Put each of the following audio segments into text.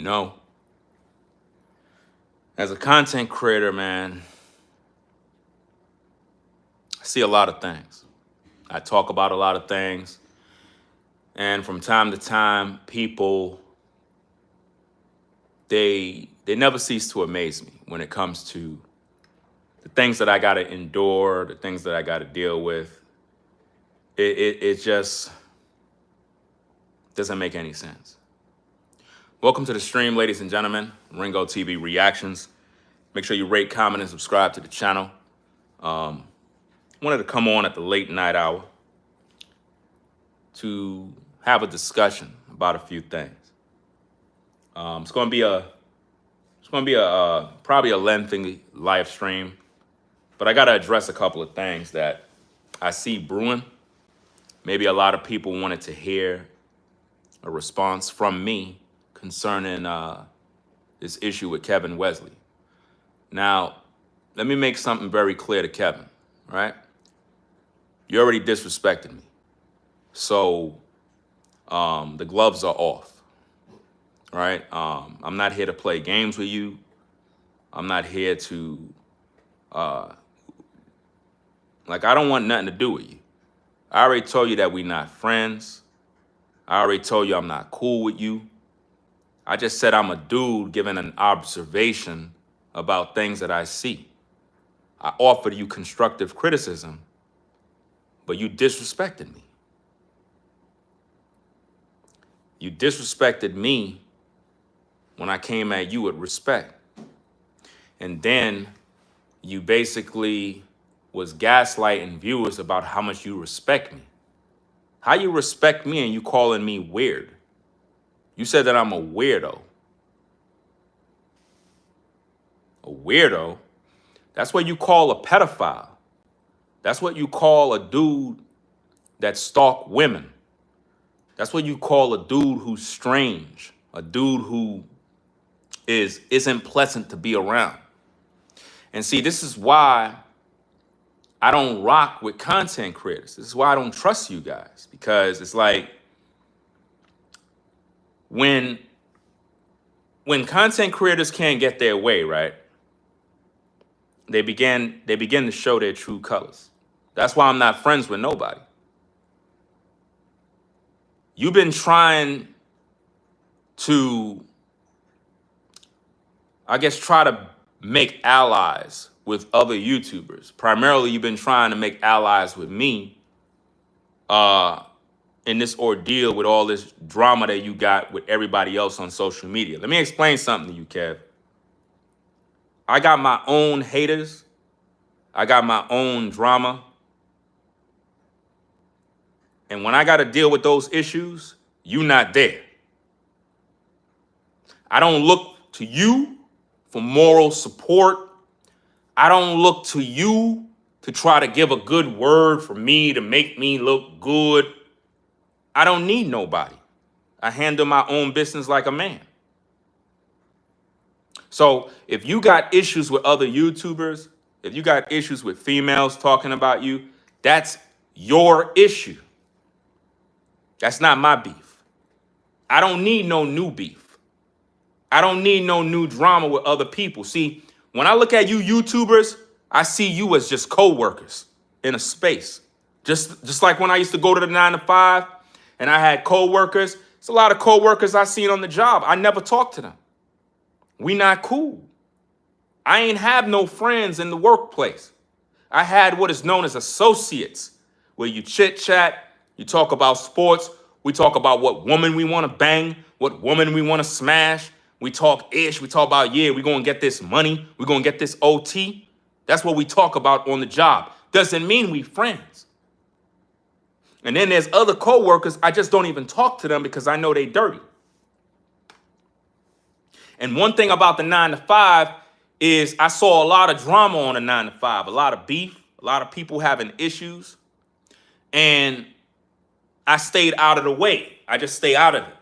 know, as a content creator, man, I see a lot of things. I talk about a lot of things. And from time to time, people, they never cease to amaze me when it comes to the things that I got to endure, the things that I got to deal with. It just doesn't make any sense. Welcome to the stream, ladies and gentlemen. RINGOTV reactions. Make sure you rate, comment, and subscribe to the channel. Wanted to come on at the late night hour to have a discussion about a few things. It's going to be probably a lengthy live stream, but I got to address a couple of things that I see brewing. Maybe a lot of people wanted to hear a response from me concerning this issue with Kevin Westley. Now, let me make something very clear to Kevin, right? You already disrespected me. So the gloves are off, right? I'm not here to play games with you. I'm not here to, I don't want nothing to do with you. I already told you that we're not friends. I already told you I'm not cool with you. I just said I'm a dude giving an observation about things that I see. I offered you constructive criticism, but you disrespected me. You disrespected me when I came at you with respect. And then you basically was gaslighting viewers about how much you respect me. How you respect me and you calling me weird? You said that I'm a weirdo. A weirdo? That's what you call a pedophile. That's what you call a dude that stalk women. That's what you call a dude who's strange, a dude who isn't pleasant to be around. And see, this is why I don't rock with content creators. This is why I don't trust you guys, because it's like when content creators can't get their way, right? They begin to show their true colors. That's why I'm not friends with nobody. You've been trying to, I guess, try to make allies with other YouTubers. Primarily, you've been trying to make allies with me in this ordeal with all this drama that you got with everybody else on social media. Let me explain something to you, Kev. I got my own haters. I got my own drama. And when I got to deal with those issues, you not there. I don't look to you for moral support. I don't look to you to try to give a good word for me to make me look good. I don't need nobody. I handle my own business like a man. So if you got issues with other YouTubers, if you got issues with females talking about you, that's your issue. That's not my beef. I don't need no new beef. I don't need no new drama with other people. See, when I look at you YouTubers, I see you as just co-workers in a space. Just like when I used to go to the 9 to 5 and I had co-workers, it's a lot of co-workers I seen on the job. I never talked to them. We not cool. I ain't have no friends in the workplace. I had what is known as associates, where you chit chat, you talk about sports, we talk about what woman we want to bang, what woman we want to smash. We talk ish, we talk about, yeah, we're going to get this money, we're going to get this OT. That's what we talk about on the job. Doesn't mean we friends. And then there's other co-workers, I just don't even talk to them because I know they dirty. And one thing about the 9 to 5 is I saw a lot of drama on the 9 to 5, a lot of beef, a lot of people having issues. And I stayed out of the way. I just stay out of it.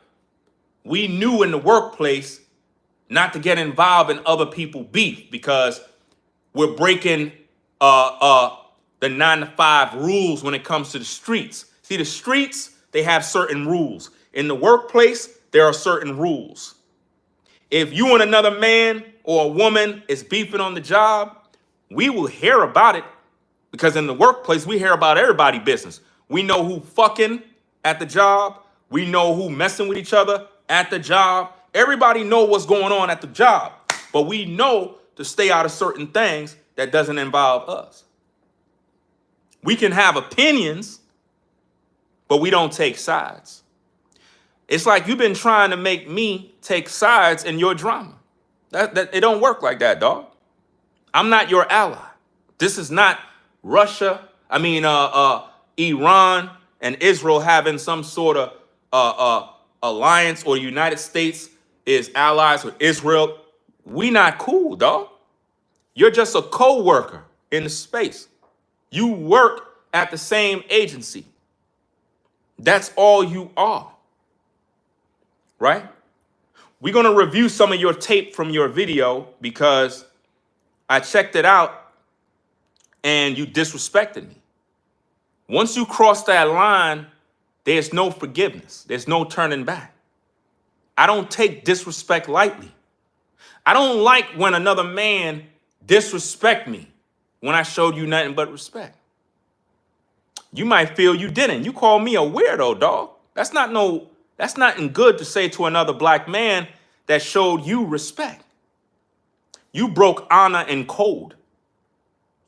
We knew in the workplace not to get involved in other people's beef because we're breaking the 9 to 5 rules when it comes to the streets. See, the streets, they have certain rules. In the workplace, there are certain rules. If you and another man or a woman is beefing on the job, we will hear about it because in the workplace, we hear about everybody's business. We know who fucking at the job. We know who messing with each other at the job. Everybody know what's going on at the job, but we know to stay out of certain things that doesn't involve us. We can have opinions, but we don't take sides. It's like you've been trying to make me take sides in your drama. It don't work like that, dog. I'm not your ally. This is not Russia. Iran and Israel having some sort of alliance, or the United States is allies with Israel. We not cool, dog. You're just a co-worker in the space. You work at the same agency. That's all you are. Right? We're going to review some of your tape from your video because I checked it out and you disrespected me. Once you cross that line, there's no forgiveness. There's no turning back. I don't take disrespect lightly. I don't like when another man disrespect me when I showed you nothing but respect. You might feel you didn't. You call me a weirdo, dog. That's nothing good to say to another black man that showed you respect. You broke honor and code.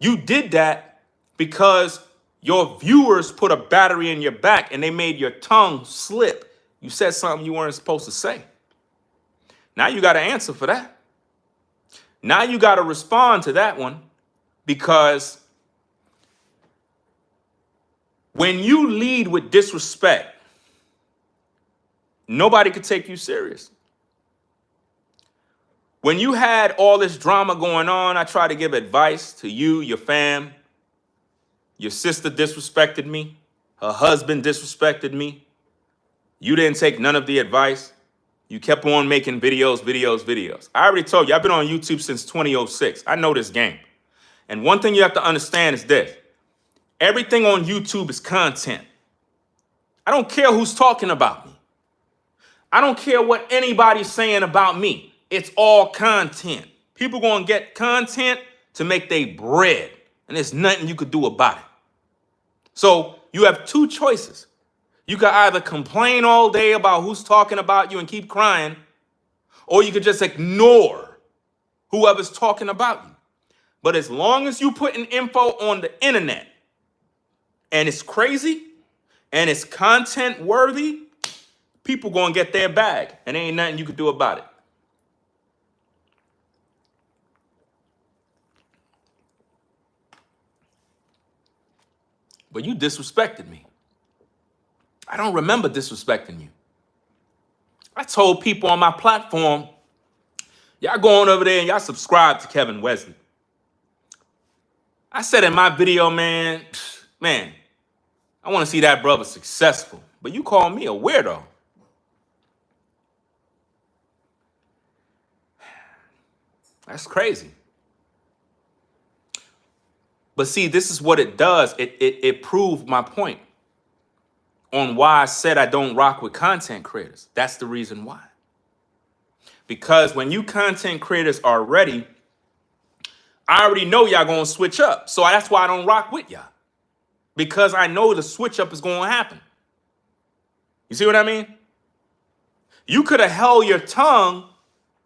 You did that because your viewers put a battery in your back and they made your tongue slip. You said something you weren't supposed to say. Now you got to answer for that. Now you got to respond to that one, because when you lead with disrespect, nobody could take you serious. When you had all this drama going on, I tried to give advice to you, your fam. Your sister disrespected me. Her husband disrespected me. You didn't take none of the advice. You kept on making videos. I already told you, I've been on YouTube since 2006. I know this game. And one thing you have to understand is this. Everything on YouTube is content. I don't care who's talking about me. I don't care what anybody's saying about me. It's all content. People gonna get content to make their bread, and there's nothing you could do about it. So you have two choices. You can either complain all day about who's talking about you and keep crying, or you could just ignore whoever's talking about you. But as long as you putting info on the internet and it's crazy and it's content worthy, people gonna get their bag, and there ain't nothing you could do about it. But you disrespected me. I don't remember disrespecting you. I told people on my platform, y'all go on over there and y'all subscribe to Kevin Westley. I said in my video, man, I want to see that brother successful. But you call me a weirdo. That's crazy. But see, this is what it does. It proved my point on why I said I don't rock with content creators. That's the reason why. Because when you content creators are ready, I already know y'all gonna switch up. So that's why I don't rock with y'all. Because I know the switch up is gonna happen. You see what I mean? You could have held your tongue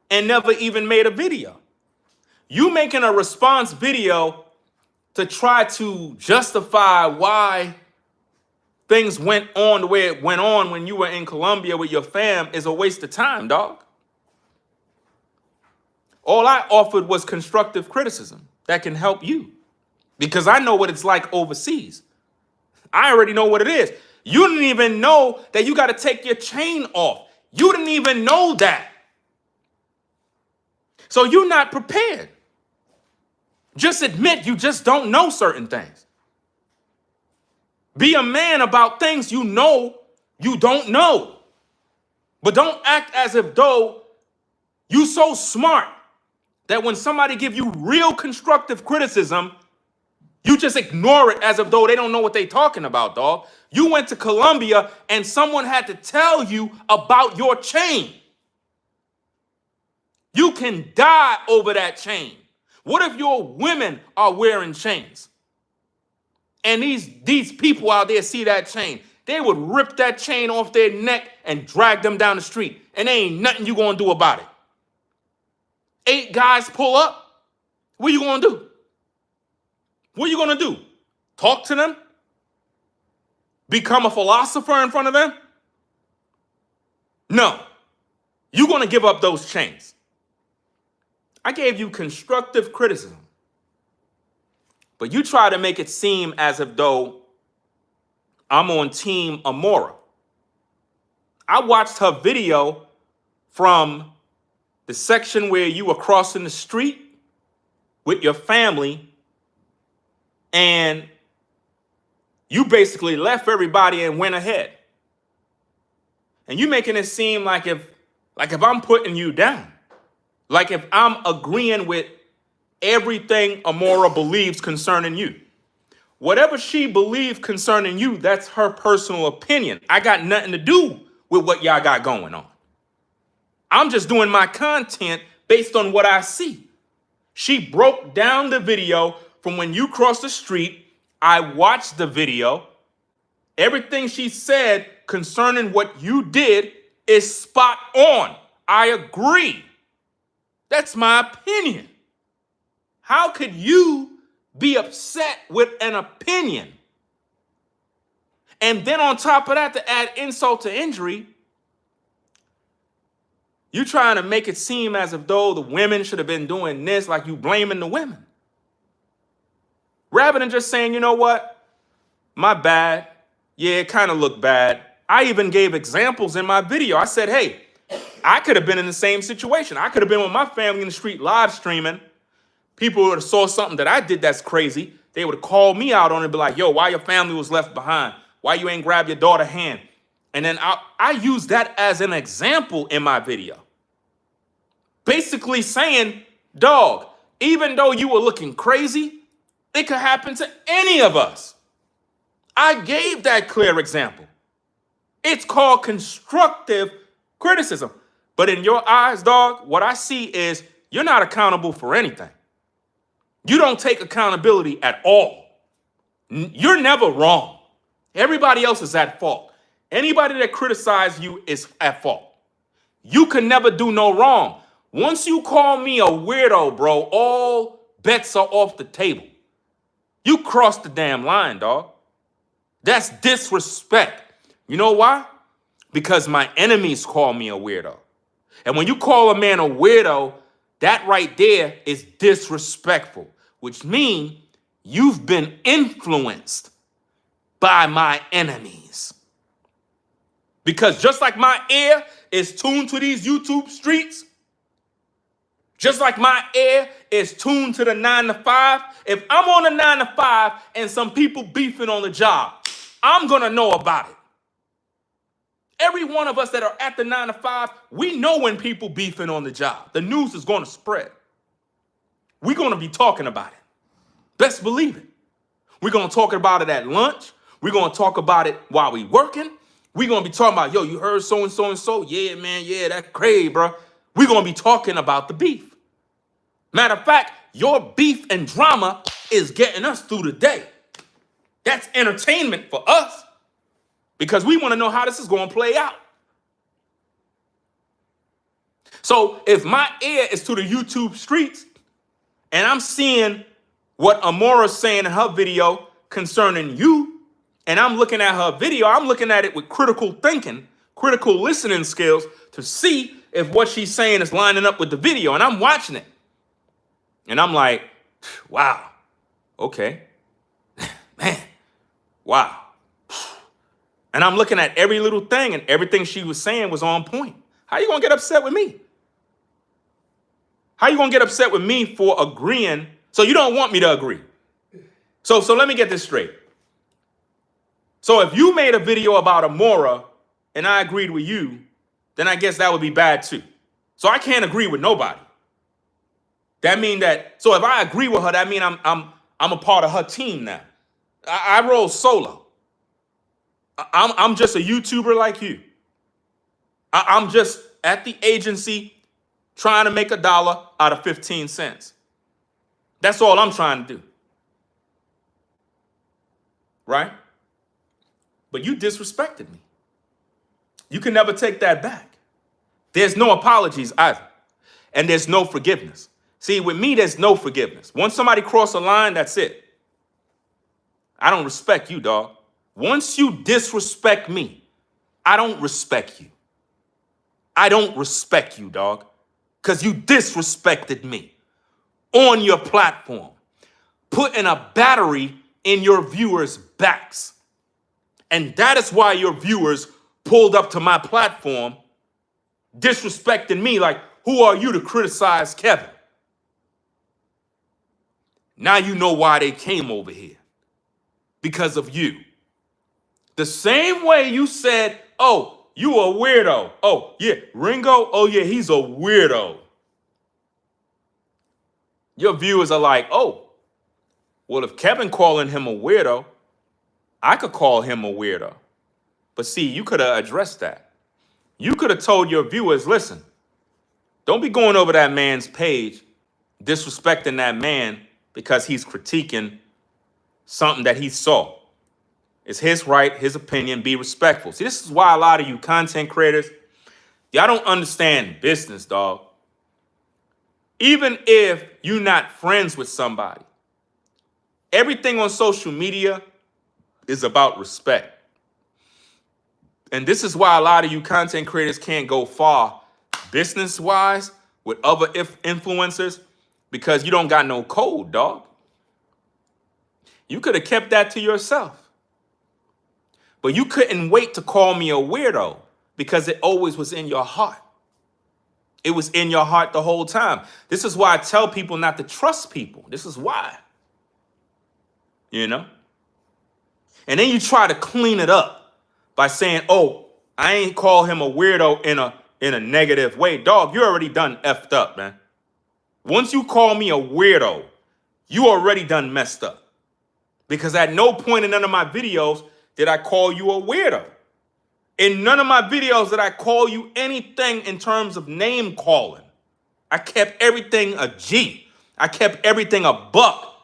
and never even made a video. You making a response video to try to justify why things went on the way it went on when you were in Colombia with your fam is a waste of time, dog. All I offered was constructive criticism that can help you, because I know what it's like overseas. I already know what it is. You didn't even know that you got to take your chain off. You didn't even know that. So you're not prepared. Just admit you just don't know certain things. Be a man about things you know you don't know. But don't act as if though you so smart that when somebody give you real constructive criticism, you just ignore it as if though they don't know what they talking about, dog. You went to Colombia and someone had to tell you about your chain. You can die over that chain. What if your women are wearing chains? And these people out there see that chain. They would rip that chain off their neck and drag them down the street. And there ain't nothing you gonna do about it. 8 guys pull up. What you gonna do? What you gonna do? Talk to them? Become a philosopher in front of them? No. You're gonna give up those chains. I gave you constructive criticism. But you try to make it seem as if though I'm on Team Amora. I watched her video from the section where you were crossing the street with your family and you basically left everybody and went ahead. And you making it seem like if I'm putting you down, like if I'm agreeing with everything Amora believes concerning you. Whatever she believes concerning you, that's her personal opinion. I got nothing to do with what y'all got going on. I'm just doing my content based on what I see. She broke down the video from when you crossed the street. I watched the video. Everything she said concerning what you did is spot on. I agree. That's my opinion. How could you be upset with an opinion? And then on top of that, to add insult to injury, you trying to make it seem as if though the women should have been doing this, like you blaming the women. Rather than just saying, you know what? My bad. Yeah, it kind of looked bad. I even gave examples in my video. I said, hey, I could have been in the same situation. I could have been with my family in the street live streaming. People would have saw something that I did that's crazy. They would have called me out on it and be like, yo, why your family was left behind? Why you ain't grab your daughter's hand? And then I use that as an example in my video. Basically saying, dog, even though you were looking crazy, it could happen to any of us. I gave that clear example. It's called constructive criticism. But in your eyes, dog, what I see is you're not accountable for anything. You don't take accountability at all. You're never wrong. Everybody else is at fault. Anybody that criticizes you is at fault. You can never do no wrong. Once you call me a weirdo, bro, all bets are off the table. You crossed the damn line, dog. That's disrespect. You know why? Because my enemies call me a weirdo. And when you call a man a weirdo, that right there is disrespectful, which means you've been influenced by my enemies. Because just like my ear is tuned to these YouTube streets, just like my ear is tuned to the 9 to 5, if I'm on a 9 to 5 and some people beefing on the job, I'm going to know about it. Every one of us that are at the 9 to 5, we know when people beefing on the job. The news is going to spread. We're going to be talking about it. Best believe it. We're going to talk about it at lunch. We're going to talk about it while we working. We're going to be talking about, yo, you heard so and so and so? Yeah, man, yeah, that's crazy, bro. We're going to be talking about the beef. Matter of fact, your beef and drama is getting us through the day. That's entertainment for us because we want to know how this is going to play out. So if my ear is to the YouTube streets and I'm seeing what Amora's saying in her video concerning you, and I'm looking at her video, I'm looking at it with critical thinking, critical listening skills to see if what she's saying is lining up with the video. And I'm watching it. And I'm like, wow, okay, man, wow. And I'm looking at every little thing and everything she was saying was on point. How you going to get upset with me? How you going to get upset with me for agreeing? So you don't want me to agree. So let me get this straight. So if you made a video about Amora and I agreed with you, then I guess that would be bad too. So I can't agree with nobody. That mean that, so if I agree with her, that mean I'm a part of her team now. I roll solo. I'm just a YouTuber like you. I'm just at the agency trying to make $1 out of 15 cents. That's all I'm trying to do. Right? But you disrespected me. You can never take that back. There's no apologies either. And there's no forgiveness. See, with me, there's no forgiveness. Once somebody cross a line, that's it. I don't respect you, dog. Once you disrespect me, I don't respect you. I don't respect you, dog. Because you disrespected me on your platform, putting a battery in your viewers' backs. And that is why your viewers pulled up to my platform, disrespecting me like, who are you to criticize Kevin? Now you know why they came over here. Because of you. The same way you said, oh, you a weirdo. Oh, yeah, Ringo, oh, yeah, he's a weirdo. Your viewers are like, oh, well, if Kevin calling him a weirdo, I could call him a weirdo. But see, you could have addressed that. You could have told your viewers, listen, don't be going over that man's page, disrespecting that man because he's critiquing something that he saw. It's his right, his opinion, be respectful. See, this is why a lot of you content creators, y'all don't understand business, dog. Even if you're not friends with somebody, everything on social media is about respect. And this is why a lot of you content creators can't go far business-wise with other influencers, because you don't got no code, dog. You could have kept that to yourself. But you couldn't wait to call me a weirdo because it always was in your heart. It was in your heart the whole time. This is why I tell people not to trust people. This is why. You know? And then you try to clean it up by saying, oh, I ain't call him a weirdo in a negative way. Dog, you already done effed up, man. Once you call me a weirdo, you already done messed up. Because at no point in none of my videos did I call you a weirdo. In none of my videos did I call you anything in terms of name calling. I kept everything a G. I kept everything a buck.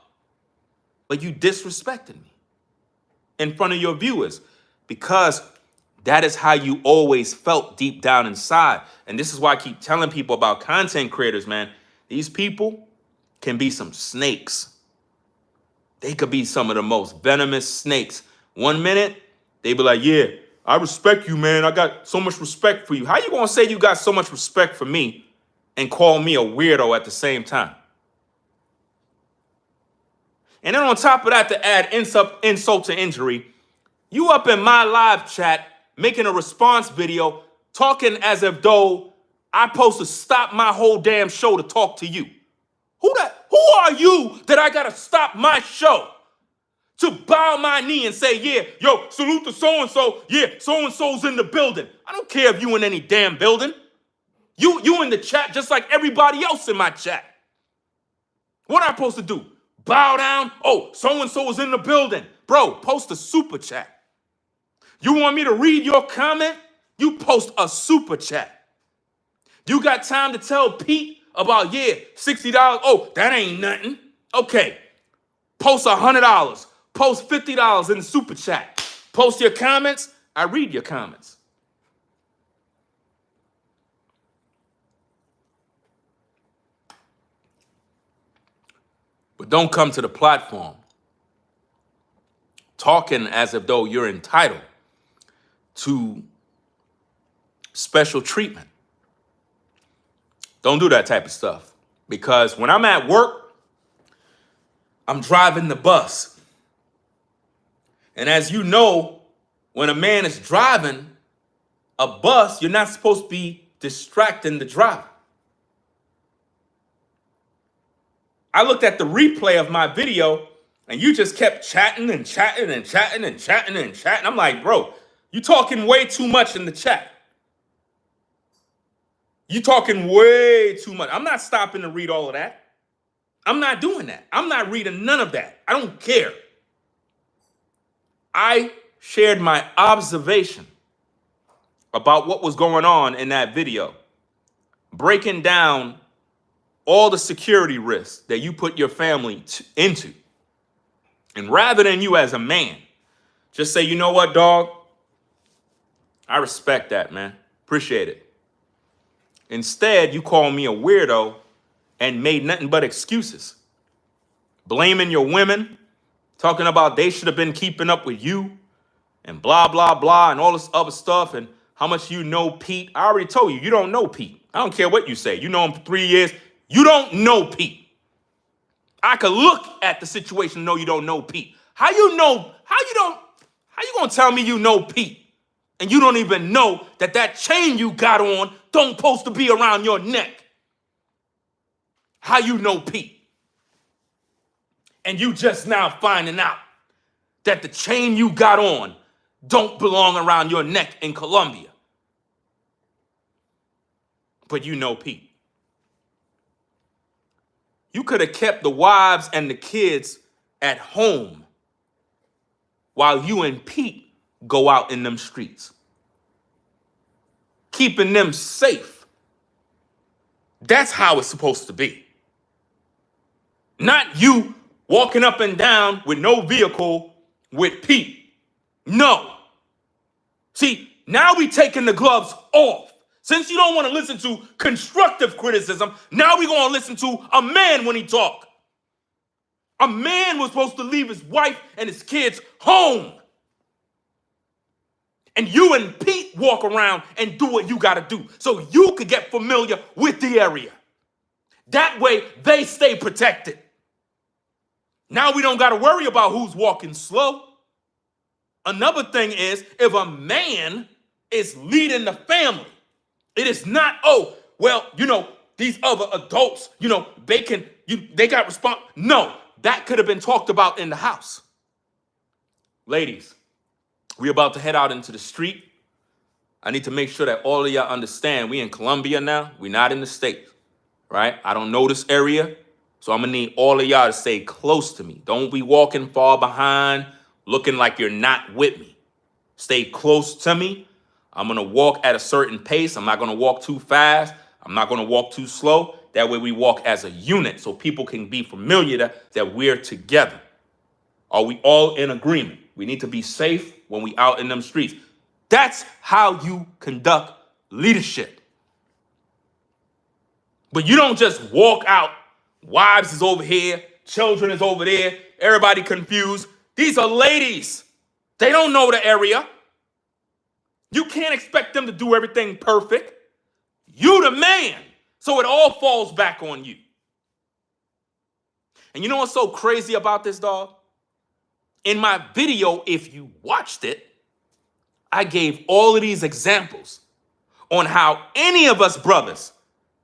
But you disrespected me in front of your viewers because that is how you always felt deep down inside. And this is why I keep telling people about content creators, man. These people can be some snakes. They could be some of the most venomous snakes. 1 minute, they be like, yeah, I respect you, man. I got so much respect for you. How you gonna say you got so much respect for me and call me a weirdo at the same time? And then on top of that, to add insult to injury, you up in my live chat making a response video talking as if though I'm supposed to stop my whole damn show to talk to you. Who are you that I gotta stop my show to bow my knee and say, yeah, yo, salute to so-and-so. Yeah, so-and-so's in the building. I don't care if you in any damn building. You in the chat just like everybody else in my chat. What am I supposed to do? Bow down? Oh, so-and-so is in the building. Bro, post a super chat. You want me to read your comment? You post a super chat. You got time to tell Pete about, yeah, $60. Oh, that ain't nothing. Okay, post $100. Post $50 in the super chat. Post your comments. I read your comments. But don't come to the platform talking as if though you're entitled to special treatment. Don't do that type of stuff. Because when I'm at work, I'm driving the bus. And as you know, when a man is driving a bus, you're not supposed to be distracting the driver. I looked at the replay of my video and you just kept chatting and chatting and chatting and chatting and chatting. I'm like, bro, you talking way too much in the chat. You talking way too much. I'm not stopping to read all of that. I'm not doing that. I'm not reading none of that. I don't care. I shared my observation about what was going on in that video. breaking down all the security risks that you put your family into. And rather than you as a man, just say, you know what, dog? I respect that, man. Appreciate it. Instead, you call me a weirdo and made nothing but excuses. Blaming your women, talking about they should have been keeping up with you, and blah, blah, blah, and all this other stuff, and how much you know Pete. I already told you, you don't know Pete. I don't care what you say. You know him for 3 years. You don't know Pete. I could look at the situation and know you don't know Pete. How you gonna tell me you know Pete and you don't even know that that chain you got on don't supposed to be around your neck? How you know Pete? And you just now finding out that the chain you got on don't belong around your neck in Colombia. But you know Pete. You could have kept the wives and the kids at home while you and Pete go out in them streets, keeping them safe. That's how it's supposed to be. Not you walking up and down with no vehicle with Pete. No. See, now we taking the gloves off. Since you don't want to listen to constructive criticism, now we're going to listen to a man when he talk. A man was supposed to leave his wife and his kids home. And you and Pete walk around and do what you got to do so you could get familiar with the area. That way, they stay protected. Now we don't got to worry about who's walking slow. Another thing is, if a man is leading the family, it is not, oh, well, these other adults, they got response. No, that could have been talked about in the house. Ladies, we're about to head out into the street. I need to make sure that all of y'all understand we in Colombia now. We're not in the States, right? I don't know this area, so I'm going to need all of y'all to stay close to me. Don't be walking far behind, looking like you're not with me. Stay close to me. I'm going to walk at a certain pace. I'm not going to walk too fast. I'm not going to walk too slow. That way we walk as a unit so people can be familiar that we're together. Are we all in agreement? We need to be safe when we out in them streets. That's how you conduct leadership. But you don't just walk out. Wives is over here. Children is over there. Everybody confused. These are ladies. They don't know the area. You can't expect them to do everything perfect. You the man. So it all falls back on you. And you know what's so crazy about this, dog? In my video, if you watched it, I gave all of these examples on how any of us brothers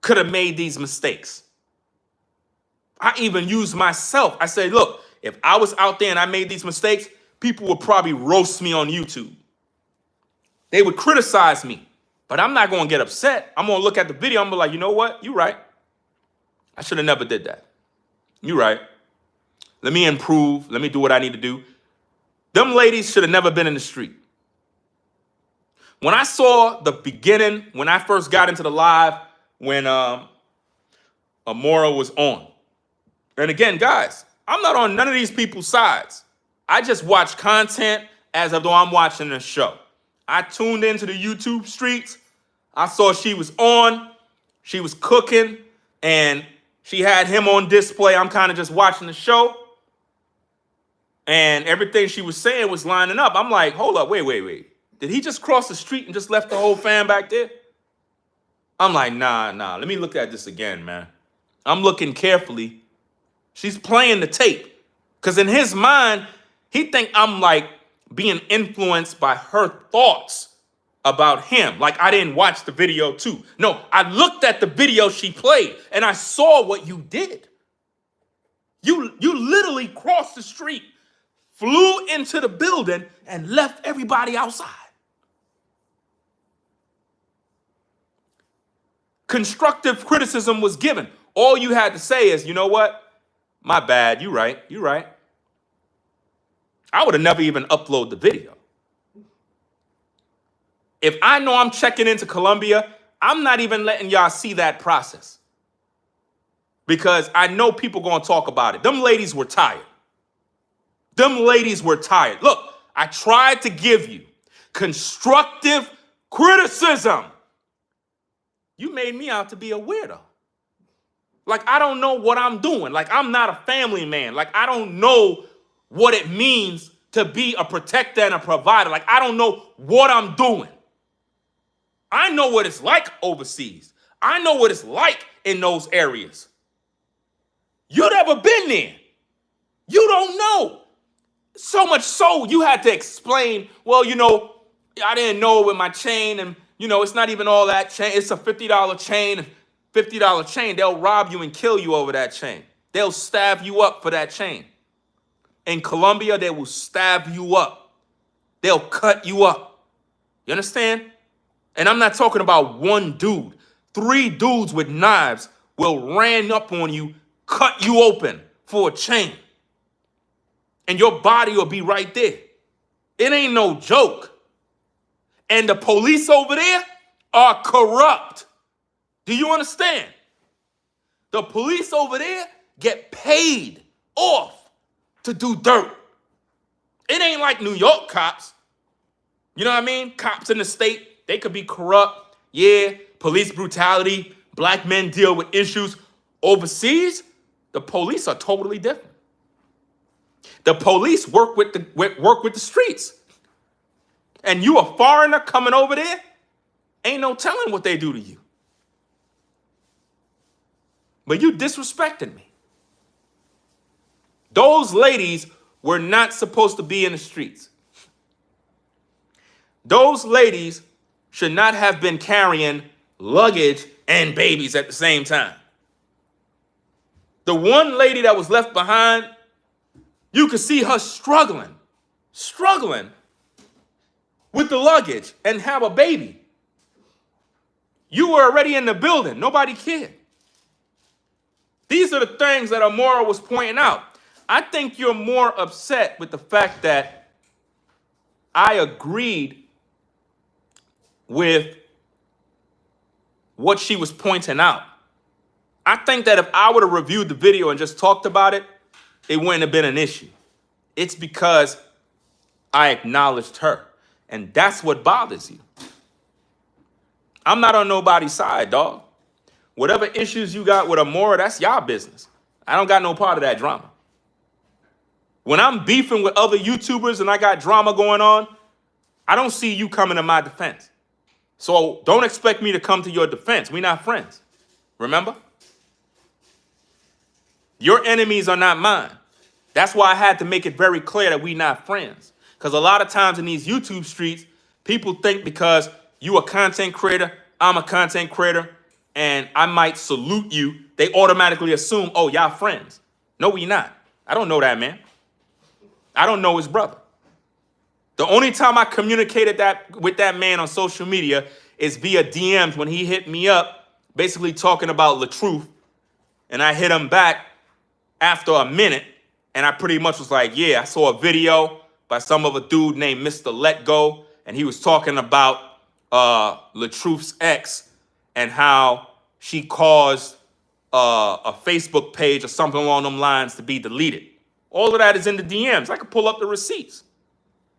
could have made these mistakes. I even used myself. I said, look, if I was out there and I made these mistakes, people would probably roast me on YouTube. They would criticize me, but I'm not going to get upset. I'm going to look at the video. I'm going to be like, you know what? You're right. I should have never did that. You're right. Let me improve. Let me do what I need to do. Them ladies should have never been in the street. When I saw the beginning, when I first got into the live, when Amora was on. And again, guys, I'm not on none of these people's sides. I just watch content as though I'm watching a show. I tuned into the YouTube streets. I saw she was on. She was cooking. And she had him on display. I'm kind of just watching the show. And everything she was saying was lining up. I'm like, hold up, wait. Did he just cross the street and just left the whole fam back there? I'm like, nah. Let me look at this again, man. I'm looking carefully. She's playing the tape. Because in his mind, he think I'm like being influenced by her thoughts about him. Like I didn't watch the video too. No, I looked at the video she played and I saw what you did. You literally crossed the street, flew into the building and left everybody outside. Constructive criticism was given. All you had to say is, you know what? My bad. You right. I would have never even uploaded the video. If I know I'm checking into Colombia, I'm not even letting y'all see that process because I know people going to talk about it. Them ladies were tired. Them ladies were tired. Look, I tried to give you constructive criticism. You made me out to be a weirdo. Like, I don't know what I'm doing. Like, I'm not a family man. Like, I don't know what it means to be a protector and a provider. Like, I don't know what I'm doing. I know what it's like overseas. I know what it's like in those areas. You never been there. You don't know. So much so you had to explain, well, you know, I didn't know it with my chain, and, you know, it's not even all that chain. It's a $50 chain. $50 chain. They'll rob you and kill you over that chain. They'll stab you up for that chain. In Colombia, they will stab you up. They'll cut you up. You understand? And I'm not talking about one dude. 3 dudes with knives will ran up on you, cut you open for a chain. And your body will be right there. It ain't no joke. And the police over there are corrupt. Do you understand? The police over there get paid off to do dirt. It ain't like New York cops. You know what I mean? Cops in the state, they could be corrupt. Yeah, police brutality. Black men deal with issues. Overseas, the police are totally different. The police work with the streets. And you a foreigner coming over there, ain't no telling what they do to you. But you disrespected me. Those ladies were not supposed to be in the streets. Those ladies should not have been carrying luggage and babies at the same time. The one lady that was left behind, you could see her struggling with the luggage and have a baby. You were already in the building. Nobody cared. These are the things that Amora was pointing out. I think you're more upset with the fact that I agreed with what she was pointing out. I think that if I would have reviewed the video and just talked about it, it wouldn't have been an issue. It's because I acknowledged her. And that's what bothers you. I'm not on nobody's side, dog. Whatever issues you got with Amora, that's y'all business. I don't got no part of that drama. When I'm beefing with other YouTubers and I got drama going on, I don't see you coming to my defense. So don't expect me to come to your defense. We're not friends. Remember? Your enemies are not mine. That's why I had to make it very clear that we're not friends. Because a lot of times in these YouTube streets, people think because you a content creator, I'm a content creator, and I might salute you, they automatically assume, oh, y'all friends. No, we not. I don't know that man. I don't know his brother. The only time I communicated with that man on social media is via DMs when he hit me up, basically talking about the truth. And I hit him back after a minute, and I pretty much was like, yeah, I saw a video by some of a dude named Mr. Let Go, and he was talking about LaTruth's ex and how she caused a Facebook page or something along them lines to be deleted. All of that is in the DMs. I could pull up the receipts.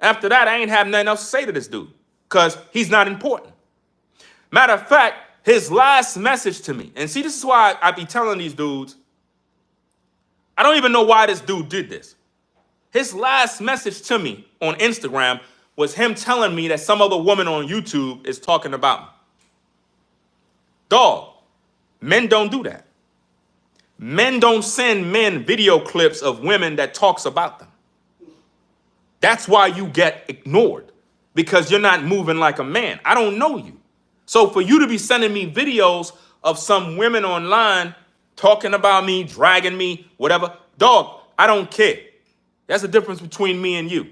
After that, I ain't have nothing else to say to this dude because he's not important. Matter of fact, his last message to me, and see, this is why I be telling these dudes, I don't even know why this dude did this. His last message to me on Instagram was him telling me that some other woman on YouTube is talking about me. Dog, men don't do that. Men don't send men video clips of women that talks about them. That's why you get ignored, because you're not moving like a man. I don't know you. So for you to be sending me videos of some women online talking about me, dragging me, whatever, dog, I don't care. That's the difference between me and you.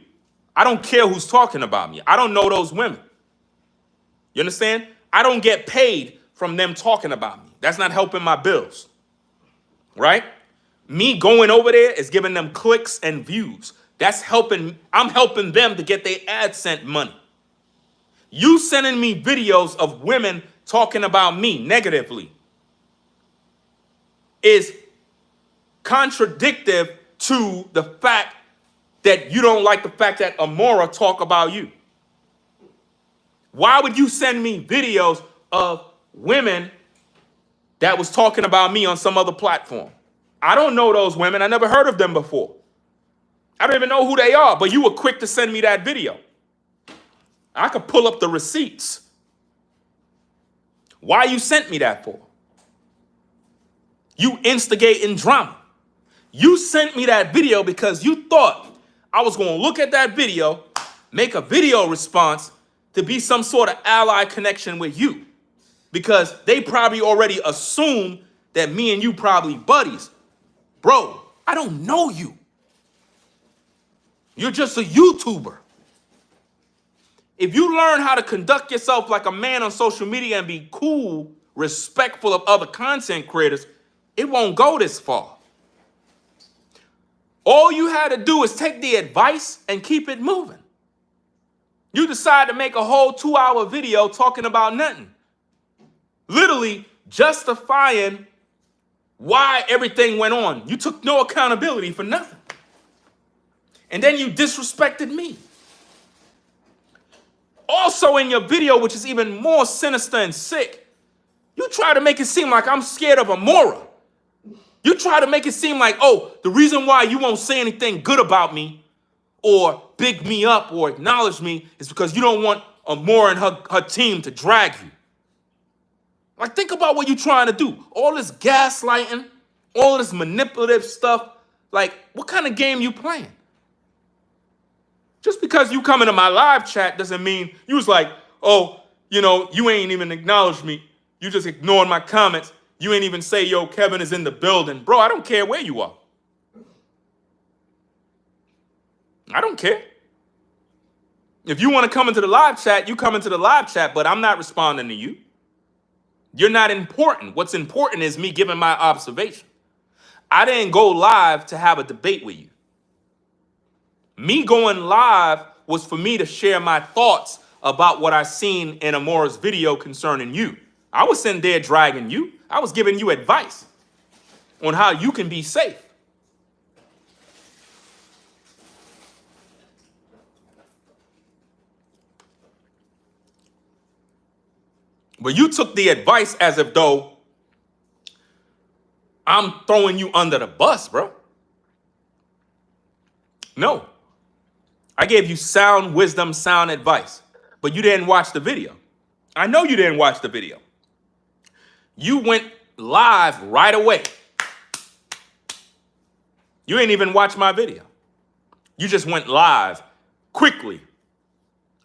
I don't care who's talking about me. I don't know those women. You understand? I don't get paid from them talking about me. That's not helping my bills. Right? Me going over there is giving them clicks and views. That's helping. I'm helping them to get their AdSense money. You sending me videos of women talking about me negatively is contradictive to the fact that you don't like the fact that Amora talk about you. Why would you send me videos of women that was talking about me on some other platform? I don't know those women. I never heard of them before. I don't even know who they are, but you were quick to send me that video. I could pull up the receipts. Why you sent me that for? You instigating drama. You sent me that video because you thought I was going to look at that video, make a video response to be some sort of ally connection with you. Because they probably already assume that me and you probably buddies. Bro, I don't know you. You're just a YouTuber. If you learn how to conduct yourself like a man on social media and be cool, respectful of other content creators, it won't go this far. All you had to do is take the advice and keep it moving. You decide to make a whole 2-hour video talking about nothing. Literally justifying why everything went on. You took no accountability for nothing. And then you disrespected me. Also in your video, which is even more sinister and sick, you try to make it seem like I'm scared of Amora. You try to make it seem like, oh, the reason why you won't say anything good about me or big me up or acknowledge me is because you don't want Amora and her team to drag you. Like, think about what you're trying to do. All this gaslighting, all this manipulative stuff. Like, what kind of game you playing? Just because you come into my live chat doesn't mean you was like, oh, you know, you ain't even acknowledged me. You just ignored my comments. You ain't even say, yo, Kevin is in the building. Bro, I don't care where you are. I don't care. If you want to come into the live chat, you come into the live chat, but I'm not responding to you. You're not important. What's important is me giving my observation. I didn't go live to have a debate with you. Me going live was for me to share my thoughts about what I seen in Amora's video concerning you. I was sitting there dragging you. I was giving you advice on how you can be safe. But you took the advice as if though I'm throwing you under the bus, bro. No. I gave you sound wisdom, sound advice, but you didn't watch the video. I know you didn't watch the video. You went live right away. You ain't even watch my video. You just went live quickly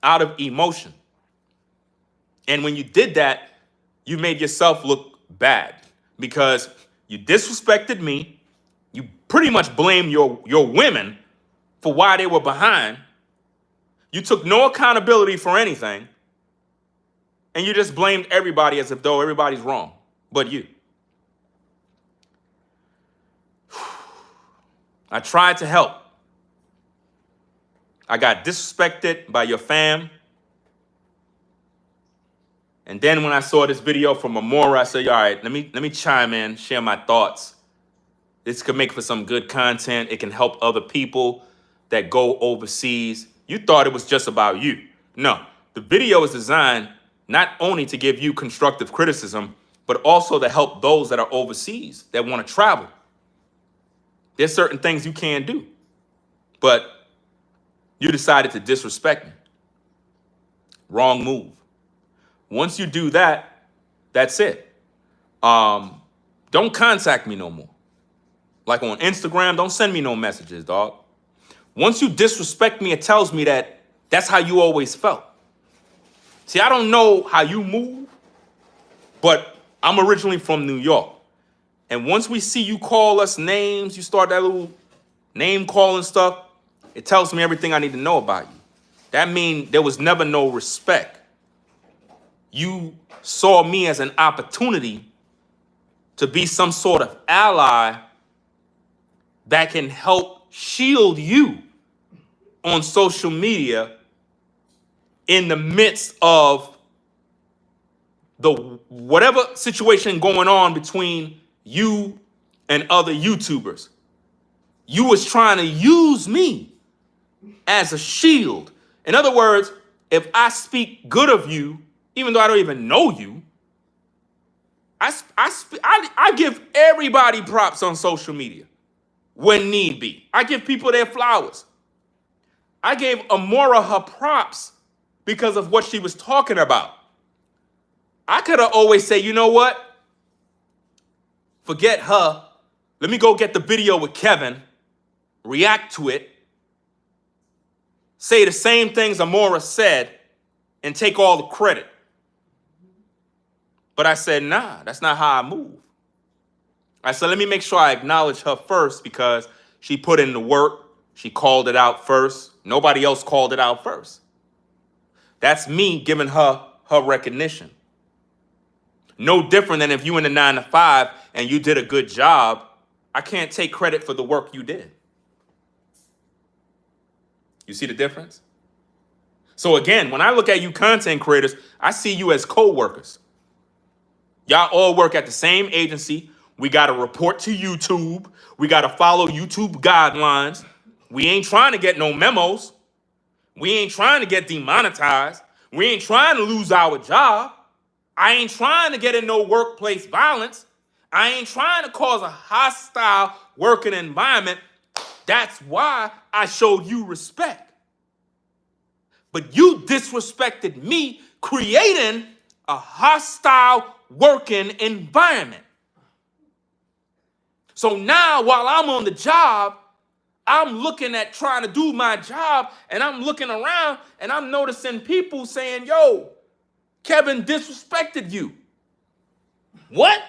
out of emotion. And when you did that, you made yourself look bad because you disrespected me. You pretty much blamed your women for why they were behind. You took no accountability for anything. And you just blamed everybody as if though everybody's wrong, but you. I tried to help. I got disrespected by your fam. And then when I saw this video from Amora, I said, all right, let me chime in, share my thoughts. This could make for some good content. It can help other people that go overseas. You thought it was just about you. No, the video is designed not only to give you constructive criticism, but also to help those that are overseas that want to travel. There's certain things you can't do, but you decided to disrespect me. Wrong move. Once you do that, that's it. Don't contact me no more. Like on Instagram, don't send me no messages, dog. Once you disrespect me, it tells me that that's how you always felt. See, I don't know how you move, but I'm originally from New York. And once we see you call us names, you start that little name calling stuff, it tells me everything I need to know about you. That means there was never no respect. You saw me as an opportunity to be some sort of ally that can help shield you on social media in the midst of the whatever situation going on between you and other YouTubers. You was trying to use me as a shield. In other words, if I speak good of you, even though I don't even know you, I give everybody props on social media when need be. I give people their flowers. I gave Amora her props because of what she was talking about. I could have always said, you know what? Forget her. Let me go get the video with Kevin, react to it, say the same things Amora said, and take all the credit. But I said, nah, that's not how I move. I said, let me make sure I acknowledge her first because she put in the work. She called it out first. Nobody else called it out first. That's me giving her recognition. No different than if you in the 9 to 5 and you did a good job, I can't take credit for the work you did. You see the difference? So again, when I look at you content creators, I see you as co-workers. Y'all all work at the same agency. We got to report to YouTube. We got to follow YouTube guidelines. We ain't trying to get no memos. We ain't trying to get demonetized. We ain't trying to lose our job. I ain't trying to get in no workplace violence. I ain't trying to cause a hostile working environment. That's why I showed you respect. But you disrespected me, creating a hostile working environment. So now while I'm on the job, I'm looking at trying to do my job, and I'm looking around and I'm noticing people saying, yo, Kevin disrespected you. What?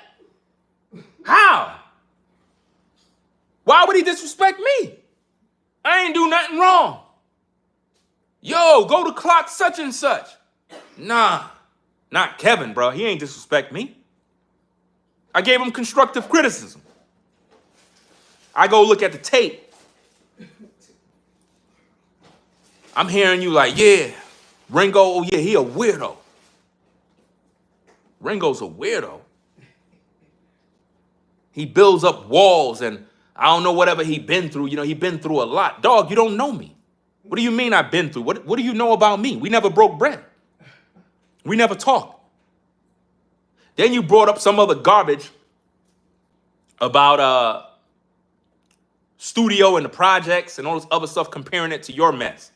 How? Why would he disrespect me? I ain't do nothing wrong. Yo, go to clock such and such. Nah, not Kevin, bro. He ain't disrespect me. I gave him constructive criticism. I go look at the tape. I'm hearing you like, yeah, Ringo, oh yeah, he a weirdo. Ringo's a weirdo. He builds up walls and I don't know whatever he been through. You know, he been through a lot. Dog, you don't know me. What do you mean I've been through? What do you know about me? We never broke bread. We never talked. Then you brought up some other garbage about studio and the projects and all this other stuff, comparing it to your mess.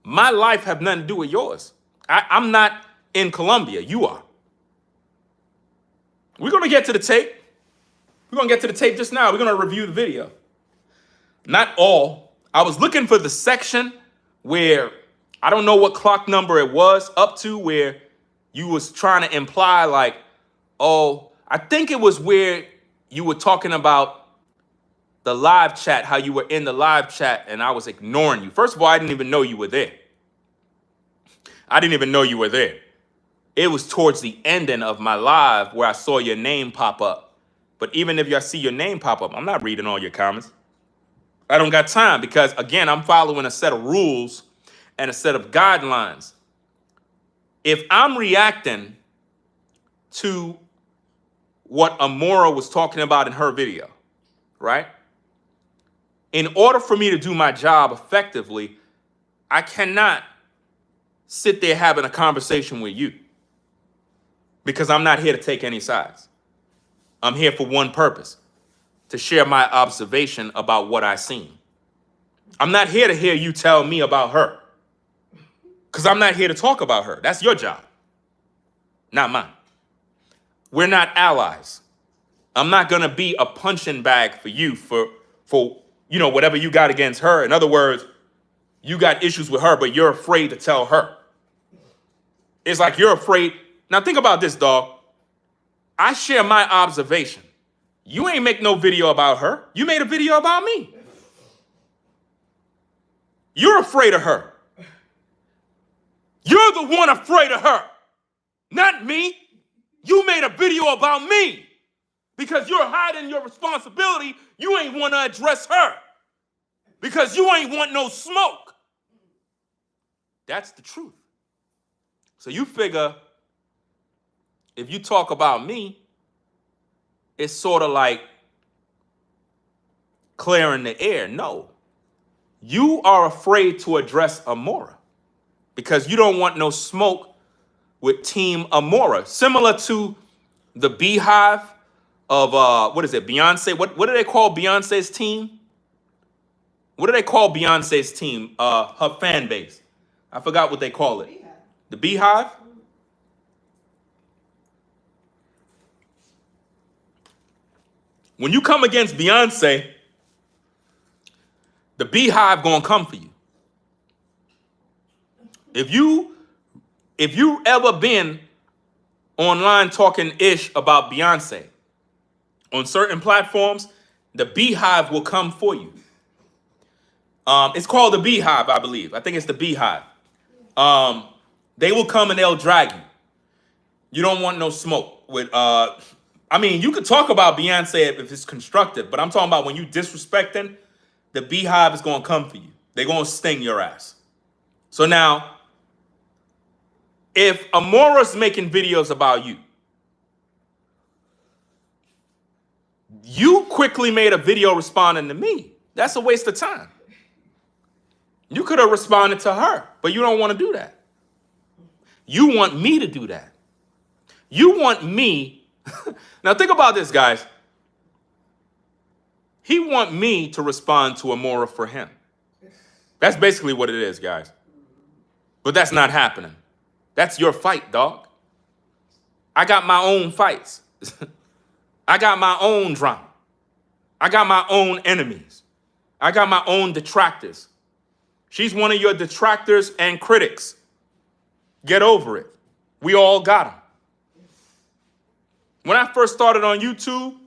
My life have nothing to do with yours. I'm not in Colombia. You are. We're going to get to the tape. We're going to get to the tape just now. We're going to review the video. Not all. I was looking for the section where, I don't know what clock number it was up to, where you was trying to imply like, oh, I think it was where you were talking about the live chat, how you were in the live chat and I was ignoring you. First of all, I didn't even know you were there. I didn't even know you were there. It was towards the ending of my live where I saw your name pop up. But even if y'all see your name pop up, I'm not reading all your comments. I don't got time because, again, I'm following a set of rules and a set of guidelines. If I'm reacting to what Amora was talking about in her video, right? In order for me to do my job effectively, I cannot sit there having a conversation with you because I'm not here to take any sides. I'm here for one purpose, to share my observation about what I seen. I'm not here to hear you tell me about her because I'm not here to talk about her. That's your job, not mine. We're not allies. I'm not going to be a punching bag for you for you know, whatever you got against her. In other words, you got issues with her, but you're afraid to tell her. It's like you're afraid. Now think about this, dog. I share my observation. You ain't make no video about her. You made a video about me. You're afraid of her. You're the one afraid of her, not me. You made a video about me because you're hiding your responsibility. You ain't want to address her because you ain't want no smoke. That's the truth. So you figure if you talk about me, it's sort of like clearing the air. No, you are afraid to address Amora because you don't want no smoke with Team Amora. Similar to the beehive of, what is it, Beyonce? What do they call Beyonce's team? What do they call Beyonce's team? Her fan base. I forgot what they call it. Beehive. The beehive? When you come against Beyonce, the beehive gonna come for you. If you ever been online talking ish about Beyonce on certain platforms, the beehive will come for you. It's called the beehive, I believe. I think it's the beehive. They will come and they'll drag you. You don't want no smoke with, I mean, you could talk about Beyonce if it's constructive, but I'm talking about when you disrespecting, the beehive is going to come for you. They're going to sting your ass. So now, if Amora's making videos about you, you quickly made a video responding to me. That's a waste of time. You could have responded to her, but you don't want to do that. You want me to do that. You want me. Now think about this, guys. He want me to respond to Amora for him. That's basically what it is, guys. But that's not happening. That's your fight, dog. I got my own fights. I got my own drama. I got my own enemies. I got my own detractors. She's one of your detractors and critics. Get over it. We all got them. When I first started on YouTube,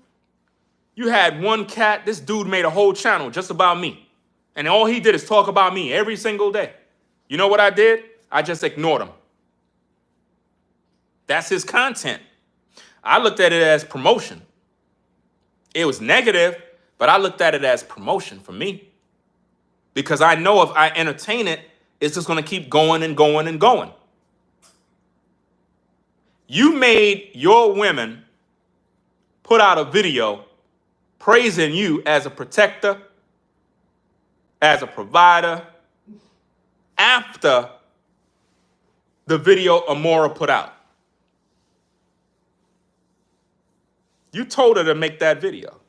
you had one cat. This dude made a whole channel just about me. And all he did is talk about me every single day. You know what I did? I just ignored him. That's his content. I looked at it as promotion. It was negative, but I looked at it as promotion for me. Because I know if I entertain it, it's just going to keep going and going and going. You made your women put out a video praising you as a protector, as a provider, after the video Amora put out. You told her to make that video.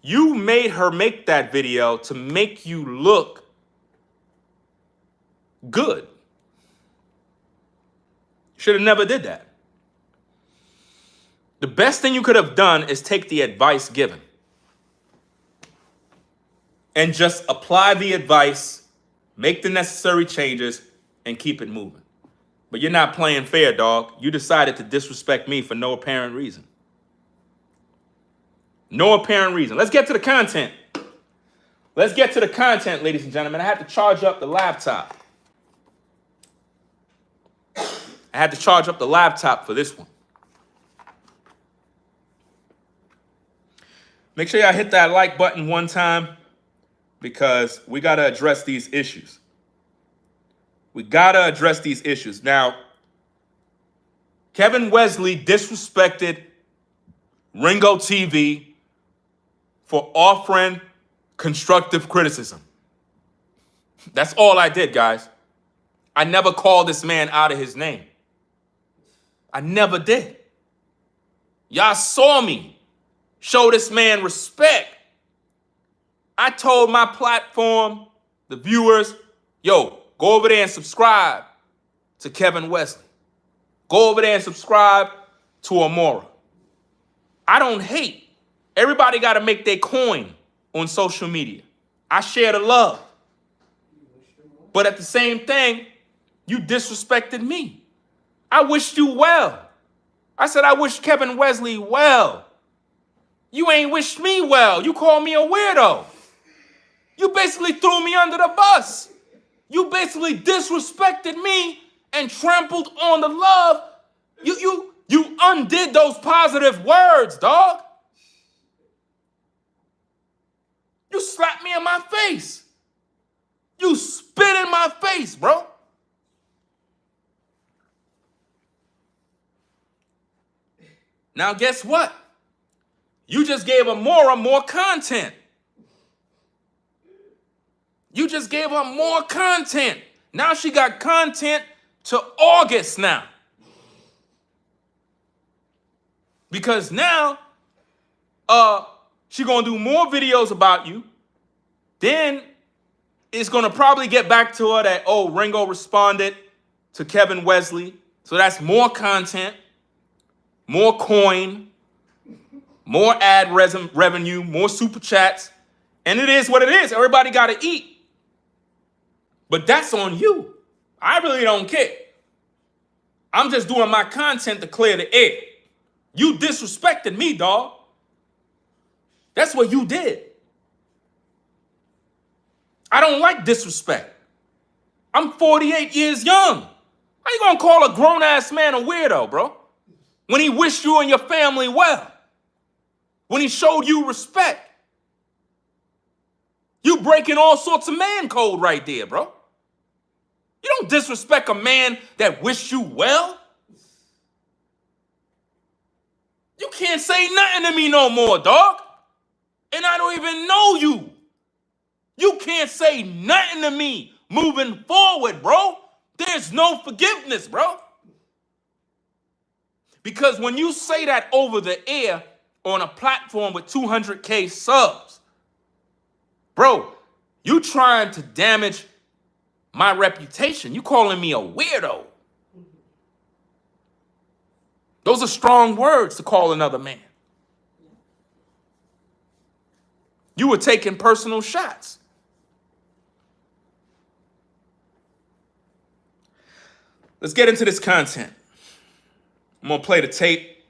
You made her make that video to make you look good. Should have never did that. The best thing you could have done is take the advice given and just apply the advice, make the necessary changes, and keep it moving. But you're not playing fair, dog. You decided to disrespect me for no apparent reason. No apparent reason. Let's get to the content. Let's get to the content, ladies and gentlemen. I had to charge up the laptop. I had to charge up the laptop for this one. Make sure y'all hit that like button one time because we got to address these issues. We got to address these issues. Now, Kevin Westley disrespected RINGOTV for offering constructive criticism. That's all I did, guys. I never called this man out of his name. I never did. Y'all saw me show this man respect. I told my platform, the viewers, yo, go over there and subscribe to Kevin Westley. Go over there and subscribe to Amora. I don't hate. Everybody got to make their coin on social media. I share the love. But at the same thing, you disrespected me. I wished you well. I said I wish Kevin Westley well. You ain't wished me well. You called me a weirdo. You basically threw me under the bus. You basically disrespected me and trampled on the love. You undid those positive words, dog. You slapped me in my face. You spit in my face, bro. Now guess what? You just gave Amora more content. You just gave her more content. Now she got content to August now. Because now she gonna do more videos about you. Then it's gonna probably get back to her that, oh, Ringo responded to Kevin Westley. So that's more content, more coin, more ad revenue, more super chats. And it is what it is. Everybody gotta eat. But that's on you. I really don't care. I'm just doing my content to clear the air. You disrespected me, dog. That's what you did. I don't like disrespect. I'm 48 years young. How you gonna call a grown-ass man a weirdo, bro? When he wished you and your family well. When he showed you respect. You breaking all sorts of man code right there, bro. You don't disrespect a man that wished you well. You can't say nothing to me no more, dog. And I don't even know you. You can't say nothing to me moving forward, bro. There's no forgiveness, bro. Because when you say that over the air on a platform with 200K subs, bro, you trying to damage my reputation. You calling me a weirdo. Those are strong words to call another man. You were taking personal shots. Let's get into this content. I'm going to play the tape,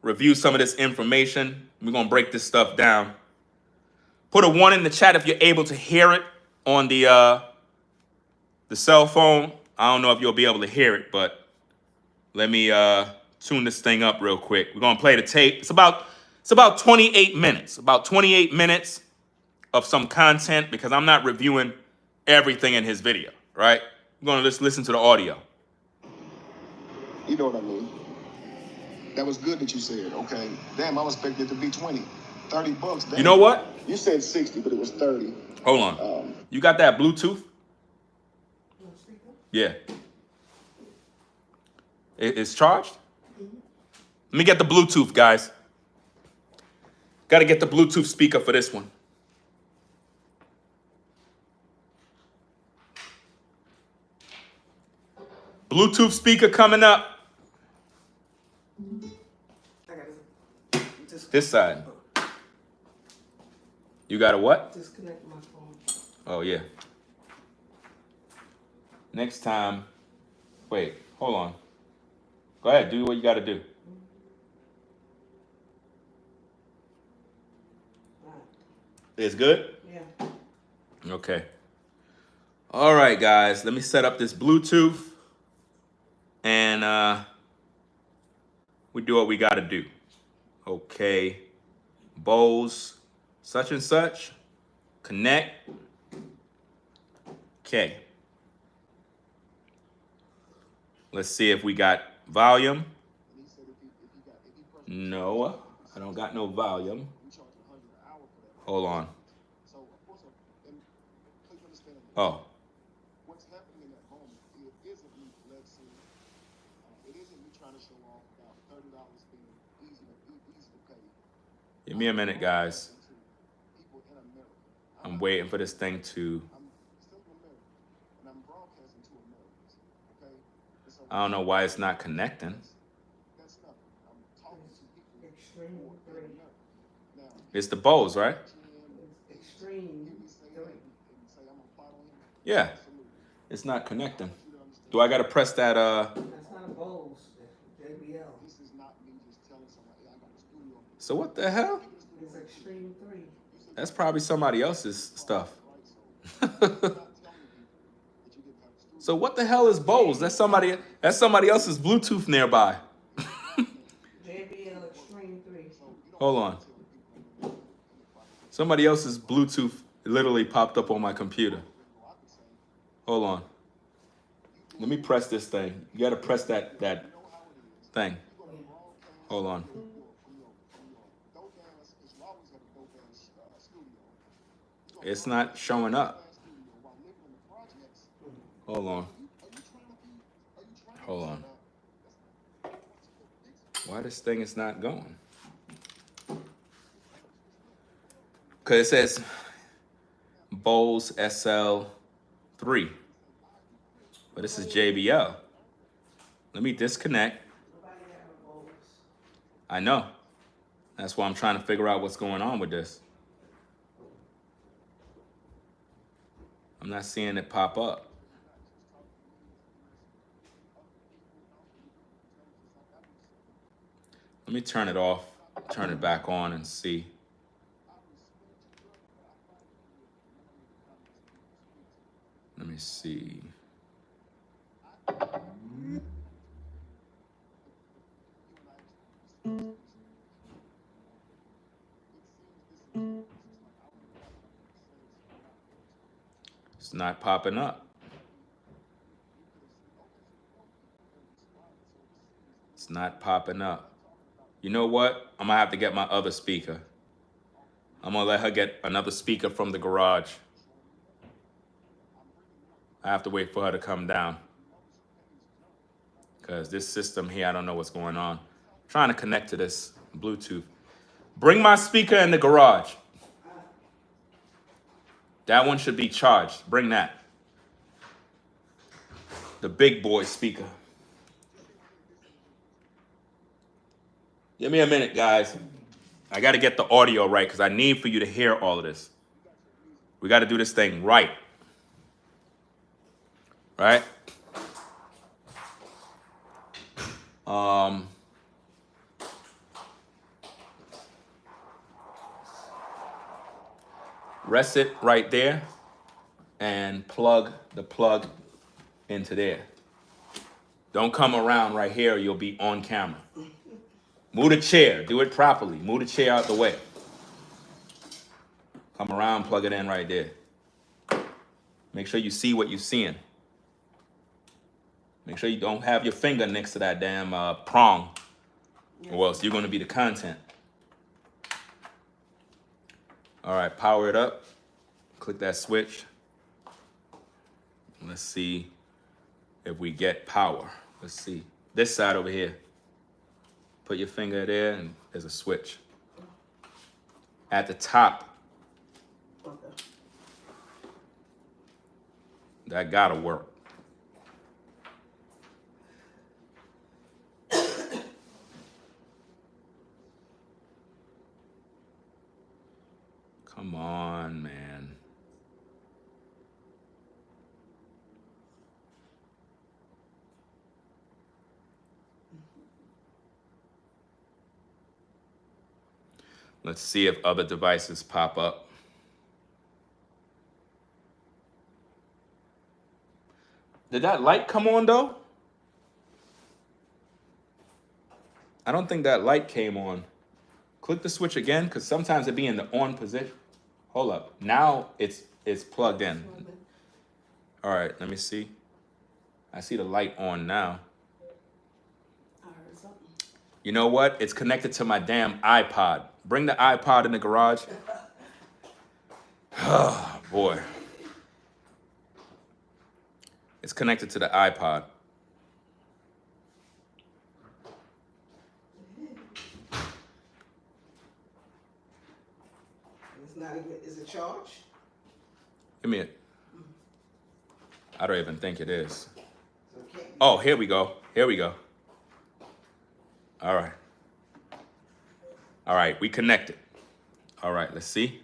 review some of this information. We're going to break this stuff down. Put a 1 in the chat if you're able to hear it on the cell phone. I don't know if you'll be able to hear it, but let me tune this thing up real quick. We're going to play the tape. It's about 28 minutes. About 28 minutes of some content because I'm not reviewing everything in his video, right? We're going to just listen to the audio. You know what I mean? That was good that you said, okay. Damn, I was expecting it to be 20, 30 bucks. Damn. You know what? You said 60, but it was 30. Hold on. You got that Bluetooth? Yeah. It's charged? Let me get the Bluetooth, guys. Got to get the Bluetooth speaker for this one. Bluetooth speaker coming up. This side. You got a what? Disconnect my phone. Oh, yeah. Next time. Wait, hold on. Go ahead, do what you got to do. It's good? Yeah. Okay. All right, guys. Let me set up this Bluetooth. And we do what we got to do. Okay. Bose, such and such. Connect. Okay. Let's see if we got volume. No, I don't got no volume. Hold on. Oh. What's happening in that home, it isn't me flexing. It isn't me trying to show off about $30 being easy to pay. Give me a minute, guys. People in America. I'm waiting for this thing to... I'm still in America, and I'm broadcasting to Americans, okay? So I don't know why it's not connecting. that's nothing. I'm talking to people Extreme who are in 3. America. Now, It's the Bose, right? Extreme 3. Yeah. It's not connecting. Do I got to press that... That's not a Bose. JBL. this is not me just telling somebody, I got a studio. So what the hell? It's Extreme 3. That's probably somebody else's stuff. So what the hell is Bose? That's somebody else's Bluetooth nearby. JBL Extreme 3. Hold on. Somebody else's Bluetooth literally popped up on my computer. Hold on. Let me press this thing. You got to press that thing. Hold on. From your dope ass, because you always had a dope ass studio. It's not showing up. Studio while living in the projects. Hold on. Are you trying to be? Are you trying Hold to? on. Why this thing is not going? Because it says Bose SL3. But this is JBL. Let me disconnect. Nobody have a Bose. I know. That's why I'm trying to figure out what's going on with this. I'm not seeing it pop up. Let me turn it off, turn it back on and see. Let me see. It's not popping up. It's not popping up. You know what? I'm gonna have to get my other speaker. I'm gonna let her get another speaker from the garage. I have to wait for her to come down. Because this system here, I don't know what's going on. I'm trying to connect to this Bluetooth. Bring my speaker in the garage. That one should be charged. Bring that. The big boy speaker. Give me a minute, guys. I got to get the audio right because I need for you to hear all of this. We got to do this thing right. Right? Rest it right there and plug the plug into there. Don't come around right here or you'll be on camera. Move the chair. Do it properly. Move the chair out the way. Come around, plug it in right there. Make sure you see what you're seeing. Make sure you don't have your finger next to that damn prong, or else you're going to be the content. All right, power it up. Click that switch. Let's see if we get power. Let's see. This side over here. Put your finger there and there's a switch. At the top. Okay. That gotta work. Come on, man. Let's see if other devices pop up. Did that light come on though? I don't think that light came on. Click the switch again, because sometimes it be in the on position. Hold up. Now it's plugged in. All right, let me see. I see the light on now. I heard something. You know what? It's connected to my damn iPod. Bring the iPod in the garage. Oh, boy. It's connected to the iPod. It's not even, is it charged? Give me it. I don't even think it is. So it can't be. Oh, here we go. Here we go. All right. All right, we connected. All right, let's see.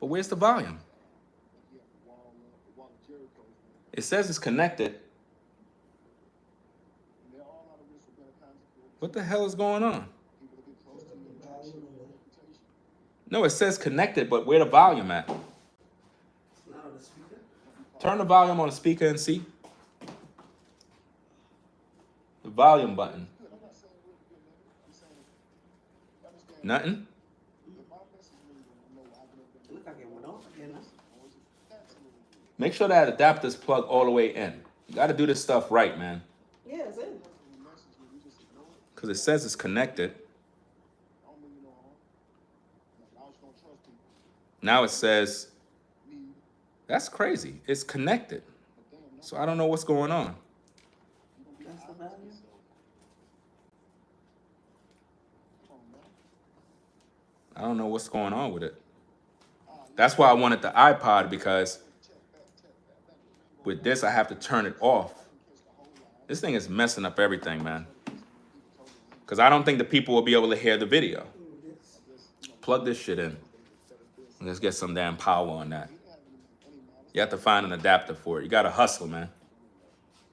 But where's the volume? It says it's connected. What the hell is going on? No, it says connected, but where the volume at? It's not on the speaker. Turn the volume on the speaker and see. The volume button. Nothing? It looked like it went off again. Make sure that adapter's plugged all the way in. You gotta do this stuff right, man. Yeah, it's in. Because it says it's connected. I don't mean you no harm. Like, I just don't trust people. Now it says, Me, that's crazy. It's connected. but damn, no, So I don't know what's going on. you gonna be That's the honest with value? yourself. Come on, man. I don't know what's going on with it. That's why I wanted the iPod, because with this, I have to turn it off. This thing is messing up everything, man. Because I don't think the people will be able to hear the video. Plug this shit in. Let's get some damn power on that. You have to find an adapter for it. You got to hustle, man.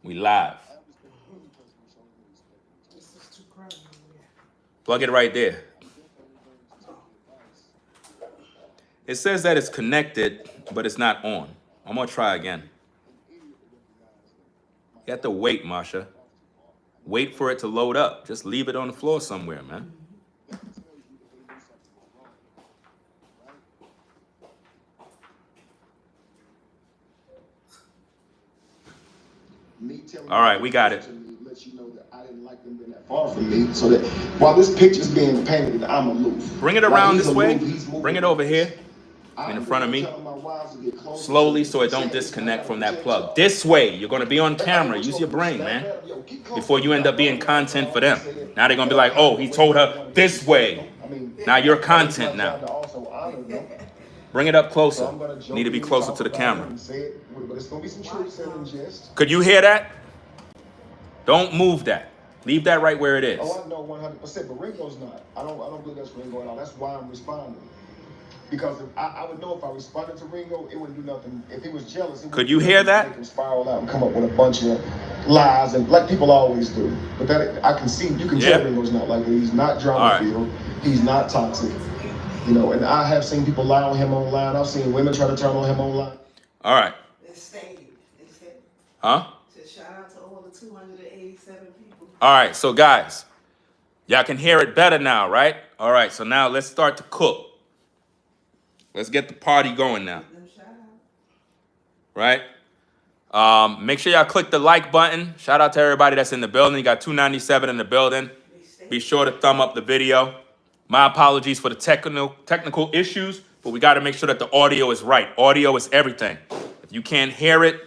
We live. This is too crowded over there. Plug it right there. It says that it's connected, but it's not on. I'm going to try again. You have to wait, Marsha. Wait for it to load up. Just leave it on the floor somewhere, man. All right, we got it. Let you know that I didn't like them being that far from me, so that while this picture's being painted, I'm aloof. Bring it around this way. Bring it over here. In front of me. Slowly, so it don't disconnect from that plug. This way. You're going to be on camera. Use your brain, man. Before you end up being content for them. Now they're going to be like, oh, he told her this way. Now you're content now. Bring it up closer. You need to be closer to the camera. Could you hear that? Don't move that. Leave that right where it is. Oh, I know 100%, but Ringo's not. I don't believe that's Ringo at all. That's why I'm responding. Because if I would know if I responded to Ringo, it wouldn't do nothing. If he was jealous, could you hear that? Make him spiral out and come up with a bunch of lies, and like people always do. But that I can see, you can tell Ringo's not like that. He's not drama-filled. He's not toxic. You know, and I have seen people lie on him online. I've seen women try to turn on him online. All right. It's stayed. Huh? So shout out to all the 287 people. All right, so guys, y'all can hear it better now, right? All right, so now let's start to cook. Let's get the party going now. Right? Make sure y'all click the like button. Shout out to everybody that's in the building. You got 297 in the building. Be sure to thumb up the video. My apologies for the technical issues, but we got to make sure that the audio is right. Audio is everything. If you can't hear it,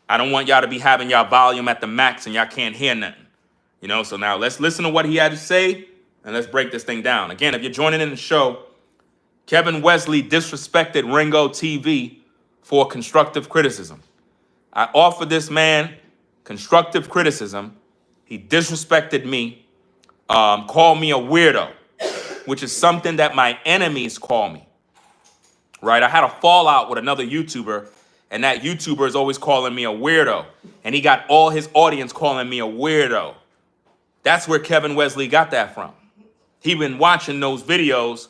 I don't want y'all to be having y'all volume at the max and y'all can't hear nothing. You know, so now let's listen to what he had to say and let's break this thing down. Again, if you're joining in the show, Kevin Westley disrespected RINGOTV for constructive criticism. I offered this man constructive criticism. He disrespected me, called me a weirdo, which is something that my enemies call me. Right? I had a fallout with another YouTuber, and that YouTuber is always calling me a weirdo. And he got all his audience calling me a weirdo. That's where Kevin Westley got that from. He been watching those videos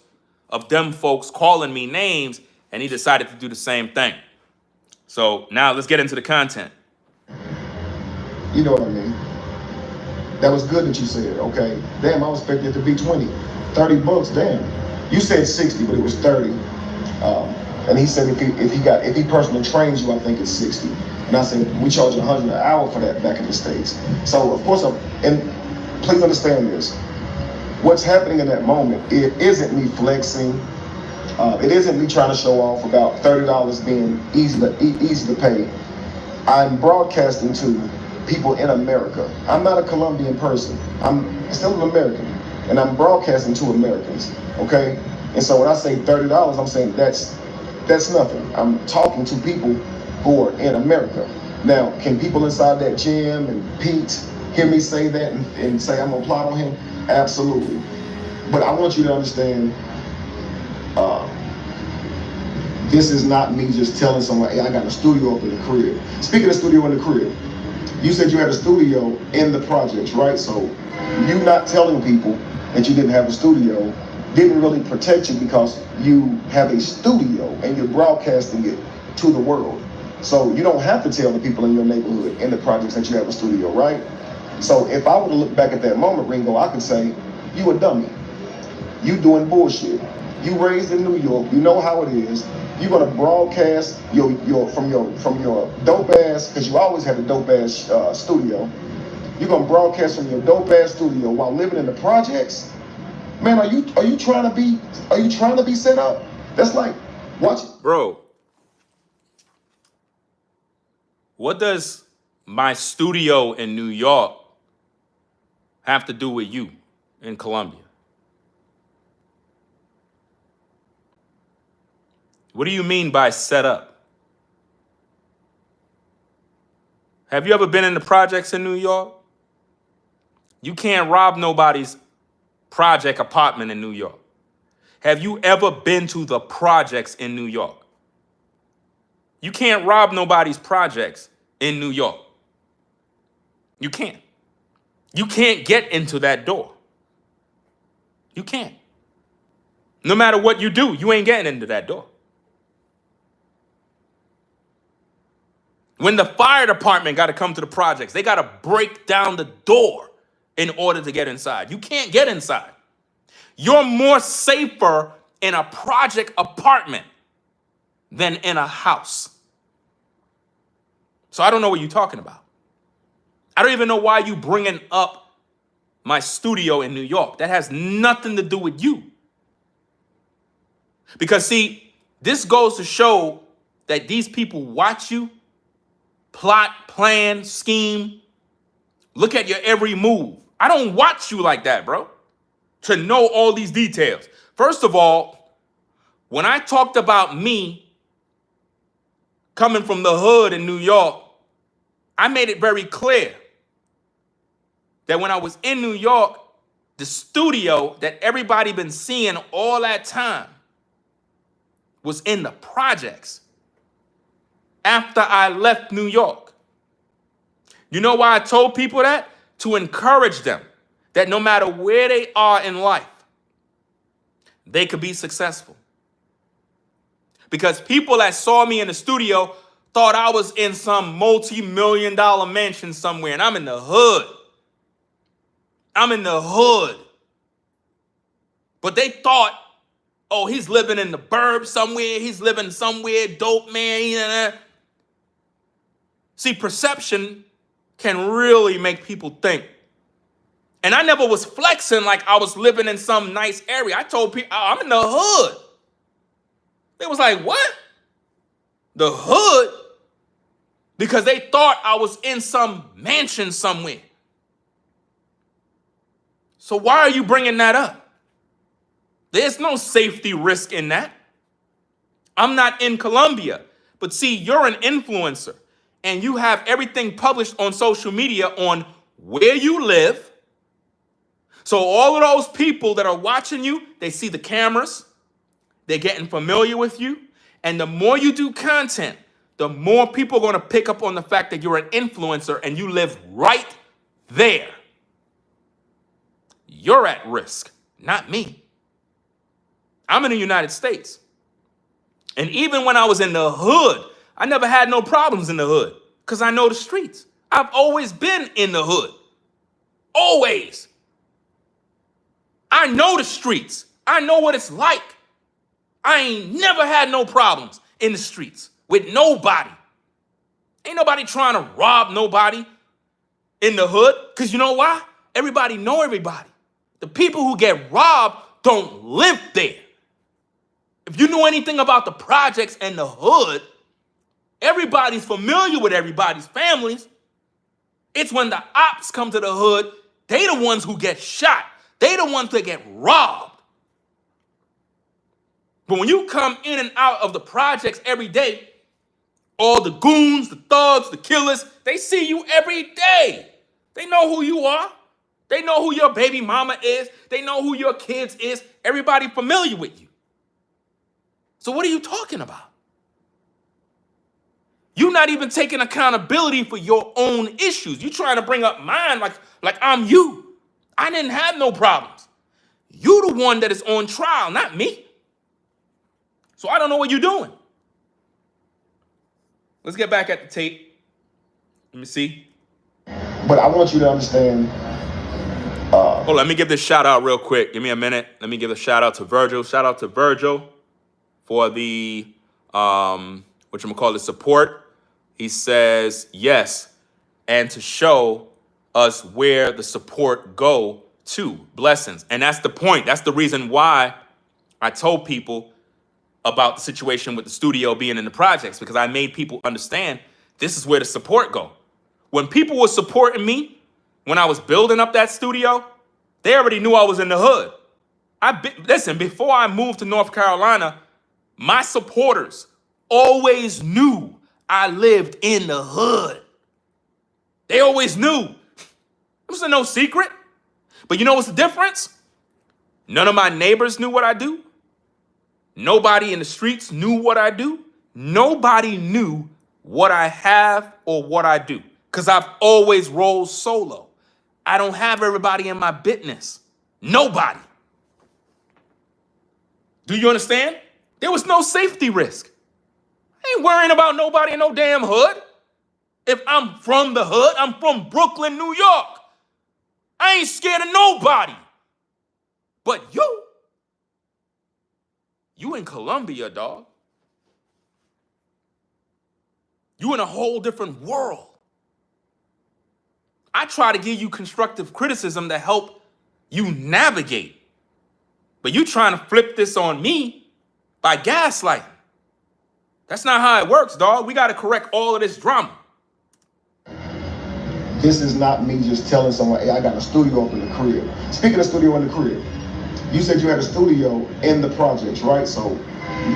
of them folks calling me names, and he decided to do the same thing. So now let's get into the content. You know what I mean? That was good that you said, okay. Damn, I was expecting it to be 20. 30 bucks, damn. You said 60, but it was 30. And he said if he personally trains you, I think it's 60. And I said, we charge $100 an hour for that back in the States. So of course, and please understand this. What's happening in that moment, it isn't me flexing. It isn't me trying to show off about $30 being easy to pay. I'm broadcasting to people in America. I'm not a Colombian person. I'm still an American, and I'm broadcasting to Americans. Okay, and so when I say $30, I'm saying that's nothing. I'm talking to people who are in America. Now, can people inside that gym and Pete hear me say that and say I'm gonna plot on him? Absolutely. But I want you to understand, this is not me just telling someone, hey, I got a studio up in the crib. Speaking of studio in the crib, you said you had a studio in the projects, right? So you not telling people that you didn't have a studio didn't really protect you, because you have a studio and you're broadcasting it to the world. So you don't have to tell the people in your neighborhood, in the projects, that you have a studio, right? So if I were to look back at that moment, Ringo, I could say, you a dummy. You doing bullshit. You raised in New York, you know how it is. You're gonna broadcast from your dope ass, because you always had a dope ass studio. You're gonna broadcast from your dope ass studio while living in the projects? Man, are you trying to be set up? That's like watch. Bro, what does my studio in New York have to do with you in Colombia? What do you mean by set up? Have you ever been in the projects in New York? You can't rob nobody's project apartment in New York. Have you ever been to the projects in New York? You can't rob nobody's projects in New York. You can't. You can't get into that door. You can't. No matter what you do, you ain't getting into that door. When the fire department got to come to the projects, they got to break down the door in order to get inside. You can't get inside. You're more safer in a project apartment than in a house. So I don't know what you're talking about. I don't even know why you bringing up my studio in New York. That has nothing to do with you. Because see, this goes to show that these people watch you, plot, plan, scheme, look at your every move. I don't watch you like that, bro, to know all these details. First of all, when I talked about me coming from the hood in New York, I made it very clear that when I was in New York, the studio that everybody been seeing all that time was in the projects after I left New York. You know why I told people that? To encourage them that no matter where they are in life, they could be successful. Because people that saw me in the studio thought I was in some multi-million-dollar mansion somewhere, and I'm in the hood. I'm in the hood. But they thought, oh, he's living in the burbs somewhere. He's living somewhere, dope, man. See, perception can really make people think. And I never was flexing like I was living in some nice area. I told people, I'm in the hood. They was like, what? The hood? Because they thought I was in some mansion somewhere. So why are you bringing that up? There's no safety risk in that. I'm not in Colombia. But see, you're an influencer. And you have everything published on social media on where you live. So all of those people that are watching you, they see the cameras. They're getting familiar with you. And the more you do content, the more people are going to pick up on the fact that you're an influencer and you live right there. You're at risk, not me. I'm in the United States. And even when I was in the hood, I never had no problems in the hood because I know the streets. I've always been in the hood. Always. I know the streets. I know what it's like. I ain't never had no problems in the streets with nobody. Ain't nobody trying to rob nobody in the hood. Because you know why? Everybody know everybody. The people who get robbed don't live there. If you know anything about the projects and the hood, everybody's familiar with everybody's families. It's when the ops come to the hood, they the ones who get shot. They the ones that get robbed. But when you come in and out of the projects every day, all the goons, the thugs, the killers, they see you every day. They know who you are. They know who your baby mama is. They know who your kids is. Everybody familiar with you. So what are you talking about? You're not even taking accountability for your own issues. You're trying to bring up mine like I'm you. I didn't have no problems. You the one that is on trial, not me. So I don't know what you're doing. Let's get back at the tape. Let me see. But I want you to understand. Hold on, let me give this shout out real quick. Give me a minute. Let me give a shout out to Virgil. Shout out to Virgil for the support. He says yes, and to show us where the support go to. Blessings. And that's the point. That's the reason why I told people about the situation with the studio being in the projects, because I made people understand this is where the support go. When people were supporting me, when I was building up that studio, they already knew I was in the hood. Listen, before I moved to North Carolina, my supporters always knew I lived in the hood. They always knew. It was no secret. But you know what's the difference? None of my neighbors knew what I do. Nobody in the streets knew what I do. Nobody knew what I have or what I do, because I've always rolled solo. I don't have everybody in my business. Nobody. Do you understand? There was no safety risk. I ain't worrying about nobody in no damn hood. If I'm from the hood, I'm from Brooklyn, New York. I ain't scared of nobody. But you in Colombia, dog. You in a whole different world. I try to give you constructive criticism to help you navigate. But you trying to flip this on me by gaslighting. That's not how it works, dog. We got to correct all of this drama. This is not me just telling someone, hey, I got a studio up in the crib. Speaking of studio in the crib, you said you had a studio in the projects, right? So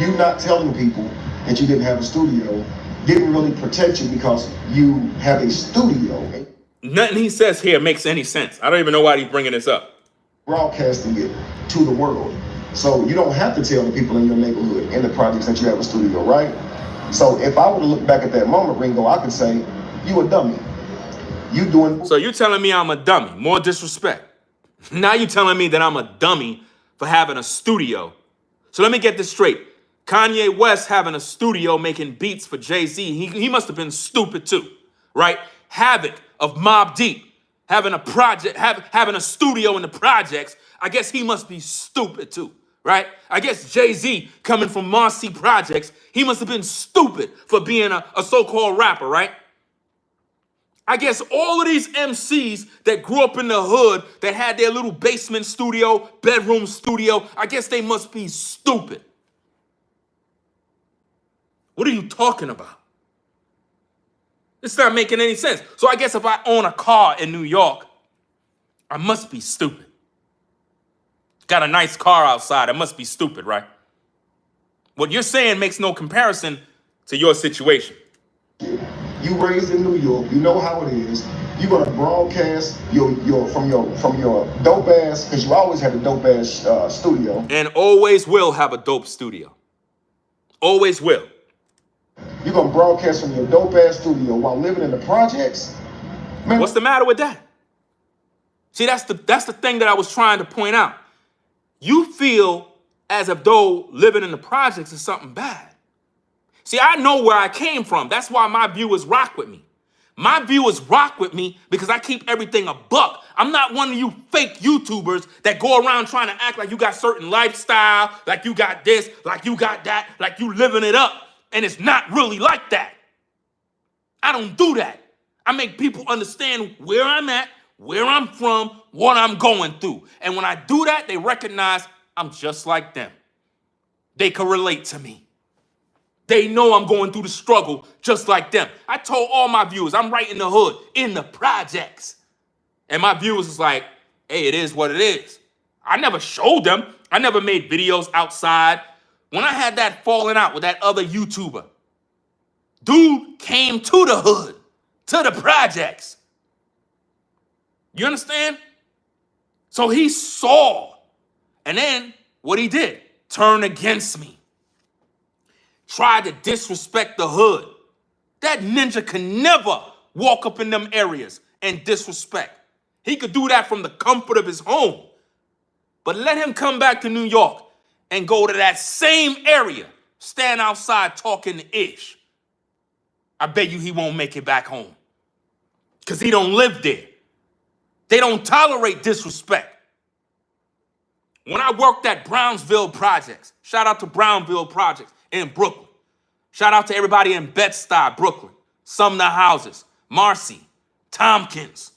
you not telling people that you didn't have a studio didn't really protect you because you have a studio. Nothing he says here makes any sense. I don't even know why he's bringing this up. Broadcasting it to the world. So you don't have to tell the people in your neighborhood, in the projects, that you have a studio, right? So if I were to look back at that moment, Ringo, I could say, you a dummy. You doing... So you telling me I'm a dummy, more disrespect. Now you telling me that I'm a dummy for having a studio. So let me get this straight. Kanye West having a studio making beats for Jay-Z, he must have been stupid too, right? Havoc of Mobb Deep having a project, having a studio in the projects, I guess he must be stupid too, right? I guess Jay-Z coming from Marcy Projects, he must have been stupid for being a so-called rapper, right? I guess all of these MCs that grew up in the hood, that had their little basement studio, bedroom studio, I guess they must be stupid. What are you talking about? It's not making any sense. So I guess if I own a car in New York, I must be stupid. Got a nice car outside, I must be stupid, right? What you're saying makes no comparison to your situation. You raised in New York, you know how it is. You're gonna broadcast from your dope ass, because you always had a dope ass studio. And always will have a dope studio. Always will. You're gonna broadcast from your dope ass studio while living in the projects? Man, what's the matter with that? See, that's the thing that I was trying to point out. You feel as if though living in the projects is something bad. See, I know where I came from. That's why my viewers rock with me. My viewers rock with me because I keep everything a buck. I'm not one of you fake YouTubers that go around trying to act like you got certain lifestyle, like you got this, like you got that, like you living it up. And it's not really like that. I don't do that. I make people understand where I'm at, where I'm from, what I'm going through. And when I do that, they recognize I'm just like them. They can relate to me. They know I'm going through the struggle just like them. I told all my viewers, I'm right in the hood, in the projects. And my viewers was like, hey, it is what it is. I never showed them. I never made videos outside. When I had that falling out with that other YouTuber, dude came to the hood, to the projects. You understand? So he saw. And then what he did, turn against me. Tried to disrespect the hood. That ninja can never walk up in them areas and disrespect. He could do that from the comfort of his home. But let him come back to New York and go to that same area, stand outside talking ish. I bet you he won't make it back home. Because he don't live there. They don't tolerate disrespect. When I worked at Brownsville Projects, shout out to Brownville Projects in Brooklyn. Shout out to everybody in Bed-Stuy, Brooklyn, Sumner Houses, Marcy, Tompkins.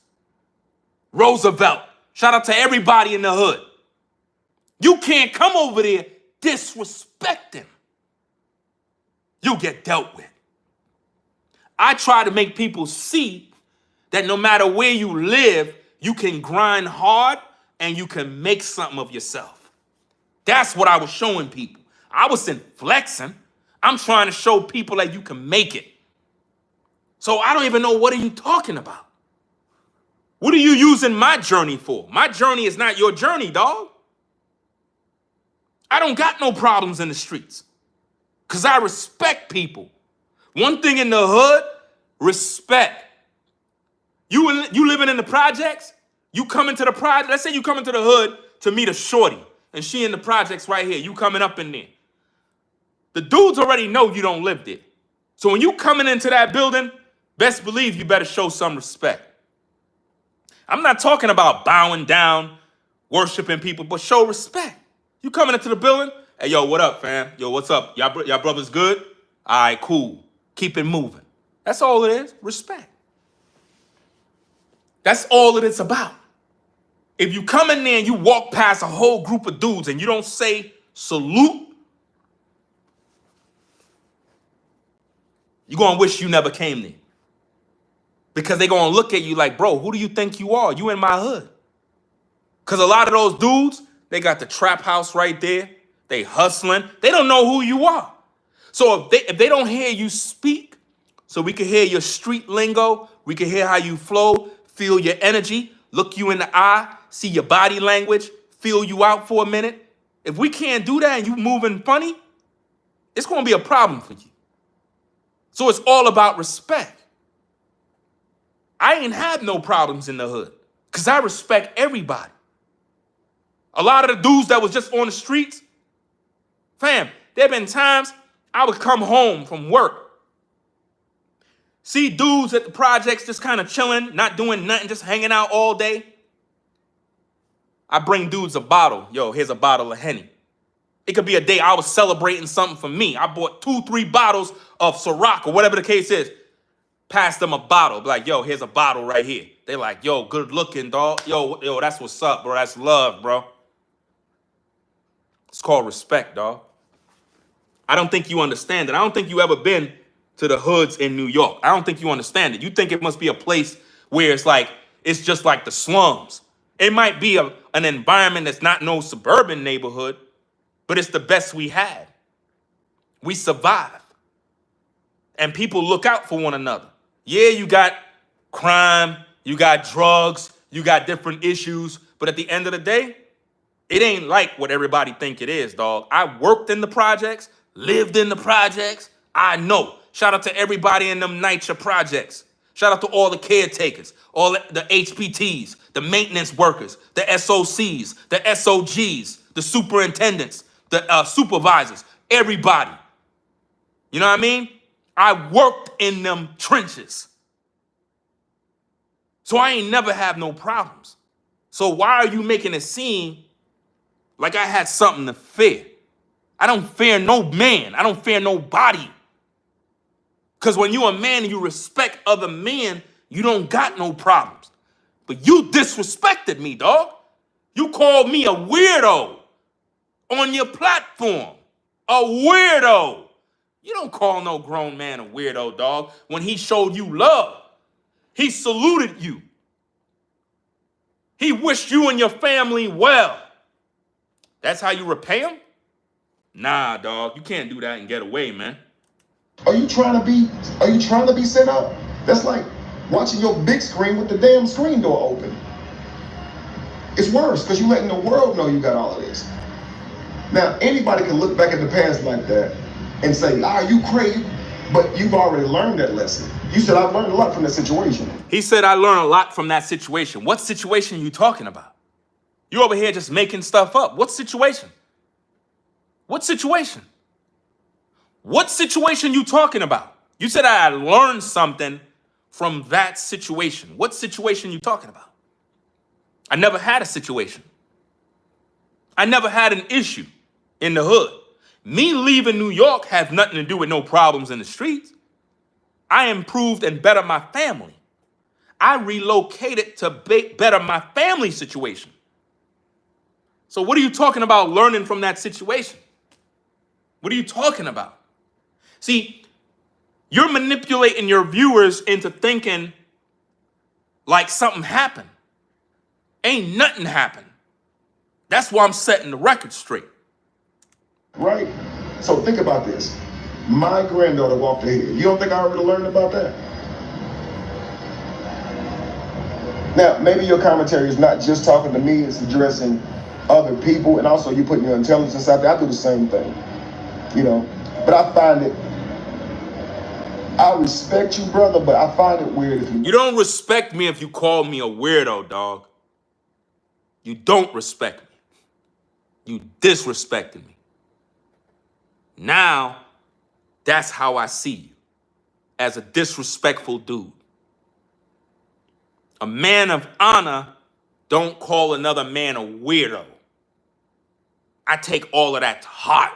Roosevelt. Shout out to everybody in the hood. You can't come over there disrespecting. You'll get dealt with. I try to make people see that no matter where you live, you can grind hard and you can make something of yourself. That's what I was showing people. I wasn't flexing. I'm trying to show people that you can make it. So I don't even know, what are you talking about? What are you using my journey for? My journey is not your journey, dog. I don't got no problems in the streets because I respect people. One thing in the hood, respect. You living in the projects, you come into the project. Let's say you come into the hood to meet a shorty and she in the projects right here. You coming up in there. The dudes already know you don't live there. So when you coming into that building, best believe you better show some respect. I'm not talking about bowing down, worshiping people, but show respect. You coming into the building, hey, yo, what up, fam? Yo, what's up? Y'all brothers good? All right, cool. Keep it moving. That's all it is, respect. That's all that it's about. If you come in there and you walk past a whole group of dudes and you don't say salute, you're going to wish you never came there. Because they're going to look at you like, bro, who do you think you are? You in my hood. Because a lot of those dudes, they got the trap house right there. They hustling. They don't know who you are. So if they don't hear you speak, so we can hear your street lingo, we can hear how you flow, feel your energy, look you in the eye, see your body language, feel you out for a minute. If we can't do that and you moving funny, it's going to be a problem for you. So it's all about respect. I ain't had no problems in the hood because I respect everybody. A lot of the dudes that was just on the streets, fam, there have been times I would come home from work, see dudes at the projects just kind of chilling, not doing nothing, just hanging out all day. I bring dudes a bottle. Yo, here's a bottle of Henny. It could be a day I was celebrating something for me. I bought 2-3 bottles of Ciroc or whatever the case is. Pass them a bottle. Be like, yo, here's a bottle right here. They like, yo, good looking, dog. Yo, that's what's up, bro. That's love, bro. It's called respect, dog. I don't think you understand it. I don't think you ever been to the hoods in New York. I don't think you understand it. You think it must be a place where it's just like the slums. It might be an environment that's not no suburban neighborhood, but it's the best we had. We survive. And people look out for one another. Yeah, you got crime, you got drugs, you got different issues, but at the end of the day, it ain't like what everybody think it is, dog. I worked in the projects, lived in the projects. I know. Shout out to everybody in them NYCHA projects. Shout out to all the caretakers, all the HPTs, the maintenance workers, the SOCs, the SOGs, the superintendents, the supervisors, everybody. You know what I mean? I worked in them trenches. So I ain't never have no problems. So why are you making it seem like I had something to fear? I don't fear no man. I don't fear nobody. Because when you're a man and you respect other men, you don't got no problems. But you disrespected me, dog. You called me a weirdo on your platform. A weirdo. You don't call no grown man a weirdo, dog. When he showed you love, he saluted you. He wished you and your family well. That's how you repay him? Nah, dog. You can't do that and get away, man. Are you trying to be sent out? That's like watching your big screen with the damn screen door open. It's worse because you're letting the world know you got all of this. Now, anybody can look back at the past like that and say, you crazy, but you've already learned that lesson. You said, I learned a lot from that situation. He said, I learned a lot from that situation. What situation are you talking about? You over here just making stuff up. What situation? What situation? What situation you talking about? You said I learned something from that situation. What situation you talking about? I never had a situation. I never had an issue in the hood. Me leaving New York has nothing to do with no problems in the streets. I improved and bettered my family. I relocated to better my family situation. So what are you talking about learning from that situation? What are you talking about? See, you're manipulating your viewers into thinking like something happened. Ain't nothing happened. That's why I'm setting the record straight. Right? So think about this. My granddaughter walked ahead. You don't think I already learned about that? Now, maybe your commentary is not just talking to me, it's addressing other people, and also you putting your intelligence out there. I do the same thing, you know. But I find it, I respect you, brother, but I find it weird if you... You don't respect me if you call me a weirdo, dog. You don't respect me. You disrespected me. Now, that's how I see you, as a disrespectful dude. A man of honor don't call another man a weirdo. I take all of that to heart.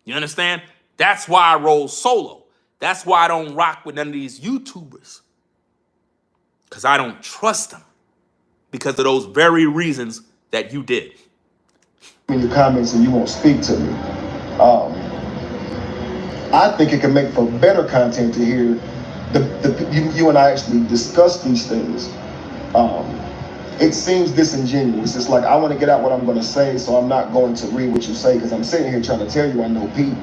You understand? That's why I roll solo. That's why I don't rock with none of these YouTubers. Because I don't trust them. Because of those very reasons that you did. In your comments and you won't speak to me. I think it can make for better content to hear you and I actually discuss these things. It seems disingenuous. It's like I want to get out what I'm going to say, so I'm not going to read what you say because I'm sitting here trying to tell you I know Pete.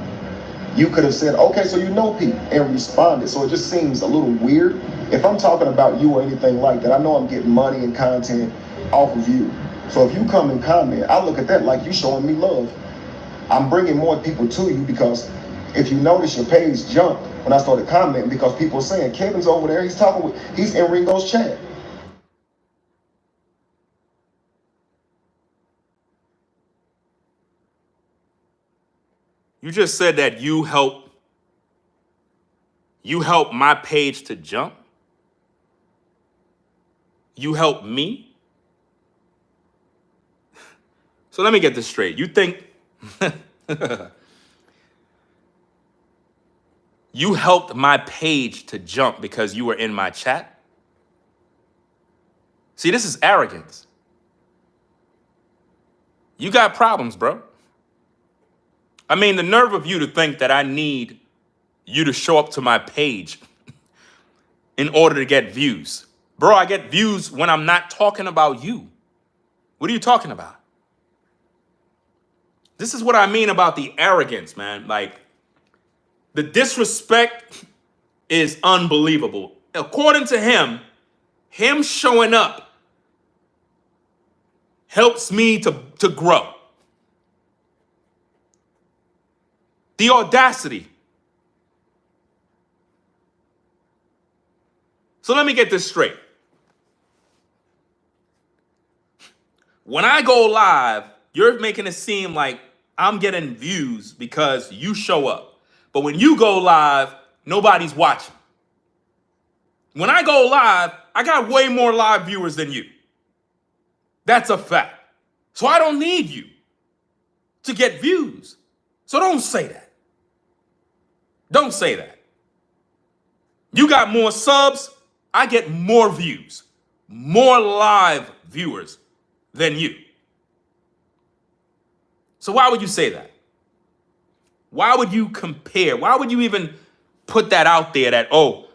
You could have said, okay, so you know Pete, and responded. So it just seems a little weird. If I'm talking about you or anything like that, I know I'm getting money and content off of you. So if you come and comment, I look at that like you showing me love. I'm bringing more people to you because if you notice, your page jumped when I started commenting because people are saying, Kevin's over there, he's in Ringo's chat. You just said that you helped my page to jump. You helped me. So let me get this straight. You think you helped my page to jump because you were in my chat? See, this is arrogance. You got problems, bro. I mean, the nerve of you to think that I need you to show up to my page in order to get views. Bro, I get views when I'm not talking about you. What are you talking about? This is what I mean about the arrogance, man. Like, the disrespect is unbelievable. According to him showing up helps me to grow. The audacity. So let me get this straight. When I go live, you're making it seem like I'm getting views because you show up. But when you go live, nobody's watching. When I go live, I got way more live viewers than you. That's a fact. So I don't need you to get views. So don't say that. Don't say that. You got more subs, I get more views, more live viewers than you. So why would you say that? Why would you compare? Why would you even put that out there that, oh,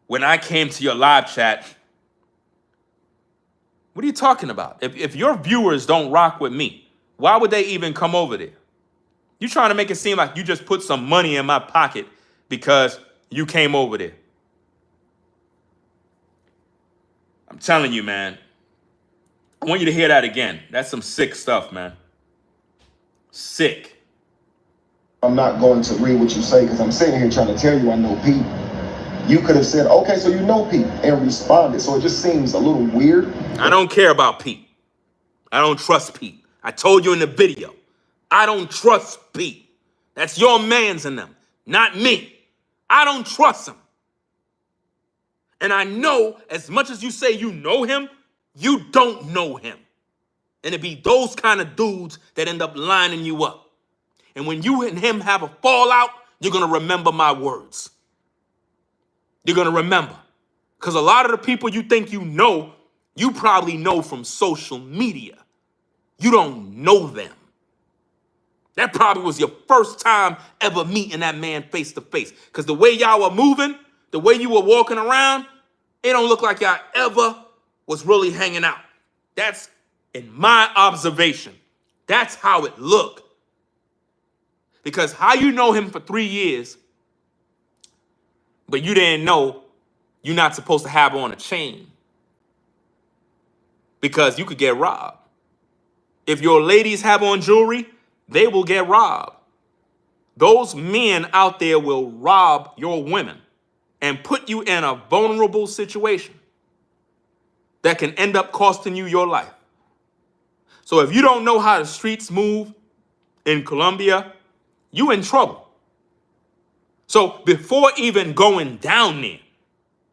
when I came to your live chat, what are you talking about? If your viewers don't rock with me, why would they even come over there? You're trying to make it seem like you just put some money in my pocket because you came over there. I'm telling you, man. I want you to hear that again. That's some sick stuff, man. Sick. I'm not going to read what you say because I'm sitting here trying to tell you I know Pete. You could have said, okay, so you know Pete, and responded. So it just seems a little weird. I don't care about Pete. I don't trust Pete. I told you in the video. I don't trust Pete. That's your mans in them, not me. I don't trust him. And I know as much as you say you know him, you don't know him. And it be those kind of dudes that end up lining you up. And when you and him have a fallout, you're going to remember my words. You're going to remember. Because a lot of the people you think you probably know from social media. You don't know them. That probably was your first time ever meeting that man face to face. Because the way y'all were moving, the way you were walking around, it don't look like y'all ever was really hanging out. That's, in my observation, that's how it looked. Because how you know him for 3 years, but you didn't know you're not supposed to have on a chain? Because you could get robbed. If your ladies have on jewelry, they will get robbed. Those men out there will rob your women and put you in a vulnerable situation that can end up costing you your life. So if you don't know how the streets move in Colombia, you in trouble. So before even going down there,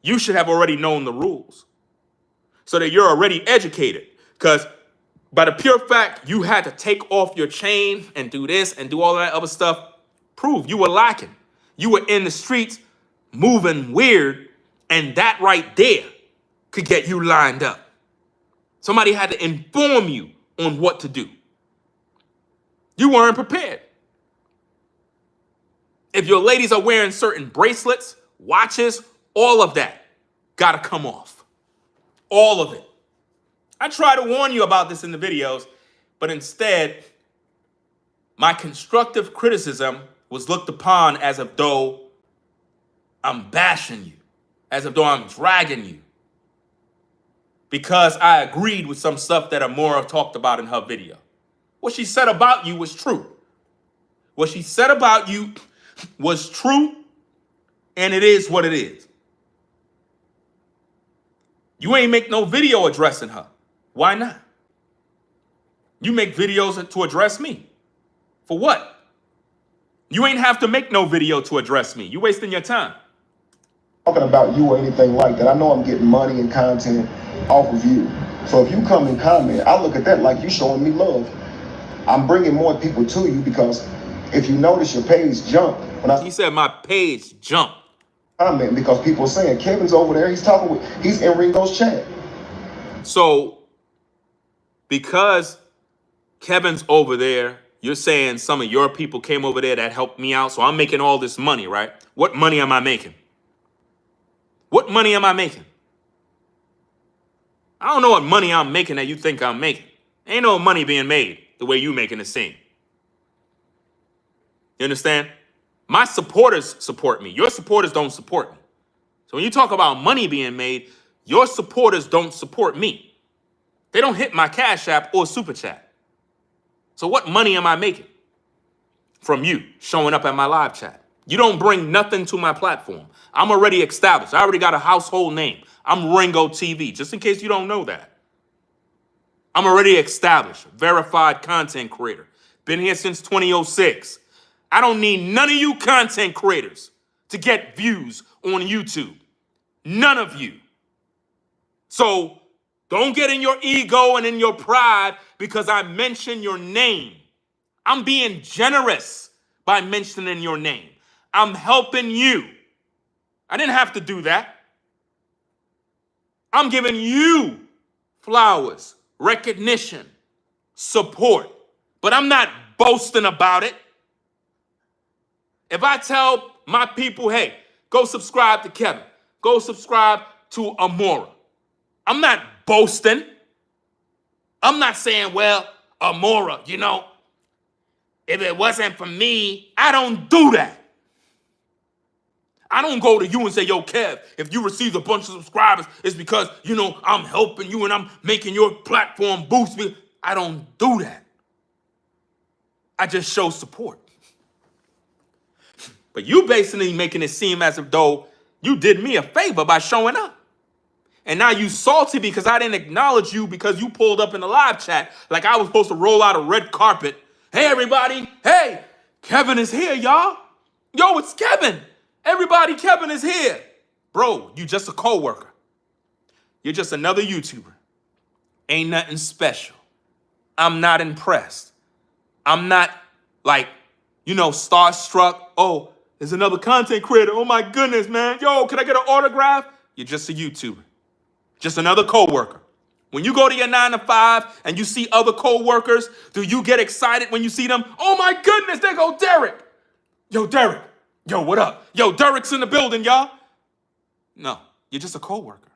you should have already known the rules so that you're already educated. Because by the pure fact you had to take off your chain and do this and do all that other stuff, prove you were lacking. You were in the streets moving weird, and that right there could get you lined up. Somebody had to inform you on what to do. You weren't prepared. If your ladies are wearing certain bracelets, watches, all of that gotta come off. All of it. I try to warn you about this in the videos, but instead, my constructive criticism was looked upon as if though I'm bashing you, as if though I'm dragging you, because I agreed with some stuff that Amora talked about in her video. What she said about you was true. What she said about you was true, and it is what it is. You ain't make no video addressing her. Why not? You make videos to address me. For what? You ain't have to make no video to address me. You wasting your time. Talking about you or anything like that. I know I'm getting money and content off of you. So if you come and comment, I look at that like you showing me love. I'm bringing more people to you because if you notice your page jumped. He said my page jumped. Comment because people are saying Kevin's over there. He's in Ringo's chat. So because Kevin's over there, you're saying some of your people came over there that helped me out. So I'm making all this money, right? What money am I making? What money am I making? I don't know what money I'm making that you think I'm making. Ain't no money being made the way you making it seem. You understand? My supporters support me. Your supporters don't support me. So when you talk about money being made, your supporters don't support me. They don't hit my Cash App or Super Chat. So what money am I making from you showing up at my live chat? You don't bring nothing to my platform. I'm already established. I already got a household name. I'm RINGOTV, just in case you don't know that. I'm already established, verified content creator. Been here since 2006. I don't need none of you content creators to get views on YouTube. None of you. So don't get in your ego and in your pride because I mention your name. I'm being generous by mentioning your name. I'm helping you. I didn't have to do that. I'm giving you flowers, recognition, support, but I'm not boasting about it. If I tell my people, hey, go subscribe to Kevin, go subscribe to Amora, I'm not boasting. I'm not saying, well, Amora, you know, if it wasn't for me, I don't do that. I don't go to you and say, yo, Kev, if you received a bunch of subscribers, it's because, you know, I'm helping you and I'm making your platform boost me. I don't do that. I just show support. But you basically making it seem as if though you did me a favor by showing up. And now you salty because I didn't acknowledge you because you pulled up in the live chat like I was supposed to roll out a red carpet. Hey, everybody. Hey, Kevin is here, y'all. Yo, it's Kevin. Everybody, Kevin is here. Bro, you just a coworker. You're just another YouTuber. Ain't nothing special. I'm not impressed. I'm not like, you know, starstruck. Oh, there's another content creator. Oh my goodness, man. Yo, can I get an autograph? You're just a YouTuber. Just another coworker. When you go to your 9 to 5 and you see other coworkers, do you get excited when you see them? Oh my goodness, there go Derek. Yo, Derek. Yo, what up? Yo, Derek's in the building, y'all. No, you're just a coworker.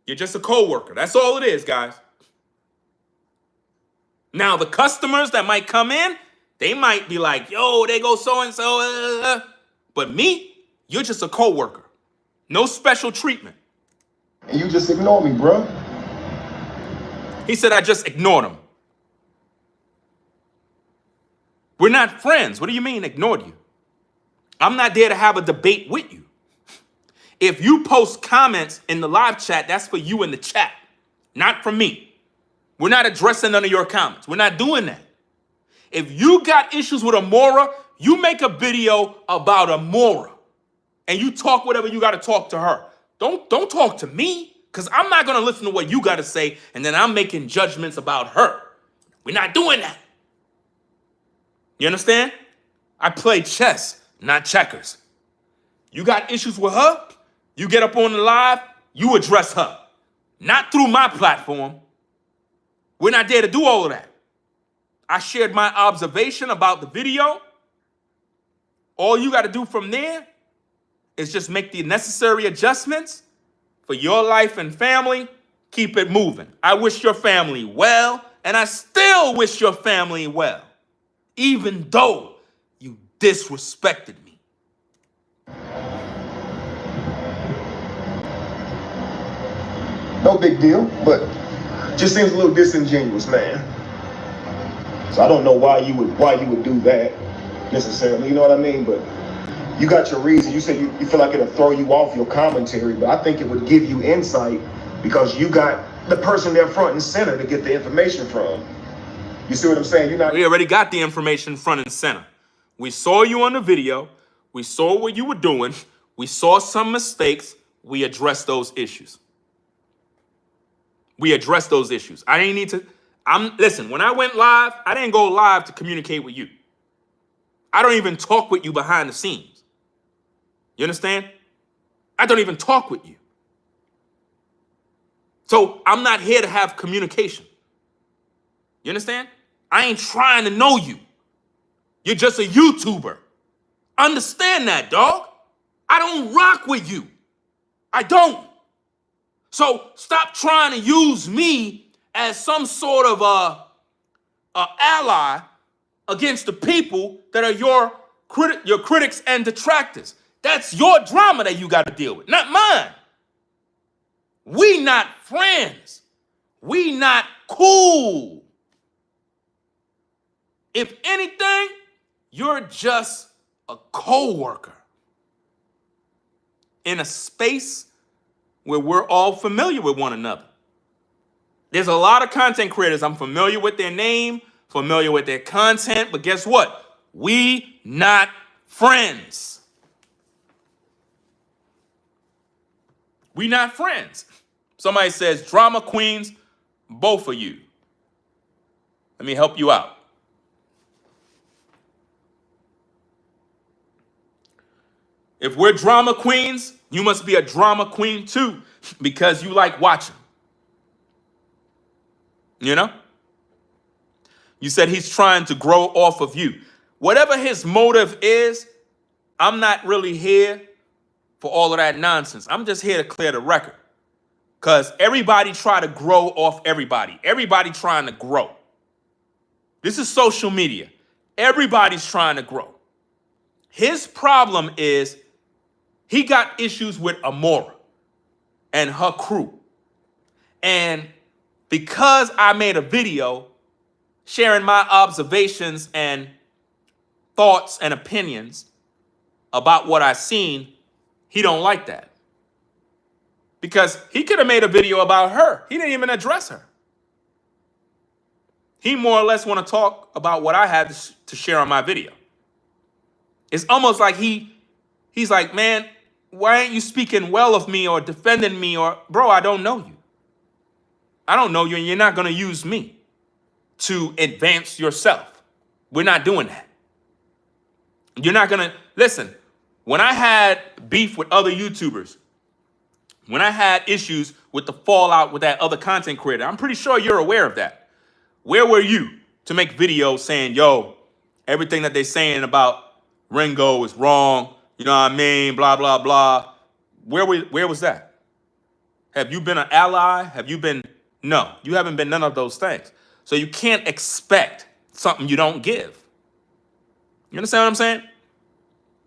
You're just a coworker. That's all it is, guys. Now, the customers that might come in, they might be like, yo, they go so-and-so. But me, you're just a coworker. No special treatment. And you just ignore me, bro. He said I just ignored him. We're not friends. What do you mean ignored you? I'm not there to have a debate with you. If you post comments in the live chat, that's for you in the chat, not for me. We're not addressing none of your comments. We're not doing that. If you got issues with Amora, you make a video about Amora and you talk whatever you got to talk to her. Don't talk to me, because I'm not going to listen to what you got to say and then I'm making judgments about her. We're not doing that. You understand? I play chess, not checkers. You got issues with her, you get up on the live, you address her. Not through my platform. We're not there to do all of that. I shared my observation about the video. All you got to do from there is just make the necessary adjustments for your life and family. Keep it moving. I wish your family well, and I still wish your family well, even though you disrespected me. No big deal, but just seems a little disingenuous, man. So I don't know why you would do that necessarily. You know what I mean? But you got your reason. You said you feel like it'll throw you off your commentary, but I think it would give you insight because you got the person there front and center to get the information from. You see what I'm saying? We already got the information front and center. We saw you on the video. We saw what you were doing. We saw some mistakes. We addressed those issues. We addressed those issues. I didn't need to. Listen, when I went live, I didn't go live to communicate with you. I don't even talk with you behind the scenes. You understand? I don't even talk with you. So I'm not here to have communication. You understand? I ain't trying to know you. You're just a YouTuber. Understand that, dog. I don't rock with you. I don't. So stop trying to use me as some sort of a ally against the people that are your critics and detractors. That's your drama that you got to deal with, not mine. We not friends. We not cool. If anything, you're just a coworker in a space where we're all familiar with one another. There's a lot of content creators. I'm familiar with their name, familiar with their content, but guess what? We not friends. We not friends. Somebody says, drama queens, both of you. Let me help you out. If we're drama queens, you must be a drama queen too, because you like watching. You know? You said he's trying to grow off of you. Whatever his motive is, I'm not really here for all of that nonsense. I'm just here to clear the record. Because everybody try to grow off everybody. Everybody trying to grow. This is social media. Everybody's trying to grow. His problem is he got issues with Amora and her crew. And because I made a video sharing my observations and thoughts and opinions about what I seen, he don't like that. Because he could have made a video about her. He didn't even address her. He more or less want to talk about what I had to share on my video. It's almost like he's like, man, why ain't you speaking well of me or defending me? Or, bro, I don't know you. I don't know you, and you're not going to use me to advance yourself. We're not doing that. You're not going to, listen, When I had beef with other YouTubers, when I had issues with the fallout with that other content creator, I'm pretty sure you're aware of that. Where were you to make videos saying, yo, everything that they're saying about Ringo is wrong, you know what I mean, blah, blah, blah. Where was that? Have you been an ally? Have you been, no, you haven't been none of those things. So you can't expect something you don't give. You understand what I'm saying?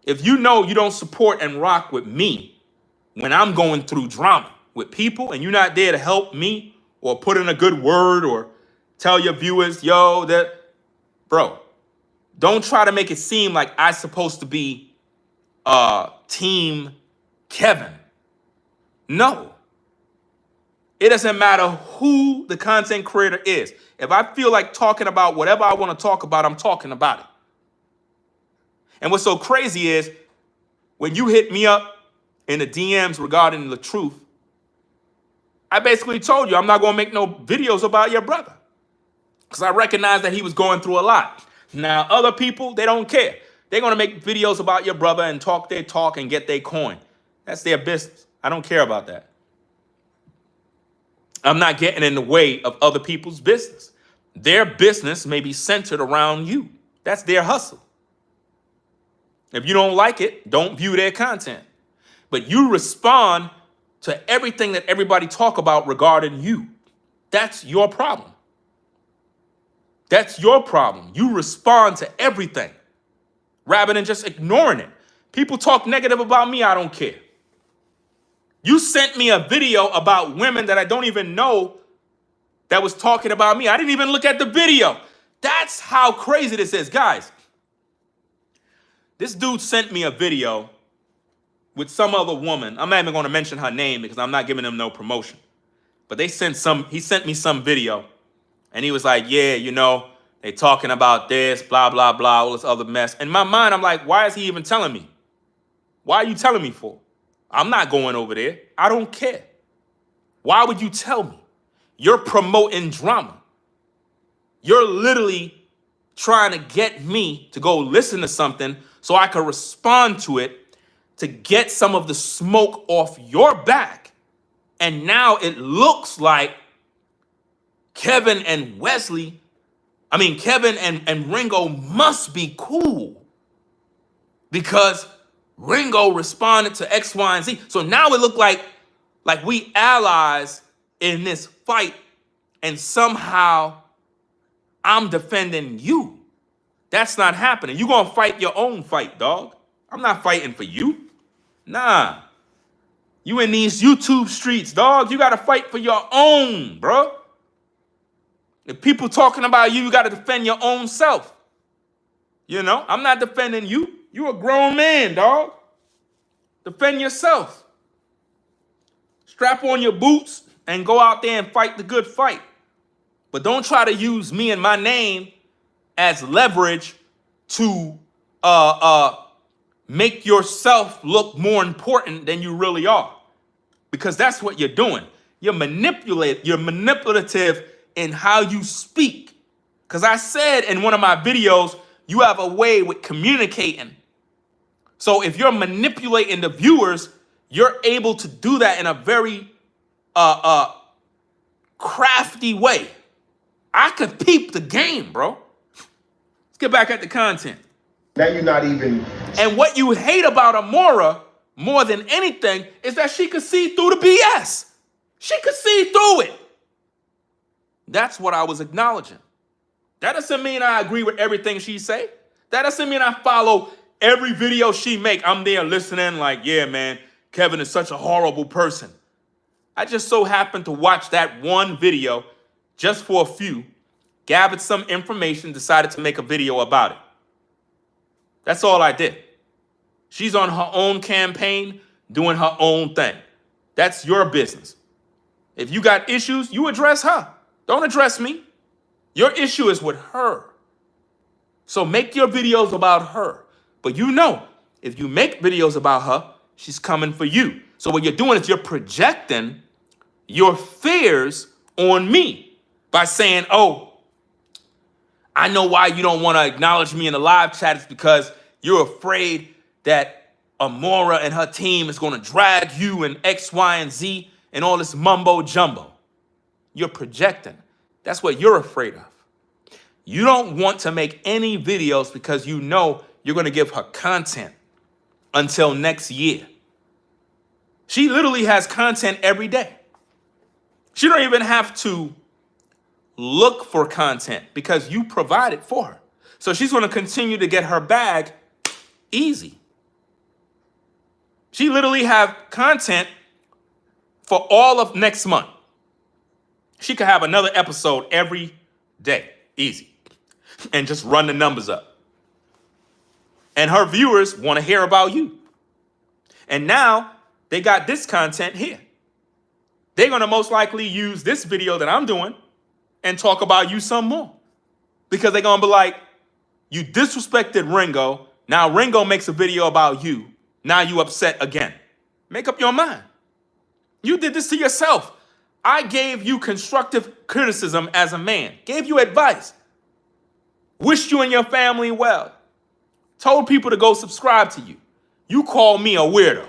If you know you don't support and rock with me when I'm going through drama with people and you're not there to help me or put in a good word or tell your viewers, yo, that, bro, don't try to make it seem like I'm supposed to be team Kevin. No. It doesn't matter who the content creator is. If I feel like talking about whatever I want to talk about, I'm talking about it. And what's so crazy is when you hit me up in the DMs regarding the truth, I basically told you I'm not going to make no videos about your brother because I recognize that he was going through a lot. Now, other people, they don't care. They're going to make videos about your brother and talk their talk and get their coin. That's their business. I don't care about that. I'm not getting in the way of other people's business. Their business may be centered around you. That's their hustle. If you don't like it, don't view their content. But you respond to everything that everybody talk about regarding you. That's your problem. That's your problem. You respond to everything rather than just ignoring it. People talk negative about me, I don't care. You sent me a video about women that I don't even know that was talking about me. I didn't even look at the video. That's how crazy this is. Guys, this dude sent me a video with some other woman. I'm not even going to mention her name because I'm not giving him no promotion. But he sent me some video and he was like, yeah, you know, they talking about this, blah, blah, blah, all this other mess. In my mind, I'm like, why is he even telling me? Why are you telling me for? I'm not going over there. I don't care. Why would you tell me? You're promoting drama. You're literally trying to get me to go listen to something so I can respond to it to get some of the smoke off your back. And now it looks like Kevin and Ringo must be cool because Ringo responded to X, Y, and Z. So now it looked like we allies in this fight and somehow I'm defending you. That's not happening. You're going to fight your own fight, dog. I'm not fighting for you. Nah. You in these YouTube streets, dog. You got to fight for your own, bro. If people talking about you, you got to defend your own self. You know, I'm not defending you. You a grown man, dog. Defend yourself. Strap on your boots and go out there and fight the good fight. But don't try to use me and my name as leverage to make yourself look more important than you really are. Because that's what you're doing. You're manipulative in how you speak. Because I said in one of my videos, you have a way with communicating. So if you're manipulating the viewers, you're able to do that in a very crafty way. I could peep the game, bro. Let's get back at the content. Now you're not even. And what you hate about Amora more than anything is that she could see through the BS. She could see through it. That's what I was acknowledging. That doesn't mean I agree with everything she say. That doesn't mean I follow every video she make. I'm there listening like, yeah, man, Kevin is such a horrible person. I just so happened to watch that one video just for a few, gathered some information, decided to make a video about it. That's all I did. She's on her own campaign, doing her own thing. That's your business. If you got issues, you address her. Don't address me. Your issue is with her. So make your videos about her. But you know, if you make videos about her, she's coming for you. So what you're doing is you're projecting your fears on me by saying, oh, I know why you don't want to acknowledge me in the live chat. It's because you're afraid that Amora and her team is going to drag you and X, Y, and Z and all this mumbo jumbo. You're projecting. That's what you're afraid of. You don't want to make any videos because you know you're going to give her content until next year. She literally has content every day. She don't even have to look for content because you provide it for her. So she's going to continue to get her bag easy. She literally have content for all of next month. She could have another episode every day, easy, and just run the numbers up. And her viewers want to hear about you. And now they got this content here. They're going to most likely use this video that I'm doing and talk about you some more. Because they're going to be like, you disrespected Ringo. Now Ringo makes a video about you. Now you upset again. Make up your mind. You did this to yourself. I gave you constructive criticism as a man. Gave you advice. Wished you and your family well. Told people to go subscribe to you. You call me a weirdo.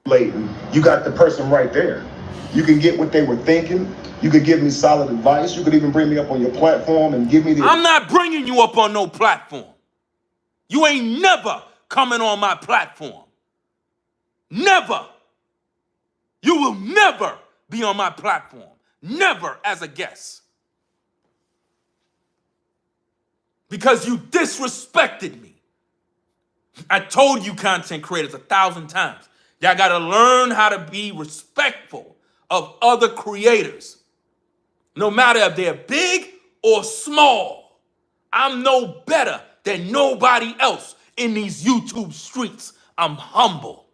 You got the person right there. You can get what they were thinking. You could give me solid advice. You could even bring me up on your platform and give me the... I'm not bringing you up on no platform. You ain't never coming on my platform. Never. You will never be on my platform. Never as a guest. Because you disrespected me. I told you content creators 1,000 times. Y'all got to learn how to be respectful of other creators. No matter if they're big or small. I'm no better than nobody else in these YouTube streets. I'm humble.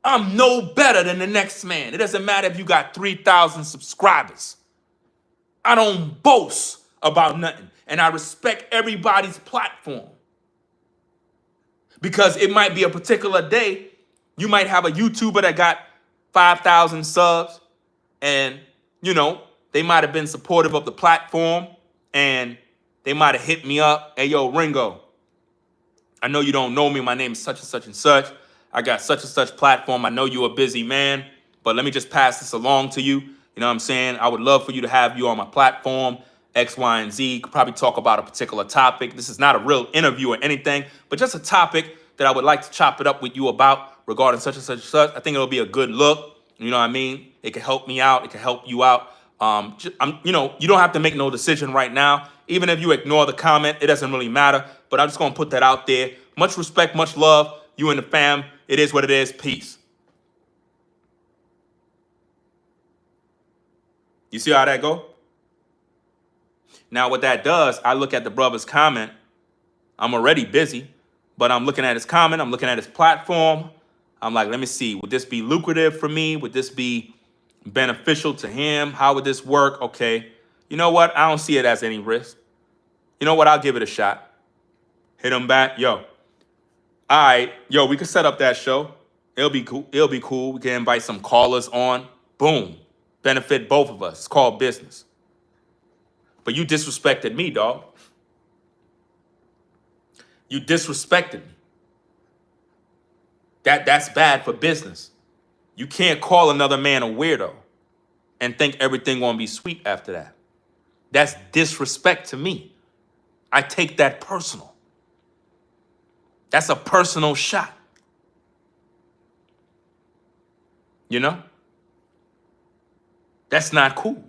I'm no better than the next man. It doesn't matter if you got 3,000 subscribers. I don't boast about nothing. And I respect everybody's platform. Because it might be a particular day, you might have a YouTuber that got 5,000 subs and, you know, they might have been supportive of the platform and they might have hit me up. Hey, yo, Ringo, I know you don't know me. My name is such and such and such. I got such and such platform. I know you're a busy man, but let me just pass this along to you. You know what I'm saying? I would love for you to have you on my platform, X, Y, and Z. Could probably talk about a particular topic. This is not a real interview or anything, but just a topic that I would like to chop it up with you about regarding such and such and such. I think it'll be a good look. You know what I mean? It can help me out. It can help you out. You know, you don't have to make no decision right now. Even if you ignore the comment, it doesn't really matter. But I'm just going to put that out there. Much respect, much love. You and the fam. It is what it is. Peace. You see how that go? Now, what that does, I look at the brother's comment. I'm already busy, but I'm looking at his comment. I'm looking at his platform. I'm like, let me see. Would this be lucrative for me? Would this be beneficial to him? How would this work? Okay. You know what? I don't see it as any risk. You know what? I'll give it a shot. Hit him back. Yo. All right. Yo, we can set up that show. It'll be cool. It'll be cool. We can invite some callers on. Boom. Benefit both of us. It's called business. But you disrespected me, dog. You disrespected me. That's bad for business. You can't call another man a weirdo and think everything gonna be sweet after that. That's disrespect to me. I take that personal. That's a personal shot. You know? That's not cool.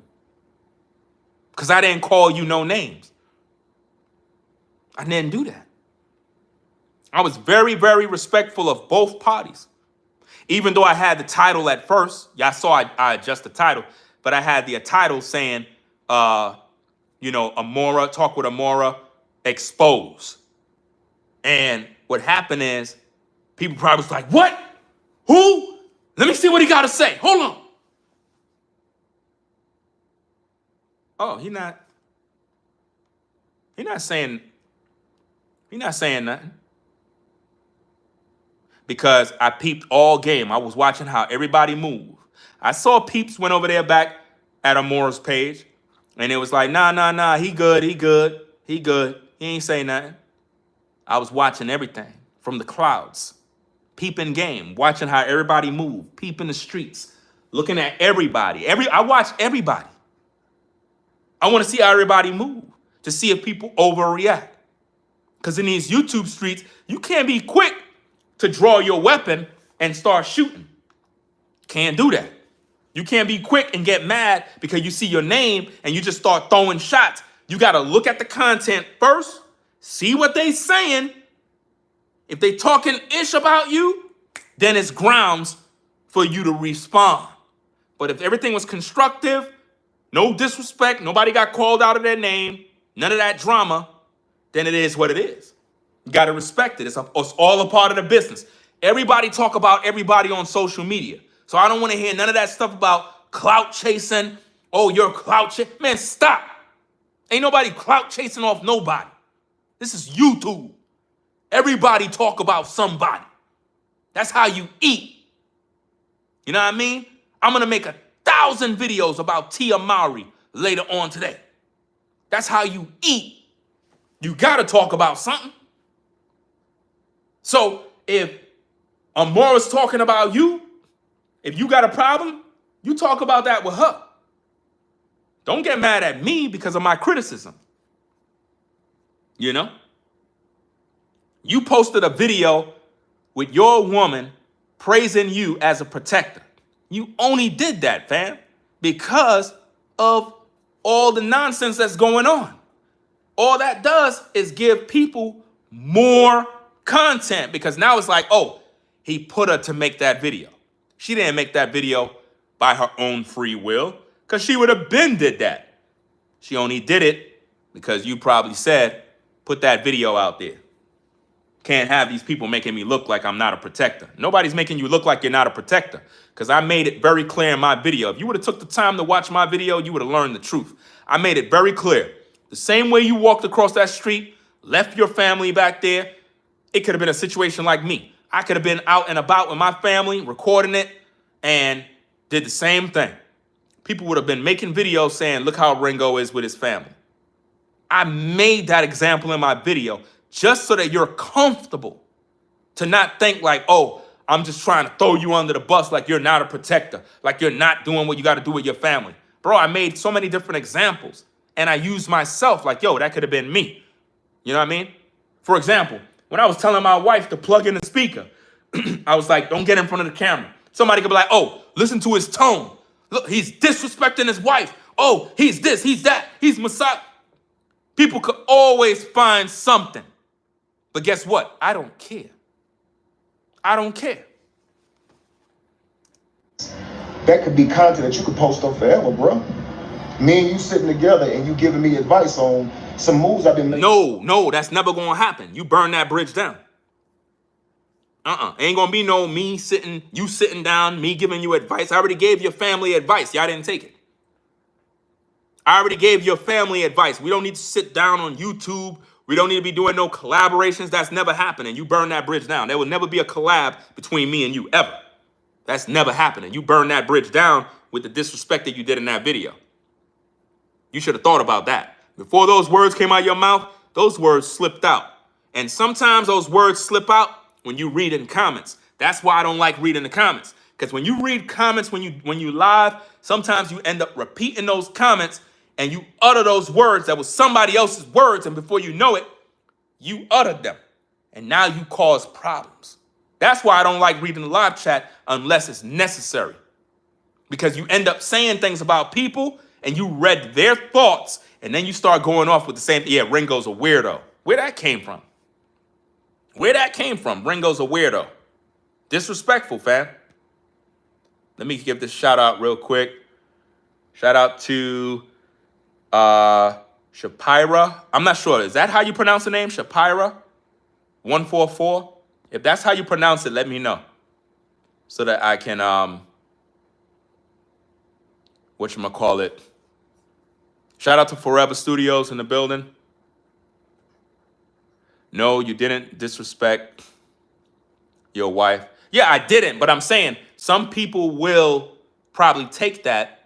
Because I didn't call you no names. I didn't do that. I was very, very respectful of both parties. Even though I had the title at first. Y'all saw I adjusted the title. But I had the title saying, you know, Amora, talk with Amora, expose. And what happened is, people probably was like, what? Who? Let me see what he got to say. Hold on. Oh, he not saying nothing. Because I peeped all game. I was watching how everybody moved. I saw peeps went over there back at Amora's page. And it was like, nah, he good. He ain't saying nothing. I was watching everything from the clouds, peeping game, watching how everybody moved, peeping the streets, looking at everybody. I watch everybody. I want to see how everybody move to see if people overreact. Because in these YouTube streets, you can't be quick to draw your weapon and start shooting. Can't do that. You can't be quick and get mad because you see your name and you just start throwing shots. You got to look at the content first, see what they saying. If they talking ish about you, then it's grounds for you to respond. But if everything was constructive, no disrespect, nobody got called out of their name, none of that drama, then it is what it is. You got to respect it. It's all a part of the business. Everybody talk about everybody on social media. So I don't want to hear none of that stuff about clout chasing. Oh, you're clout chasing. Man, stop. Ain't nobody clout chasing off nobody. This is YouTube. Everybody talk about somebody. That's how you eat. You know what I mean? I'm going to make 1,000 videos about Tia Mowry later on today. That's how you eat. You got to talk about something. So if Amora's talking about you, if you got a problem, you talk about that with her. Don't get mad at me because of my criticism. You know? You posted a video with your woman praising you as a protector. You only did that, fam, because of all the nonsense that's going on. All that does is give people more content because now it's like, oh, he put her to make that video. She didn't make that video by her own free will because she would have been did that. She only did it because you probably said, put that video out there. Can't have these people making me look like I'm not a protector. Nobody's making you look like you're not a protector because I made it very clear in my video. If you would have took the time to watch my video, you would have learned the truth. I made it very clear. The same way you walked across that street, left your family back there, it could have been a situation like me. I could have been out and about with my family, recording it, and did the same thing. People would have been making videos saying, look how Ringo is with his family. I made that example in my video just so that you're comfortable to not think like, oh, I'm just trying to throw you under the bus like you're not a protector, like you're not doing what you got to do with your family. Bro, I made so many different examples, and I used myself like, yo, that could have been me. You know what I mean? For example, when I was telling my wife to plug in the speaker, I was like, don't get in front of the camera. Somebody could be like, oh, listen to his tone. Look, he's disrespecting his wife. Oh, he's this, he's that, he's massage. People could always find something. But guess what? I don't care. I don't care. That could be content that you could post on forever, bro. Me and you sitting together and you giving me advice on some moves I've been making. No, that's never gonna happen. You burn that bridge down. Ain't gonna be no me sitting, you sitting down, me giving you advice. I already gave your family advice. Y'all didn't take it. I already gave your family advice. We don't need to sit down on YouTube. We don't need to be doing no collaborations. That's never happening. You burn that bridge down. There will never be a collab between me and you, ever. That's never happening. You burn that bridge down with the disrespect that you did in that video. You should have thought about that. Before those words came out of your mouth, those words slipped out. And sometimes those words slip out when you read in comments. That's why I don't like reading the comments. Because when you read comments, when you live, sometimes you end up repeating those comments and you utter those words that was somebody else's words, and before you know it, you uttered them. And now you cause problems. That's why I don't like reading the live chat unless it's necessary. Because you end up saying things about people and you read their thoughts and then you start going off with the same, yeah, Ringo's a weirdo. Where that came from? Where that came from? Ringo's a weirdo. Disrespectful, fam. Let me give this shout out real quick. Shout out to Shapira. I'm not sure. Is that how you pronounce the name? Shapira 144. If that's how you pronounce it, let me know so that I can whatchamacallit. Shout out to Forever Studios in the building. No, you didn't disrespect your wife. Yeah, I didn't, but I'm saying some people will probably take that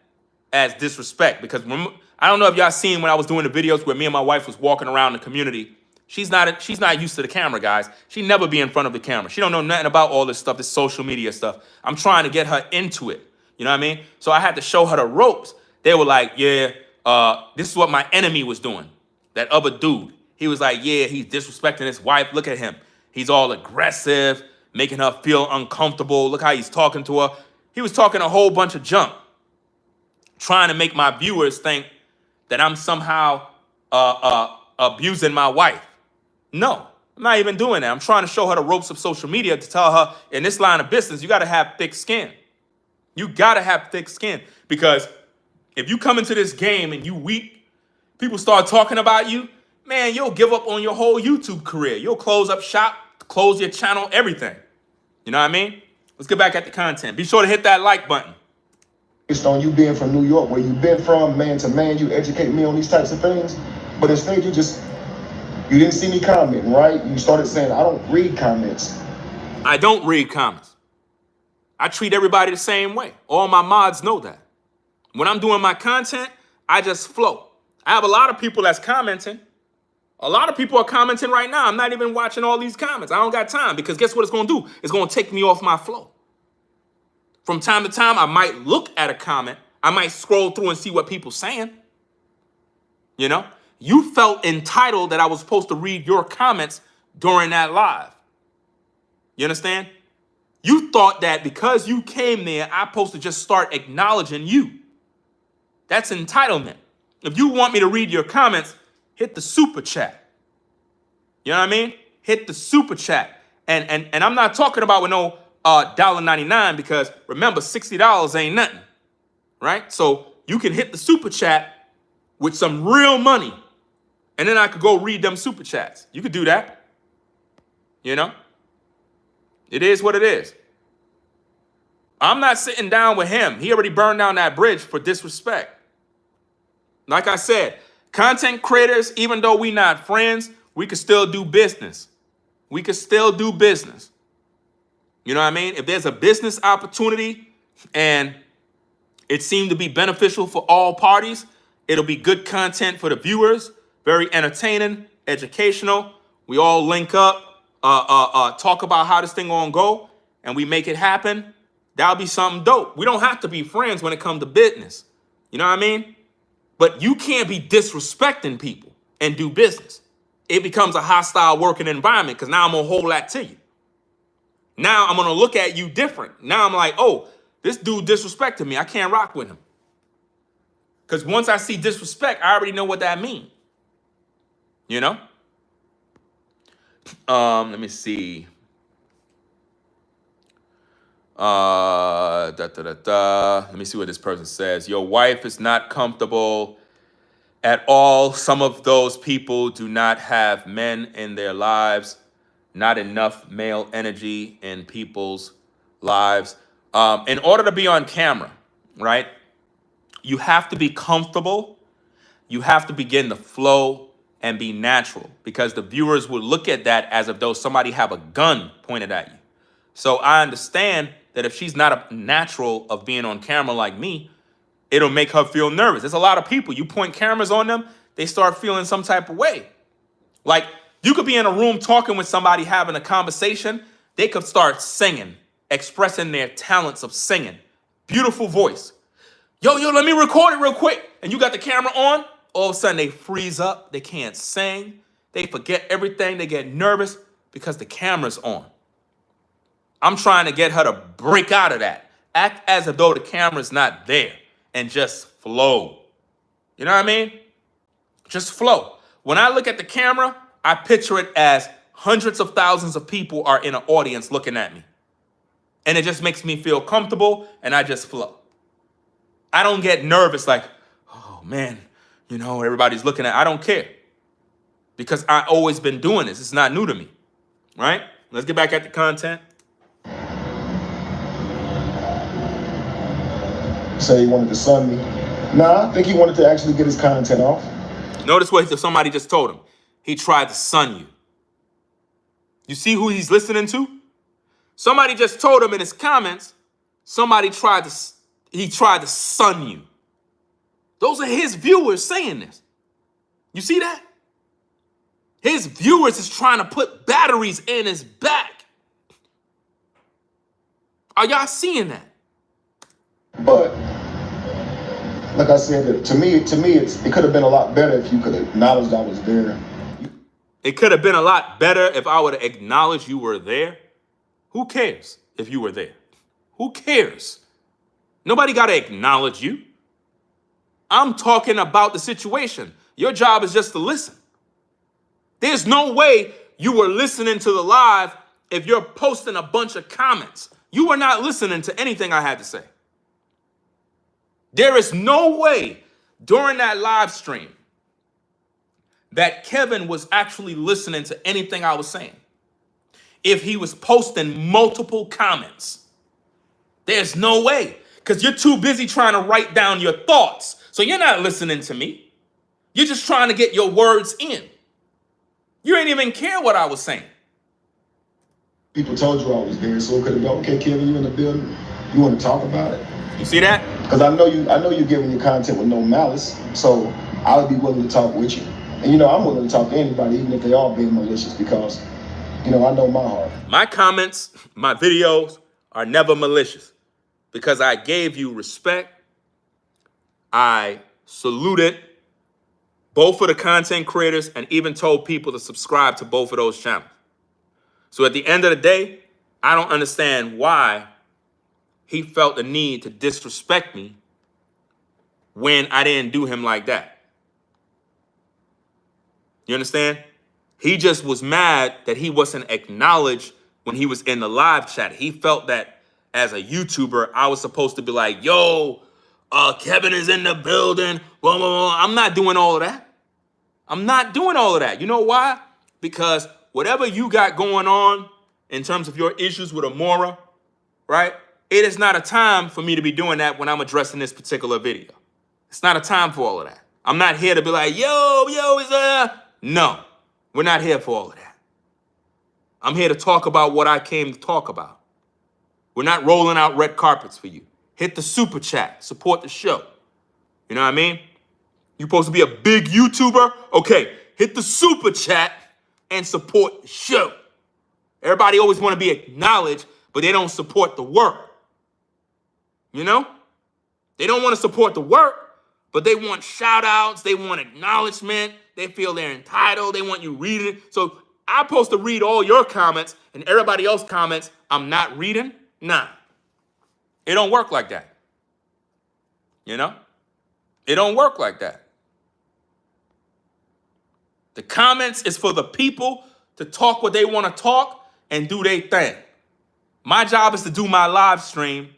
as disrespect because I don't know if y'all seen when I was doing the videos where me and my wife was walking around the community She's not used to the camera, guys. She never be in front of the camera. She don't know nothing about all this stuff, this social media stuff. I'm trying to get her into it. You know what I mean? So I had to show her the ropes. They were like, yeah, this is what my enemy was doing. That other dude. He was like, yeah, he's disrespecting his wife. Look at him. He's all aggressive, making her feel uncomfortable. Look how he's talking to her. He was talking a whole bunch of junk, trying to make my viewers think that I'm somehow abusing my wife. No, I'm not even doing that. I'm trying to show her the ropes of social media to tell her in this line of business, you got to have thick skin. You got to have thick skin, because if you come into this game and you weak, people start talking about you, man, you'll give up on your whole YouTube career. You'll close up shop, close your channel, everything. You know what I mean? Let's get back at the content. Be sure to hit that like button. Based on you being from New York, where you've been from, man to man, you educate me on these types of things. But instead, you didn't see me commenting, right? You started saying, I don't read comments. I don't read comments. I treat everybody the same way. All my mods know that. When I'm doing my content, I just flow. I have a lot of people that's commenting. A lot of people are commenting right now. I'm not even watching all these comments. I don't got time, because guess what it's going to do? It's going to take me off my flow. From time to time, I might look at a comment. I might scroll through and see what people saying. You know? You felt entitled that I was supposed to read your comments during that live. You understand? You thought that because you came there, I'm supposed to just start acknowledging you. That's entitlement. If you want me to read your comments, hit the super chat. You know what I mean? Hit the super chat. And I'm not talking about with no $1.99, because remember, $60 ain't nothing. Right? So you can hit the super chat with some real money, and then I could go read them super chats. You could do that. You know? It is what it is. I'm not sitting down with him. He already burned down that bridge for disrespect. Like I said, content creators, even though we not friends, we could still do business. We could still do business. You know what I mean? If there's a business opportunity and it seemed to be beneficial for all parties, it'll be good content for the viewers, very entertaining, educational. We all link up, talk about how this thing gonna go, and we make it happen. That'll be something dope. We don't have to be friends when it comes to business. You know what I mean? But you can't be disrespecting people and do business. It becomes a hostile working environment, because now I'm gonna hold that to you. Now I'm gonna look at you different. Now I'm like, oh, this dude disrespected me. I can't rock with him. Because once I see disrespect, I already know what that means. You know? Let me see. Let me see what this person says. Your wife is not comfortable at all. Some of those people do not have men in their lives. Not enough male energy in people's lives. In order to be on camera, right? You have to be comfortable. You have to begin to flow and be natural, because the viewers will look at that as if though somebody have a gun pointed at you. So I understand that if she's not a natural of being on camera like me, it'll make her feel nervous. There's a lot of people, you point cameras on them, they start feeling some type of way. Like, you could be in a room talking with somebody, having a conversation, they could start singing, expressing their talents of singing. Beautiful voice. Yo, let me record it real quick. And you got the camera on, all of a sudden they freeze up, they can't sing, they forget everything, they get nervous because the camera's on. I'm trying to get her to break out of that. Act as though the camera's not there and just flow. You know what I mean? Just flow. When I look at the camera, I picture it as hundreds of thousands of people are in an audience looking at me. And it just makes me feel comfortable, and I just flow. I don't get nervous like, oh man, you know, everybody's looking at, I don't care. Because I've always been doing this. It's not new to me, right? Let's get back at the content. Say he wanted to sun me. Nah, I think he wanted to actually get his content off. Notice what somebody just told him. He tried to sun you. You see who he's listening to? Somebody just told him in his comments, he tried to sun you. Those are his viewers saying this. You see that? His viewers is trying to put batteries in his back. Are y'all seeing that? But like I said, to me, it could have been a lot better if you could have acknowledged I was there. It could have been a lot better if I would have acknowledged you were there. Who cares if you were there? Who cares? Nobody got to acknowledge you. I'm talking about the situation. Your job is just to listen. There's no way you were listening to the live if you're posting a bunch of comments. You were not listening to anything I had to say. There is no way during that live stream that Kevin was actually listening to anything I was saying. If he was posting multiple comments, there's no way, because you're too busy trying to write down your thoughts. So you're not listening to me. You're just trying to get your words in. You didn't even care what I was saying. People told you I was there, so it could have been, okay, Kevin, you in the building? You want to talk about it? You see that? Because I know you're giving your content with no malice, so I would be willing to talk with you. And you know, I'm willing to talk to anybody, even if they are being malicious, because you know, I know my heart. My comments, my videos are never malicious because I gave you respect. I saluted both of the content creators and even told people to subscribe to both of those channels. So at the end of the day, I don't understand why he felt the need to disrespect me when I didn't do him like that. You understand? He just was mad that he wasn't acknowledged when he was in the live chat. He felt that as a YouTuber, I was supposed to be like, yo, Kevin is in the building. Blah, blah, blah. I'm not doing all of that. I'm not doing all of that. You know why? Because whatever you got going on in terms of your issues with Amora, right? It is not a time for me to be doing that when I'm addressing this particular video. It's not a time for all of that. I'm not here to be like, yo, is no, we're not here for all of that. I'm here to talk about what I came to talk about. We're not rolling out red carpets for you. Hit the super chat, support the show. You know what I mean? You're supposed to be a big YouTuber? Okay, hit the super chat and support the show. Everybody always want to be acknowledged, but they don't support the work. You know? They don't want to support the work, but they want shout outs. They want acknowledgement. They feel they're entitled. They want you reading it. So I'm supposed to read all your comments and everybody else's comments I'm not reading? Nah. It don't work like that. You know? It don't work like that. The comments is for the people to talk what they want to talk and do their thing. My job is to do my live stream.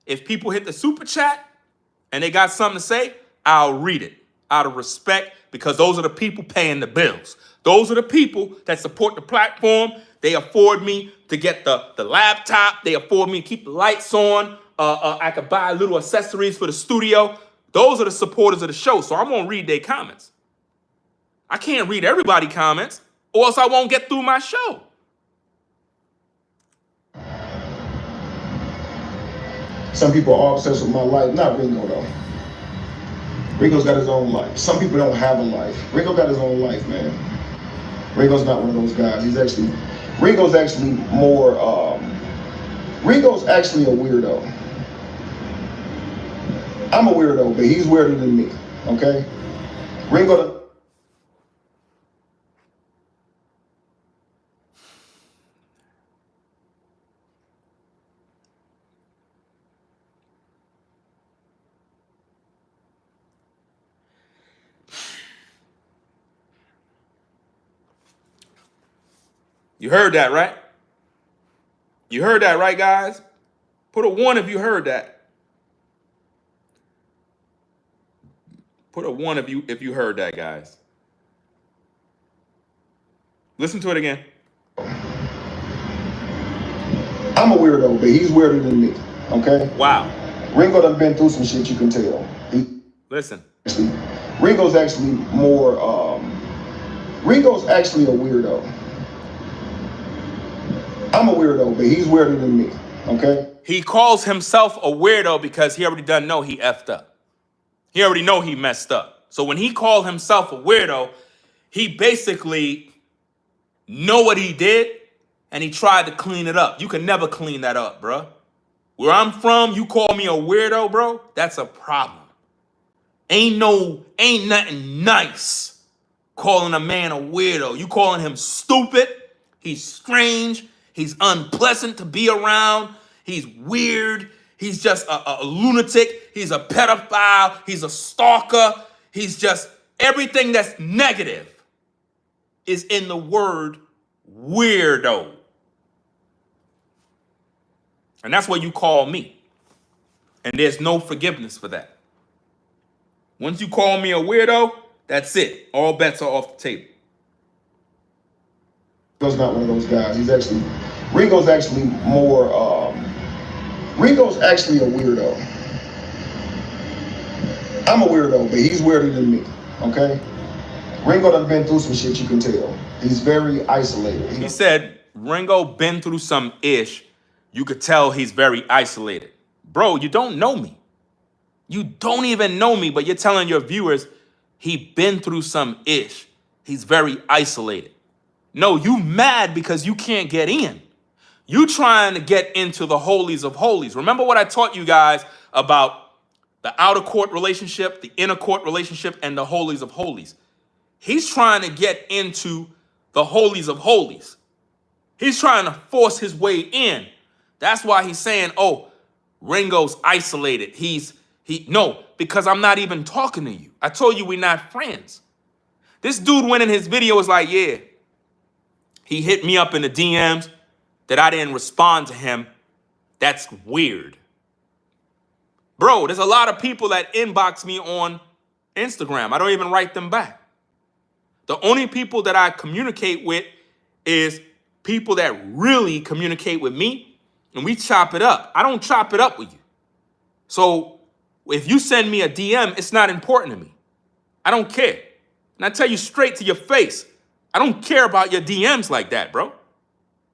If people hit the super chat and they got something to say, I'll read it out of respect because those are the people paying the bills. Those are the people that support the platform. They afford me to get the laptop. They afford me to keep the lights on. I could buy little accessories for the studio. Those are the supporters of the show. So I'm going to read their comments. I can't read everybody's comments or else I won't get through my show. Some people are obsessed with my life. Not Ringo, though. Ringo's got his own life. Some people don't have a life. Ringo got his own life, man. Ringo's not one of those guys. Ringo's actually more, Ringo's actually a weirdo. I'm a weirdo, but he's weirder than me, okay? Ringo... You heard that, right? You heard that, right, guys? Put a 1 if you heard that. Put a 1 if you heard that, guys. Listen to it again. I'm a weirdo, but he's weirder than me, okay? Wow. Ringo done been through some shit, you can tell. Listen. Ringo's actually more, Ringo's actually a weirdo. I'm a weirdo, but he's weirder than me, okay? He calls himself a weirdo because he already doesn't know he effed up. He already know he messed up. So when he called himself a weirdo, he basically know what he did, and he tried to clean it up. You can never clean that up, bro. Where I'm from, you call me a weirdo, bro, that's a problem. Ain't nothing nice calling a man a weirdo. You calling him stupid, he's strange, he's unpleasant to be around, he's weird, he's just a lunatic, he's a pedophile, he's a stalker, he's just everything that's negative is in the word weirdo. And that's what you call me. And there's no forgiveness for that. Once you call me a weirdo, that's it. All bets are off the table. Ringo's not one of those guys. Ringo's actually more, Ringo's actually a weirdo. I'm a weirdo, but he's weirder than me, okay? Ringo done been through some shit, you can tell. He's very isolated. He said, Ringo been through some ish. You could tell he's very isolated. Bro, you don't know me. You don't even know me, but you're telling your viewers he been through some ish. He's very isolated. No, you mad because you can't get in. You trying to get into the holies of holies. Remember what I taught you guys about the outer court relationship, the inner court relationship, and the holies of holies. He's trying to get into the holies of holies. He's trying to force his way in. That's why he's saying, oh, Ringo's isolated. No, because I'm not even talking to you. I told you we're not friends. This dude went in his video, was like, yeah, he hit me up in the DMs that I didn't respond to him. That's weird. Bro, there's a lot of people that inbox me on Instagram. I don't even write them back. The only people that I communicate with is people that really communicate with me, and we chop it up. I don't chop it up with you. So if you send me a DM, it's not important to me. I don't care. And I tell you straight to your face, I don't care about your DMs like that, bro.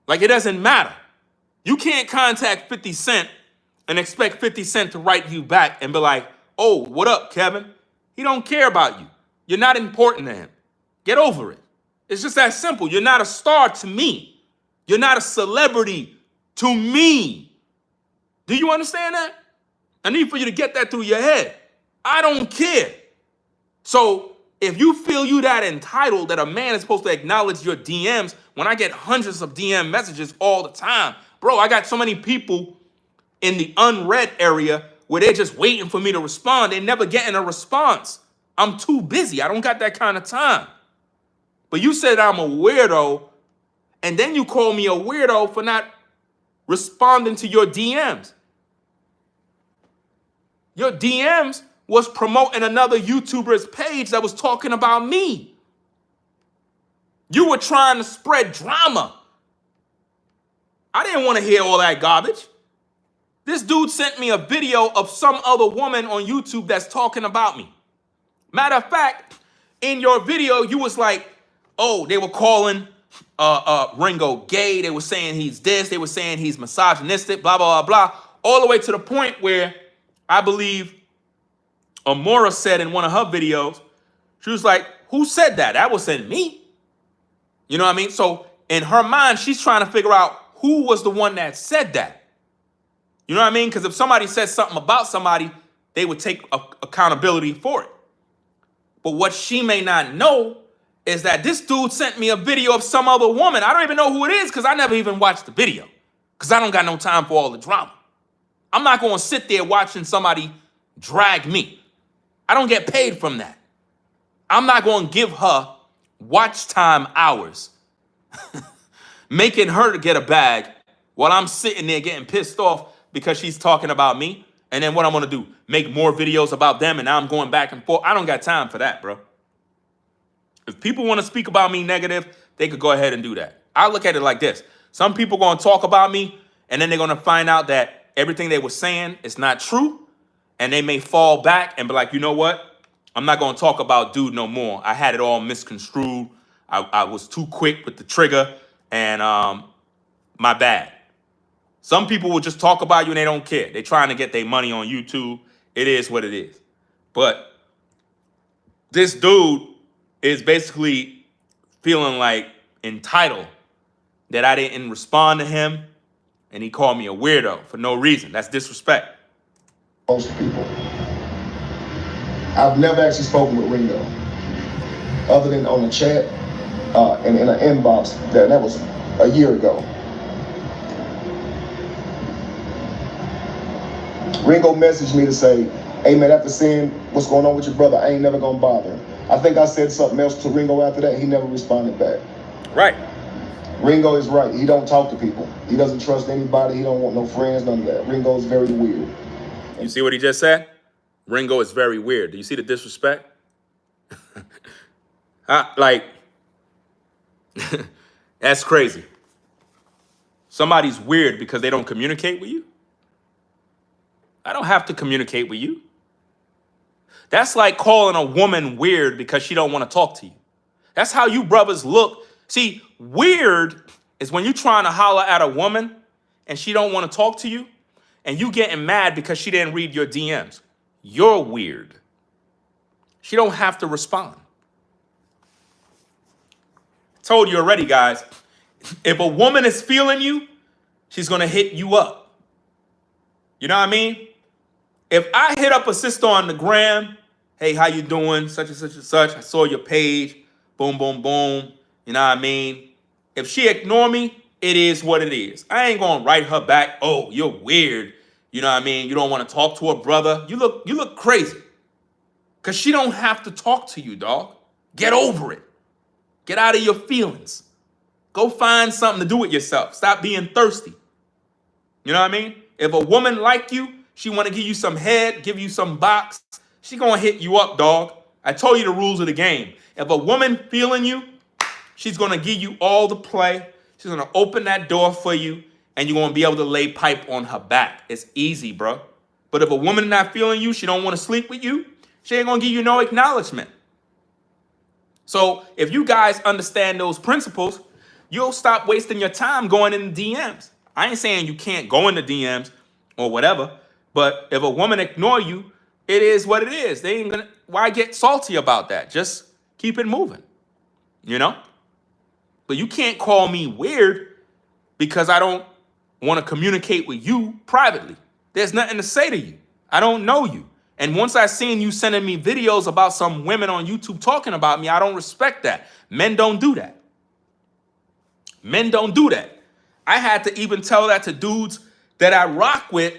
Like, it doesn't matter. You can't contact 50 Cent and expect 50 Cent to write you back and be like, oh, what up, Kevin? He don't care about you. You're not important to him. Get over it. It's just that simple. You're not a star to me. You're not a celebrity to me. Do you understand that? I need for you to get that through your head. I don't care. So if you feel you that entitled that a man is supposed to acknowledge your DMs, when I get hundreds of DM messages all the time, bro, I got so many people in the unread area where they're just waiting for me to respond. They're never getting a response. I'm too busy. I don't got that kind of time. But you said I'm a weirdo, and then you call me a weirdo for not responding to your DMs. Your DMs was promoting another YouTuber's page that was talking about me. You were trying to spread drama. I didn't want to hear all that garbage. This dude sent me a video of some other woman on YouTube that's talking about me. Matter of fact, in your video, you was like, oh, they were calling Ringo gay. They were saying he's this. They were saying he's misogynistic, blah, blah, blah, blah. All the way to the point where I believe Amora said in one of her videos, she was like, who said that? That wasn't me. You know what I mean? So in her mind, she's trying to figure out who was the one that said that. You know what I mean? Because if somebody said something about somebody, they would take accountability for it. But what she may not know is that this dude sent me a video of some other woman. I don't even know who it is because I never even watched the video because I don't got no time for all the drama. I'm not going to sit there watching somebody drag me. I don't get paid from that. I'm not going to give her watch time hours, making her to get a bag while I'm sitting there getting pissed off because she's talking about me. And then what I'm going to do, make more videos about them, and now I'm going back and forth. I don't got time for that, bro. If people want to speak about me negative, they could go ahead and do that. I look at it like this. Some people going to talk about me, and then they're going to find out that everything they were saying is not true, and they may fall back and be like, you know what? I'm not going to talk about dude no more. I had it all misconstrued. I was too quick with the trigger, and my bad. Some people will just talk about you and they don't care. They're trying to get their money on YouTube. It is what it is. But this dude is basically feeling like entitled that I didn't respond to him and he called me a weirdo for no reason. That's disrespect. Most people. I've never actually spoken with Ringo, other than on the chat and in an inbox. That was a year ago. Ringo messaged me to say, hey man, after seeing what's going on with your brother, I ain't never gonna bother him. I think I said something else to Ringo after that. He never responded back. Right. Ringo is right. He don't talk to people. He doesn't trust anybody. He don't want no friends, none of that. Ringo is very weird. You see what he just said? Ringo is very weird. Do you see the disrespect? Like, that's crazy. Somebody's weird because they don't communicate with you? I don't have to communicate with you. That's like calling a woman weird because she don't want to talk to you. That's how you brothers look. See, weird is when you're trying to holler at a woman and she don't want to talk to you and you getting mad because she didn't read your DMs. You're weird. She don't have to respond. I told you already, guys. If a woman is feeling you, she's going to hit you up. You know what I mean? If I hit up a sister on the gram, hey, how you doing? Such and such and such. I saw your page. Boom, boom, boom. You know what I mean? If she ignore me, it is what it is. I ain't going to write her back, oh, you're weird. You know what I mean? You don't want to talk to a brother. You look crazy. Because she don't have to talk to you, dog. Get over it. Get out of your feelings. Go find something to do with yourself. Stop being thirsty. You know what I mean? If a woman like you, she want to give you some head, give you some box, she going to hit you up, dog. I told you the rules of the game. If a woman feeling you, she's going to give you all the play. She's going to open that door for you, and you're going to be able to lay pipe on her back. It's easy, bro. But if a woman not feeling you, she don't want to sleep with you, she ain't going to give you no acknowledgement. So if you guys understand those principles, you'll stop wasting your time going in the DMs. I ain't saying you can't go in the DMs or whatever, but if a woman ignore you, it is what it is. They ain't gonna, why get salty about that? Just keep it moving, you know? But you can't call me weird because I don't want to communicate with you privately. There's nothing to say to you. I don't know you. And once I seen you sending me videos about some women on YouTube talking about me, I don't respect that. Men don't do that. Men don't do that. I had to even tell that to dudes that I rock with,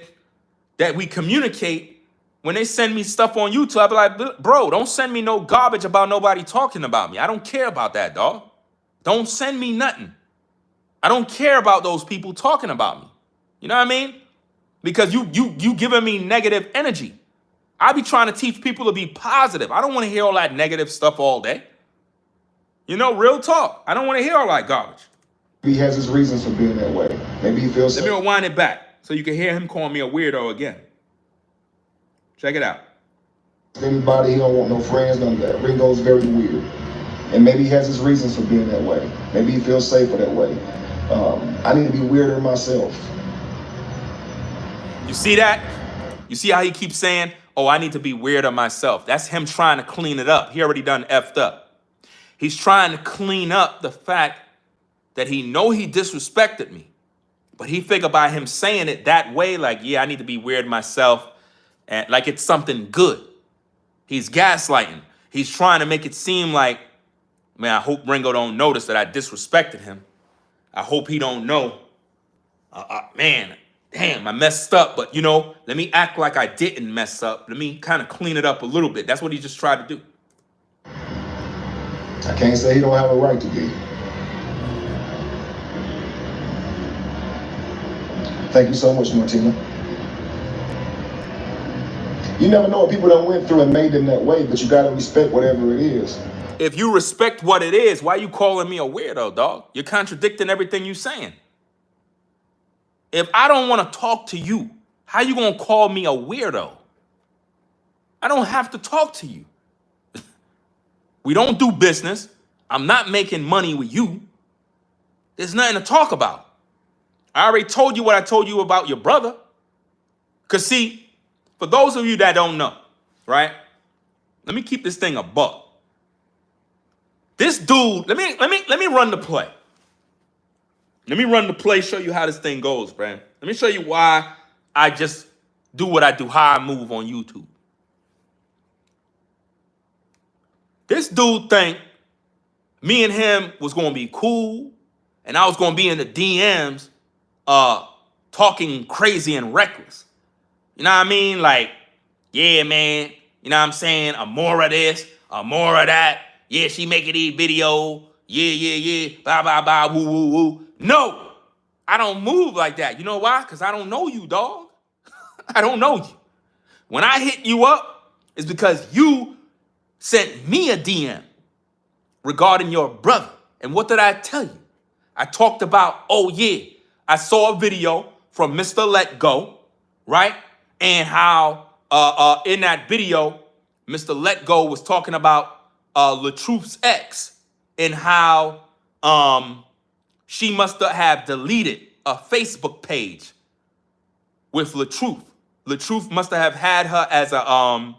that we communicate. When they send me stuff on YouTube, I be like, bro, don't send me no garbage about nobody talking about me. I don't care about that, dog. Don't send me nothing. I don't care about those people talking about me. You know what I mean? Because you giving me negative energy. I be trying to teach people to be positive. I don't want to hear all that negative stuff all day. You know, real talk. I don't want to hear all that garbage. He has his reasons for being that way. Maybe he feels. Let me rewind it back so you can hear him calling me a weirdo again. Check it out. Anybody, he don't want no friends, none of that. Ringo's very weird. And maybe he has his reasons for being that way. Maybe he feels safer that way. I need to be weirder myself. You see that? You see how he keeps saying, oh, I need to be weirder myself. That's him trying to clean it up. He already done effed up. He's trying to clean up the fact that he know he disrespected me. But he figured by him saying it that way, like, yeah, I need to be weird myself, and like it's something good. He's gaslighting. He's trying to make it seem like, man, I hope Ringo don't notice that I disrespected him. I hope he don't know. Man, damn, I messed up. But, you know, let me act like I didn't mess up. Let me kind of clean it up a little bit. That's what he just tried to do. I can't say he don't have a right to be. Thank you so much, Martina. You never know what people done went through and made them that way, but you got to respect whatever it is. If you respect what it is, why you calling me a weirdo, dog? You're contradicting everything you're saying. If I don't want to talk to you, how you going to call me a weirdo? I don't have to talk to you. We don't do business. I'm not making money with you. There's nothing to talk about. I already told you what I told you about your brother. Because see, for those of you that don't know, right? Let me keep this thing a buck. This dude, let me run the play. Let me run the play, show you how this thing goes, man. Let me show you why I just do what I do, how I move on YouTube. This dude think me and him was gonna be cool, and I was gonna be in the DMs talking crazy and reckless. You know what I mean? Like, yeah, man, you know what I'm saying? A more of this, a more of that. Yeah, she making these video. Yeah. Blah, blah, blah, woo, woo, woo. No, I don't move like that. You know why? Because I don't know you, dog. I don't know you. When I hit you up, it's because you sent me a DM regarding your brother. And what did I tell you? I talked about, oh yeah, I saw a video from Mr. Let Go, right? And how in that video, Mr. Let Go was talking about LaTruth's ex and how she must have deleted a Facebook page with LaTruth. LaTruth must have had her as an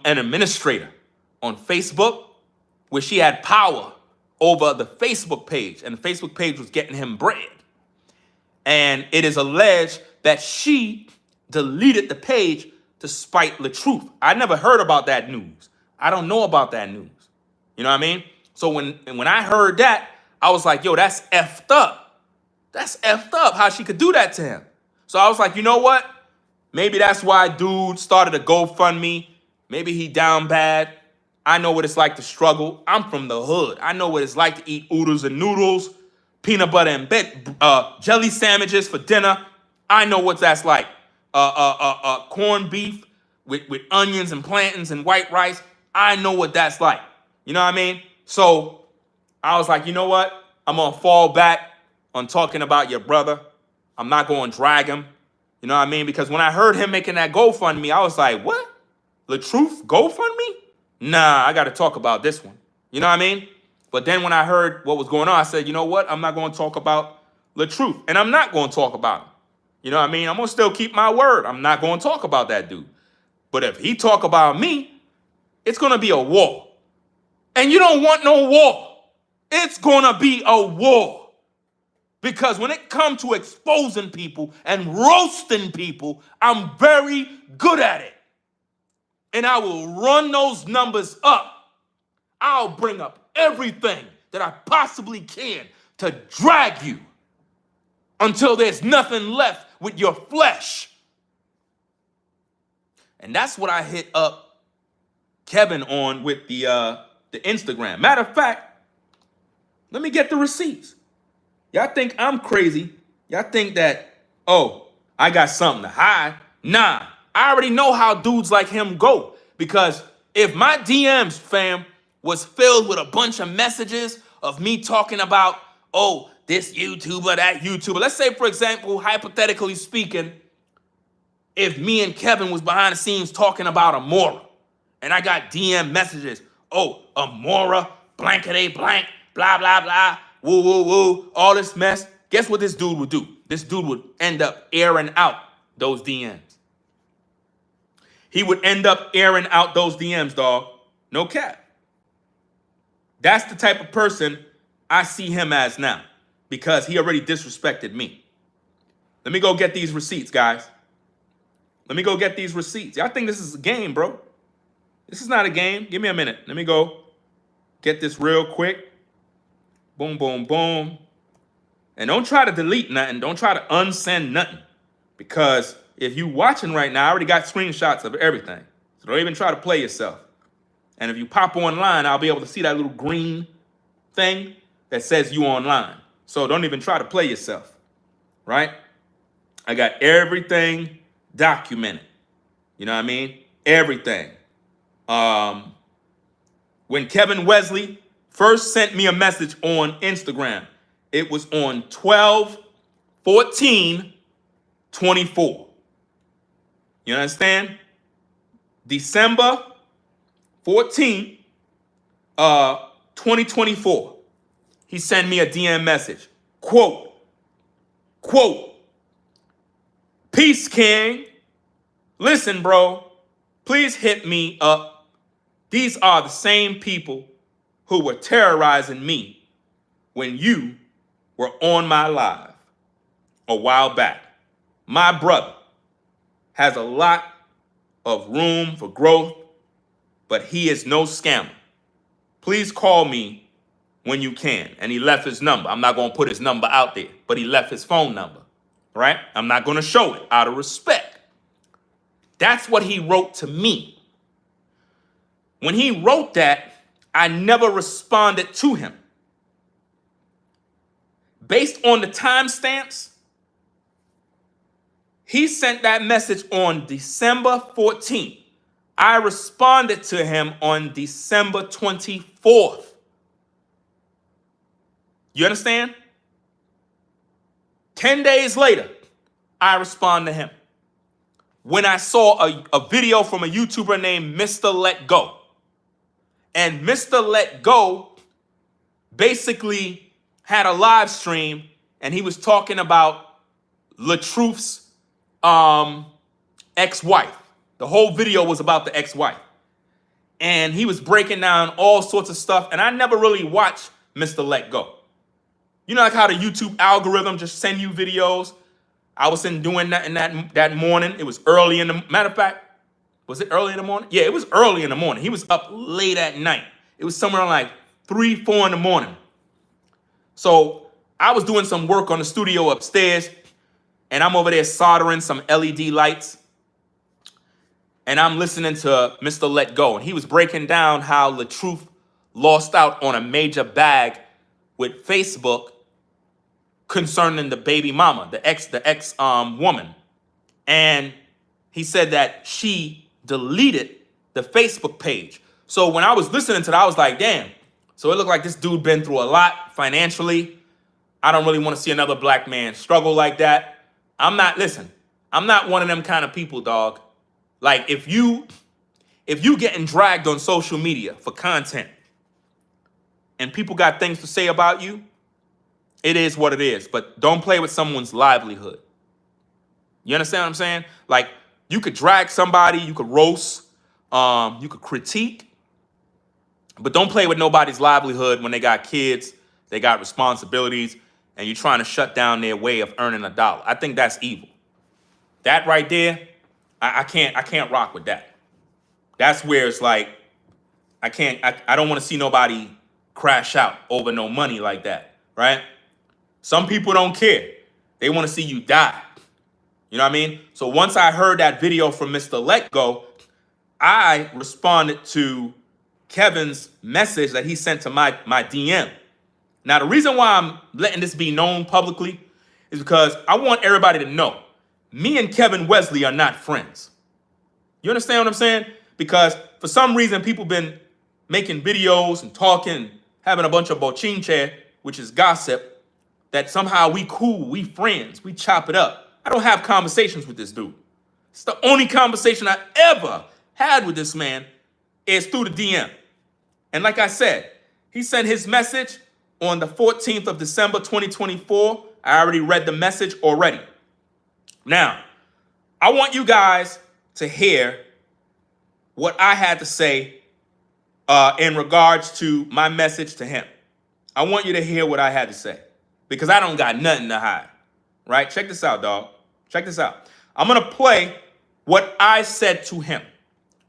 administrator on Facebook, where she had power over the Facebook page, and the Facebook page was getting him bread. And it is alleged that she deleted the page to spite LaTruth. I never heard about that news. I don't know about that news. You know what I mean? So when I heard that, I was like, yo, that's effed up. That's effed up how she could do that to him. So I was like, you know what? Maybe that's why dude started a GoFundMe. Maybe he down bad. I know what it's like to struggle. I'm from the hood. I know what it's like to eat oodles and noodles, peanut butter and jelly sandwiches for dinner. I know what that's like. Corned beef with onions and plantains and white rice. I know what that's like. You know what I mean? So I was like, you know what? I'm going to fall back on talking about your brother. I'm not going to drag him. You know what I mean? Because when I heard him making that GoFundMe, I was like, what? LaTruth GoFundMe? Nah, I got to talk about this one. You know what I mean? But then when I heard what was going on, I said, you know what? I'm not going to talk about LaTruth. And I'm not going to talk about him. You know what I mean? I'm going to still keep my word. I'm not going to talk about that dude. But if he talk about me, it's going to be a war. And you don't want no war. It's going to be a war. Because when it comes to exposing people and roasting people, I'm very good at it. And I will run those numbers up. I'll bring up everything that I possibly can to drag you until there's nothing left with your flesh. And that's what I hit up Kevin on with the Instagram. Matter of fact, let me get the receipts. Y'all think I'm crazy. Y'all think that, oh, I got something to hide. Nah, I already know how dudes like him go. Because if my DMs, fam, was filled with a bunch of messages of me talking about, oh, this YouTuber, that YouTuber. Let's say, for example, hypothetically speaking, if me and Kevin was behind the scenes talking about Amora, and I got DM messages, oh, Amora, blankety blank, blah, blah, blah, woo, woo, woo, all this mess. Guess what this dude would do? This dude would end up airing out those DMs. He would end up airing out those DMs, dog. No cap. That's the type of person I see him as now, because he already disrespected me. Let me go get these receipts, guys. Let me go get these receipts. Y'all think this is a game, bro? This is not a game. Give me a minute. Let me go get this real quick. Boom, boom, boom. And don't try to delete nothing. Don't try to unsend nothing. Because if you watching right now, I already got screenshots of everything. So don't even try to play yourself. And if you pop online, I'll be able to see that little green thing that says you online. So don't even try to play yourself, right? I got everything documented. You know what I mean? Everything. When Kevin Westley first sent me a message on Instagram, it was on 12/14/24. You understand? December 14th, 2024. He sent me a DM message. Quote, peace, King. Listen, bro, please hit me up. These are the same people who were terrorizing me when you were on my live a while back. My brother has a lot of room for growth, but he is no scammer. Please call me when you can. And he left his number. I'm not going to put his number out there, but he left his phone number, right? I'm not going to show it out of respect. That's what he wrote to me. When he wrote that, I never responded to him. Based on the timestamps, he sent that message on December 14th. I responded to him on December 24th. You understand? 10 days later, I respond to him. When I saw a video from a YouTuber named Mr. Let Go. And Mr. Let Go basically had a live stream and he was talking about LaTruth's ex-wife. The whole video was about the ex-wife. And he was breaking down all sorts of stuff. And I never really watched Mr. Let Go. You know, like how the YouTube algorithm just send you videos. I was doing that in that morning. It was early in the matter of fact. Was it early in the morning? Yeah, it was early in the morning. He was up late at night. It was somewhere like 3, 4 in the morning. So I was doing some work on the studio upstairs, and I'm over there soldering some LED lights. And I'm listening to Mr. Let Go, and he was breaking down how LaTruth lost out on a major bag with Facebook concerning the baby mama, the ex woman. And he said that she deleted the Facebook page. So when I was listening to that, I was like, damn. So it looked like this dude been through a lot financially. I don't really want to see another black man struggle like that. I'm not one of them kind of people, dog. Like if you getting dragged on social media for content and people got things to say about you, it is what it is. But don't play with someone's livelihood. You understand what I'm saying? Like you could drag somebody, you could roast, you could critique, but don't play with nobody's livelihood when they got kids, they got responsibilities, and you're trying to shut down their way of earning $1. I think that's evil. That right there, I can't rock with that. That's where it's like, I don't want to see nobody crash out over no money like that, right? Some people don't care. They want to see you die. You know what I mean? So once I heard that video from Mr. Let Go, I responded to Kevin's message that he sent to my DM. Now, the reason why I'm letting this be known publicly is because I want everybody to know me and Kevin Westley are not friends. You understand what I'm saying? Because for some reason, people been making videos and talking, having a bunch of bochinche, which is gossip, that somehow we cool, we friends, we chop it up. I don't have conversations with this dude. It's the only conversation I ever had with this man is through the DM. And like I said, he sent his message on the 14th of December, 2024. I already read the message already. Now, I want you guys to hear what I had to say in regards to my message to him. I want you to hear what I had to say because I don't got nothing to hide, right? Check this out, dog. Check this out. I'm going to play what I said to him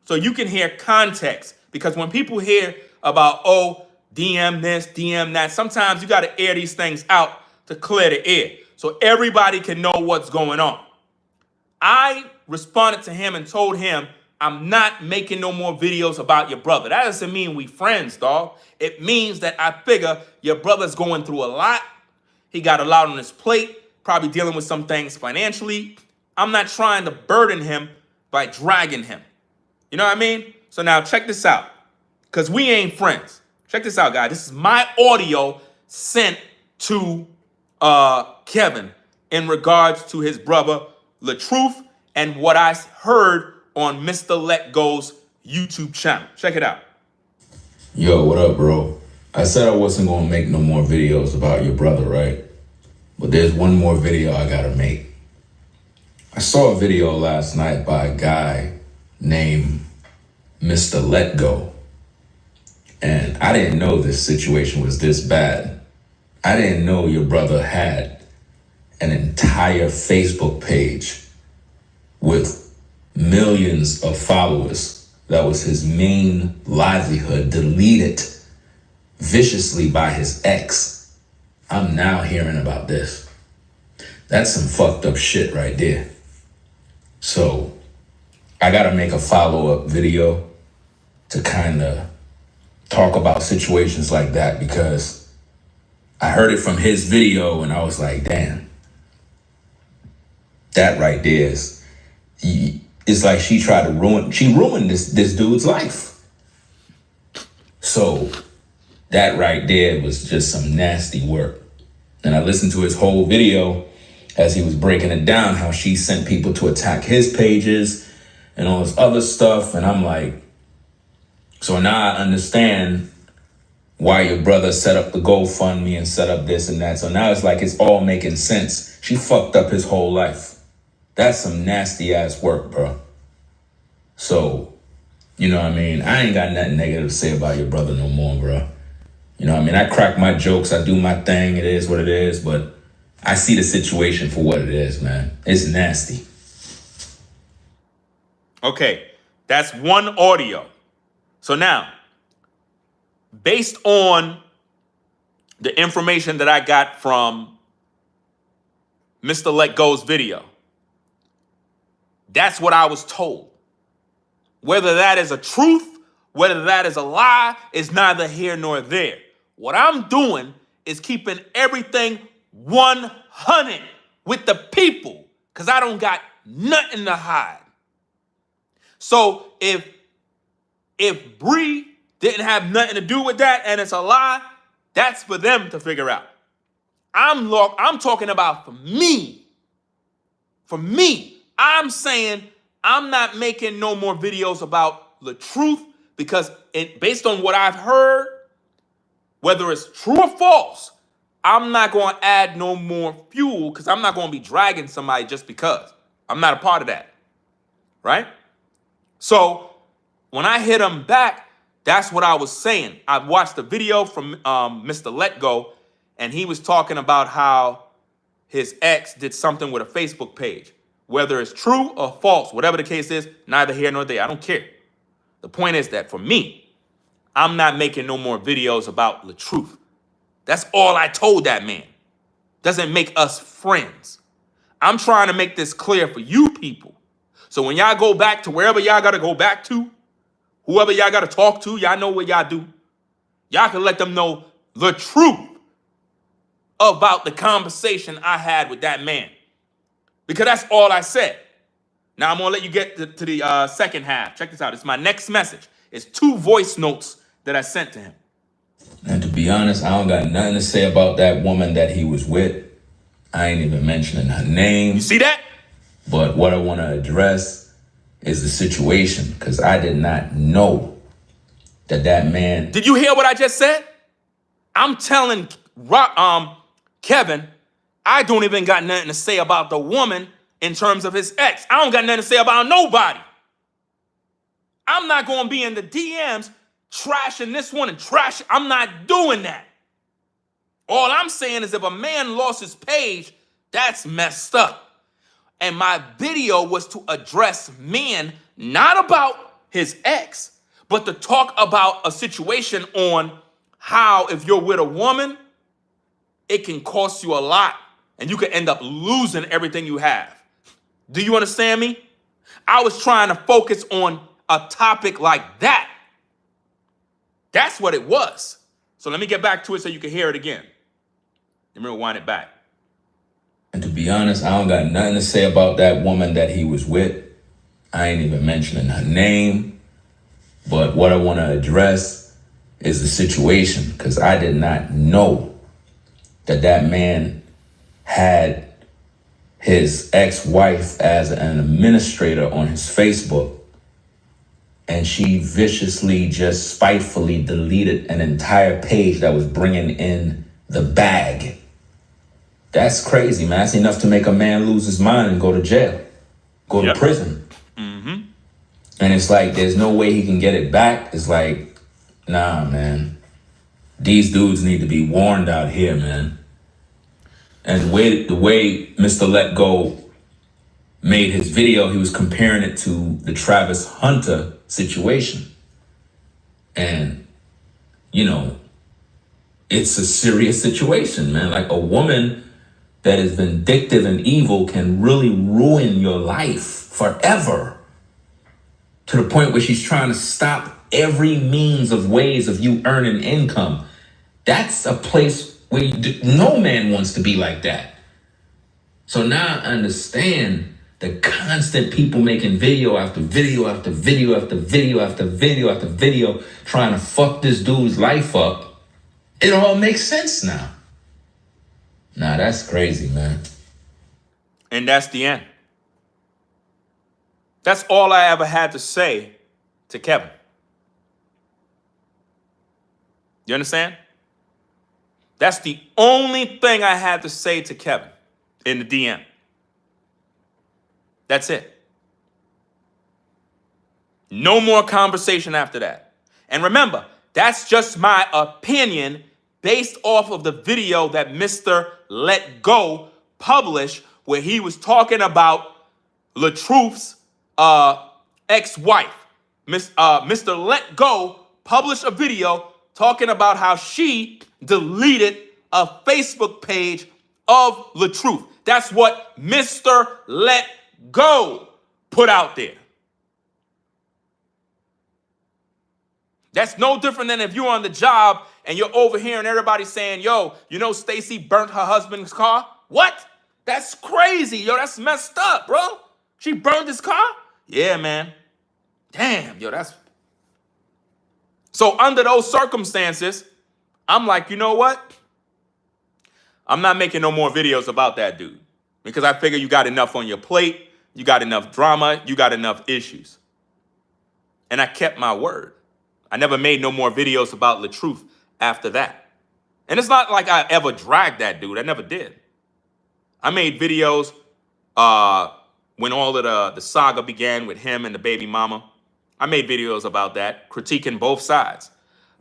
so you can hear context because when people hear about, oh, DM this, DM that, sometimes you got to air these things out to clear the air so everybody can know what's going on. I responded to him and told him, I'm not making no more videos about your brother. That doesn't mean we friends, dog. It means that I figure your brother's going through a lot. He got a lot on his plate, probably dealing with some things financially. I'm not trying to burden him by dragging him. You know what I mean? So now check this out, because we ain't friends. Check this out, guys. This is my audio sent to Kevin in regards to his brother, LaTruth, and what I heard on Mr. Let Go's YouTube channel. Check it out. Yo, what up, bro? I said I wasn't gonna make no more videos about your brother, right? But there's one more video I gotta make. I saw a video last night by a guy named Mr. Let Go. And I didn't know this situation was this bad. I didn't know your brother had an entire Facebook page with millions of followers. That was his main livelihood, deleted viciously by his ex. I'm now hearing about this. That's some fucked up shit right there. So I gotta make a follow-up video to kind of talk about situations like that, because I heard it from his video and I was like, damn, that right there is, it's like she ruined this dude's life. So that right there was just some nasty work. And I listened to his whole video as he was breaking it down, how she sent people to attack his pages and all this other stuff. And I'm like, so now I understand why your brother set up the GoFundMe and set up this and that. So now it's like it's all making sense. She fucked up his whole life. That's some nasty ass work, bro. So, you know what I mean? I ain't got nothing negative to say about your brother no more, bro. You know what I mean? I crack my jokes. I do my thing. It is what it is. But I see the situation for what it is, man. It's nasty. Okay, that's one audio. So now, based on the information that I got from Mr. Let Go's video, that's what I was told. Whether that is a truth, whether that is a lie, is neither here nor there. What I'm doing is keeping everything 100 with the people, because I don't got nothing to hide. So if Bree didn't have nothing to do with that and it's a lie, that's for them to figure out. I'm talking about for me. For me, I'm saying I'm not making no more videos about the truth, because based on what I've heard, whether it's true or false, I'm not going to add no more fuel, because I'm not going to be dragging somebody just because. I'm not a part of that, right? So when I hit him back, that's what I was saying. I watched the video from Mr. Let Go, and he was talking about how his ex did something with a Facebook page. Whether it's true or false, whatever the case is, neither here nor there. I don't care. The point is that for me, I'm not making no more videos about the truth. That's all I told that man. Doesn't make us friends. I'm trying to make this clear for you people. So when y'all go back to wherever y'all got to go back to, whoever y'all got to talk to, y'all know what y'all do. Y'all can let them know the truth about the conversation I had with that man. Because that's all I said. Now I'm going to let you get to the second half. Check this out. It's my next message. It's 2 voice notes that I sent to him. And to be honest, I don't got nothing to say about that woman that he was with. I ain't even mentioning her name. You see that? But what I want to address is the situation, because I did not know that man. Did you hear what I just said? I'm telling Kevin, I don't even got nothing to say about the woman in terms of his ex. I don't got nothing to say about nobody. I'm not going to be in the DMs trashing this one and trash. I'm not doing that. All I'm saying is if a man lost his page, that's messed up. And my video was to address men, not about his ex, but to talk about a situation on how if you're with a woman, it can cost you a lot and you can end up losing everything you have. Do you understand me? I was trying to focus on a topic like that. That's what it was. So let me get back to it so you can hear it again. Let me rewind it back. And to be honest, I don't got nothing to say about that woman that he was with. I ain't even mentioning her name. But what I want to address is the situation, because I did not know that man had his ex-wife as an administrator on his Facebook. And she viciously, just spitefully deleted an entire page that was bringing in the bag. That's crazy, man. That's enough to make a man lose his mind and go to jail, go to prison. Mm-hmm. And it's like, there's no way he can get it back. It's like, Nah, man. These dudes need to be warned out here, man. And the way Mr. Let Go made his video, he was comparing it to the Travis Hunter situation. And, you know, it's a serious situation, man. Like, a woman that is vindictive and evil can really ruin your life forever, to the point where she's trying to stop every means of ways of you earning income. That's a place where no man wants to be like that. So now I understand the constant people making video after video after video after video after video after video trying to fuck this dude's life up. It all makes sense now. Nah, that's crazy, man. And that's the end. That's all I ever had to say to Kevin. You understand? That's the only thing I had to say to Kevin in the DM. That's it. No more conversation after that. And remember, that's just my opinion based off of the video that Mr. Let Go published, where he was talking about LaTruth's ex-wife. Mr. Let Go published a video talking about how she deleted a Facebook page of LaTruth. That's what Mr. Let Go put out there. That's no different than if you're on the job and you're overhearing everybody saying, yo, you know Stacy burnt her husband's car? What? That's crazy, yo, that's messed up, bro. She burned his car? Yeah, man. Damn, yo, that's... So under those circumstances, I'm like, you know what? I'm not making no more videos about that dude, because I figure you got enough on your plate, you got enough drama, you got enough issues. And I kept my word. I never made no more videos about LaTruth after that. And it's not like I ever dragged that dude. I never did. I made videos when all of the saga began with him and the baby mama. I made videos about that, critiquing both sides.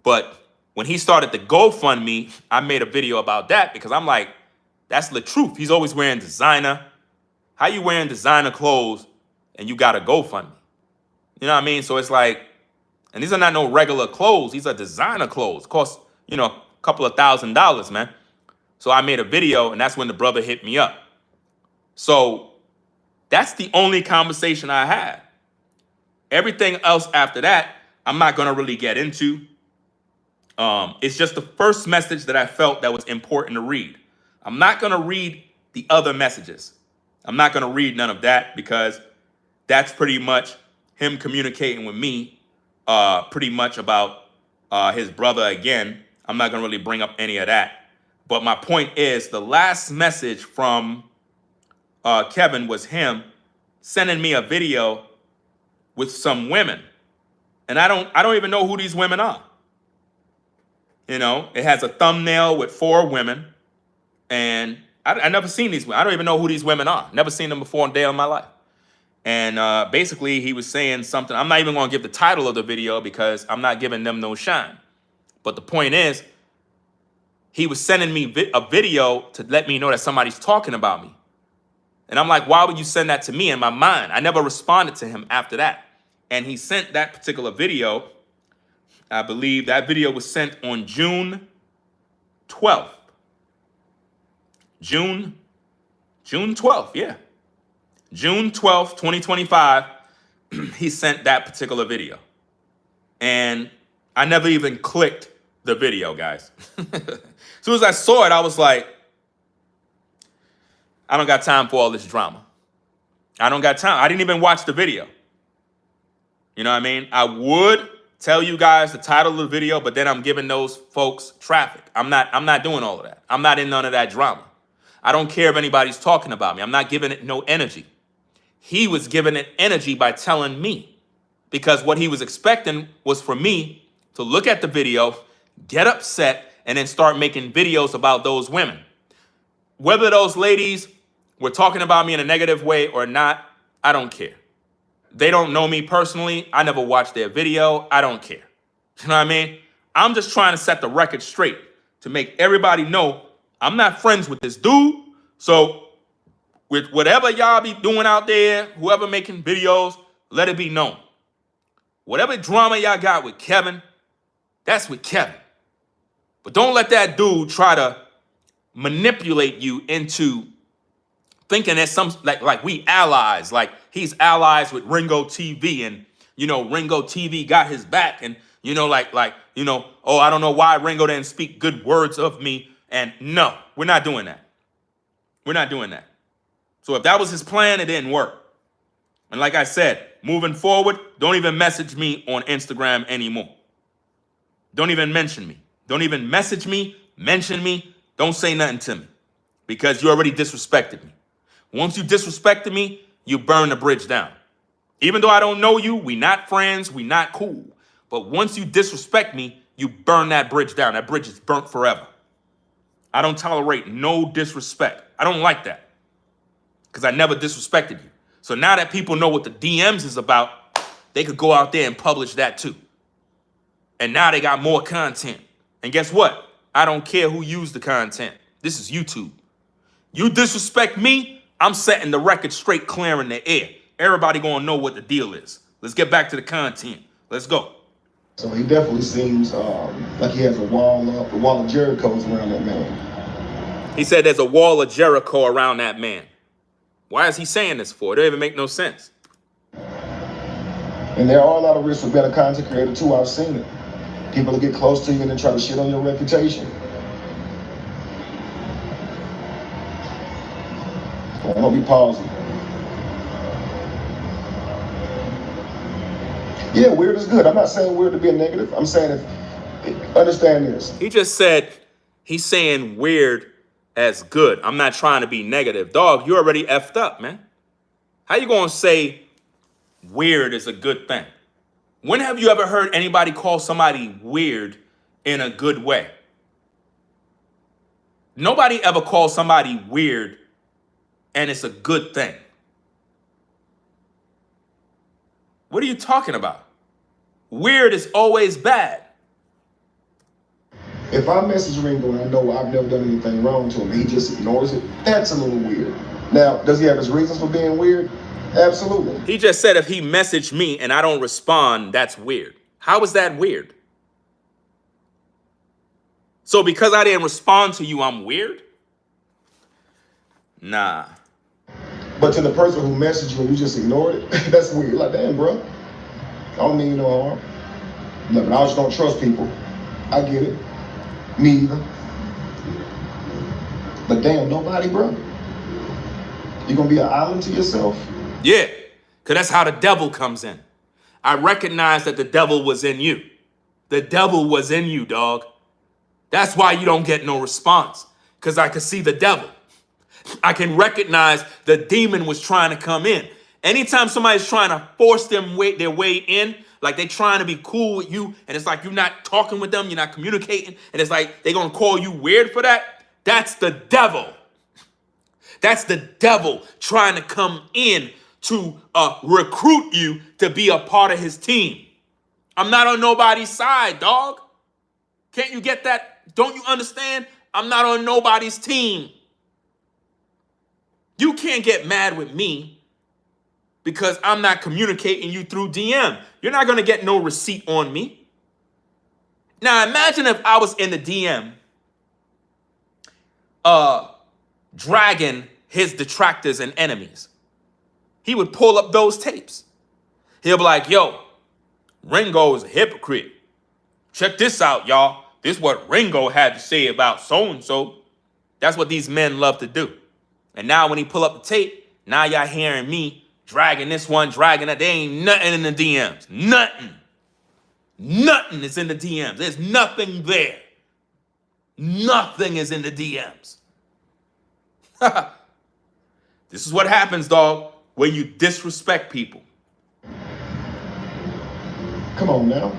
But when he started the GoFundMe, I made a video about that because I'm like, that's LaTruth. He's always wearing designer. How you wearing designer clothes and you got a GoFundMe? You know what I mean? So it's like, and these are not no regular clothes. These are designer clothes. Cost, you know, a couple of $1,000s, man. So I made a video, and that's when the brother hit me up. So that's the only conversation I had. Everything else after that, I'm not going to really get into. It's just the first message that I felt that was important to read. I'm not going to read the other messages. I'm not going to read none of that because that's pretty much him communicating with me pretty much about his brother again. I'm not going to really bring up any of that. But my point is, the last message from Kevin was him sending me a video with some women. And I don't even know who these women are. You know, it has a thumbnail with 4 women. And I never seen these women. I don't even know who these women are. Never seen them before in a day of my life. And basically, he was saying something. I'm not even going to give the title of the video because I'm not giving them no shine. But the point is, he was sending me a video to let me know that somebody's talking about me. And I'm like, why would you send that to me? In my mind, I never responded to him after that. And he sent that particular video. I believe that video was sent on June 12th. June 12th, yeah. June 12th, 2025, he sent that particular video. And I never even clicked the video, guys. As soon as I saw it, I was like, I don't got time for all this drama. I don't got time. I didn't even watch the video. You know what I mean? I would tell you guys the title of the video, but then I'm giving those folks traffic. I'm not doing all of that. I'm not in none of that drama. I don't care if anybody's talking about me. I'm not giving it no energy. He was giving it energy by telling me, because what he was expecting was for me to look at the video, get upset, and then start making videos about those women. Whether those ladies were talking about me in a negative way or not, I don't care. They don't know me personally. I never watched their video. I don't care. You know what I mean? I'm just trying to set the record straight to make everybody know I'm not friends with this dude. So with whatever y'all be doing out there, whoever making videos, let it be known. Whatever drama y'all got with Kevin, that's with Kevin. But don't let that dude try to manipulate you into thinking that some like we allies, like he's allies with RINGOTV, and you know RINGOTV got his back, and you know like oh, I don't know why Ringo didn't speak good words of me. And no, we're not doing that. We're not doing that. So if that was his plan, it didn't work. And like I said, moving forward, don't even message me on Instagram anymore. Don't even mention me. Don't even message me, mention me. Don't say nothing to me because you already disrespected me. Once you disrespected me, you burn the bridge down. Even though I don't know you, we not friends, we not cool. But once you disrespect me, you burn that bridge down. That bridge is burnt forever. I don't tolerate no disrespect. I don't like that because I never disrespected you. So now that people know what the DMs is about, they could go out there and publish that too. And now they got more content. And guess what? I don't care who used the content. This is YouTube. You disrespect me, I'm setting the record straight, clear in the air. Everybody gonna know what the deal is. Let's get back to the content. Let's go. So he definitely seems like he has a wall of Jericho's around that man. He said there's a wall of Jericho around that man. Why is he saying this for? It don't even make no sense. And there are a lot of risks with being a content creator too. I've seen it. People will get close to you and then try to shit on your reputation. I hope you pause it. Yeah, weird is good. I'm not saying weird to be a negative. I'm saying understand this. He just said he's saying weird as good. I'm not trying to be negative. Dog, you already effed up, man. How you gonna say weird is a good thing? When have you ever heard anybody call somebody weird in a good way? Nobody ever calls somebody weird and it's a good thing. What are you talking about? Weird is always bad. If I message Ringo and I know I've never done anything wrong to him, he just ignores it, that's a little weird. Now, does he have his reasons for being weird? Absolutely. He just said if he messaged me and I don't respond, that's weird. How is that weird? So because I didn't respond to you, I'm weird? Nah. But to the person who messaged you and you just ignored it, that's weird. Like, damn, bro. I don't mean no harm. Look, I just don't trust people. I get it. Me either. But damn, nobody, bro. You gonna be an island to yourself? Yeah, because that's how the devil comes in. I recognize that the devil was in you. The devil was in you, dog. That's why you don't get no response, because I could see the devil. I can recognize the demon was trying to come in. Anytime somebody's trying to force their way in, like they trying to be cool with you, and it's like you're not talking with them, you're not communicating, and it's like they're going to call you weird for that, that's the devil. That's the devil trying to come in to recruit you to be a part of his team. I'm not on nobody's side, dog. Can't you get that? Don't you understand? I'm not on nobody's team. You can't get mad with me because I'm not communicating you through DM. You're not going to get no receipt on me. Now, imagine if I was in the DM dragging his detractors and enemies. He would pull up those tapes. He'll be like, yo, Ringo is a hypocrite. Check this out, y'all. This is what Ringo had to say about so-and-so. That's what these men love to do. And now when he pull up the tape, now y'all hearing me dragging this one, dragging that. There ain't nothing in the DMs. Nothing. Nothing is in the DMs. There's nothing there. Nothing is in the DMs. This is what happens, dog, when you disrespect people. Come on now.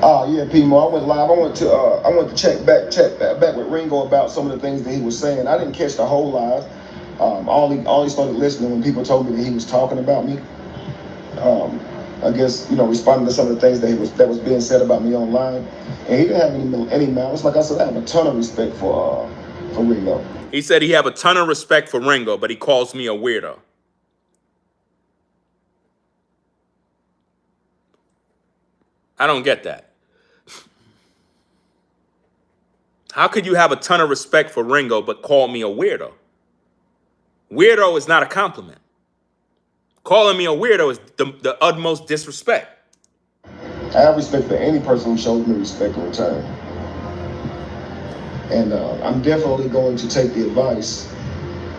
Oh yeah, Pimo. I went live. I went to check back with Ringo about some of the things that he was saying. I didn't catch the whole live. I only started listening when people told me that he was talking about me. I guess, responding to some of the things that was being said about me online. And he didn't have any malice. Like I said, I have a ton of respect for Ringo. He said he have a ton of respect for Ringo, but he calls me a weirdo. I don't get that. How could you have a ton of respect for Ringo but call me a weirdo? Weirdo is not a compliment. Calling me a weirdo is the utmost disrespect. I have respect for any person who shows me respect in return. And I'm definitely going to take the advice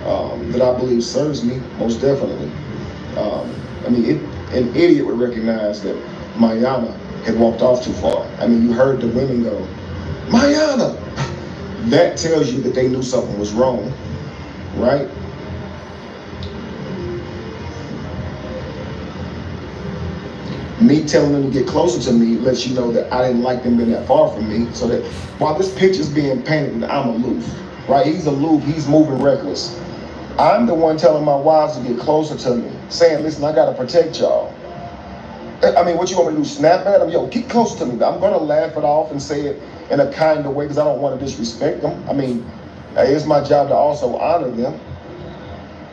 that I believe serves me, most definitely. An idiot would recognize that Mayana had walked off too far. You heard the women go, Mayana! That tells you that they knew something was wrong, right? Me telling them to get closer to me lets you know that I didn't like them being that far from me, so that while this picture's being painted, I'm aloof, right? He's aloof, he's moving reckless. I'm the one telling my wives to get closer to me, saying, listen, I gotta protect y'all. What you want me to do, snap at them? Yo, get close to me. I'm gonna laugh it off and say it in a kind of way because I don't want to disrespect them. It's my job to also honor them.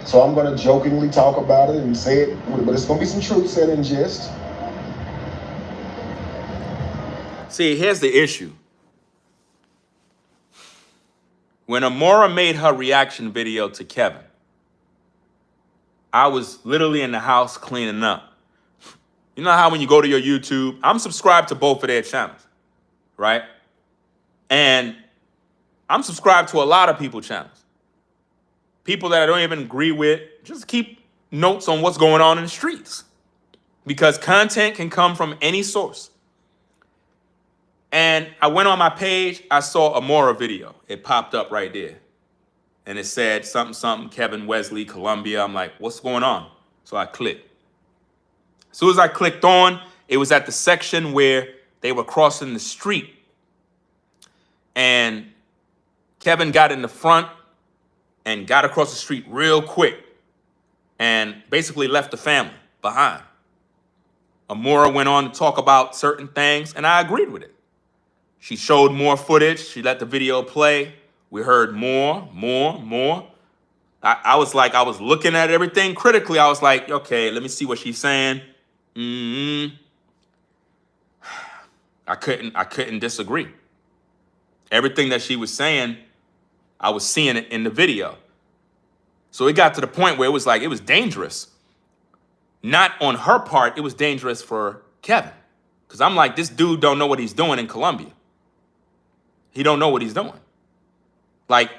So I'm gonna jokingly talk about it and say it, but it's gonna be some truth said in jest. See, here's the issue. When Amora made her reaction video to Kevin, I was literally in the house cleaning up. You know how when you go to your YouTube, I'm subscribed to both of their channels, right? And I'm subscribed to a lot of people's channels. People that I don't even agree with, just keep notes on what's going on in the streets. Because content can come from any source. And I went on my page, I saw a Amora video. It popped up right there. And it said something, Kevin, Westley, Columbia. I'm like, what's going on? So I clicked. As soon as I clicked on, it was at the section where they were crossing the street. And Kevin got in the front and got across the street real quick and basically left the family behind. Amora went on to talk about certain things, and I agreed with it. She showed more footage. She let the video play. We heard more. I was looking at everything critically. I was like, okay, let me see what she's saying. I couldn't disagree. Everything that she was saying, I was seeing it in the video. So it got to the point where it was dangerous. Not on her part, it was dangerous for Kevin. Because I'm like, this dude don't know what he's doing in Colombia. He don't know what he's doing. Like,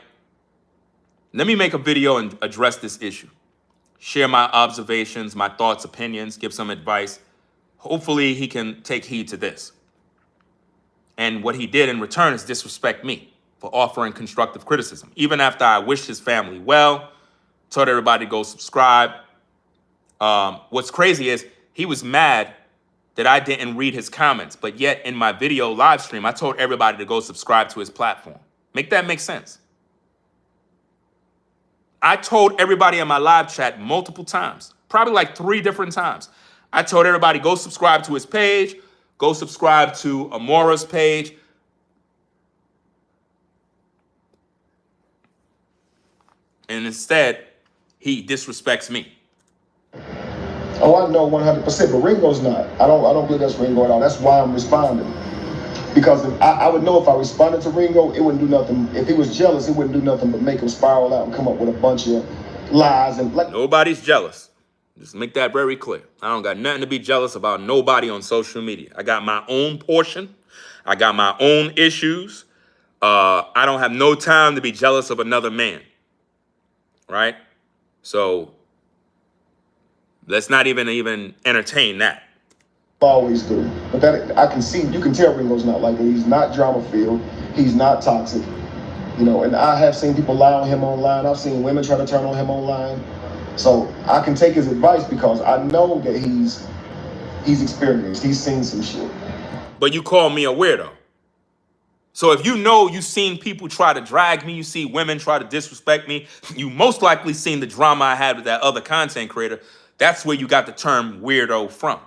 let me make a video and address this issue. Share my observations, my thoughts, opinions, give some advice. Hopefully he can take heed to this. And what he did in return is disrespect me for offering constructive criticism. Even after I wished his family well, told everybody to go subscribe. What's crazy is he was mad that I didn't read his comments, but yet in my video live stream, I told everybody to go subscribe to his platform. Make that make sense? I told everybody in my live chat multiple times, probably like 3 different times. I told everybody, go subscribe to his page, go subscribe to Amora's page. And instead, he disrespects me. Oh, I know 100%, but Ringo's not. I don't believe that's Ringo at all. That's why I'm responding. Because I would know if I responded to Ringo, it wouldn't do nothing. If he was jealous, it wouldn't do nothing but make him spiral out and come up with a bunch of lies and like. Nobody's jealous. Just make that very clear. I don't got nothing to be jealous about nobody on social media. I got my own portion. I got my own issues. I don't have no time to be jealous of another man. Right? So let's not even entertain that. Always do. But that I can see, you can tell Ringo's not like that. He's not drama filled. He's not toxic. And I have seen people lie on him online. I've seen women try to turn on him online. So I can take his advice because I know that he's experienced. He's seen some shit. But you call me a weirdo. So if you've seen people try to drag me, you see women try to disrespect me, you most likely seen the drama I had with that other content creator. That's where you got the term weirdo from.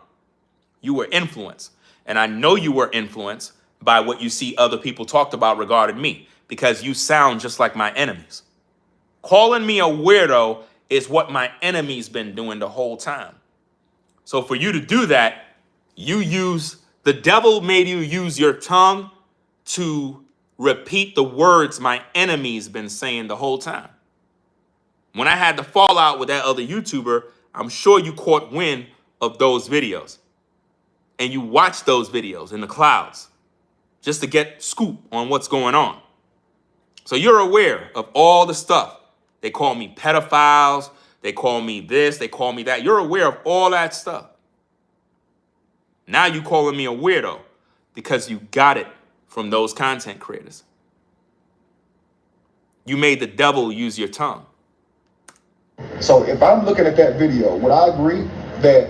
You were influenced. And I know you were influenced by what you see other people talked about regarding me, because you sound just like my enemies. Calling me a weirdo is what my enemy's been doing the whole time. So for you to do that, the devil made you use your tongue to repeat the words my enemy's been saying the whole time. When I had the fallout with that other YouTuber, I'm sure you caught wind of those videos. And you watched those videos in the clouds just to get scoop on what's going on. So you're aware of all the stuff. They call me pedophiles. They call me this. They call me that. You're aware of all that stuff. Now you calling me a weirdo because you got it from those content creators. You made the devil use your tongue. So if I'm looking at that video, would I agree that,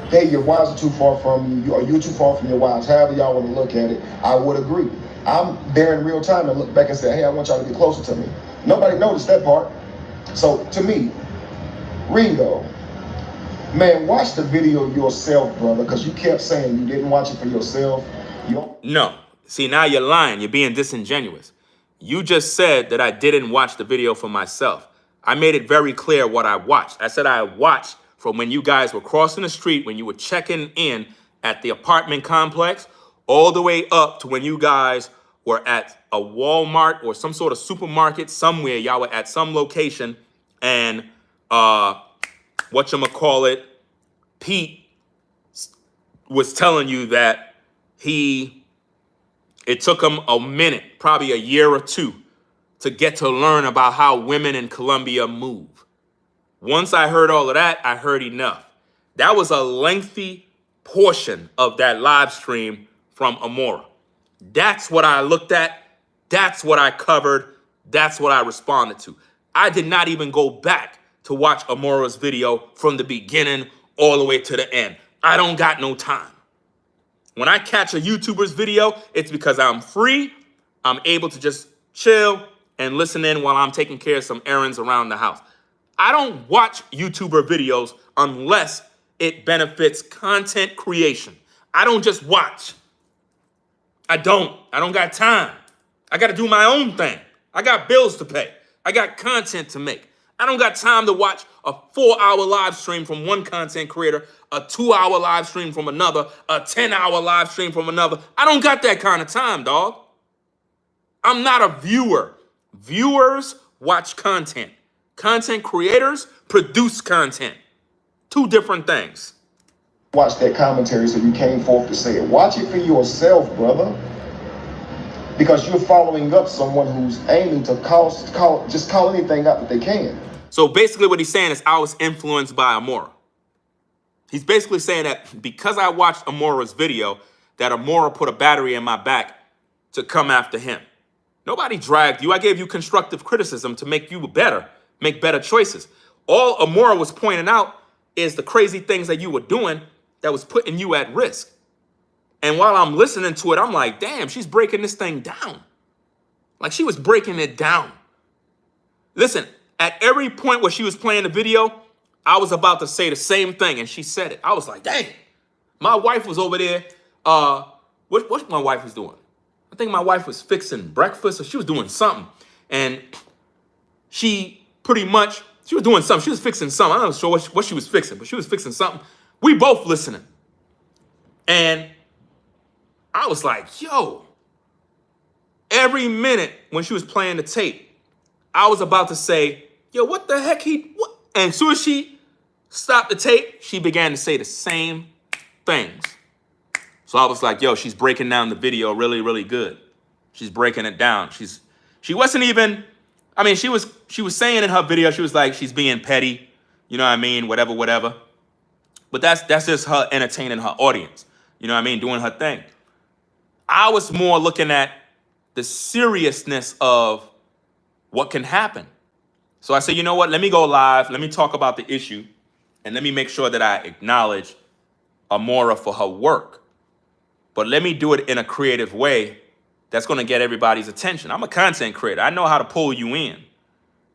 hey, your wives are too far from you, or you're too far from your wives, however y'all want to look at it? I would agree. I'm there in real time and look back and say, hey, I want y'all to get closer to me. Nobody noticed that part. So to me, Ringo, man, watch the video yourself, brother, because you kept saying you didn't watch it for yourself. No. See, now you're lying. You're being disingenuous. You just said that I didn't watch the video for myself. I made it very clear what I watched. I said I watched from when you guys were crossing the street, when you were checking in at the apartment complex, all the way up to when you guys were at a Walmart or some sort of supermarket somewhere. Y'all were at some location, and whatchamacallit, Pete was telling you that it took him a minute, probably a year or two, to get to learn about how women in Colombia move. Once I heard all of that, I heard enough. That was a lengthy portion of that live stream from Amora. That's what I looked at. That's what I covered. That's what I responded to. I did not even go back to watch Amora's video from the beginning all the way to the end. I don't got no time. When I catch a YouTuber's video, it's because I'm free. I'm able to just chill and listen in while I'm taking care of some errands around the house. I don't watch YouTuber videos unless it benefits content creation. I don't just watch. I don't got time. I got to do my own thing. I got bills to pay. I got content to make. I don't got time to watch a 4-hour live stream from one content creator, a 2-hour live stream from another, a 10-hour live stream from another. I don't got that kind of time, dog. I'm not a viewer. Viewers watch content. Content creators produce content. Two different things. Watch that commentary, so you came forth to say it. Watch it for yourself, brother. Because you're following up someone who's aiming to just call anything out that they can. So basically what he's saying is I was influenced by Amora. He's basically saying that because I watched Amora's video, that Amora put a battery in my back to come after him. Nobody dragged you. I gave you constructive criticism to make you better, make better choices. All Amora was pointing out is the crazy things that you were doing that was putting you at risk. And while I'm listening to it, I'm like, damn, she's breaking this thing down. Like she was breaking it down. Listen, at every point where she was playing the video, I was about to say the same thing, and she said it. I was like, dang. My wife was over there. What my wife was doing? I think my wife was fixing breakfast, or she was doing something. And she was doing something. She was fixing something. I'm not sure what she was fixing, but she was fixing something. We both listening. And I was like, yo. Every minute when she was playing the tape, I was about to say, yo, what the heck what? And as soon as she stopped the tape, she began to say the same things. So I was like, yo, she's breaking down the video really, really good. She's breaking it down. She wasn't even, I mean, she was saying in her video, she was like, she's being petty, you know what I mean? Whatever. But that's just her entertaining her audience, you know what I mean? Doing her thing. I was more looking at the seriousness of what can happen. So I said, you know what? Let me go live. Let me talk about the issue. And let me make sure that I acknowledge Amora for her work. But let me do it in a creative way that's going to get everybody's attention. I'm a content creator. I know how to pull you in.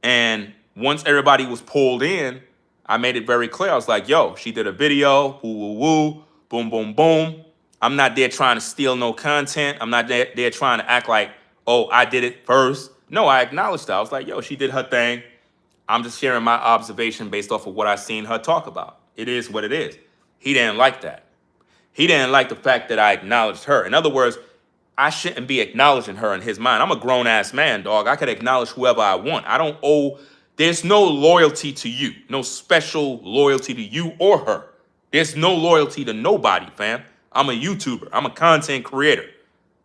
And once everybody was pulled in, I made it very clear. I was like, yo, she did a video, woo, woo, woo, boom, boom, boom. I'm not there trying to steal no content. I'm not there trying to act like, oh, I did it first. No, I acknowledged that. I was like, yo, she did her thing. I'm just sharing my observation based off of what I seen her talk about. It is what it is. He didn't like that. He didn't like the fact that I acknowledged her. In other words, I shouldn't be acknowledging her in his mind. I'm a grown-ass man, dog. I could acknowledge whoever I want. I don't owe, there's no loyalty to you. No special loyalty to you or her. There's no loyalty to nobody, fam. I'm a YouTuber. I'm a content creator.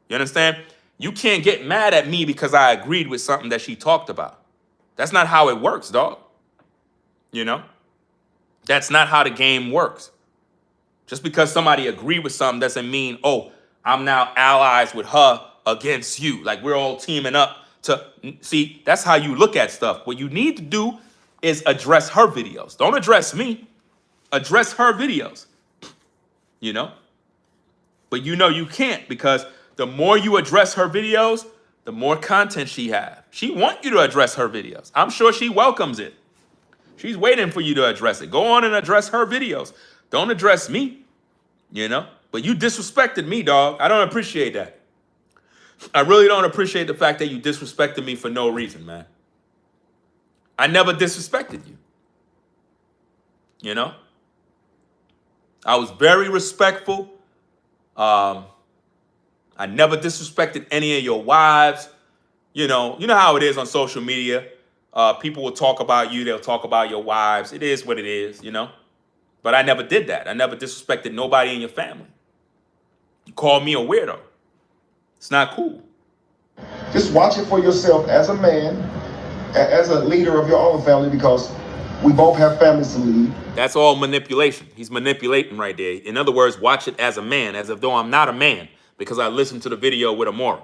You understand? You can't get mad at me because I agreed with something that she talked about. That's not how it works, dog. You know? That's not how the game works. Just because somebody agreed with something doesn't mean, oh, I'm now allies with her against you. Like we're all teaming up to see. That's how you look at stuff. What you need to do is address her videos. Don't address me. Address her videos. You know? But you know you can't, because the more you address her videos, the more content she has. She wants you to address her videos. I'm sure she welcomes it. She's waiting for you to address it. Go on and address her videos. Don't address me, you know? But you disrespected me, dog. I don't appreciate that. I really don't appreciate the fact that you disrespected me for no reason, man. I never disrespected you. You know? I was very respectful. I never disrespected any of your wives. You know how it is on social media. People will talk about you. They'll talk about your wives. It is what it is, you know? But I never did that. I never disrespected nobody in your family. You call me a weirdo. It's not cool. Just watch it for yourself as a man, as a leader of your own family, because we both have families to lead. That's all manipulation. He's manipulating right there. In other words, watch it as a man, as if though I'm not a man, because I listened to the video with Amora.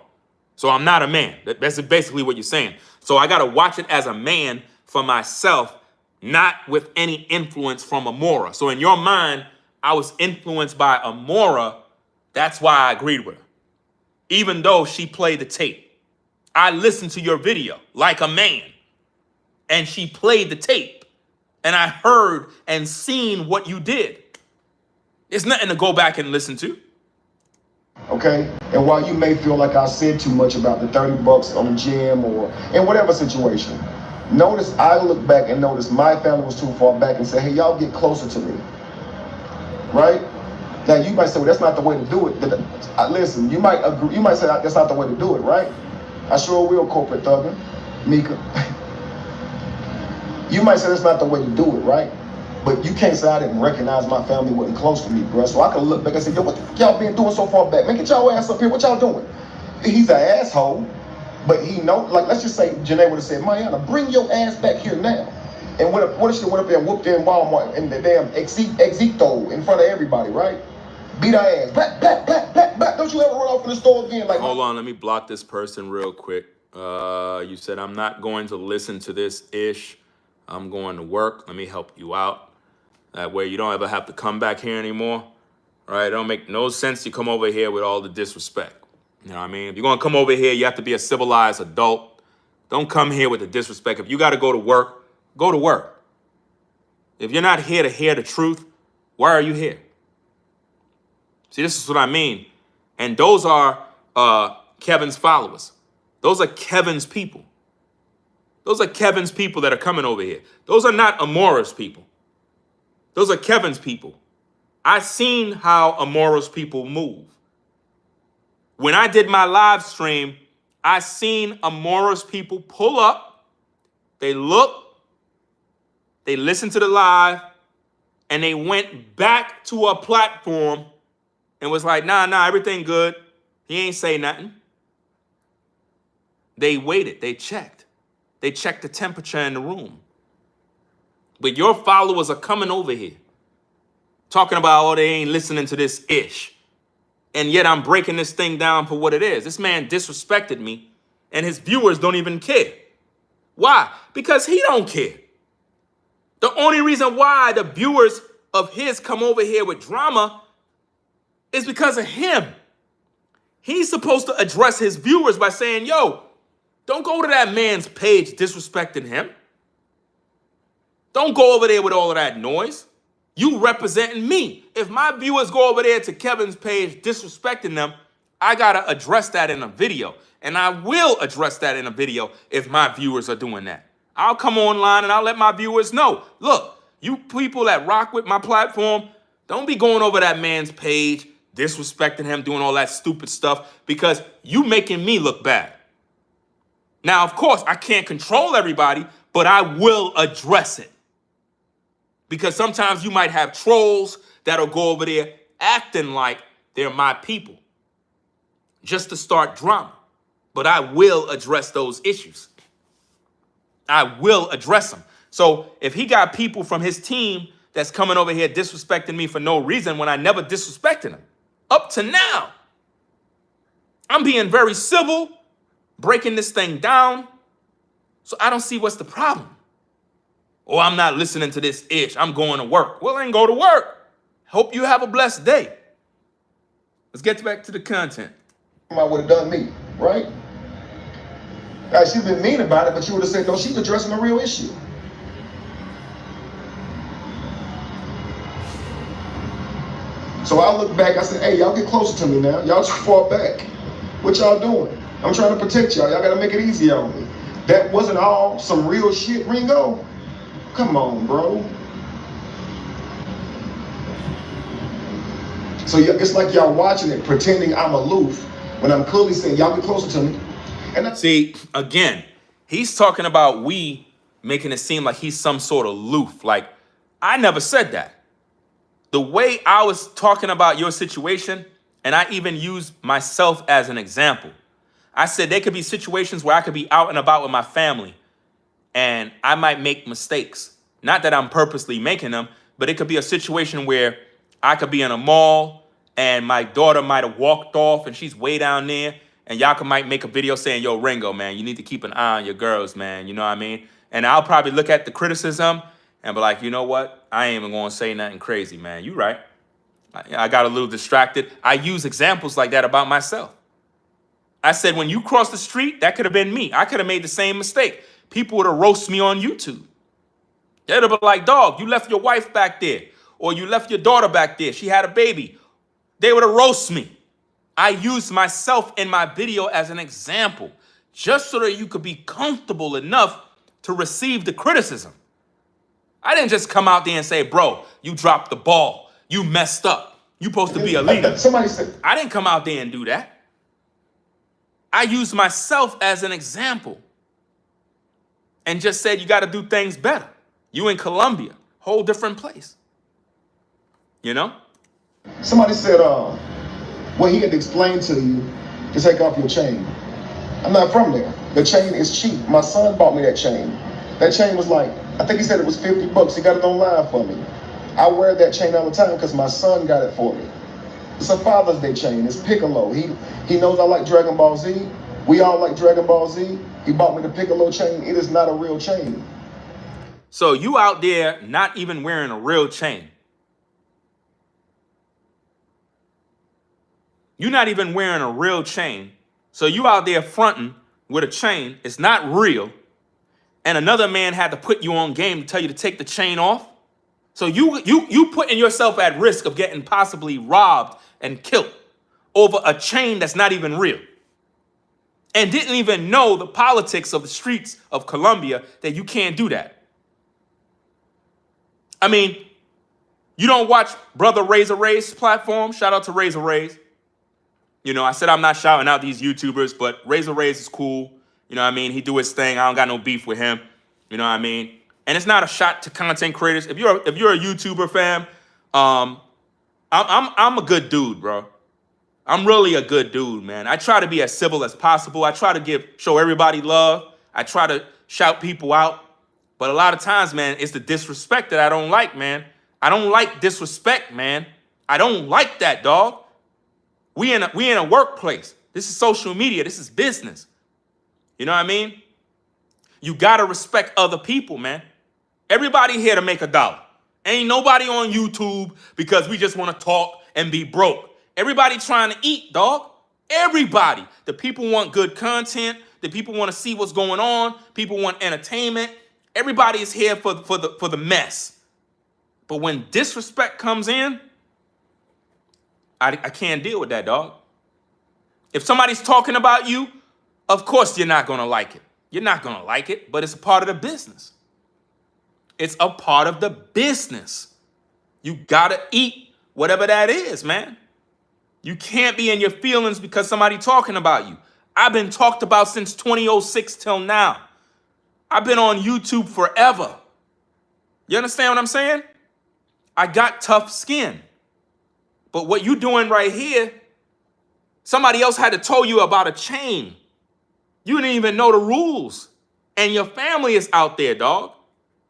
So I'm not a man. That's basically what you're saying. So I got to watch it as a man for myself, not with any influence from Amora. So in your mind, I was influenced by Amora. That's why I agreed with her. Even though she played the tape. I listened to your video like a man. And she played the tape. And I heard and seen what you did. It's nothing to go back and listen to. Okay? And while you may feel like I said too much about the $30 on the gym or in whatever situation, notice I look back and notice my family was too far back and say, hey, y'all get closer to me. Right? Now you might say, well, that's not the way to do it. Listen, you might agree, you might say that's not the way to do it, right? I sure will, corporate thugger, Mika. You might say that's not the way to do it, right? But you can't say I didn't recognize my family wasn't close to me, bro. So I can look back and say, yo, what y'all been doing so far back? Man, get y'all ass up here. What y'all doing? He's an asshole, but he know, like, let's just say Janae would have said, Mariana, bring your ass back here now. And what if she went up there and whooped her in Walmart in the damn Exito in front of everybody, right? Beat her ass. Black, black, black, black, black. Don't you ever run off in the store again? Like, hold on, let me block this person real quick. You said I'm not going to listen to this ish. I'm going to work. Let me help you out. That way you don't ever have to come back here anymore. All right? It don't make no sense to come over here with all the disrespect. You know what I mean? If you're going to come over here, you have to be a civilized adult. Don't come here with the disrespect. If you got to go to work, go to work. If you're not here to hear the truth, why are you here? See, this is what I mean. And those are Kevin's followers. Those are Kevin's people. Those are Kevin's people that are coming over here. Those are not Amora's people. Those are Kevin's people. I seen how Amora's people move. When I did my live stream, I seen Amora's people pull up. They look, they listened to the live, and they went back to a platform and was like, nah, everything good. He ain't say nothing. They waited, they checked. They checked the temperature in the room. But your followers are coming over here talking about, oh, they ain't listening to this ish. And yet I'm breaking this thing down for what it is. This man disrespected me and his viewers don't even care. Why? Because he don't care. The only reason why the viewers of his come over here with drama is because of him. He's supposed to address his viewers by saying, yo, don't go to that man's page disrespecting him. Don't go over there with all of that noise. You representing me. If my viewers go over there to Kevin's page disrespecting them, I gotta address that in a video. And I will address that in a video if my viewers are doing that. I'll come online and I'll let my viewers know. Look, you people that rock with my platform, don't be going over that man's page, disrespecting him, doing all that stupid stuff, because you making me look bad. Now, of course, I can't control everybody, but I will address it. Because sometimes you might have trolls that'll go over there acting like they're my people just to start drama. But I will address those issues. I will address them. So if he got people from his team that's coming over here disrespecting me for no reason when I never disrespected him, up to now, I'm being very civil, breaking this thing down. So I don't see what's the problem. Oh, I'm not listening to this ish. I'm going to work. Well, then go to work. Hope you have a blessed day. Let's get back to the content. I would have done me, right? She's been mean about it, but you would have said, no, she's addressing a real issue. So I look back, I said, hey, y'all get closer to me now. Y'all just fought back. What y'all doing? I'm trying to protect y'all. Y'all got to make it easier on me. That wasn't all some real shit, Ringo. Come on, bro. So it's like y'all watching it, pretending I'm aloof, when I'm clearly saying, y'all get closer to me. And see, again, he's talking about we making it seem like he's some sort of aloof. Like, I never said that. The way I was talking about your situation, and I even used myself as an example. I said there could be situations where I could be out and about with my family, and I might make mistakes. Not that I'm purposely making them, but it could be a situation where I could be in a mall and my daughter might have walked off and she's way down there, and y'all might make a video saying, yo, Ringo, man, you need to keep an eye on your girls, man. You know what I mean? And I'll probably look at the criticism and be like, you know what? I ain't even going to say nothing crazy, man. You right. I got a little distracted. I use examples like that about myself. I said, when you cross the street, that could have been me. I could have made the same mistake. People would have roasted me on YouTube. They'd have been like, dog, you left your wife back there, or you left your daughter back there. She had a baby. They would have roasted me. I used myself in my video as an example, just so that you could be comfortable enough to receive the criticism. I didn't just come out there and say, bro, you dropped the ball. You messed up. You supposed to be a leader. Somebody said, I didn't come out there and do that. I used myself as an example and just said, you got to do things better. You in Colombia, whole different place. You know? Somebody said, well, he had to explain to you to take off your chain. I'm not from there. The chain is cheap. My son bought me that chain. That chain was like, I think he said it was $50. He got it online for me. I wear that chain all the time because my son got it for me. It's a Father's Day chain. It's Piccolo. He knows I like Dragon Ball Z. We all like Dragon Ball Z. He bought me the Piccolo chain. It is not a real chain. So you out there not even wearing a real chain. You're not even wearing a real chain. So you out there fronting with a chain. It's not real. And another man had to put you on game to tell you to take the chain off. So you putting yourself at risk of getting possibly robbed and killed over a chain that's not even real. And didn't even know the politics of the streets of Colombia that you can't do that. I mean, you don't watch Brother Razor Ray's platform? Shout out to Razor Rays. You know, I said I'm not shouting out these YouTubers, but Razor Rays is cool. You know what I mean? He do his thing. I don't got no beef with him. You know what I mean? And it's not a shot to content creators. If you're a YouTuber, fam, I'm a good dude, bro. I'm really a good dude, man. I try to be as civil as possible. I try to show everybody love. I try to shout people out. But a lot of times, man, it's the disrespect that I don't like, man. I don't like disrespect, man. I don't like that, dog. We in a workplace. This is social media. This is business. You know what I mean? You gotta respect other people, man. Everybody here to make a dollar. Ain't nobody on YouTube because we just want to talk and be broke. Everybody trying to eat, dog. Everybody. The people want good content. The people want to see what's going on. People want entertainment. Everybody is here for the mess. But when disrespect comes in, I can't deal with that, dog. If somebody's talking about you, of course you're not going to like it. You're not going to like it, but it's a part of the business. It's a part of the business. You got to eat whatever that is, man. You can't be in your feelings because somebody talking about you. I've been talked about since 2006 till now. I've been on YouTube forever. You understand what I'm saying? I got tough skin. But what you doing right here, somebody else had to tell you about a chain. You didn't even know the rules. And your family is out there, dog.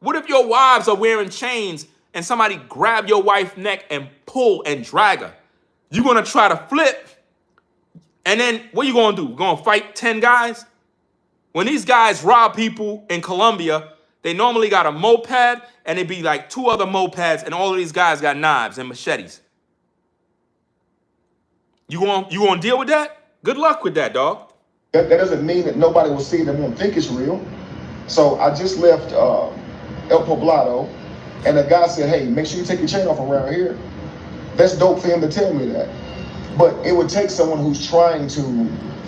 What if your wives are wearing chains and somebody grab your wife's neck and pull and drag her? You gonna try to flip, and then what you gonna do? Gonna fight 10 guys? When these guys rob people in Colombia, they normally got a moped, and it'd be like 2 other mopeds, and all of these guys got knives and machetes. You gonna deal with that? Good luck with that, dog. That doesn't mean that nobody will see it and won't think it's real. So I just left El Poblado, and a guy said, hey, make sure you take your chain off around here. That's dope for him to tell me that. But it would take someone who's trying to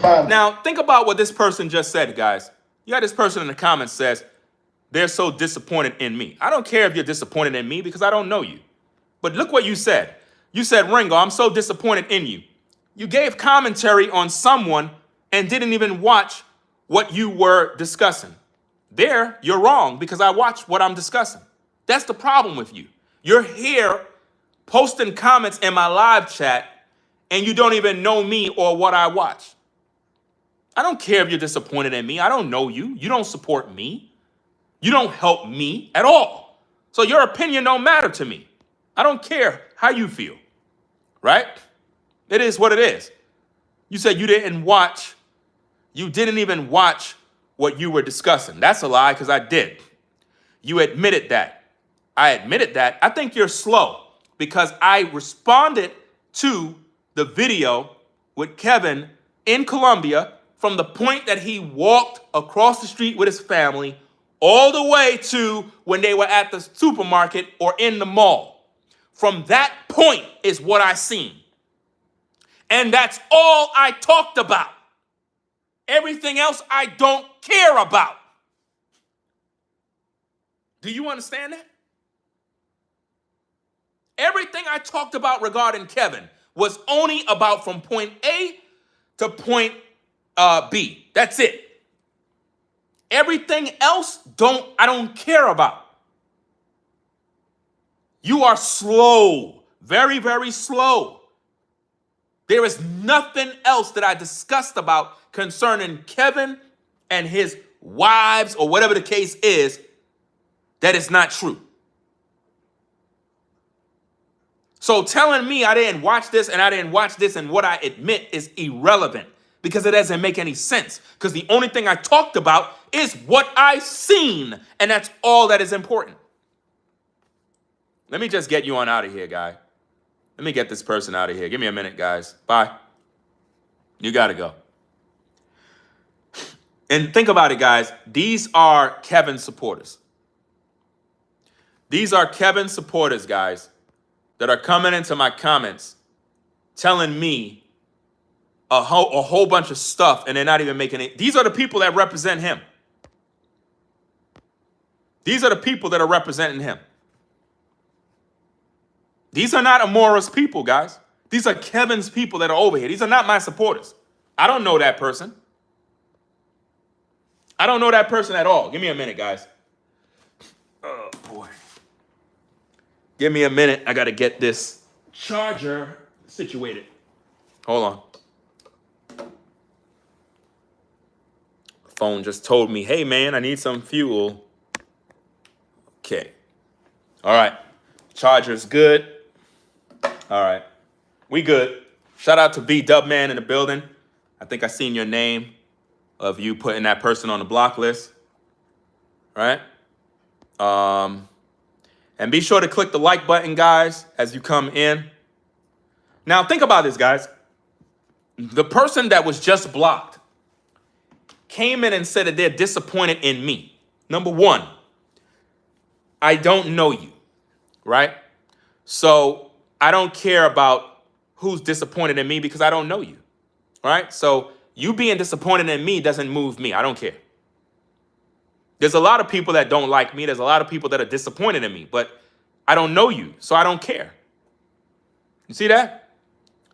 find... Now, think about what this person just said, guys. You got this person in the comments says, they're so disappointed in me. I don't care if you're disappointed in me because I don't know you. But look what you said. You said, Ringo, I'm so disappointed in you. You gave commentary on someone and didn't even watch what you were discussing. There, you're wrong because I watched what I'm discussing. That's the problem with you. You're here posting comments in my live chat and you don't even know me or what I watch. I don't care if you're disappointed in me. I don't know you. You don't support me. You don't help me at all. So your opinion don't matter to me. I don't care how you feel, right? It is what it is. You said you didn't even watch what you were discussing. That's a lie because I did. You admitted that. I admitted that. I think you're slow because I responded to the video with Kevin in Colombia from the point that he walked across the street with his family all the way to when they were at the supermarket or in the mall. From that point is what I seen. And that's all I talked about. Everything else I don't care about. Do you understand that? Everything I talked about regarding Kevin was only about from point A to point B. That's it. Everything else I don't care about. You are slow, very, very slow. There is nothing else that I discussed about concerning Kevin and his wives or whatever the case is that is not true. So telling me I didn't watch this and I didn't watch this and what I admit is irrelevant because it doesn't make any sense. Because the only thing I talked about is what I seen, and that's all that is important. Let me just get you on out of here, guy. Let me get this person out of here. Give me a minute, guys. Bye. You got to go. And think about it, guys. These are Kevin supporters. These are Kevin supporters, guys, that are coming into my comments telling me a whole bunch of stuff, and they're not even making it. These are the people that represent him. These are the people that are representing him. These are not Amora's people, guys. These are Kevin's people that are over here. These are not my supporters. I don't know that person. I don't know that person at all. Give me a minute, guys. Oh, boy. Give me a minute. I got to get this charger situated. Hold on. The phone just told me, hey, man, I need some fuel. Okay. All right. Charger's good. All right. We good. Shout out to B-Dub-Man in the building. I think I seen your name of you putting that person on the block list. Right? And be sure to click the like button, guys, as you come in. Now, think about this, guys. The person that was just blocked came in and said that they're disappointed in me. Number one, I don't know you, right? So I don't care about who's disappointed in me because I don't know you, right? So you being disappointed in me doesn't move me. I don't care. There's a lot of people that don't like me. There's a lot of people that are disappointed in me, but I don't know you, so I don't care. You see that?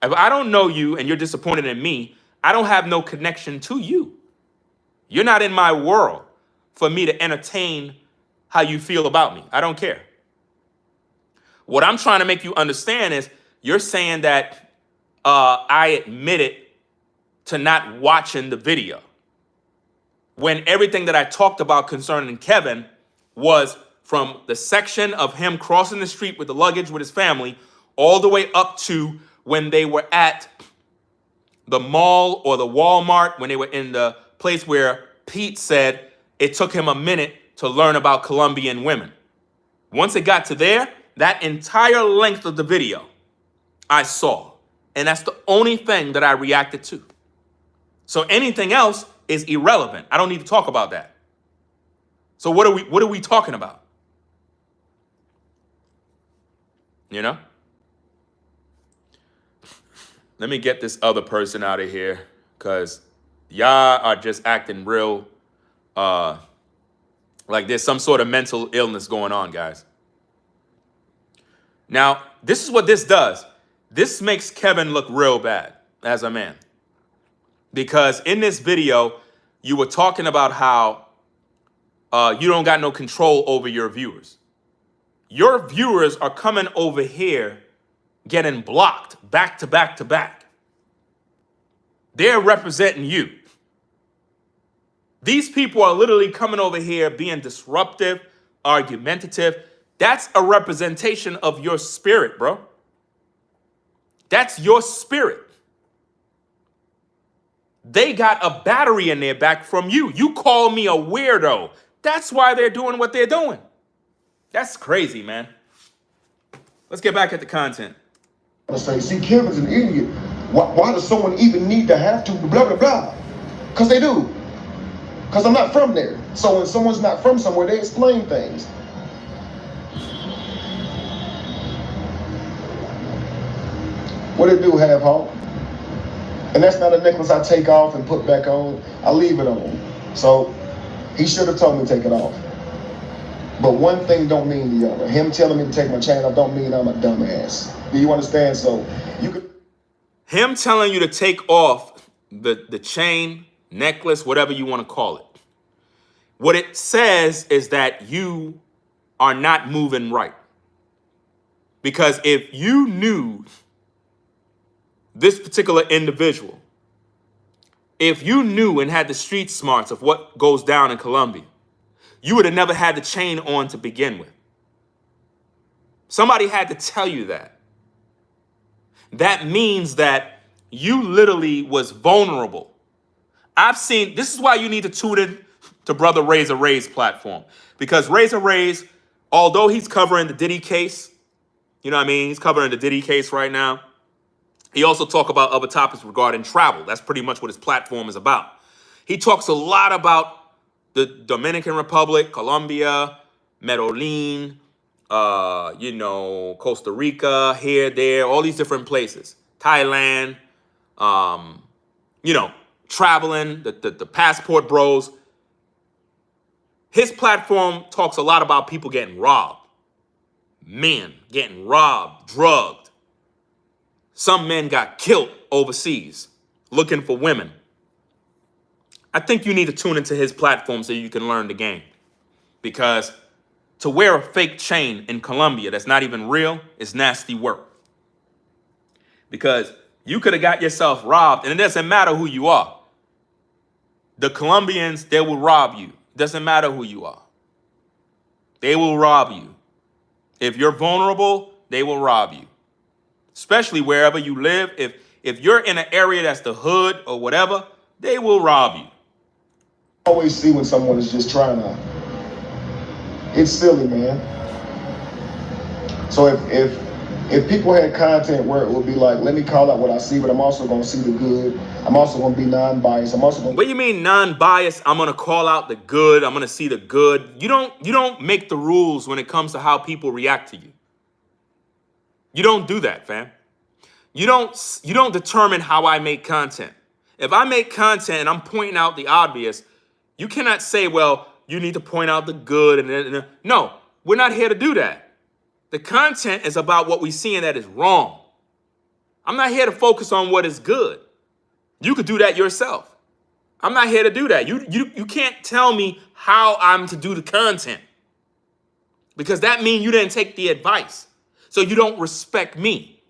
If I don't know you and you're disappointed in me, I don't have no connection to you. You're not in my world for me to entertain how you feel about me. I don't care. What I'm trying to make you understand is you're saying that I admitted to not watching the video, when everything that I talked about concerning Kevin was from the section of him crossing the street with the luggage with his family all the way up to when they were at the mall or the Walmart, when they were in the place where Pete said it took him a minute to learn about Colombian women. Once it got to there, that entire length of the video I saw. And that's the only thing that I reacted to. So anything else is irrelevant. I don't need to talk about that. So what are we talking about? You know? Let me get this other person out of here, because y'all are just acting real like there's some sort of mental illness going on, guys. Now, this is what this does. This makes Kevin look real bad as a man. Because in this video, you were talking about how you don't got no control over your viewers. Your viewers are coming over here getting blocked back to back to back. They're representing you. These people are literally coming over here being disruptive, argumentative. That's a representation of your spirit, bro. That's your spirit. They got a battery in their back from you. You call me a weirdo. That's why they're doing what they're doing. That's crazy, man. Let's get back at the content. I say, see, Kevin's an idiot. Why does someone even need to have to blah, blah, blah? Because they do. Because I'm not from there. So when someone's not from somewhere, they explain things. What it do, have Hawk? And that's not a necklace I take off and put back on. I leave it on. So he should have told me to take it off. But one thing don't mean the other. Him telling me to take my chain off don't mean I'm a dumbass. Do you understand? So you could... Him telling you to take off the chain, necklace, whatever you want to call it. What it says is that you are not moving right. Because if you knew this particular individual, if you knew and had the street smarts of what goes down in Colombia, you would have never had the chain on to begin with. Somebody had to tell you that. That means that you literally was vulnerable. I've seen, this is why you need to tune in to Brother Razor Ray's platform. Because Razor Ray's, although he's covering the Diddy case, you know what I mean? He's covering the Diddy case right now. He also talks about other topics regarding travel. That's pretty much what his platform is about. He talks a lot about the Dominican Republic, Colombia, Medellin, Costa Rica, here, there, all these different places. Thailand, traveling, the passport bros. His platform talks a lot about people getting robbed. Men getting robbed, drugged. Some men got killed overseas looking for women. I think you need to tune into his platform so you can learn the game. Because to wear a fake chain in Colombia that's not even real is nasty work. Because you could have got yourself robbed, and it doesn't matter who you are. The Colombians, they will rob you. It doesn't matter who you are. They will rob you. If you're vulnerable, they will rob you. Especially wherever you live. If you're in an area that's the hood or whatever, they will rob you. I always see when someone is just trying to... It's silly, man. So if If people had content where it would be like, let me call out what I see, but I'm also going to see the good. I'm also going to be non-biased. I'm also going What to... do you mean non-biased? I'm gonna call out the good. I'm gonna see the good. You don't make the rules when it comes to how people react to you. You don't do that, fam. You don't determine how I make content. If I make content and I'm pointing out the obvious, you cannot say, well, you need to point out the good and no, we're not here to do that. The content is about what we see and that is wrong. I'm not here to focus on what is good. You could do that yourself. I'm not here to do that. You can't tell me how I'm to do the content because that means you didn't take the advice. So you don't respect me.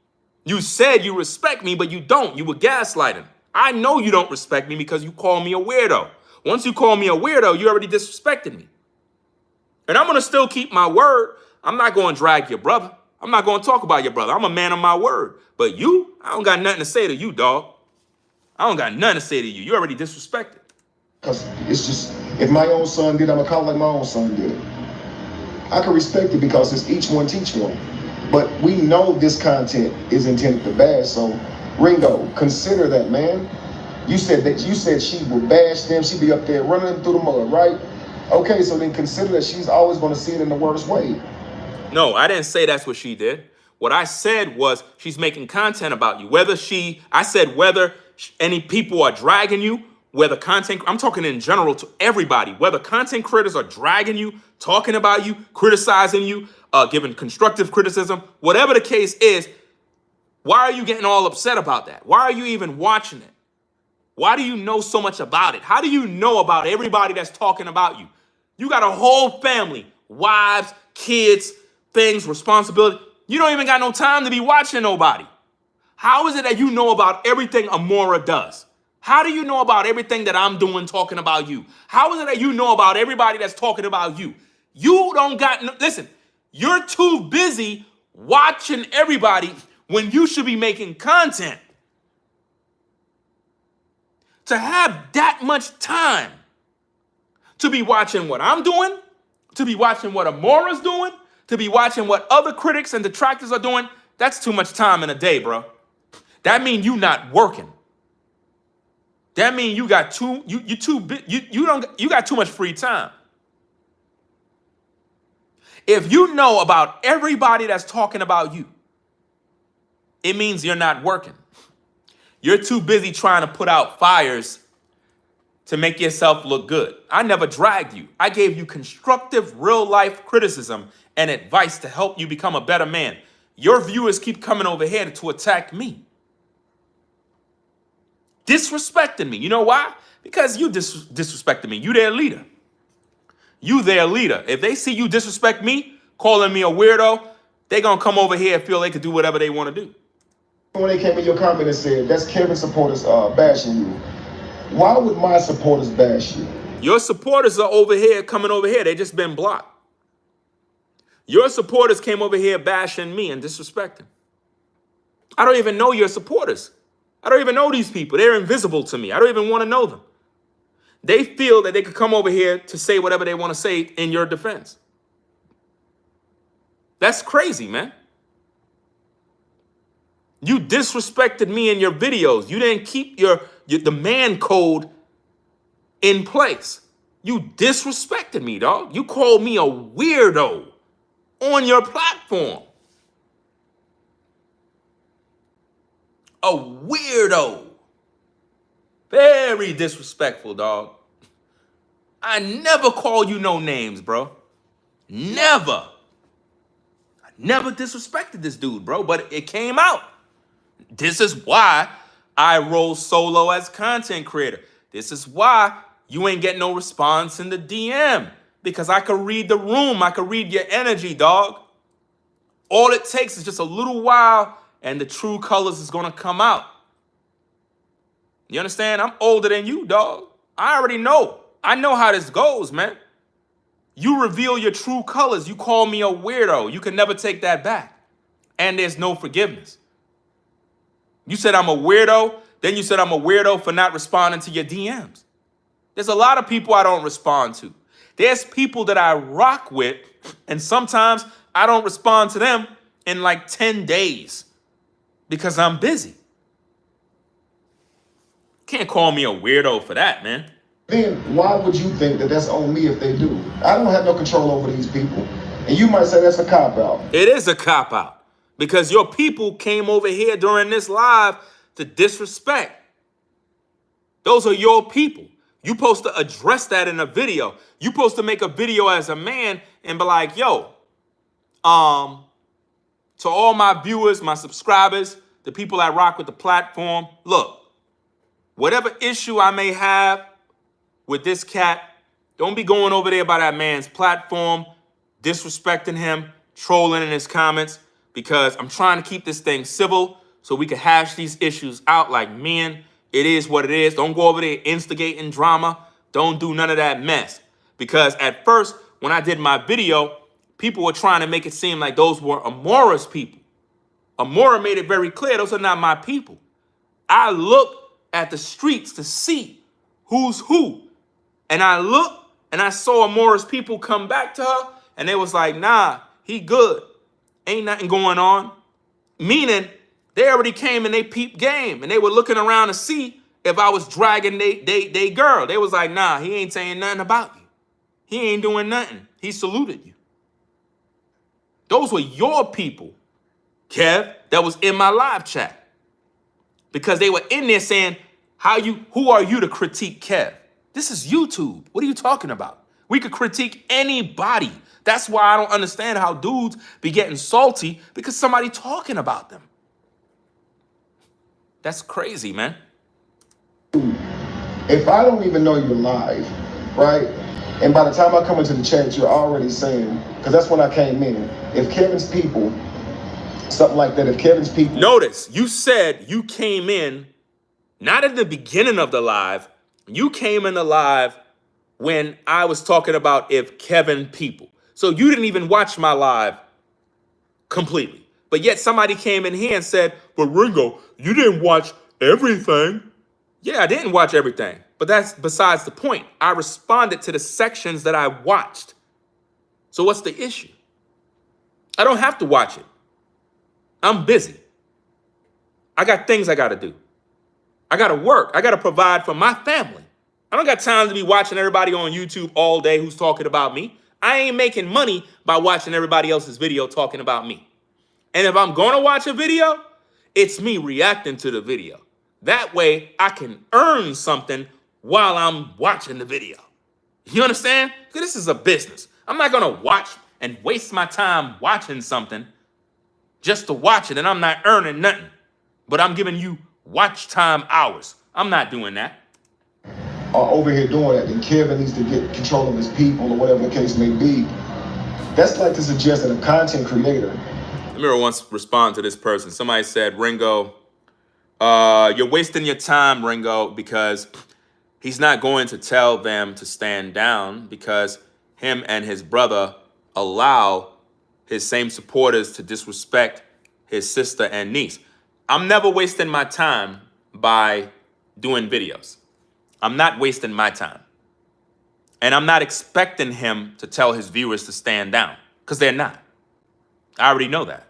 You said you respect me, but you don't. You were gaslighting. I know you don't respect me because you call me a weirdo. Once you call me a weirdo, you already disrespected me. And I'm going to still keep my word. I'm not going to drag your brother. I'm not going to talk about your brother. I'm a man of my word. But you, I don't got nothing to say to you, dog. I don't got nothing to say to you. You already disrespected. Because it's just, if my own son did, I'm going to call it like my own son did. I can respect it because it's each one teach one. But we know this content is intended to bash. So, Ringo, consider that, man. You said she would bash them. She'd be up there running them through the mud, right? Okay, so then consider that she's always going to see it in the worst way. No, I didn't say that's what she did. What I said was she's making content about you. I said whether any people are dragging you, whether content, I'm talking in general to everybody, whether content creators are dragging you, talking about you, criticizing you, giving constructive criticism, whatever the case is, why are you getting all upset about that? Why are you even watching it? Why do you know so much about it? How do you know about everybody that's talking about you? You got a whole family, wives, kids, things, responsibility. You don't even got no time to be watching nobody. How is it that you know about everything Amora does? How do you know about everything that I'm doing talking about you? How is it that you know about everybody that's talking about you? You don't got no, listen, you're too busy watching everybody when you should be making content. To have that much time to be watching what I'm doing, to be watching what Amora's doing, to be watching what other critics and detractors are doing, that's too much time in a day, bro. That means you not working. That means you got you got too much free time. If you know about everybody that's talking about you, it means you're not working. You're too busy trying to put out fires to make yourself look good. I never dragged you. I gave you constructive real-life criticism and advice to help you become a better man. Your viewers keep coming over here to attack me. Disrespecting me. You know why? Because you disrespected me. You their leader. You their leader. If they see you disrespect me, calling me a weirdo, they gonna come over here and feel they could do whatever they want to do. When they came in your comment and said, that's Kevin's supporters bashing you. Why would my supporters bash you? Your supporters are over here, coming over here. They just been blocked. Your supporters came over here bashing me and disrespecting. I don't even know your supporters. I don't even know these people. They're invisible to me. I don't even want to know them. They feel that they could come over here to say whatever they want to say in your defense. That's crazy, man. You disrespected me in your videos. You didn't keep the man code in place. You disrespected me, dog. You called me a weirdo on your platform. A weirdo. Very disrespectful, dog. I never call you no names, bro. Never. I never disrespected this dude, bro, but it came out. This is why I roll solo as content creator. This is why you ain't getting no response in the DM. Because I could read the room. I could read your energy, dog. All it takes is just a little while and the true colors is going to come out. You understand? I'm older than you, dog. I already know. I know how this goes, man. You reveal your true colors. You call me a weirdo. You can never take that back. And there's no forgiveness. You said I'm a weirdo. Then you said I'm a weirdo for not responding to your DMs. There's a lot of people I don't respond to. There's people that I rock with, and sometimes I don't respond to them in like 10 days because I'm busy. Can't call me a weirdo for that, man. Then why would you think that that's on me if they do? I don't have no control over these people. And you might say that's a cop-out. It is a cop-out because your people came over here during this live to disrespect. Those are your people. You're supposed to address that in a video. You're supposed to make a video as a man and be like, yo, to all my viewers, my subscribers, the people that rock with the platform, look, whatever issue I may have with this cat, don't be going over there by that man's platform, disrespecting him, trolling in his comments, because I'm trying to keep this thing civil so we can hash these issues out like men. It is what it is. Don't go over there instigating drama. Don't do none of that mess. Because at first, when I did my video, people were trying to make it seem like those were Amora's people. Amora made it very clear those are not my people. I look at the streets to see who's who. And I looked and I saw Amora's people come back to her and they was like, nah, he good. Ain't nothing going on. Meaning they already came and they peeped game and they were looking around to see if I was dragging they girl. They was like, nah, he ain't saying nothing about you. He ain't doing nothing. He saluted you. Those were your people, Kev, that was in my live chat. Because they were in there saying, who are you to critique Kev? This is YouTube. What are you talking about? We could critique anybody. That's why I don't understand how dudes be getting salty because somebody talking about them. That's crazy, man. If I don't even know you're live, right? And by the time I come into the chat, you're already saying, because that's when I came in, if Kevin's people, something like that, if Kevin's people... Notice, you said you came in, not at the beginning of the live, you came in the live when I was talking about if Kevin people. So you didn't even watch my live completely. But yet somebody came in here and said, but Ringo, you didn't watch everything. Yeah, I didn't watch everything. But that's besides the point. I responded to the sections that I watched. So what's the issue? I don't have to watch it. I'm busy. I got things I got to do. I got to work. I got to provide for my family. I don't got time to be watching everybody on YouTube all day who's talking about me. I ain't making money by watching everybody else's video talking about me. And if I'm going to watch a video, it's me reacting to the video. That way I can earn something while I'm watching the video. You understand? Because this is a business. I'm not going to watch and waste my time watching something just to watch it and I'm not earning nothing. But I'm giving you watch time hours. I'm not doing that. Are over here doing that, then Kevin needs to get control of his people or whatever the case may be. That's like to suggest that a content creator... I remember once responding to this person. Somebody said, Ringo, you're wasting your time, Ringo, because he's not going to tell them to stand down because him and his brother allow his same supporters to disrespect his sister and niece. I'm never wasting my time by doing videos. I'm not wasting my time. And I'm not expecting him to tell his viewers to stand down because they're not. I already know that.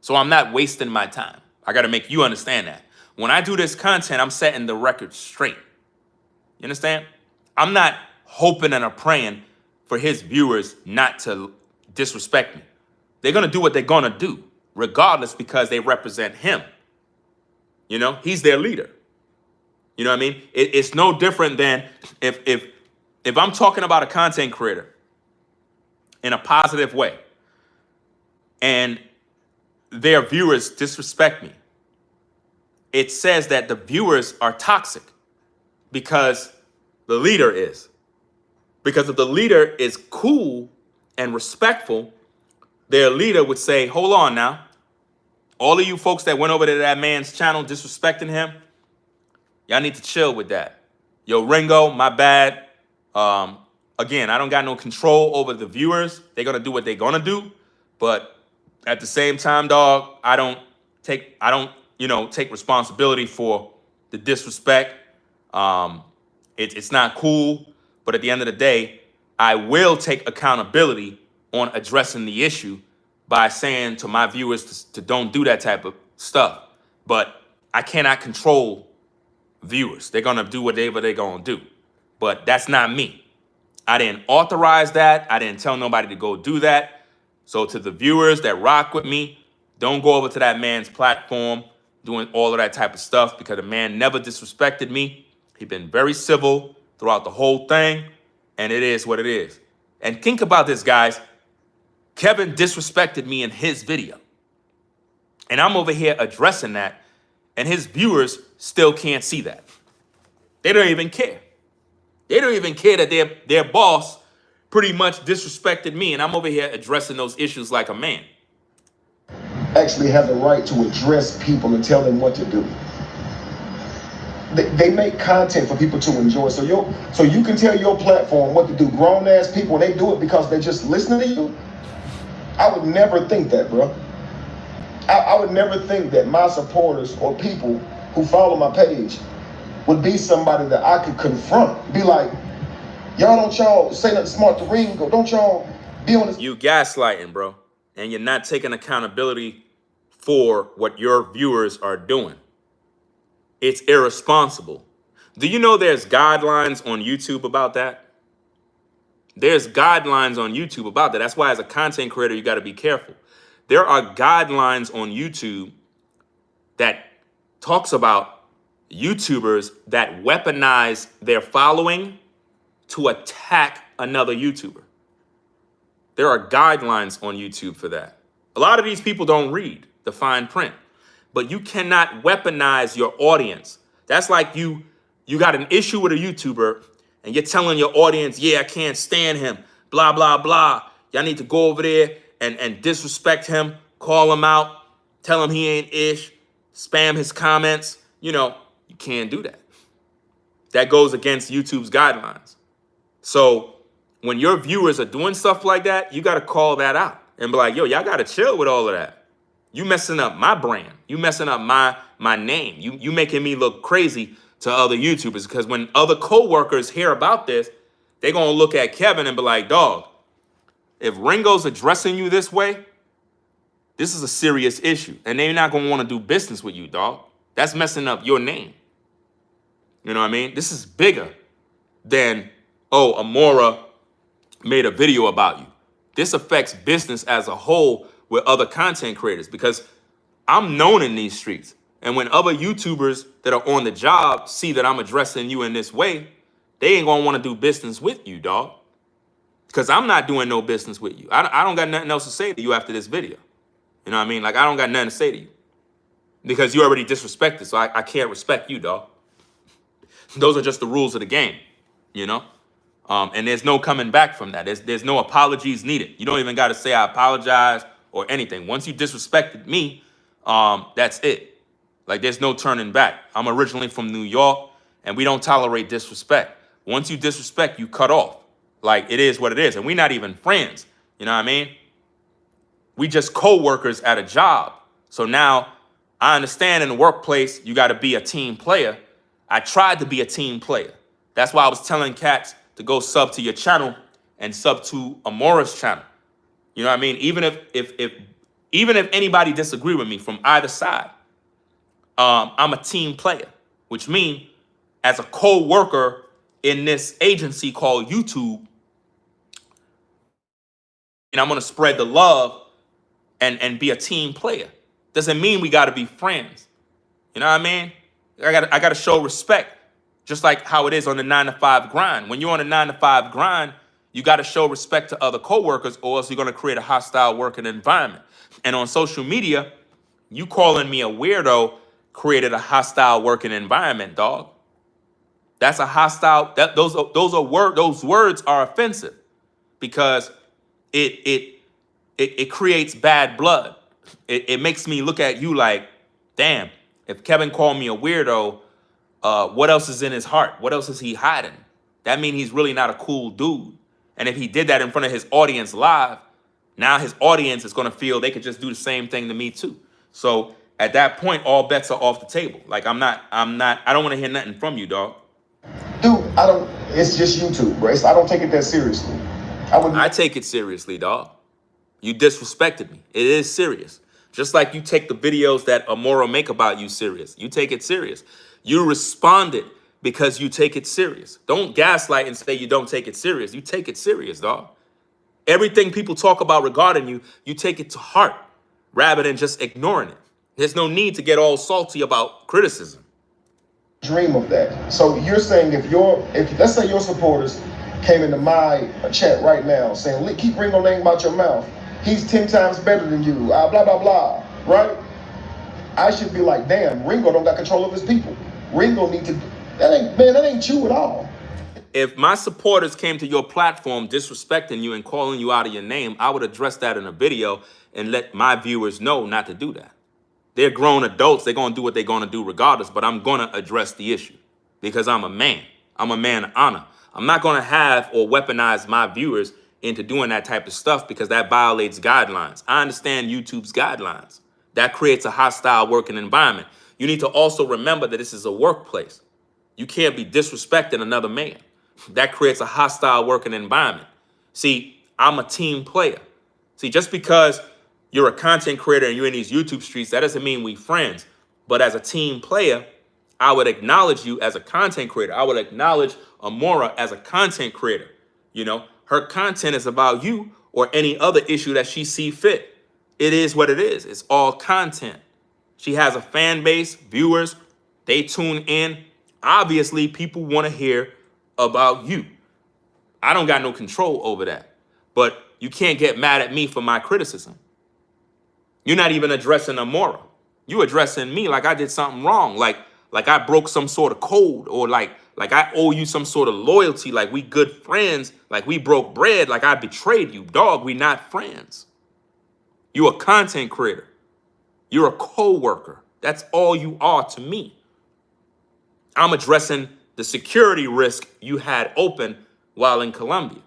So I'm not wasting my time. I got to make you understand that. When I do this content, I'm setting the record straight. You understand? I'm not hoping and praying for his viewers not to disrespect me. They're going to do what they're going to do, regardless, because they represent him. You know, he's their leader. You know what I mean? It's no different than if I'm talking about a content creator in a positive way and their viewers disrespect me. It says that the viewers are toxic because the leader is. Because if the leader is cool and respectful, their leader would say, hold on now. All of you folks that went over to that man's channel disrespecting him, y'all need to chill with that. Yo, Ringo, my bad. Again, I don't got no control over the viewers. They're going to do what they're going to do. But at the same time, dog, I don't take responsibility for the disrespect. It's not cool. But at the end of the day, I will take accountability on addressing the issue by saying to my viewers to don't do that type of stuff. But I cannot control viewers. They're going to do whatever they're going to do. But that's not me. I didn't authorize that. I didn't tell nobody to go do that. So to the viewers that rock with me, don't go over to that man's platform doing all of that type of stuff, because the man never disrespected me. He's been very civil throughout the whole thing, and it is what it is. And think about this, guys. Kevin disrespected me in his video, and I'm over here addressing that, and his viewers still can't see that. They don't even care. They don't even care that their boss pretty much disrespected me, and I'm over here addressing those issues like a man. Actually have the right to address people and tell them what to do. They make content for people to enjoy. So you can tell your platform what to do. Grown ass people, they do it because they're just listening to you. I would never think that, bro. I would never think that my supporters or people who follow my page would be somebody that I could confront. Be like, y'all say nothing smart to Ringo. Don't y'all be on this. You gaslighting, bro. And you're not taking accountability for what your viewers are doing. It's irresponsible. Do you know there's guidelines on YouTube about that? There's guidelines on YouTube about that. That's why as a content creator, you got to be careful. There are guidelines on YouTube that talks about YouTubers that weaponize their following to attack another YouTuber. There are guidelines on YouTube for that. A lot of these people don't read the fine print, but you cannot weaponize your audience. That's like you got an issue with a YouTuber and you're telling your audience, yeah, I can't stand him, blah, blah, blah. Y'all need to go over there and disrespect him, call him out, tell him he ain't ish, spam his comments. You know, you can't do that. That goes against YouTube's guidelines. So when your viewers are doing stuff like that, you got to call that out and be like, yo, y'all got to chill with all of that. You messing up my brand. You messing up my name. You making me look crazy to other YouTubers, because when other co-workers hear about this, they're going to look at Kevin and be like, dog, if Ringo's addressing you this way, this is a serious issue. And they're not going to want to do business with you, dog. That's messing up your name. You know what I mean? This is bigger than, oh, Amora made a video about you. This affects business as a whole with other content creators, because I'm known in these streets. And when other YouTubers that are on the job see that I'm addressing you in this way, they ain't going to want to do business with you, dog. Because I'm not doing no business with you. I don't got nothing else to say to you after this video. You know what I mean? Like, I don't got nothing to say to you, because you already disrespected, so I can't respect you, dog. Those are just the rules of the game, you know? And there's no coming back from that. There's no apologies needed. You don't even got to say I apologize or anything. Once you disrespected me, that's it. Like, there's no turning back. I'm originally from New York, and we don't tolerate disrespect. Once you disrespect, you cut off. Like, it is what it is. And we're not even friends. You know what I mean? We just co-workers at a job. So now I understand in the workplace, you got to be a team player. I tried to be a team player. That's why I was telling cats to go sub to your channel and sub to Amora's channel. You know what I mean? Even if anybody disagree with me from either side, I'm a team player, which means as a co-worker in this agency called YouTube, and I'm going to spread the love and be a team player. Doesn't mean we got to be friends. You know what I mean? I got to show respect, just like how it is on the 9-to-5 grind. When you're on a 9-to-5 grind, you got to show respect to other coworkers, or else you're going to create a hostile working environment. And on social media, you calling me a weirdo created a hostile working environment, dog. That's a hostile. Those words are offensive, because it creates bad blood. It makes me look at you like, damn, if Kevin called me a weirdo, what else is in his heart? What else is he hiding? That means he's really not a cool dude. And if he did that in front of his audience live, now his audience is going to feel they could just do the same thing to me too. So at that point, all bets are off the table. Like, I don't want to hear nothing from you, dog. Dude, it's just YouTube, bro. I don't take it that seriously. I take it seriously, dog. You disrespected me. It is serious. Just like you take the videos that Amora make about you serious. You take it serious. You responded because you take it serious. Don't gaslight and say you don't take it serious. You take it serious, dog. Everything people talk about regarding you, you take it to heart rather than just ignoring it. There's no need to get all salty about criticism. Dream of that. So you're saying if let's say your supporters came into my chat right now saying, keep Ringo name out your mouth. He's 10 times better than you, blah, blah, blah, right? I should be like, damn, Ringo don't got control of his people. Ringo need to, that ain't you at all. If my supporters came to your platform disrespecting you and calling you out of your name, I would address that in a video and let my viewers know not to do that. They're grown adults. They're going to do what they're going to do regardless, but I'm going to address the issue because I'm a man. I'm a man of honor. I'm not going to have or weaponize my viewers into doing that type of stuff because that violates guidelines. I understand YouTube's guidelines. That creates a hostile working environment. You need to also remember that this is a workplace. You can't be disrespecting another man. That creates a hostile working environment. See, I'm a team player. See, just because you're a content creator and you're in these YouTube streets, that doesn't mean we friends. But as a team player, I would acknowledge you as a content creator. I would acknowledge Amora as a content creator. You know, her content is about you or any other issue that she see fit. It is what it is. It's all content. She has a fan base, viewers, they tune in. Obviously, people want to hear about you. I don't got no control over that. But you can't get mad at me for my criticism. You're not even addressing Amora. You addressing me like I did something wrong, like I broke some sort of code, or like I owe you some sort of loyalty, like we good friends, like we broke bread, like I betrayed you. Dog, we not friends. You a content creator. You're a coworker. That's all you are to me. I'm addressing the security risk you had open while in Colombia,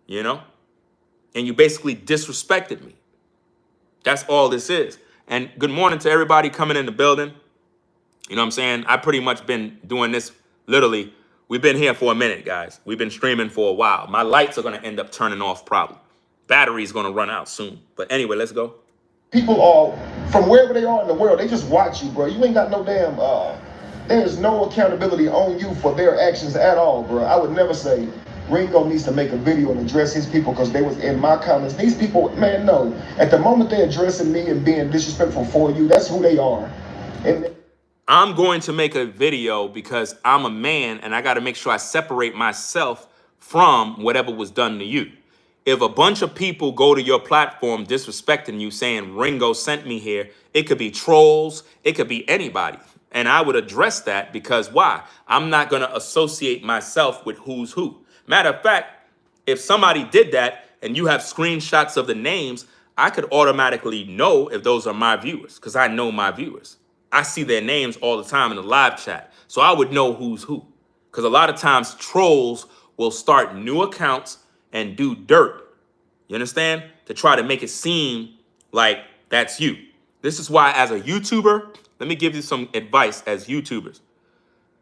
you know? And you basically disrespected me. That's all this is. And good morning to everybody coming in the building. You know what I'm saying? I pretty much been doing this literally. We've been here for a minute, guys. We've been streaming for a while. My lights are going to end up turning off probably. Battery's going to run out soon. But anyway, let's go. People are, from wherever they are in the world, they just watch you, bro. You ain't got no damn, there's no accountability on you for their actions at all, bro. I would never say Ringo needs to make a video and address his people because they was in my comments. These people, man, no. At the moment they're addressing me and being disrespectful for you, that's who they are. And I'm going to make a video because I'm a man and I got to make sure I separate myself from whatever was done to you. If a bunch of people go to your platform disrespecting you, saying Ringo sent me here, it could be trolls, it could be anybody. And I would address that because why? I'm not going to associate myself with who's who. Matter of fact, if somebody did that and you have screenshots of the names, I could automatically know if those are my viewers because I know my viewers. I see their names all the time in the live chat. So I would know who's who. Because a lot of times trolls will start new accounts and do dirt. You understand? To try to make it seem like that's you. This is why as a YouTuber, let me give you some advice as YouTubers.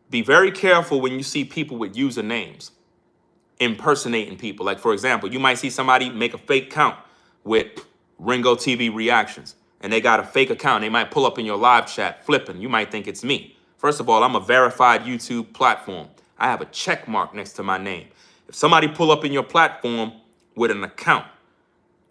Be very careful when you see people with usernames impersonating people. Like, for example, you might see somebody make a fake account with RINGOTV reactions, and they got a fake account. They might pull up in your live chat flipping. You might think it's me. First of all, I'm a verified YouTube platform. I have a check mark next to my name. If somebody pull up in your platform with an account,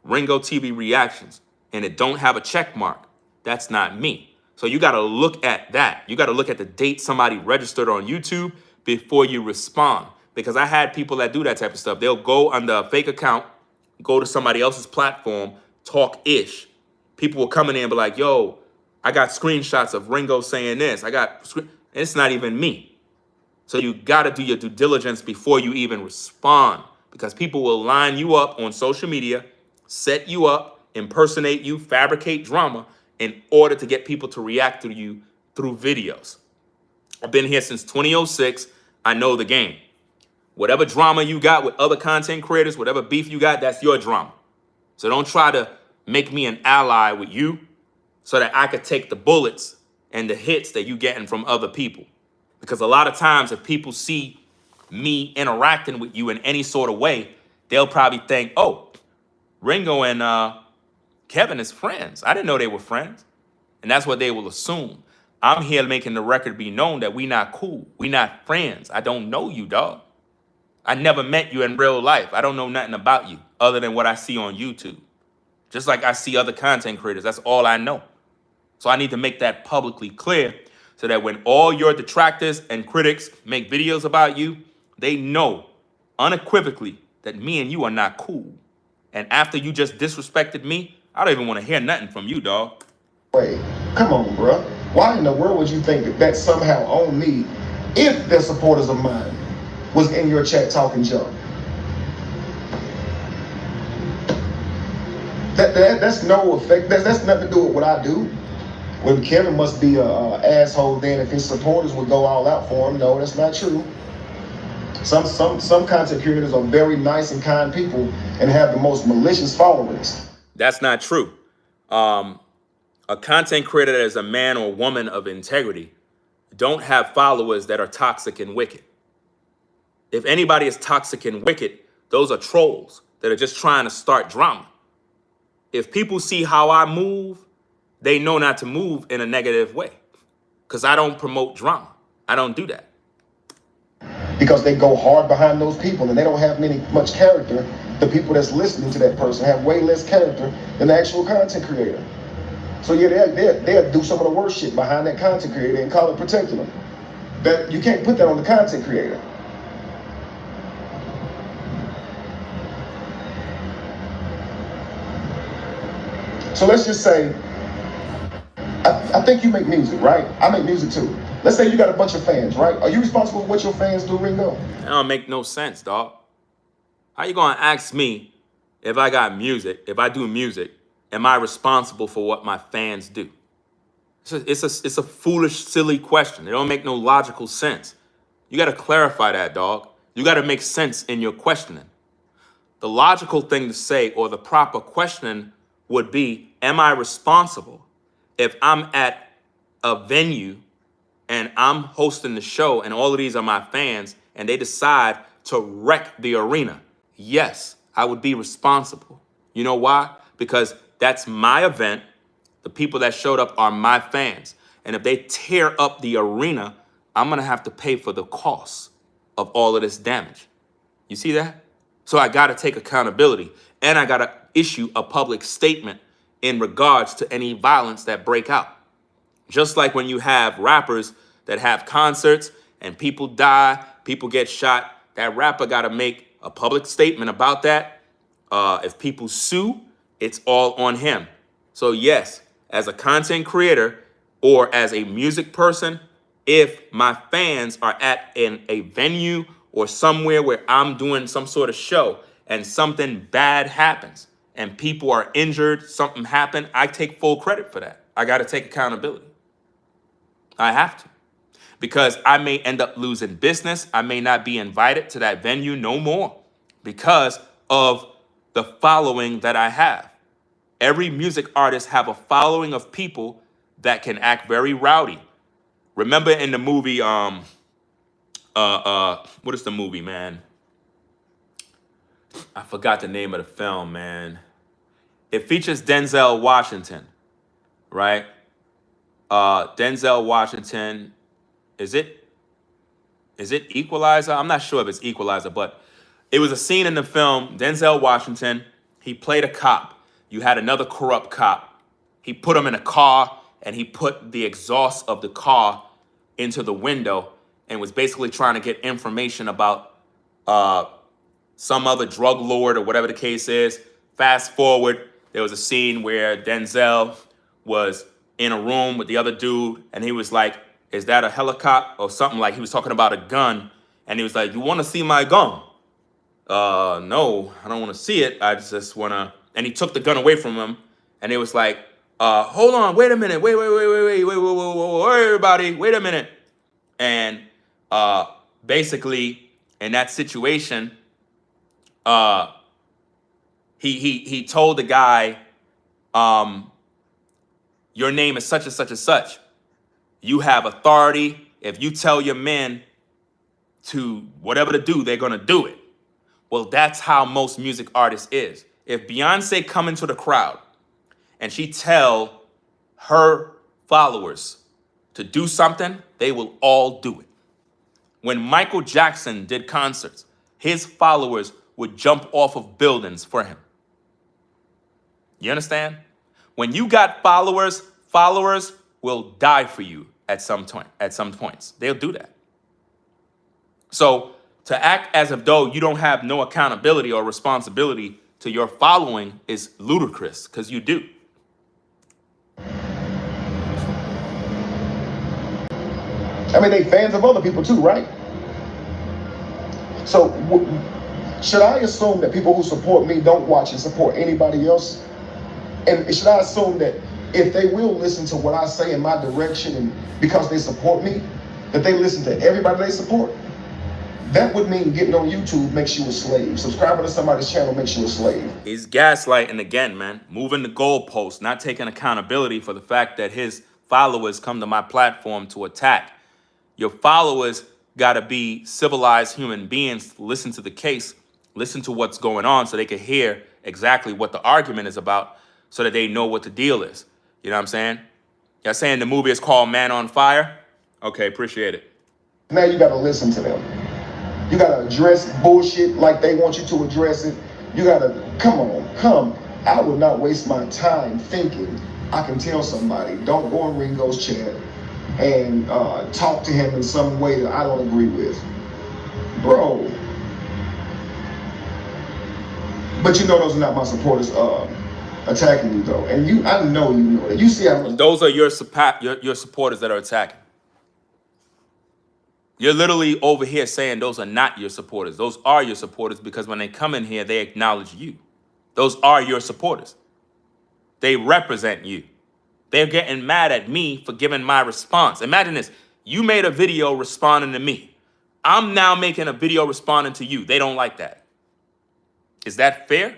RINGOTV reactions, and it don't have a check mark, that's not me. So you got to look at that. You got to look at the date somebody registered on YouTube before you respond. Because I had people that do that type of stuff. They'll go under a fake account, go to somebody else's platform, talk ish. People will come in there and be like, yo, I got screenshots of Ringo saying this. It's not even me. So you got to do your due diligence before you even respond. Because people will line you up on social media, set you up, impersonate you, fabricate drama in order to get people to react to you through videos. I've been here since 2006. I know the game. Whatever drama you got with other content creators, whatever beef you got, that's your drama. So don't try to make me an ally with you so that I could take the bullets and the hits that you getting from other people. Because a lot of times if people see me interacting with you in any sort of way, they'll probably think, oh, Ringo and Kevin is friends. I didn't know they were friends. And that's what they will assume. I'm here making the record be known that we not cool. We not friends. I don't know you, dog. I never met you in real life. I don't know nothing about you other than what I see on YouTube. Just like I see other content creators. That's all I know. So I need to make that publicly clear so that when all your detractors and critics make videos about you, they know unequivocally that me and you are not cool. And after you just disrespected me, I don't even want to hear nothing from you, dog. Wait, come on, bro. Why in the world would you think that somehow on me, if they're supporters of mine, was in your chat talking junk? That's no effect. That's nothing to do with what I do. Well, Kevin must be a asshole then if his supporters would go all out for him. No, that's not true. Some content creators are very nice and kind people and have the most malicious followers. That's not true. A content creator that is a man or woman of integrity don't have followers that are toxic and wicked. If anybody is toxic and wicked, those are trolls that are just trying to start drama. If people see how I move, they know not to move in a negative way because I don't promote drama. I don't do that. Because they go hard behind those people and they don't have much character. The people that's listening to that person have way less character than the actual content creator. So yeah, they'll do some of the worst shit behind that content creator and call it protecting them. But you can't put that on the content creator. So let's just say, I think you make music, right? I make music too. Let's say you got a bunch of fans, right? Are you responsible for what your fans do, Ringo? That don't make no sense, dog. How you gonna ask me if I got music, if I do music, am I responsible for what my fans do? It's a foolish, silly question. It don't make no logical sense. You gotta clarify that, dog. You gotta make sense in your questioning. The logical thing to say, or the proper questioning, would be, am I responsible if I'm at a venue and I'm hosting the show and all of these are my fans and they decide to wreck the arena? Yes, I would be responsible. You know why? Because that's my event. The people that showed up are my fans. And if they tear up the arena, I'm gonna have to pay for the cost of all of this damage. You see that? So I gotta take accountability and I gotta issue a public statement in regards to any violence that break out. Just like when you have rappers that have concerts and people die, people get shot, that rapper gotta make a public statement about that. If people sue, it's all on him. So yes, as a content creator or as a music person, if my fans are at a venue or somewhere where I'm doing some sort of show and something bad happens and people are injured, something happened, I take full credit for that. I got to take accountability. I have to. Because I may end up losing business. I may not be invited to that venue no more because of the following that I have. Every music artist have a following of people that can act very rowdy. Remember in the movie, what is the movie, man? I forgot the name of the film, man. It features Denzel Washington, right? Denzel Washington, is it Equalizer? I'm not sure if it's Equalizer, but it was a scene in the film, Denzel Washington, he played a cop. You had another corrupt cop. He put him in a car and he put the exhaust of the car into the window and was basically trying to get information about some other drug lord or whatever the case is. Fast forward, there was a scene where Denzel was in a room with the other dude and he was like, is that a helicopter or something? Like he was talking about a gun and he was like, you want to see my gun? No, I don't want to see it. I just want to, and he took the gun away from him and it was like, hold on, wait a minute, wait, everybody, wait a minute. And basically in that situation, he told the guy, your name is such and such and such. You have authority. If you tell your men to whatever to do, they're going to do it. Well, that's how most music artists is. if Beyonce come into the crowd and she tell her followers to do something, they will all do it. When Michael Jackson did concerts, his followers would jump off of buildings for him. You understand? When you got followers, followers will die for you at some points. They'll do that. So to act as if though you don't have no accountability or responsibility to your following is ludicrous, because you do. I mean, they fans of other people too, right? So should I assume that people who support me don't watch and support anybody else? And should I assume that if they will listen to what I say in my direction and because they support me, that they listen to everybody they support? That would mean getting on YouTube makes you a slave. Subscribing to somebody's channel makes you a slave. He's gaslighting again, man. Moving the goalposts, not taking accountability for the fact that his followers come to my platform to attack. Your followers got to be civilized human beings. Listen to the case. Listen to what's going on so they can hear exactly what the argument is about so that they know what the deal is. You know what I'm saying? Y'all saying the movie is called Man on Fire? Okay, appreciate it. Now you got to listen to them. You got to address bullshit like they want you to address it. You got to, come. I would not waste my time thinking I can tell somebody, don't go in Ringo's chat and talk to him in some way that I don't agree with. Bro. But you know those are not my supporters attacking you though. And I know you know that. You see how those are your supporters that are attacking. You're literally over here saying those are not your supporters. Those are your supporters because when they come in here, they acknowledge you. Those are your supporters. They represent you. They're getting mad at me for giving my response. Imagine this. You made a video responding to me. I'm now making a video responding to you. They don't like that. Is that fair?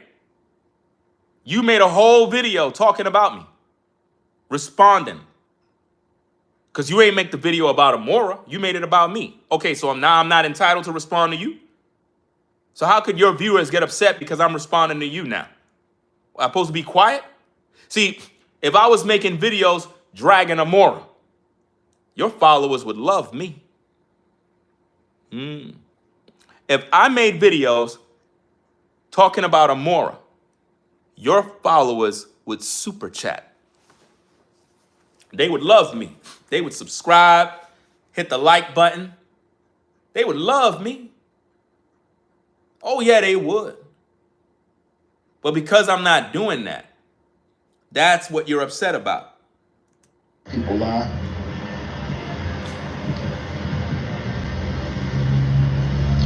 You made a whole video talking about me, responding. Because you ain't make the video about Amora. You made it about me. Okay, so now I'm not entitled to respond to you? So how could your viewers get upset because I'm responding to you now? I'm supposed to be quiet? See, if I was making videos dragging Amora, your followers would love me. If I made videos talking about Amora, your followers would super chat. They would love me. They would subscribe, hit the like button. They would love me. Oh yeah, they would. But because I'm not doing that, that's what you're upset about. people lie.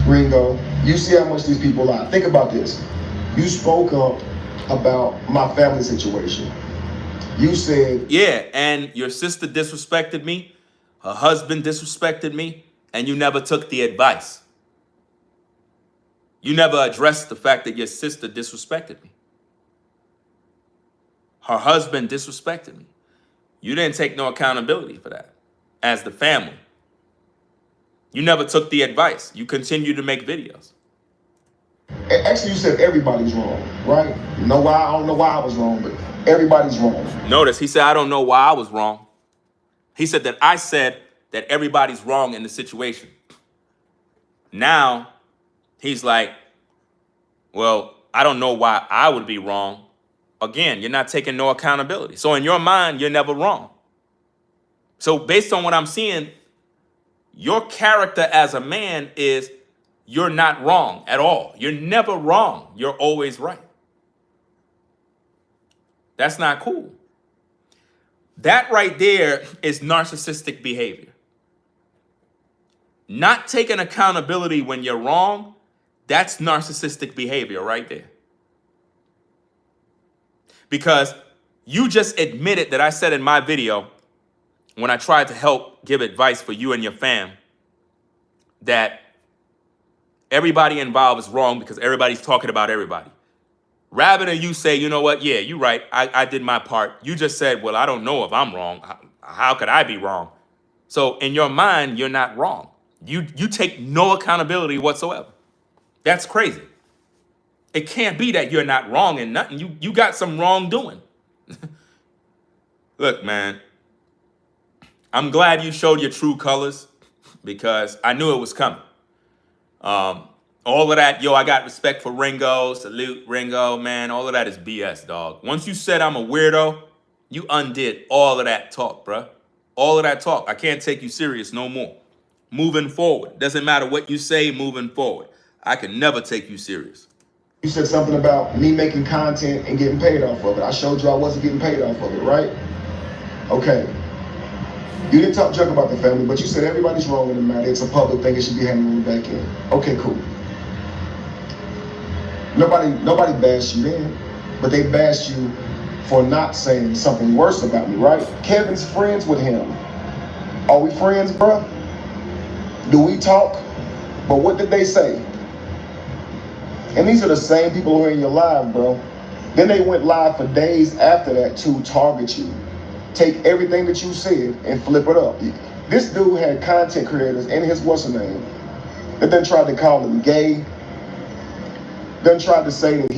Ringo, you see how much these people lie. Think about this. You spoke up about my family situation. You said, yeah, and your sister disrespected me, her husband disrespected me, and you never took the advice. You never addressed the fact that your sister disrespected me. Her husband disrespected me. You didn't take no accountability for that as the family. You never took the advice. You continued to make videos. actually you said everybody's wrong, right? You know why? I don't know why I was wrong, but everybody's wrong. Notice he said, I don't know why I was wrong. He said that I said that everybody's wrong in the situation. Now he's like, well, I don't know why I would be wrong. Again, you're not taking no accountability. So in your mind, you're never wrong. So based on what I'm seeing, your character as a man is you're not wrong at all. You're never wrong. You're always right. That's not cool. That right there is narcissistic behavior. Not taking accountability when you're wrong, that's narcissistic behavior right there. Because you just admitted that I said in my video, when I tried to help give advice for you and your fam, that everybody involved is wrong because everybody's talking about everybody. Rather than you say, you know what, yeah, you're right, I did my part. You just said, well, I don't know if I'm wrong. How could I be wrong? So in your mind, you're not wrong. You take no accountability whatsoever. That's crazy. It can't be that you're not wrong in nothing. You got some wrongdoing. Look, man, I'm glad you showed your true colors because I knew it was coming. All of that, yo, I got respect for Ringo, salute Ringo, man. All of that is BS, dog. Once you said I'm a weirdo, you undid all of that talk, bruh. All of that talk. I can't take you serious no more. Moving forward. Doesn't matter what you say, moving forward. I can never take you serious. You said something about me making content and getting paid off of it. I showed you I wasn't getting paid off of it, right? Okay. You didn't talk junk about the family, but you said everybody's wrong in the matter. It's a public thing. It should be handled on the back end. Okay, cool. Nobody bashed you then, but they bashed you for not saying something worse about me, right? Kevin's friends with him. Are we friends, bruh? Do we talk? But what did they say? And these are the same people who are in your live, bro. Then they went live for days after that to target you. Take everything that you said and flip it up. This dude had content creators in his what's the name that then tried to call him gay. Then tried to say that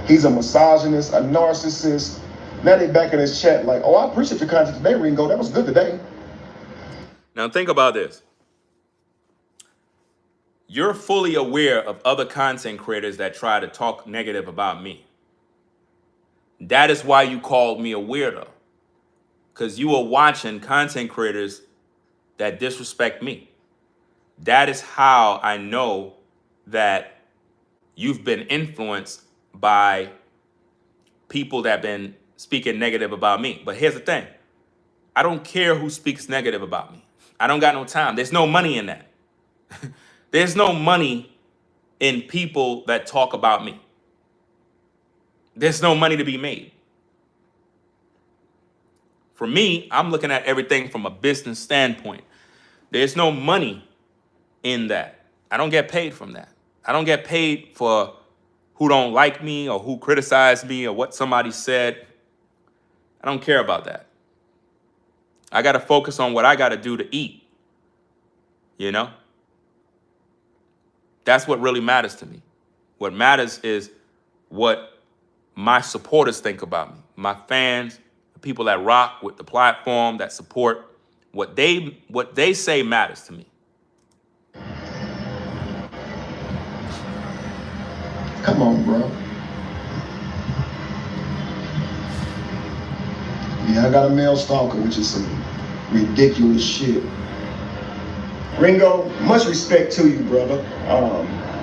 he's a misogynist, a narcissist. Now they back in his chat like, oh, I appreciate your content today, Ringo. That was good today. Now think about this. You're fully aware of other content creators that try to talk negative about me. That is why you called me a weirdo. Because you are watching content creators that disrespect me. That is how I know that you've been influenced by people that have been speaking negative about me. But here's the thing. I don't care who speaks negative about me. I don't got no time. There's no money in that. There's no money in people that talk about me. There's no money to be made. For me, I'm looking at everything from a business standpoint. There's no money in that. I don't get paid from that. I don't get paid for who don't like me or who criticize me or what somebody said. I don't care about that. I got to focus on what I got to do to eat. You know? That's what really matters to me. What matters is what my supporters think about me. My fans, the people that rock with the platform, that support, what they say matters to me. Come on, bro. Yeah, I got a male stalker, which is some ridiculous shit. Ringo, much respect to you, brother.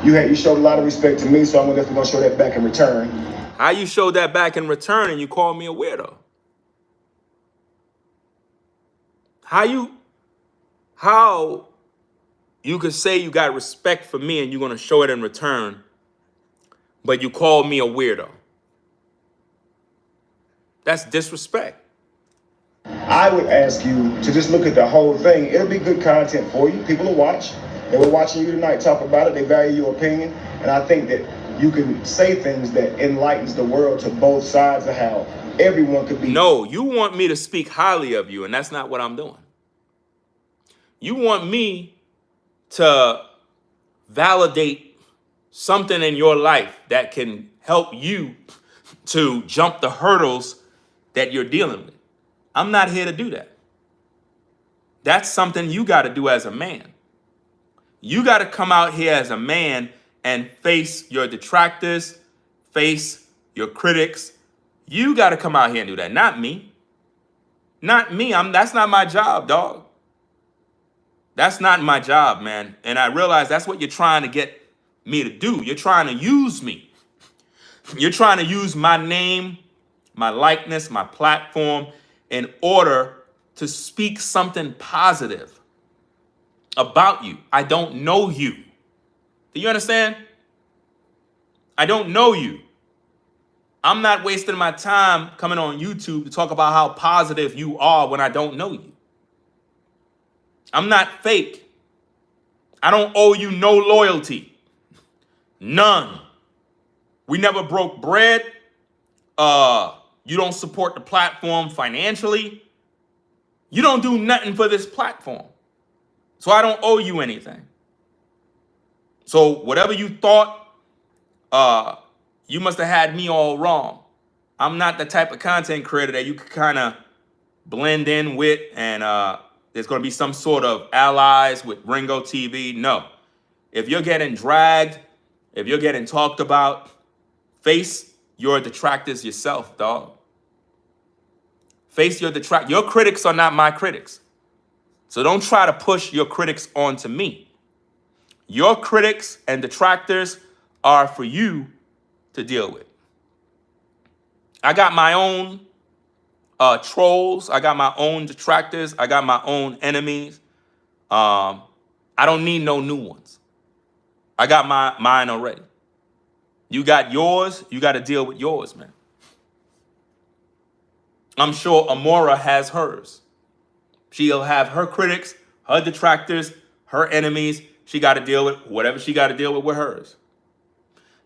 You showed a lot of respect to me, so I'm definitely gonna show that back in return. How you showed that back in return and you called me a weirdo? How you could say you got respect for me and you're gonna show it in return, but you called me a weirdo? That's disrespect. I would ask you to just look at the whole thing. It'll be good content for you. People will watch. They were watching you tonight talk about it. They value your opinion. And I think that you can say things that enlightens the world to both sides of how everyone could be. No, you want me to speak highly of you, and that's not what I'm doing. You want me to validate something in your life that can help you to jump the hurdles that you're dealing with. I'm not here to do that. That's something you got to do as a man. You got to come out here as a man and face your detractors, face your critics. You got to come out here and do that, not me. Not me. That's not my job, dog. That's not my job, man. And I realize that's what you're trying to get me to do. You're trying to use me. You're trying to use my name, my likeness, my platform in order to speak something positive about you. I don't know you. Do you understand? I don't know you. I'm not wasting my time coming on YouTube to talk about how positive you are when I don't know you. I'm not fake. I don't owe you no loyalty. None. We never broke bread. You don't support the platform financially. You don't do nothing for this platform. So I don't owe you anything. So whatever you thought you must have had me all wrong. I'm not the type of content creator that you could kind of blend in with, and there's going to be some sort of allies with RINGOTV. No. If you're getting dragged, if you're getting talked about, face your detractors yourself, dog. Face your detractors. Your critics are not my critics. So don't try to push your critics onto me. Your critics and detractors are for you to deal with. I got my own trolls. I got my own detractors. I got my own enemies. I don't need no new ones. I got mine already. You got yours. You got to deal with yours, man. I'm sure Amora has hers. She'll have her critics, her detractors, her enemies. She got to deal with whatever she got to deal with hers.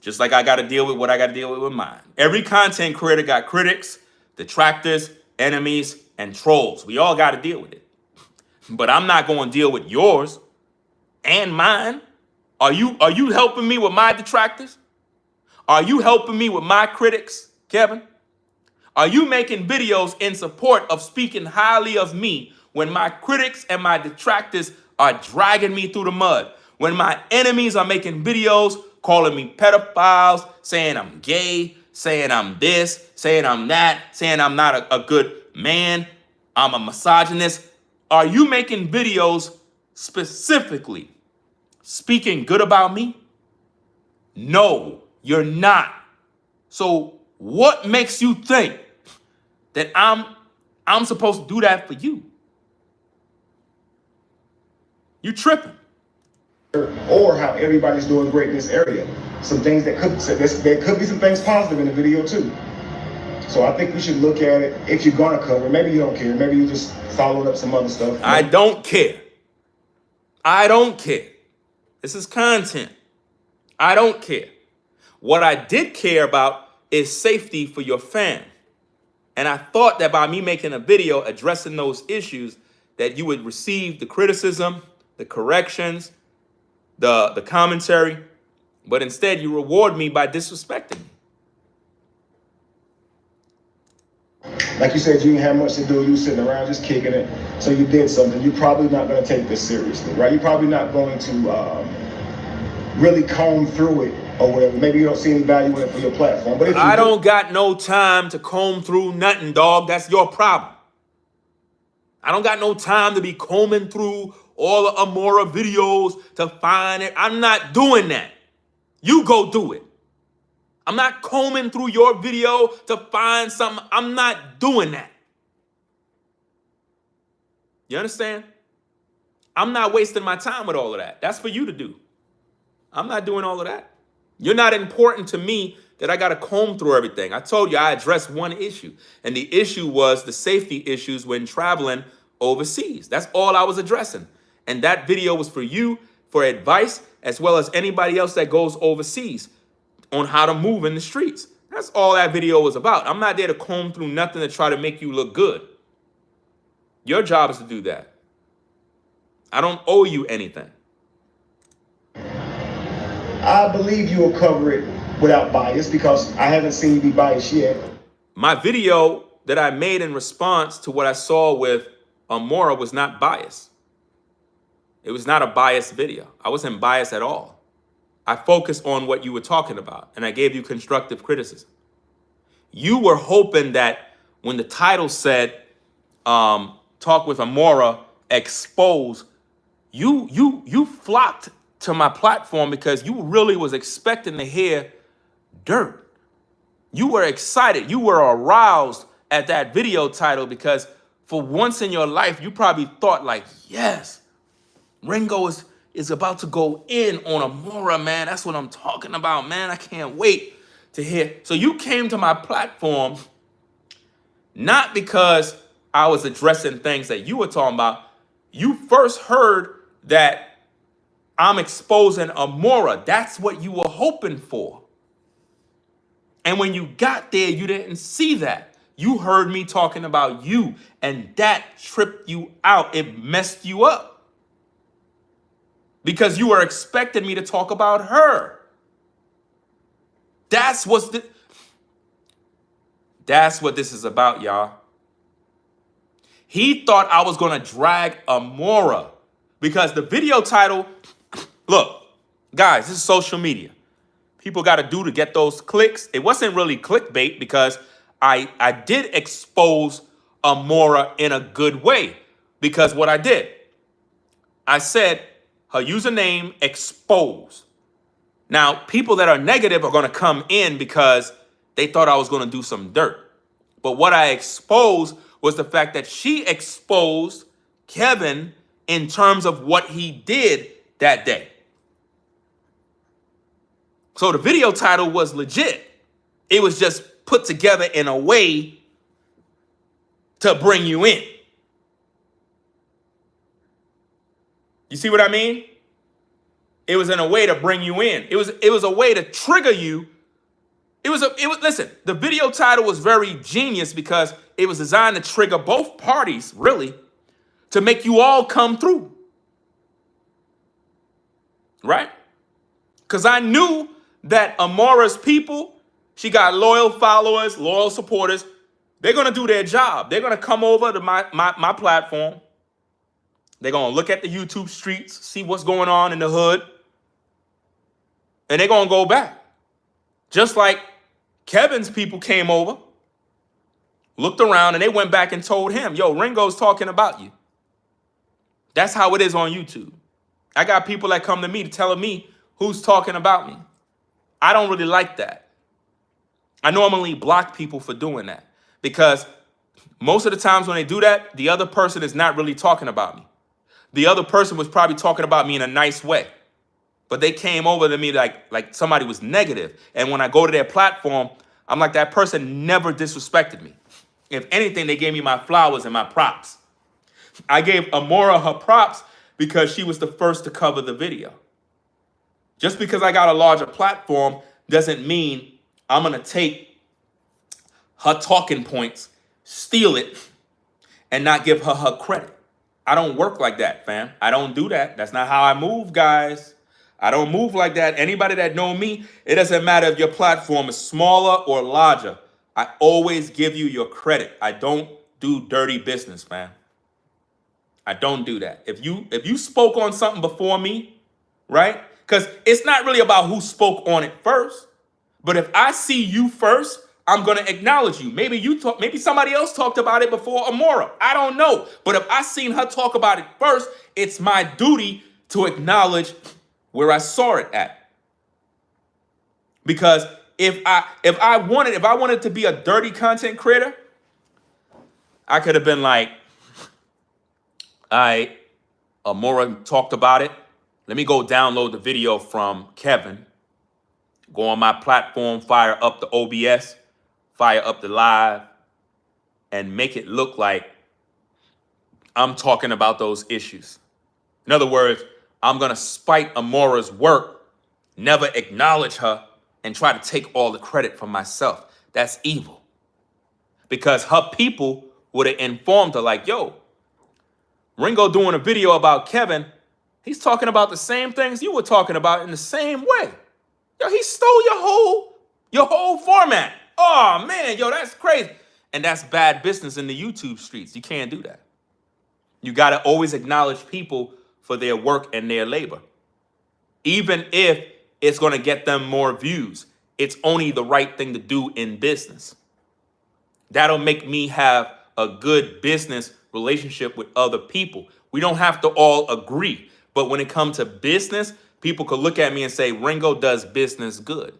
Just like I got to deal with what I got to deal with mine. Every content creator got critics, detractors, enemies, and trolls. We all got to deal with it. But I'm not going to deal with yours and mine. Are you helping me with my detractors? Are you helping me with my critics, Kevin? Are you making videos in support of speaking highly of me when my critics and my detractors are dragging me through the mud? When my enemies are making videos calling me pedophiles, saying I'm gay, saying I'm this, saying I'm that, saying I'm not a good man, I'm a misogynist. Are you making videos specifically speaking good about me? No, you're not. So what makes you think that I'm supposed to do that for you? You tripping. Or how everybody's doing great in this area. Some things that there could be some things positive in the video too. So I think we should look at it. If you're gonna cover, maybe you don't care. Maybe you just following up some other stuff. I don't care. I don't care. This is content. I don't care. What I did care about is safety for your fam. And I thought that by me making a video addressing those issues, that you would receive the criticism, the corrections, the commentary, but instead you reward me by disrespecting me. Like you said, you didn't have much to do. You were sitting around just kicking it. So you did something. You're probably not going to take this seriously, right? You're probably not going to really comb through it or whatever. Maybe you don't see any value in it for your platform. But if I don't got no time to comb through nothing, dog. That's your problem. I don't got no time to be combing through all the Amora videos to find it. I'm not doing that. You go do it. I'm not combing through your video to find something. I'm not doing that. You understand? I'm not wasting my time with all of that. That's for you to do. I'm not doing all of that. You're not important to me that I got to comb through everything. I told you I addressed one issue, and the issue was the safety issues when traveling overseas. That's all I was addressing. And that video was for you, for advice, as well as anybody else that goes overseas on how to move in the streets. That's all that video was about. I'm not there to comb through nothing to try to make you look good. Your job is to do that. I don't owe you anything. I believe you will cover it without bias because I haven't seen you be biased yet. My video that I made in response to what I saw with Amora was not biased. It was not a biased video. I wasn't biased at all. I focused on what you were talking about, and I gave you constructive criticism. You were hoping that when the title said, Talk with Amora, expose, you flocked to my platform because you really was expecting to hear dirt. You were excited. You were aroused at that video title because for once in your life, you probably thought like, yes, Ringo is about to go in on Amora, man. That's what I'm talking about, man. I can't wait to hear. So you came to my platform not because I was addressing things that you were talking about. You first heard that I'm exposing Amora. That's what you were hoping for. And when you got there, you didn't see that. You heard me talking about you, and that tripped you out. It messed you up. Because you were expecting me to talk about her. That's what this is about, y'all. He thought I was gonna drag Amora because the video title, look, guys, this is social media. People got to do to get those clicks. It wasn't really clickbait because I did expose Amora in a good way, because what I did, I said her username exposed. Now, people that are negative are going to come in because they thought I was going to do some dirt. But what I exposed was the fact that she exposed Kevin in terms of what he did that day. So the video title was legit. It was just put together in a way to bring you in. You see what I mean? It was in a way to bring you in. It was a way to trigger you. Listen, the video title was very genius because it was designed to trigger both parties, really, to make you all come through. Right? Because I knew that Amora's people, she got loyal followers, loyal supporters. They're going to do their job. They're going to come over to my platform. They're going to look at the YouTube streets, see what's going on in the hood, and they're going to go back. Just like Kevin's people came over, looked around, and they went back and told him, yo, Ringo's talking about you. That's how it is on YouTube. I got people that come to me telling me who's talking about me. I don't really like that. I normally block people for doing that because most of the times when they do that, the other person is not really talking about me. The other person was probably talking about me in a nice way, but they came over to me like somebody was negative. And when I go to their platform, I'm like, that person never disrespected me. If anything, they gave me my flowers and my props. I gave Amora her props because she was the first to cover the video. Just because I got a larger platform doesn't mean I'm going to take her talking points, steal it, and not give her her credit. I don't work like that, fam. I don't do that. That's not how I move, guys. I don't move like that. Anybody that know me, it doesn't matter if your platform is smaller or larger. I always give you your credit. I don't do dirty business, man. I don't do that. If you spoke on something before me, right? Because it's not really about who spoke on it first. But if I see you first, I'm going to acknowledge you. Maybe somebody else talked about it before Amora. I don't know. But if I seen her talk about it first, it's my duty to acknowledge where I saw it at. Because if I wanted to be a dirty content creator, I could have been like, Amora talked about it. Let me go download the video from Kevin. Go on my platform, fire up the OBS, fire up the live, and make it look like I'm talking about those issues. In other words, I'm going to spite Amora's work, never acknowledge her, and try to take all the credit for myself. That's evil. Because her people would have informed her like, yo, Ringo doing a video about Kevin, he's talking about the same things you were talking about in the same way. Yo, he stole your whole format. Oh, man, yo, that's crazy. And that's bad business in the YouTube streets. You can't do that. You got to always acknowledge people for their work and their labor. Even if it's going to get them more views, it's only the right thing to do in business. That'll make me have a good business relationship with other people. We don't have to all agree. But when it comes to business, people could look at me and say, Ringo does business good.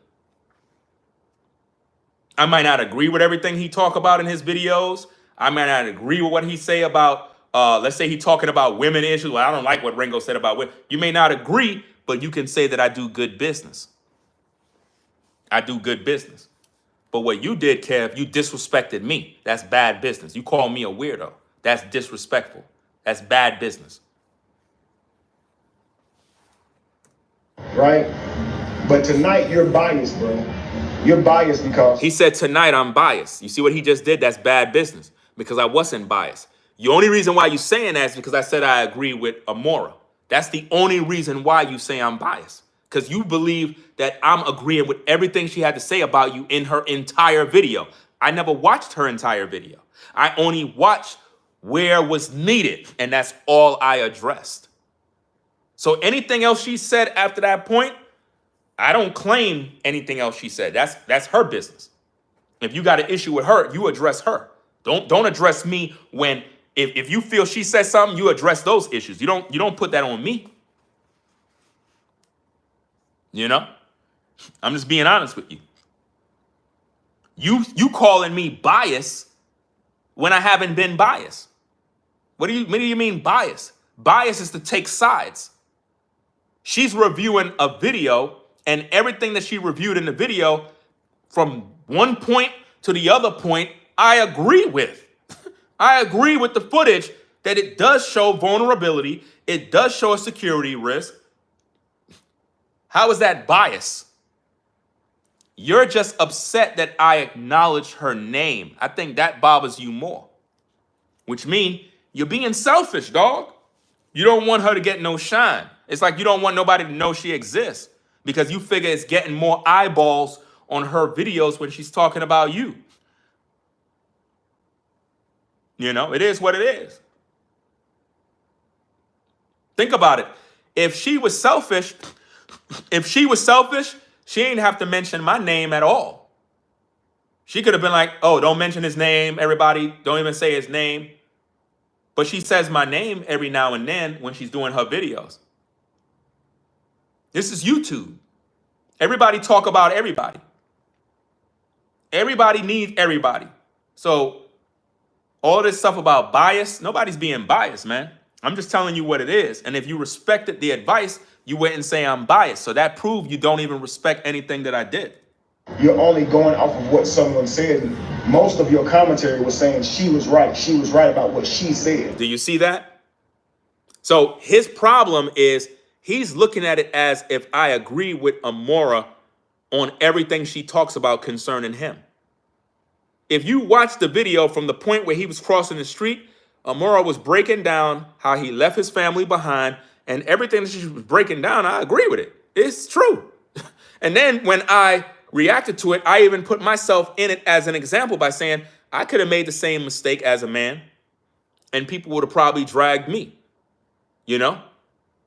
I might not agree with everything he talk about in his videos. I might not agree with what he say about, let's say he talking about women issues. Well, I don't like what Ringo said about women. You may not agree, but you can say that I do good business. I do good business. But what you did, Kev, you disrespected me. That's bad business. You call me a weirdo. That's disrespectful. That's bad business. Right? But tonight you're biased, bro. You're biased because He said tonight I'm biased. You see what he just did? That's bad business because I wasn't biased. The only reason why you saying that is because I said I agree with Amora. That's the only reason why you say I'm biased, because you believe that I'm agreeing with everything she had to say about you in her entire video. I never watched her entire video. I only watched where was needed, and that's all I addressed. So anything else she said after that point, I don't claim anything else she said. That's her business. If you got an issue with her, you address her. Don't address me when if you feel she said something, you address those issues. You don't put that on me. You know? I'm just being honest with you. You calling me biased when I haven't been biased. What do you mean bias? Bias is to take sides. She's reviewing a video, and everything that she reviewed in the video, from one point to the other point, I agree with. I agree with the footage that it does show vulnerability. It does show a security risk. How is that bias? You're just upset that I acknowledge her name. I think that bothers you more, which means you're being selfish, dog. You don't want her to get no shine. It's like you don't want nobody to know she exists because you figure it's getting more eyeballs on her videos when she's talking about you. You know, it is what it is. Think about it. If she was selfish, she ain't have to mention my name at all. She could have been like, oh, don't mention his name. Everybody, don't even say his name. But she says my name every now and then when she's doing her videos. This is YouTube. Everybody talk about everybody. Everybody needs everybody. So all this stuff about bias, nobody's being biased, man. I'm just telling you what it is. And if you respected the advice, you wouldn't say I'm biased. So that proved you don't even respect anything that I did. You're only going off of what someone said. Most of your commentary was saying she was right. She was right about what she said. Do you see that? So his problem is he's looking at it as if I agree with Amora on everything she talks about concerning him. If you watch the video from the point where he was crossing the street, Amora was breaking down how he left his family behind, and everything that she was breaking down, I agree with it. It's true. And then when I reacted to it, I even put myself in it as an example by saying I could have made the same mistake as a man, and people would have probably dragged me. You know,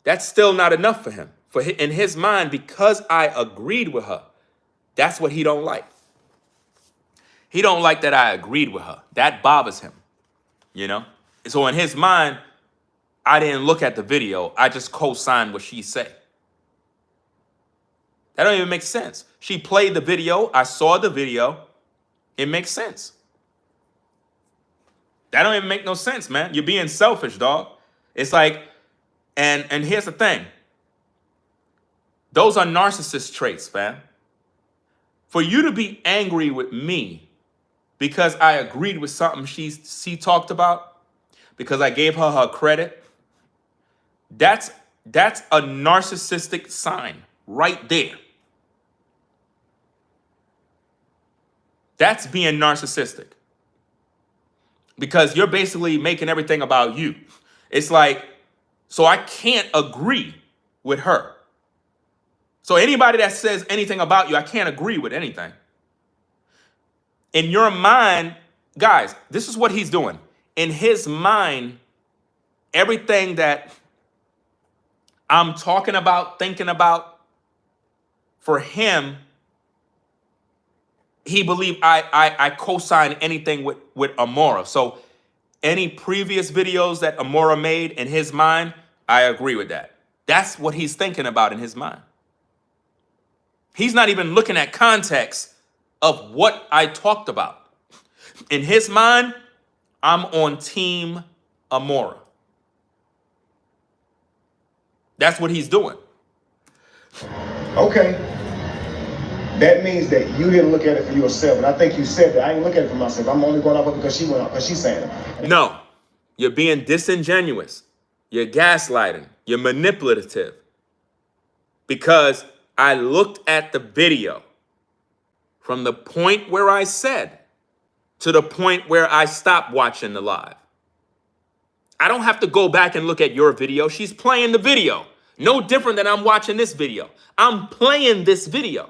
that's still not enough for him. In his mind, because I agreed with her, that's what he don't like. He don't like that I agreed with her. That bothers him, you know? So in his mind, I didn't look at the video. I just co-signed what she said. That don't even make sense. She played the video. I saw the video. It makes sense. That don't even make no sense, man. You're being selfish, dog. It's like, and here's the thing. Those are narcissist traits, fam. For you to be angry with me because I agreed with something she talked about, because I gave her credit, that's a narcissistic sign right there. That's being narcissistic. Because you're basically making everything about you. It's like, so I can't agree with her. So anybody that says anything about you, I can't agree with anything. In your mind, guys, this is what he's doing. In his mind, everything that I'm talking about, thinking about, for him, he believed I co-signed anything with Amora. So any previous videos that Amora made in his mind, I agree with that. That's what he's thinking about in his mind. He's not even looking at context of what I talked about. In his mind, I'm on team Amora. That's what he's doing. Okay. That means that you didn't look at it for yourself. And I think you said that. I didn't look at it for myself. I'm only going off of it because she went off, because she's saying it. No, you're being disingenuous. You're gaslighting. You're manipulative. Because I looked at the video from the point where I said to the point where I stopped watching the live. I don't have to go back and look at your video. She's playing the video. No different than I'm watching this video. I'm playing this video.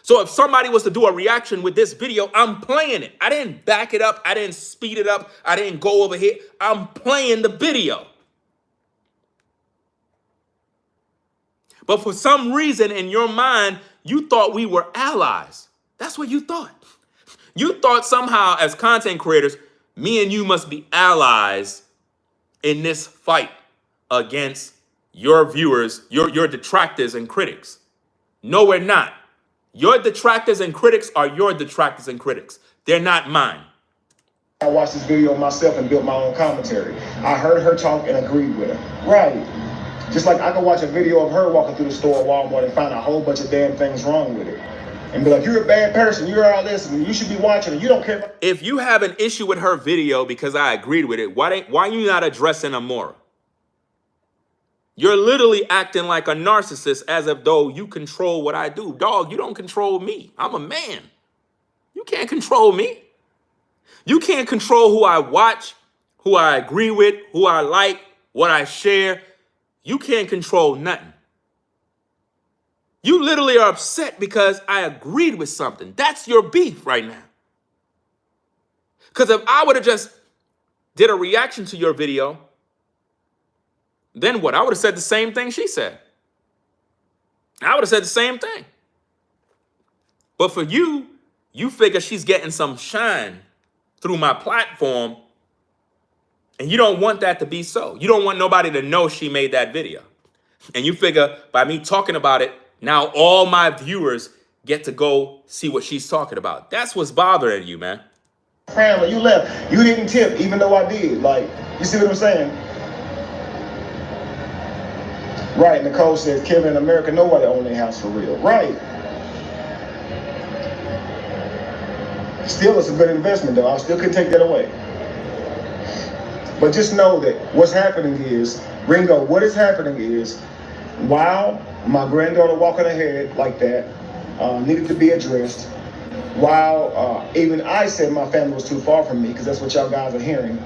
So if somebody was to do a reaction with this video, I'm playing it. I didn't back it up. I didn't speed it up. I didn't go over here. I'm playing the video. But for some reason in your mind, you thought we were allies. That's what you thought. You thought somehow as content creators, me and you must be allies in this fight against your viewers, your detractors and critics. No, we're not. Your detractors and critics are your detractors and critics. They're not mine. I watched this video myself and built my own commentary. I heard her talk and agreed with her. Right. Just like I could watch a video of her walking through the store at Walmart and find a whole bunch of damn things wrong with it. And be like, you're a bad person, you're all this, and you should be watching it. You don't care about. If you have an issue with her video because I agreed with it, why are you not addressing Amora? You're literally acting like a narcissist as if though you control what I do. Dog, you don't control me. I'm a man. You can't control me. You can't control who I watch, who I agree with, who I like, what I share. You can't control nothing. You literally are upset because I agreed with something. That's your beef right now. Because if I would have just did a reaction to your video, then what? I would have said the same thing she said. I would have said the same thing. But for you, you figure she's getting some shine through my platform, and you don't want that to be so. You don't want nobody to know she made that video. And you figure by me talking about it, now all my viewers get to go see what she's talking about. That's what's bothering you, man. Family, you left. You didn't tip, even though I did. Like, you see what I'm saying? Right, Nicole says, Kevin, in America, nobody own their house for real. Right. Still, it's a good investment, though. I still could take that away. But just know that what's happening is, Ringo, what is happening is, while my granddaughter walking ahead like that needed to be addressed, while even I said my family was too far from me, because that's what y'all guys are hearing,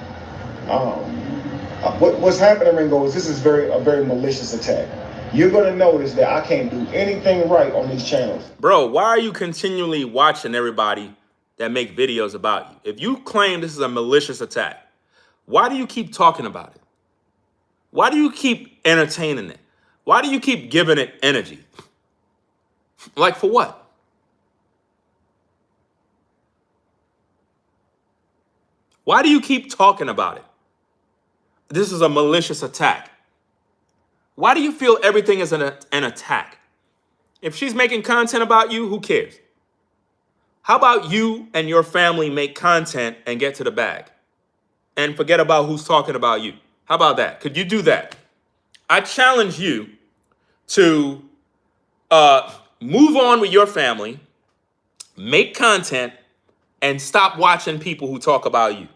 what's happening, Ringo, is this is a very malicious attack. You're going to notice that I can't do anything right on these channels. Bro, why are you continually watching everybody that make videos about you? If you claim this is a malicious attack, why do you keep talking about it? Why do you keep entertaining it? Why do you keep giving it energy? Like for what? Why do you keep talking about it? This is a malicious attack. Why do you feel everything is an attack? If she's making content about you, who cares? How about you and your family make content and get to the bag and forget about who's talking about you? How about that? Could you do that? I challenge you to move on with your family, make content, and stop watching people who talk about you.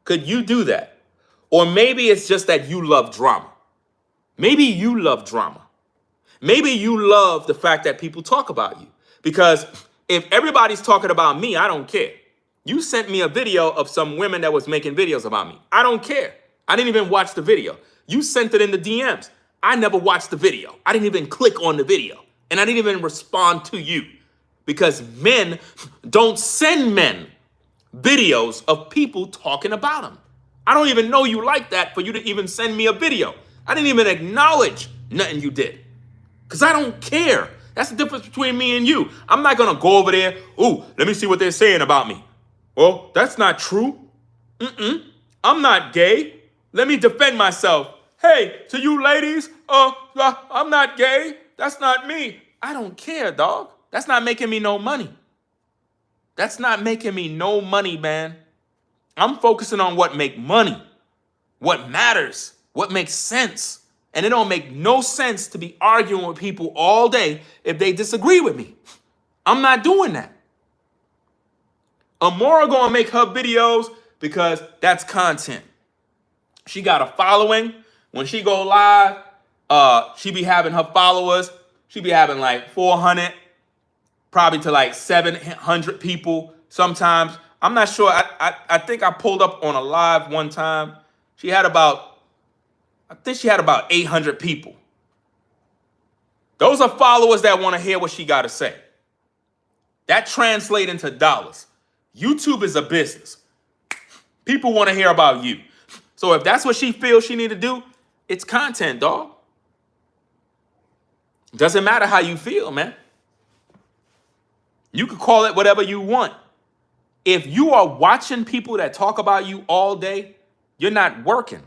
Could you do that? Or maybe it's just that you love drama. Maybe you love drama. Maybe you love the fact that people talk about you. Because if everybody's talking about me, I don't care. You sent me a video of some women that was making videos about me. I don't care. I didn't even watch the video. You sent it in the DMs. I never watched the video. I didn't even click on the video. And I didn't even respond to you. Because men don't send men videos of people talking about them. I don't even know you like that for you to even send me a video. I didn't even acknowledge nothing you did. Because I don't care. That's the difference between me and you. I'm not going to go over there. Ooh, let me see what they're saying about me. Well, that's not true. I'm not gay. Let me defend myself. Hey, to you ladies, I'm not gay. That's not me. I don't care, dog. That's not making me no money. That's not making me no money, man. I'm focusing on what make money, what matters, what makes sense. And it don't make no sense to be arguing with people all day if they disagree with me. I'm not doing that. Amora gonna make her videos because that's content. She got a following. When she go live, she be having her followers. She be having like 400, probably to like 700 people sometimes. I'm not sure. I think I pulled up on a live one time. I think she had about 800 people Those are followers that want to hear what she got to say. That translates into dollars. YouTube is a business. People want to hear about you. So if that's what she feels she need to do, it's content, dog. Doesn't matter how you feel, man. You can call it whatever you want. If you are watching people that talk about you all day, you're not working.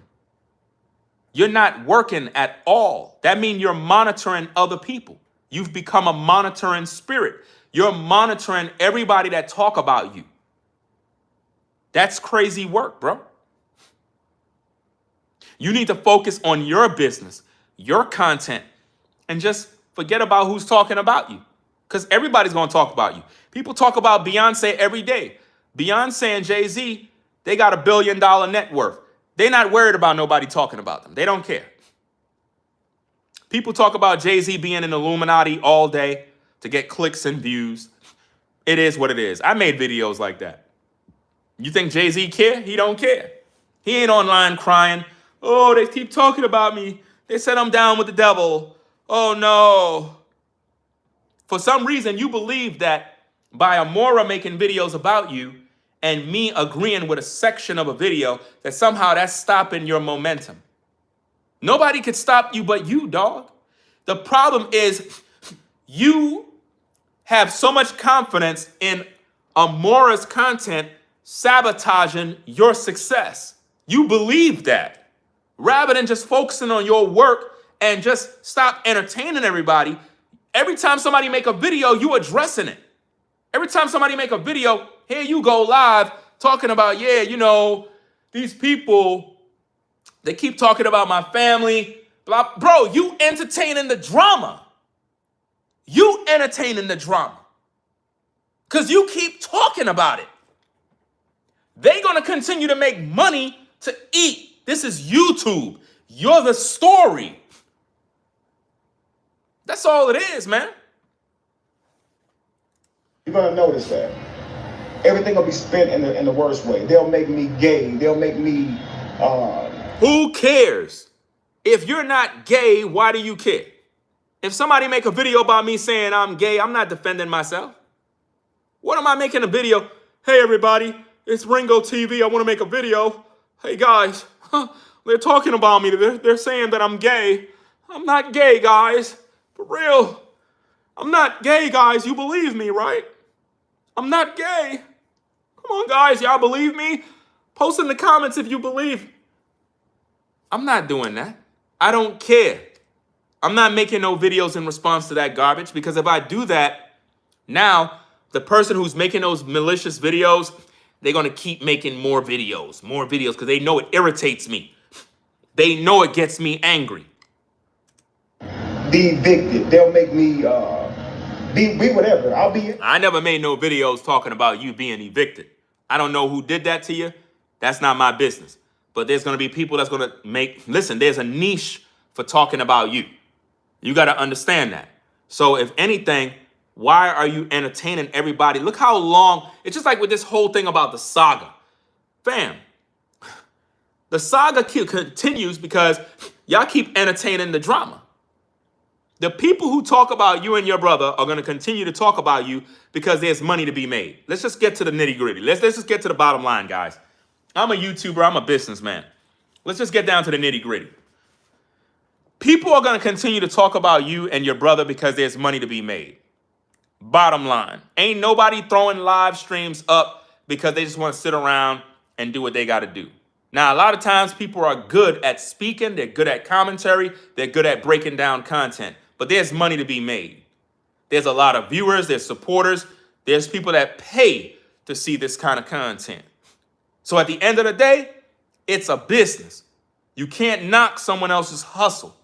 You're not working at all. That means you're monitoring other people. You've become a monitoring spirit. You're monitoring everybody that talk about you. That's crazy work, bro. You need to focus on your business, your content, and just forget about who's talking about you. Because everybody's going to talk about you. People talk about Beyonce every day. Beyonce and Jay-Z, they got $1 billion net worth. They're not worried about nobody talking about them. They don't care. People talk about Jay-Z being an Illuminati all day to get clicks and views. It is what it is. I made videos like that. You think Jay-Z care? He don't care. He ain't online crying. Oh, they keep talking about me. They said I'm down with the devil. Oh, no. For some reason, you believe that by Amora making videos about you and me agreeing with a section of a video, that somehow that's stopping your momentum. Nobody could stop you but you, dog. The problem is you have so much confidence in Amora's content sabotaging your success. You believe that. Rather than just focusing on your work and just stop entertaining everybody, every time somebody make a video, you addressing it. Every time somebody make a video, here you go live talking about, yeah, you know, these people, they keep talking about my family. Blah. Bro, you entertaining the drama. You entertaining the drama. Because you keep talking about it. They're going to continue to make money to eat. This is YouTube. You're the story. That's all it is, man. You're gonna notice that everything will be spent in the worst way. They'll make me gay. They'll make me. Who cares? If you're not gay, why do you care? If somebody make a video about me saying I'm gay, I'm not defending myself. What am I making a video? Hey everybody, it's RINGOTV. I want to make a video. Hey guys, they're talking about me. They're saying that I'm gay. I'm not gay, guys. For real. I'm not gay, guys. You believe me, right? I'm not gay. Come on, guys. Y'all believe me? Post in the comments if you believe. I'm not doing that. I don't care. I'm not making no videos in response to that garbage, because if I do that, now the person who's making those malicious videos, they're going to keep making more videos, because they know it irritates me. They know it gets me angry. Be evicted. They'll make me be whatever. I never made no videos talking about you being evicted. I don't know who did that to you. That's not my business. But there's going to be people that's going to listen, there's a niche for talking about you. You got to understand that. So if anything, why are you entertaining everybody? Look how long, it's just like with this whole thing about the saga. Fam, the saga continues because y'all keep entertaining the drama. The people who talk about you and your brother are going to continue to talk about you because there's money to be made. Let's just get to the nitty gritty. Let's just get to the bottom line, guys. I'm a YouTuber. I'm a businessman. Let's just get down to the nitty gritty. People are going to continue to talk about you and your brother because there's money to be made. Bottom line. Ain't nobody throwing live streams up because they just want to sit around and do what they got to do. Now, a lot of times people are good at speaking. They're good at commentary. They're good at breaking down content. But there's money to be made. There's a lot of viewers. There's supporters. There's people that pay to see this kind of content. So at the end of the day, it's a business. You can't knock someone else's hustle.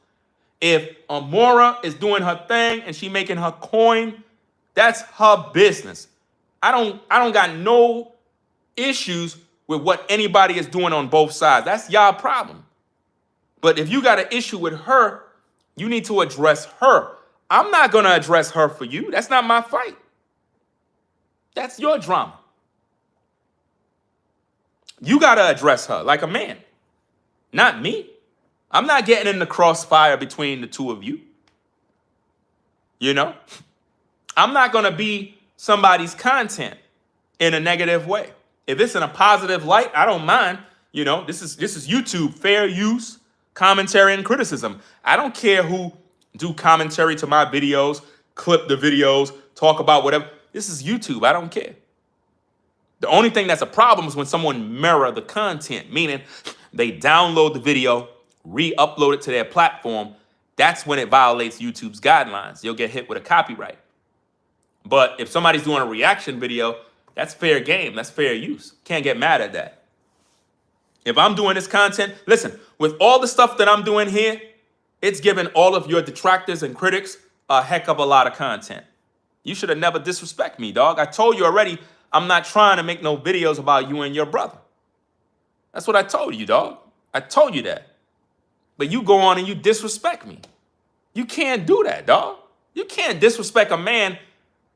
If Amora is doing her thing and she making her coin, that's her business. I don't got no issues with what anybody is doing on both sides. That's y'all problem. But if you got an issue with her, you need to address her. I'm not going to address her for you. That's not my fight. That's your drama. You got to address her like a man, not me. I'm not getting in the crossfire between the two of you. You know, I'm not going to be somebody's content in a negative way. If it's in a positive light, I don't mind. You know, this is YouTube, fair use, commentary, and criticism. I don't care who do commentary to my videos, clip the videos, talk about whatever. This is YouTube. I don't care. The only thing that's a problem is when someone mirror the content, meaning they download the video, re-upload it to their platform. That's when it violates YouTube's guidelines. You'll get hit with a copyright. But if somebody's doing a reaction video, that's fair game. That's fair use. Can't get mad at that. If I'm doing this content, listen, with all the stuff that I'm doing here, it's giving all of your detractors and critics a heck of a lot of content. You should have never disrespect me, dog. I told you already, I'm not trying to make no videos about you and your brother. That's what I told you, dog. I told you that. But you go on and you disrespect me. You can't do that, dog. You can't disrespect a man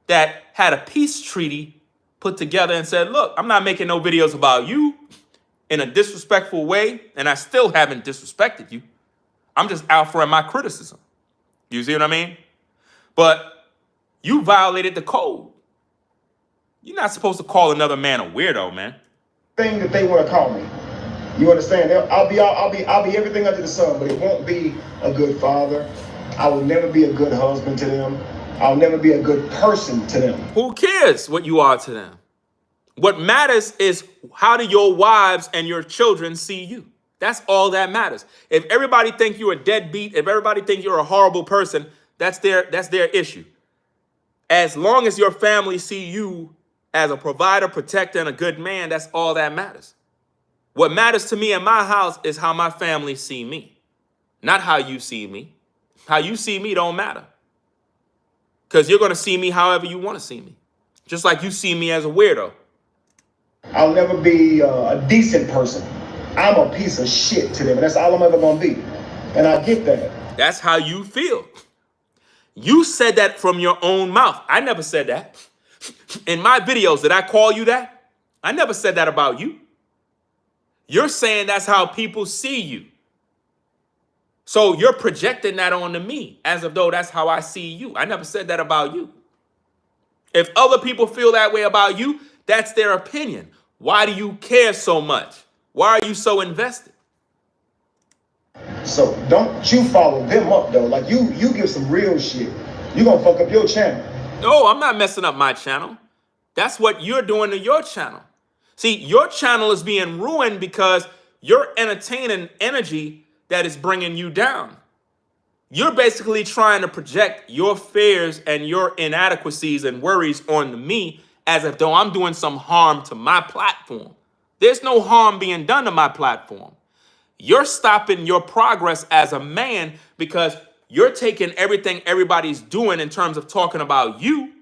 that had a peace treaty put together and said, look, I'm not making no videos about you in a disrespectful way, and I still haven't disrespected you. I'm just offering my criticism. You see what I mean? But you violated the code. You're not supposed to call another man a weirdo, man. Thing that they want to call me. You understand? I'll be everything under the sun, but it won't be a good father. I will never be a good husband to them. I'll never be a good person to them. Who cares what you are to them? What matters is how do your wives and your children see you? That's all that matters. If everybody think you're a deadbeat, if everybody think you're a horrible person, that's their issue. As long as your family see you as a provider, protector, and a good man, that's all that matters. What matters to me in my house is how my family see me, not how you see me. How you see me don't matter. Because you're going to see me however you want to see me. Just like you see me as a weirdo. I'll never be a decent person. I'm a piece of shit to them, and that's all I'm ever going to be. And I get that. That's how you feel. You said that from your own mouth. I never said that. In my videos, did I call you that? I never said that about you. You're saying that's how people see you. So you're projecting that onto me as if though that's how I see you. I never said that about you. If other people feel that way about you, that's their opinion. Why do you care so much? Why are you so invested? So don't you follow them up though. Like you give some real shit. You're gonna fuck up your channel. No, I'm not messing up my channel. That's what you're doing to your channel. See, your channel is being ruined because you're entertaining energy that is bringing you down. You're basically trying to project your fears and your inadequacies and worries onto me as if though I'm doing some harm to my platform. There's no harm being done to my platform. You're stopping your progress as a man because you're taking everything everybody's doing in terms of talking about you,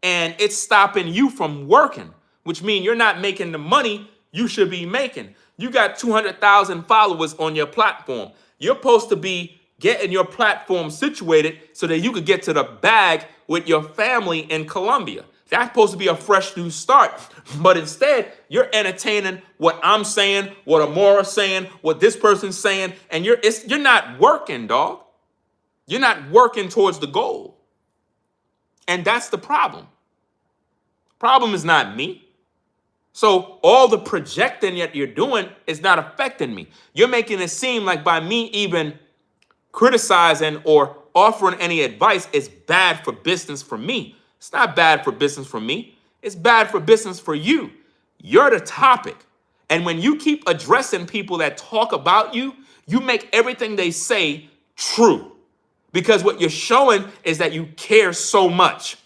and it's stopping you from working, which means you're not making the money you should be making. You got 200,000 followers on your platform. You're supposed to be getting your platform situated so that you could get to the bag with your family in Colombia. That's supposed to be a fresh new start. But instead, you're entertaining what I'm saying, what Amora's saying, what this person's saying, and you're not working, dog. You're not working towards the goal. And that's the problem. Problem is not me. So all the projecting that you're doing is not affecting me. You're making it seem like by me even criticizing or offering any advice is bad for business for me. It's not bad for business for me. It's bad for business for you. You're the topic. And when you keep addressing people that talk about you, you make everything they say true. Because what you're showing is that you care so much.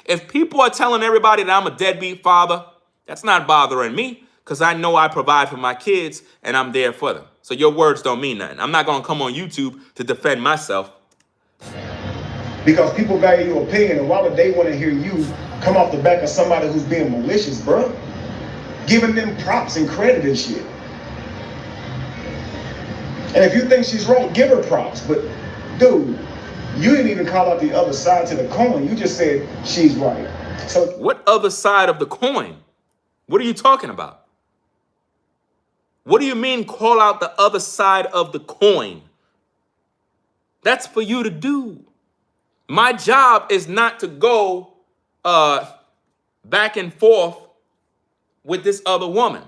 If people are telling everybody that I'm a deadbeat father, that's not bothering me because I know I provide for my kids and I'm there for them. So your words don't mean nothing. I'm not going to come on YouTube to defend myself. Because people value your opinion, and why would they want to hear you come off the back of somebody who's being malicious, bro? Giving them props and credit and shit. And if you think she's right, give her props. But, dude, you didn't even call out the other side to the coin. You just said she's right. So what other side of the coin? What are you talking about? What do you mean call out the other side of the coin? That's for you to do. My job is not to go back and forth with this other woman.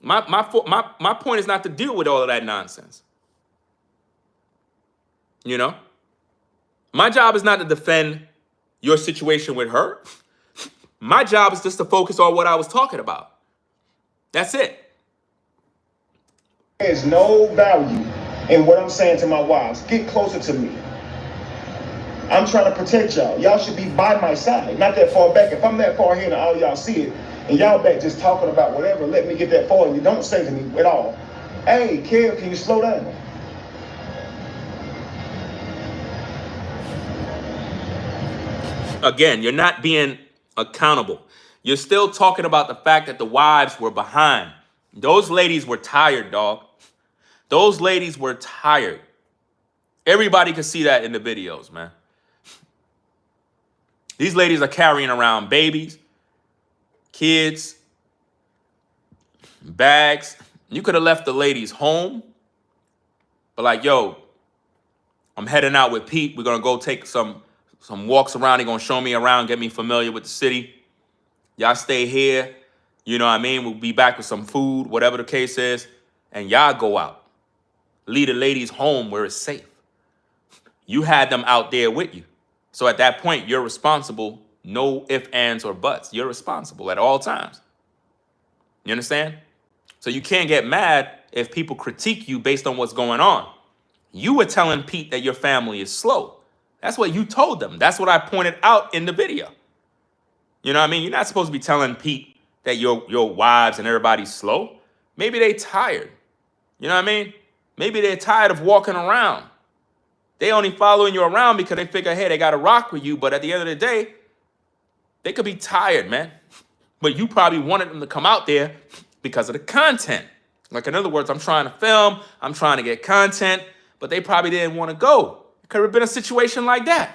My point is not to deal with all of that nonsense. You know? My job is not to defend your situation with her. My job is just to focus on what I was talking about. That's it. There's no value in what I'm saying to my wives. Get closer to me. I'm trying to protect y'all. Y'all should be by my side, not that far back. If I'm that far here and all y'all see it, and y'all back just talking about whatever, let me get that far, and you don't say to me at all, hey, Kev, can you slow down? Again, you're not being accountable. You're still talking about the fact that the wives were behind. Those ladies were tired, dog. Those ladies were tired. Everybody could see that in the videos, man. These ladies are carrying around babies, kids, bags. You could have left the ladies home, but like, yo, I'm heading out with Pete. We're gonna go take some walks around. They're gonna show me around, get me familiar with the city. Y'all stay here. You know what I mean? We'll be back with some food, whatever the case is, and y'all go out. Leave the ladies home where it's safe. You had them out there with you. So at that point, you're responsible. No ifs, ands, or buts. You're responsible at all times. You understand? So you can't get mad if people critique you based on what's going on. You were telling Pete that your family is slow. That's what you told them. That's what I pointed out in the video. You know what I mean? You're not supposed to be telling Pete that your wives and everybody's slow. Maybe they tired. You know what I mean? Maybe they're tired of walking around. They only following you around because they figure, hey, they got to rock with you. But at the end of the day, they could be tired, man. But you probably wanted them to come out there because of the content. Like, in other words, I'm trying to film. I'm trying to get content. But they probably didn't want to go. It could have been a situation like that.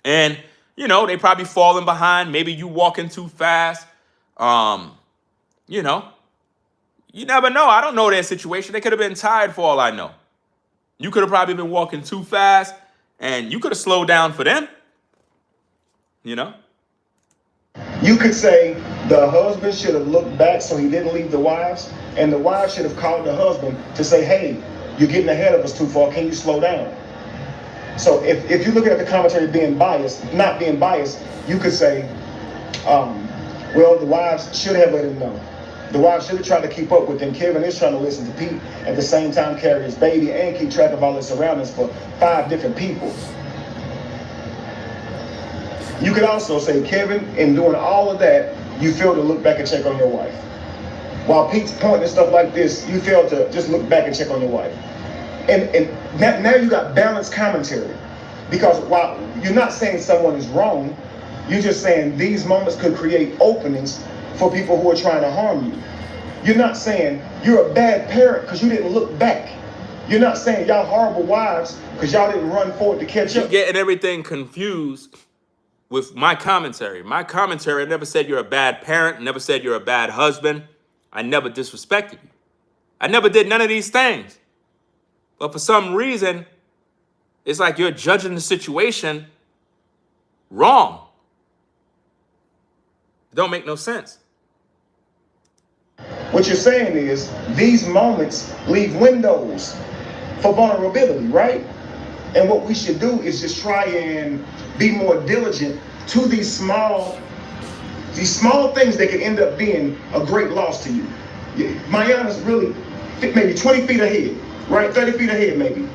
And, you know, they probably falling behind. Maybe you walking too fast. You know, you never know. I don't know their situation. They could have been tired for all I know. You could have probably been walking too fast, and you could have slowed down for them. You know? You could say the husband should have looked back so he didn't leave the wives, and the wives should have called the husband to say, hey, you're getting ahead of us too far. Can you slow down? So if you look at the commentary being biased, not being biased, you could say, well, the wives should have let him know. The wives should have tried to keep up with him. Kevin is trying to listen to Pete, at the same time carry his baby and keep track of all his surroundings for 5 different people. You could also say, Kevin, in doing all of that, you failed to look back and check on your wife. While Pete's pointing stuff like this, you failed to just look back and check on your wife. And now you got balanced commentary. Because while you're not saying someone is wrong, you're just saying these moments could create openings for people who are trying to harm you. You're not saying you're a bad parent because you didn't look back. You're not saying y'all horrible wives because y'all didn't run forward to catch up. You're getting everything confused with my commentary. My commentary, I never said you're a bad parent, never said you're a bad husband. I never disrespected you. I never did none of these things. But for some reason, it's like you're judging the situation wrong. It don't make no sense. What you're saying is these moments leave windows for vulnerability, right? And what we should do is just try and be more diligent to these small things that could end up being a great loss to you. Mayana's really maybe 20 feet ahead, right? 30 feet ahead maybe.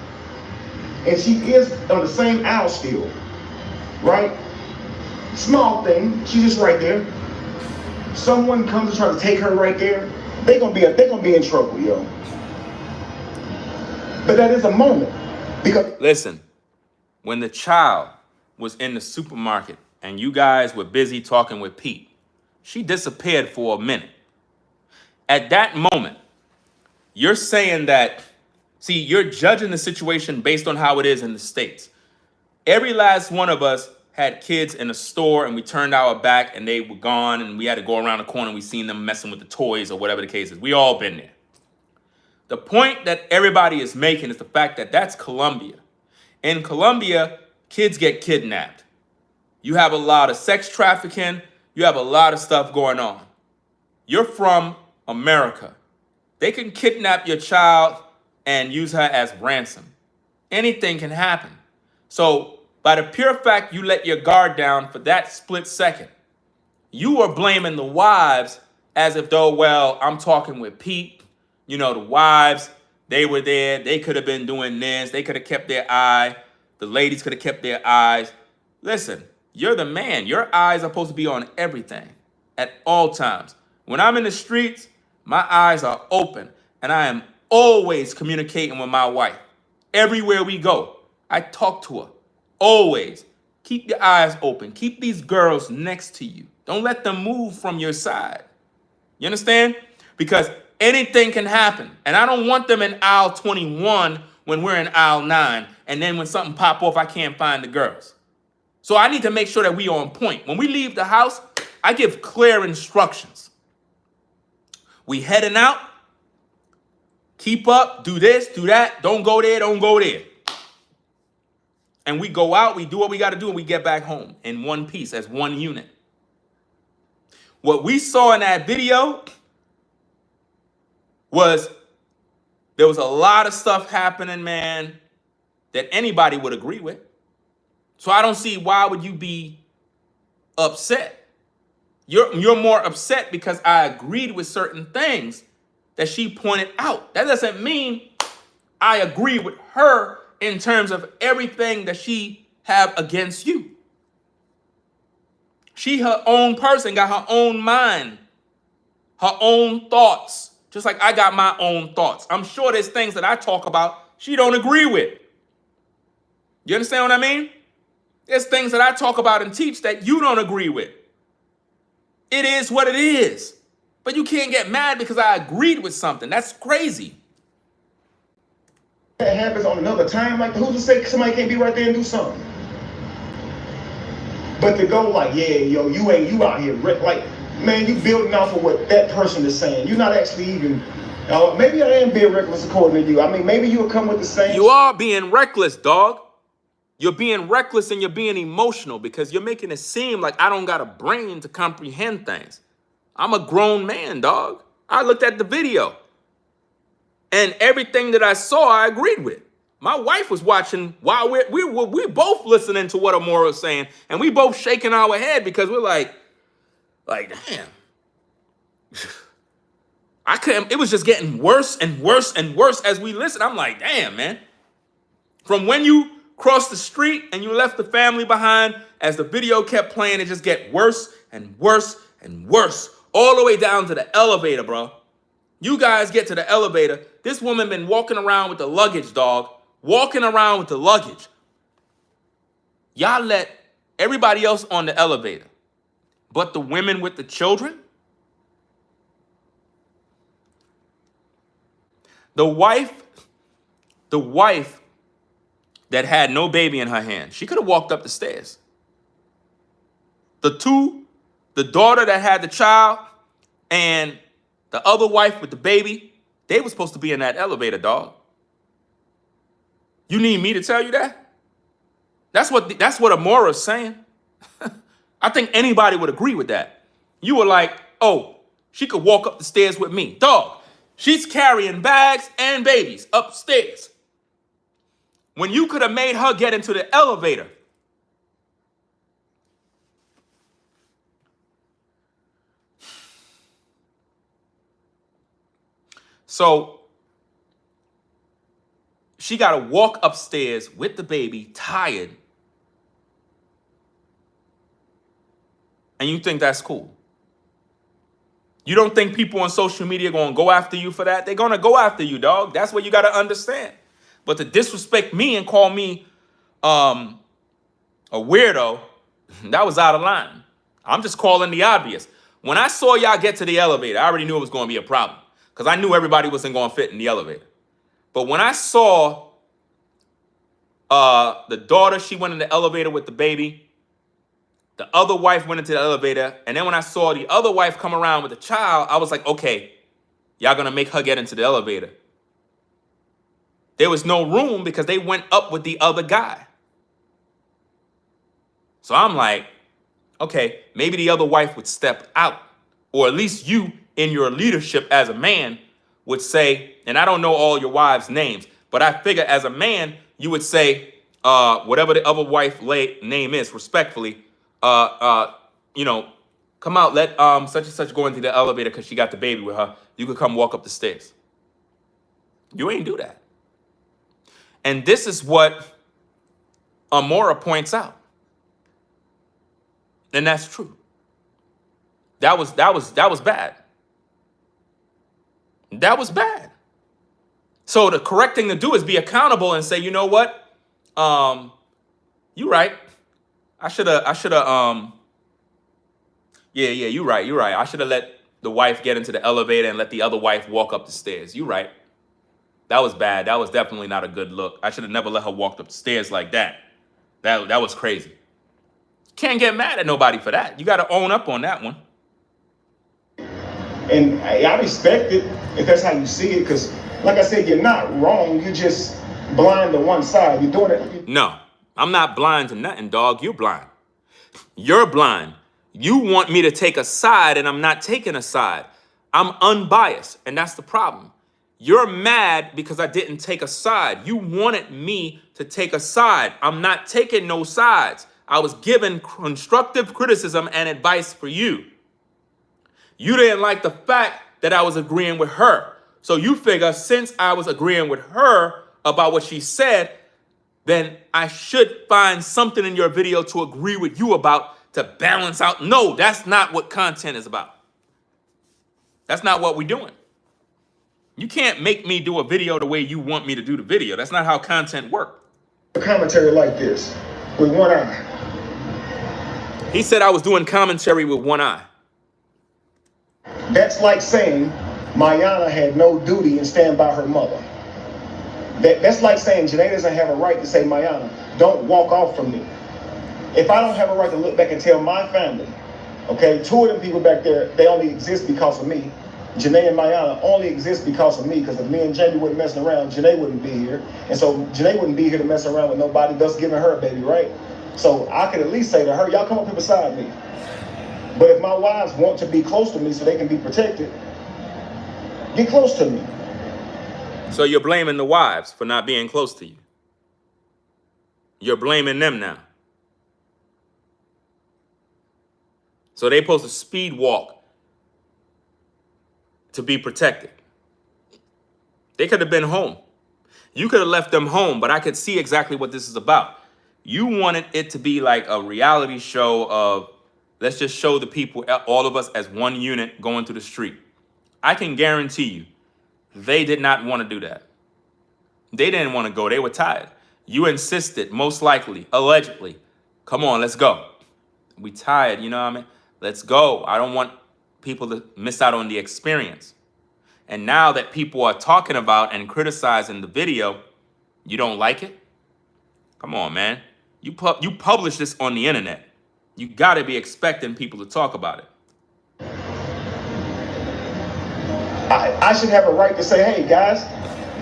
And she is on the same aisle still, right? Small thing, she's just right there. Someone comes to try to take her right there, they're gonna be in trouble, yo. But that is a moment. Because listen, when the child was in the supermarket and you guys were busy talking with Pete, she disappeared for a minute. At that moment, you're saying that, see, you're judging the situation based on how it is in the States. Every last one of us had kids in a store and we turned our back and they were gone and we had to go around the corner and we seen them messing with the toys or whatever the case is. We all been there. The point that everybody is making is the fact that that's Colombia. In Colombia, kids get kidnapped. You have a lot of sex trafficking. You have a lot of stuff going on. You're from America. They can kidnap your child and use her as ransom. Anything can happen. So by the pure fact you let your guard down for that split second, you are blaming the wives as if though, well, I'm talking with Pete. You know, the wives, they were there. They could have been doing this. They could have kept their eye. The ladies could have kept their eyes. Listen, you're the man. Your eyes are supposed to be on everything at all times. When I'm in the streets, my eyes are open and I am always communicating with my wife. Everywhere we go, I talk to her. Always. Keep your eyes open. Keep these girls next to you. Don't let them move from your side. You understand? Because anything can happen. And I don't want them in aisle 21 when we're in aisle 9. And then when something pop off, I can't find the girls. So I need to make sure that we are on point. When we leave the house, I give clear instructions. We heading out. Keep up. Do this, do that. Don't go there, don't go there. And we go out, we do what we got to do, and we get back home in one piece as one unit. What we saw in that video was there was a lot of stuff happening, man, that anybody would agree with. So I don't see why would you be upset. You're more upset because I agreed with certain things that she pointed out. That doesn't mean I agree with her in terms of everything that she have against you. She her own person, got her own mind, her own thoughts, just like I got my own thoughts. I'm sure there's things that I talk about she don't agree with. You understand what I mean? There's things that I talk about and teach that you don't agree with. It is what it is. But you can't get mad because I agreed with something. That's crazy. That happens on another time, like who's to say somebody can't be right there and do something? But to go like, yeah, yo, you out here, like, man, you building off of what that person is saying. You're not actually even, maybe I am being reckless according to you. I mean, maybe you'll come with the same. You are being reckless, dog. You're being reckless and you're being emotional because you're making it seem like I don't got a brain to comprehend things. I'm a grown man, dog. I looked at the video. And everything that I saw, I agreed with. My wife was watching while we both listening to what Amora was saying, and we both shaking our head because we're like, damn. I couldn't. It was just getting worse and worse and worse as we listened. I'm like, damn, man. From when you crossed the street and you left the family behind, as the video kept playing, it just get worse and worse and worse, all the way down to the elevator, bro. You guys get to the elevator. This woman been walking around with the luggage, dog. Walking around with the luggage. Y'all let everybody else on the elevator, but the women with the children? The wife that had no baby in her hand, she could have walked up the stairs. The daughter that had the child and the other wife with the baby, they were supposed to be in that elevator, dog. You need me to tell you that? That's what Amora's saying. I think anybody would agree with that. You were like, oh, she could walk up the stairs with me. Dog, she's carrying bags and babies upstairs. When you could have made her get into the elevator. So she got to walk upstairs with the baby, tired. And you think that's cool. You don't think people on social media are going to go after you for that? They're going to go after you, dog. That's what you got to understand. But to disrespect me and call me a weirdo, that was out of line. I'm just calling the obvious. When I saw y'all get to the elevator, I already knew it was going to be a problem because I knew everybody wasn't going to fit in the elevator. But when I saw the daughter, she went in the elevator with the baby. The other wife went into the elevator. And then when I saw the other wife come around with the child, I was like, okay, y'all going to make her get into the elevator. There was no room because they went up with the other guy. So I'm like, okay, maybe the other wife would step out, or at least you in your leadership as a man would say, and I don't know all your wives' names, but I figure as a man, you would say, whatever the other wife name is, respectfully, you know, come out, let such and such go into the elevator because she got the baby with her. You could come walk up the stairs. You ain't do that. And this is what Amora points out. And that's true. That was bad. That was bad. So the correct thing to do is be accountable and say, you know what? You're right. I should have, you're right. I should have let the wife get into the elevator and let the other wife walk up the stairs. You're right. That was bad. That was definitely not a good look. I should have never let her walk up the stairs like that. That was crazy. Can't get mad at nobody for that. You got to own up on that one. And I respect it if that's how you see it, because like I said, you're not wrong. You're just blind to one side. You're doing it. No, I'm not blind to nothing, dog. You're blind. You're blind. You want me to take a side, and I'm not taking a side. I'm unbiased, and that's the problem. You're mad because I didn't take a side. You wanted me to take a side. I'm not taking no sides. I was given constructive criticism and advice for you. You didn't like the fact that I was agreeing with her. So you figure since I was agreeing with her about what she said, then I should find something in your video to agree with you about to balance out. No, that's not what content is about. That's not what we're doing. You can't make me do a video the way you want me to do the video. That's not how content works. A commentary like this with one eye. He said I was doing commentary with one eye. That's like saying Mayana had no duty and stand by her mother. That's like saying Janae doesn't have a right to say, Mayana, don't walk off from me. If I don't have a right to look back and tell my family, okay, two of them people back there, they only exist because of me. Janae and Mayana only exist because of me, because if me and Jamie weren't messing around, Janae wouldn't be here. And so Janae wouldn't be here to mess around with nobody, thus giving her a baby, right? So I could at least say to her, y'all come up here beside me. But if my wives want to be close to me so they can be protected, get close to me. So you're blaming the wives for not being close to you. You're blaming them now. So they're supposed to speed walk to be protected. They could have been home. You could have left them home, but I could see exactly what this is about. You wanted it to be like a reality show of, let's just show the people, all of us as one unit going through the street. I can guarantee you, they did not want to do that. They didn't want to go. They were tired. You insisted, most likely, allegedly, come on, let's go. We tired, you know what I mean? Let's go. I don't want people to miss out on the experience. And now that people are talking about and criticizing the video, you don't like it? Come on, man. You publish this on the internet. You got to be expecting people to talk about it. I should have a right to say, hey, guys,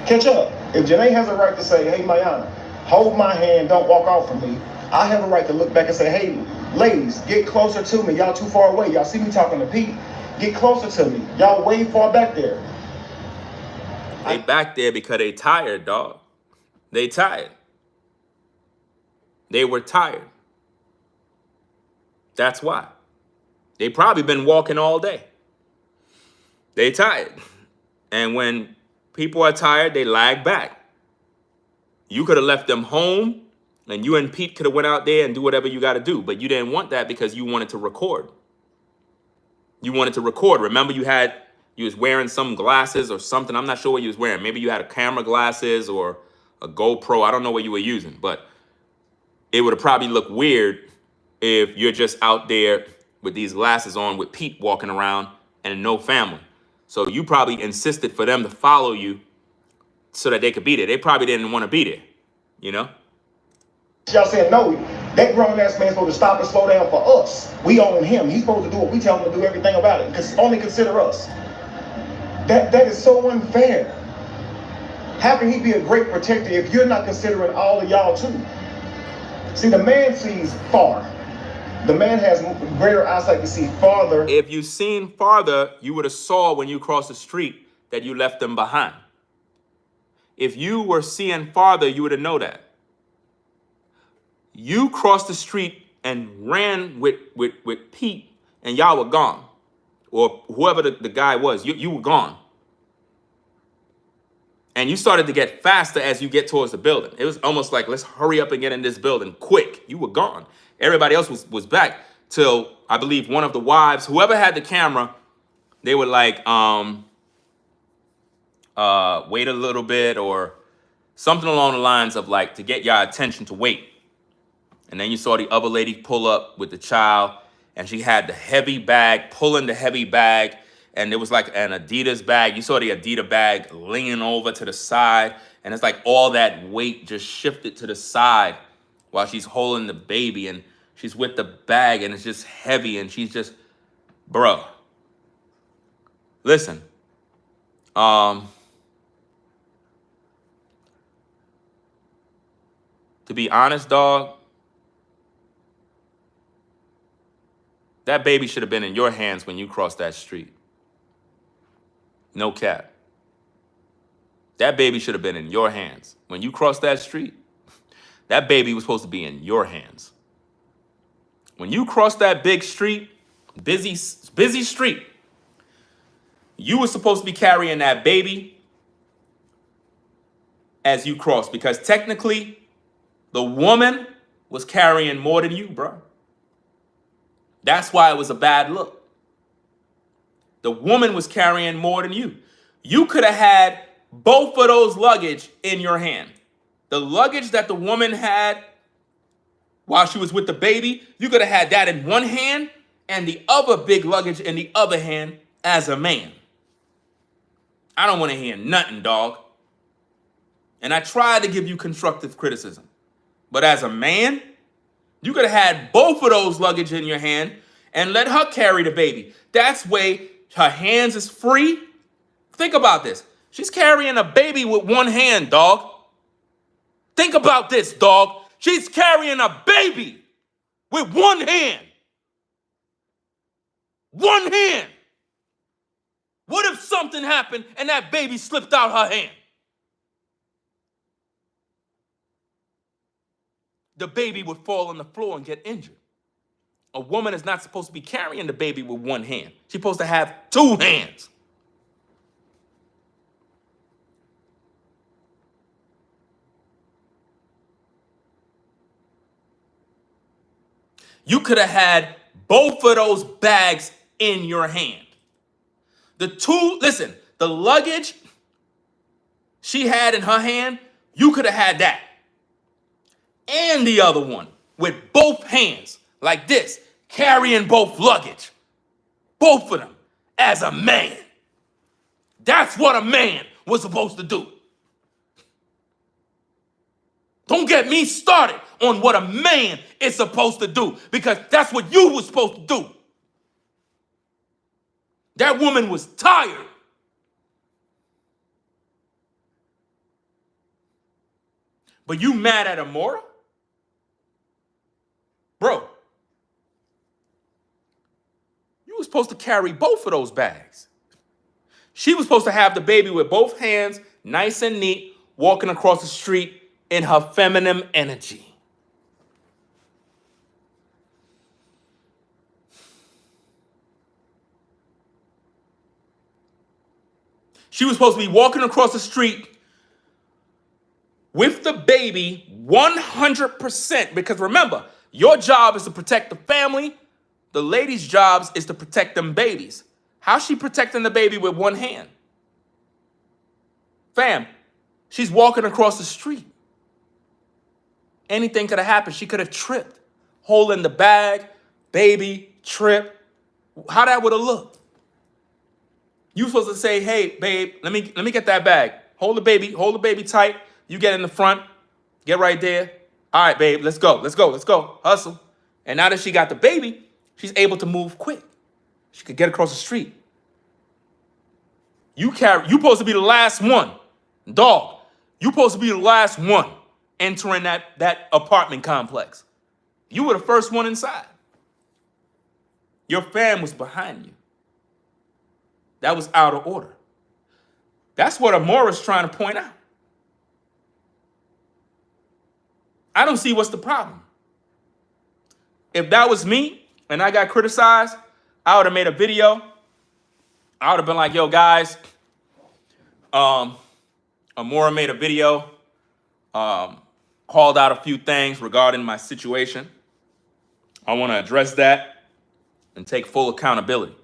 catch up. If Janae has a right to say, hey, Mayana, hold my hand, don't walk off from me, I have a right to look back and say, hey, ladies, get closer to me. Y'all too far away. Y'all see me talking to Pete. Get closer to me. Y'all way far back there. They back there because they tired, dog. They tired. They were tired. That's why. They probably been walking all day. They tired. And when people are tired, they lag back. You could have left them home, and you and Pete could have went out there and do whatever you got to do. But you didn't want that because you wanted to record. You wanted to record. Remember, you was wearing some glasses or something. I'm not sure what you was wearing. Maybe you had a camera glasses or a GoPro. I don't know what you were using, but it would have probably looked weird if you're just out there with these glasses on with Pete walking around and no family. So you probably insisted for them to follow you so that they could be there. They probably didn't want to be there, you know? Y'all saying, no, that grown-ass man's supposed to stop and slow down for us. We own him. He's supposed to do what we tell him to do, everything about it. Because only consider us. That is so unfair. How can he be a great protector if you're not considering all of y'all too? See, the man sees far. The man has greater eyesight to see farther. If you seen farther, you would have saw when you crossed the street that you left them behind. If you were seeing farther, you would have known that. You crossed the street and ran with Pete, and y'all were gone. Or whoever the guy was, you were gone. And you started to get faster as you get towards the building. It was almost like, let's hurry up and get in this building quick. You were gone. Everybody else was back till, I believe, one of the wives, whoever had the camera, they would like, wait a little bit or something along the lines of like, to get your attention to wait. And then you saw the other lady pull up with the child, and she had the heavy bag, pulling the heavy bag, and it was like an Adidas bag. You saw the Adidas bag leaning over to the side, and it's like all that weight just shifted to the side while she's holding the baby, and she's with the bag, and it's just heavy, and she's just, bro. Listen, to be honest, dog, that baby should have been in your hands when you crossed that street. No cap. That baby should have been in your hands. When you crossed that street, that baby was supposed to be in your hands. When you crossed that big street, busy street, you were supposed to be carrying that baby as you crossed, because technically the woman was carrying more than you, bro. That's why it was a bad look. The woman was carrying more than you. You could have had both of those luggage in your hand. The luggage that the woman had while she was with the baby, you could have had that in one hand and the other big luggage in the other hand as a man. I don't want to hear nothing, dog. And I tried to give you constructive criticism. But as a man, you could have had both of those luggage in your hand and let her carry the baby. That's way her hands is free. Think about this. She's carrying a baby with one hand, dog. Think about this, dog. She's carrying a baby with one hand. One hand. What if something happened and that baby slipped out her hand? The baby would fall on the floor and get injured. A woman is not supposed to be carrying the baby with one hand. She's supposed to have two hands. You could have had both of those bags in your hand. The luggage she had in her hand, you could have had that. And the other one with both hands like this, carrying both luggage. Both of them as a man. That's what a man was supposed to do. Don't get me started on what a man is supposed to do, because that's what you were supposed to do. That woman was tired. But you mad at Amora? Bro, you were supposed to carry both of those bags. She was supposed to have the baby with both hands, nice and neat, walking across the street in her feminine energy. She was supposed to be walking across the street with the baby 100%, because remember, your job is to protect the family. The lady's job is to protect them babies. How's she protecting the baby with one hand? Fam, she's walking across the street. Anything could have happened. She could have tripped, holding the bag, baby, trip. How that would have looked? You supposed to say, hey, babe, let me get that bag. Hold the baby tight. You get in the front, get right there. All right, babe, let's go. Hustle. And now that she got the baby, she's able to move quick. She could get across the street. You supposed to be the last one. Dog, you supposed to be the last one entering that apartment complex. You were the first one inside. Your fam was behind you. That was out of order. That's what Amora's trying to point out. I don't see what's the problem. If that was me and I got criticized, I would have made a video. I would have been like, yo, guys, Amora made a video, called out a few things regarding my situation. I want to address that and take full accountability.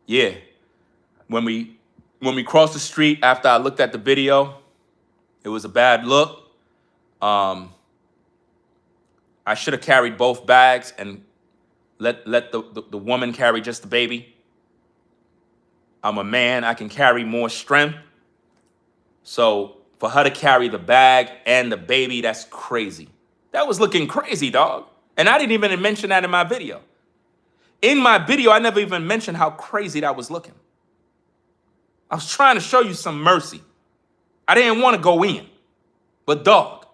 Yeah, when we crossed the street after I looked at the video, it was a bad look. I should have carried both bags and let the woman carry just the baby. I'm a man, I can carry more strength. So for her to carry the bag and the baby, that's crazy. That was looking crazy, dog. And I didn't even mention that in my video. In my video, I never even mentioned how crazy that was looking. I was trying to show you some mercy. I didn't want to go in. But dog,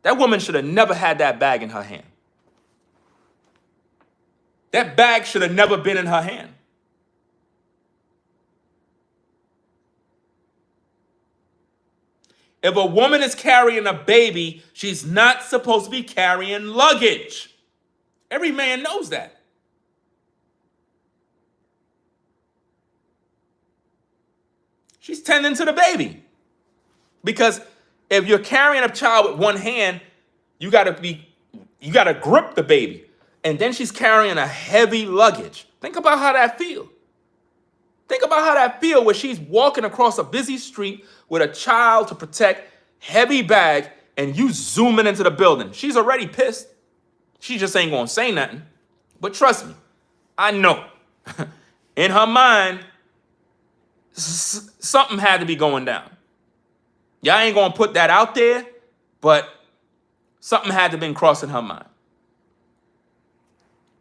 that woman should have never had that bag in her hand. That bag should have never been in her hand. If a woman is carrying a baby, she's not supposed to be carrying luggage. Every man knows that. She's tending to the baby. Because if you're carrying a child with one hand, you gotta grip the baby. And then she's carrying a heavy luggage. Think about how that feels. Think about how that feels where she's walking across a busy street with a child to protect, heavy bag, and you zooming into the building. She's already pissed. She just ain't gonna say nothing. But trust me, I know. In her mind, something had to be going down. Y'all ain't gonna put that out there, but something had to have been crossing her mind.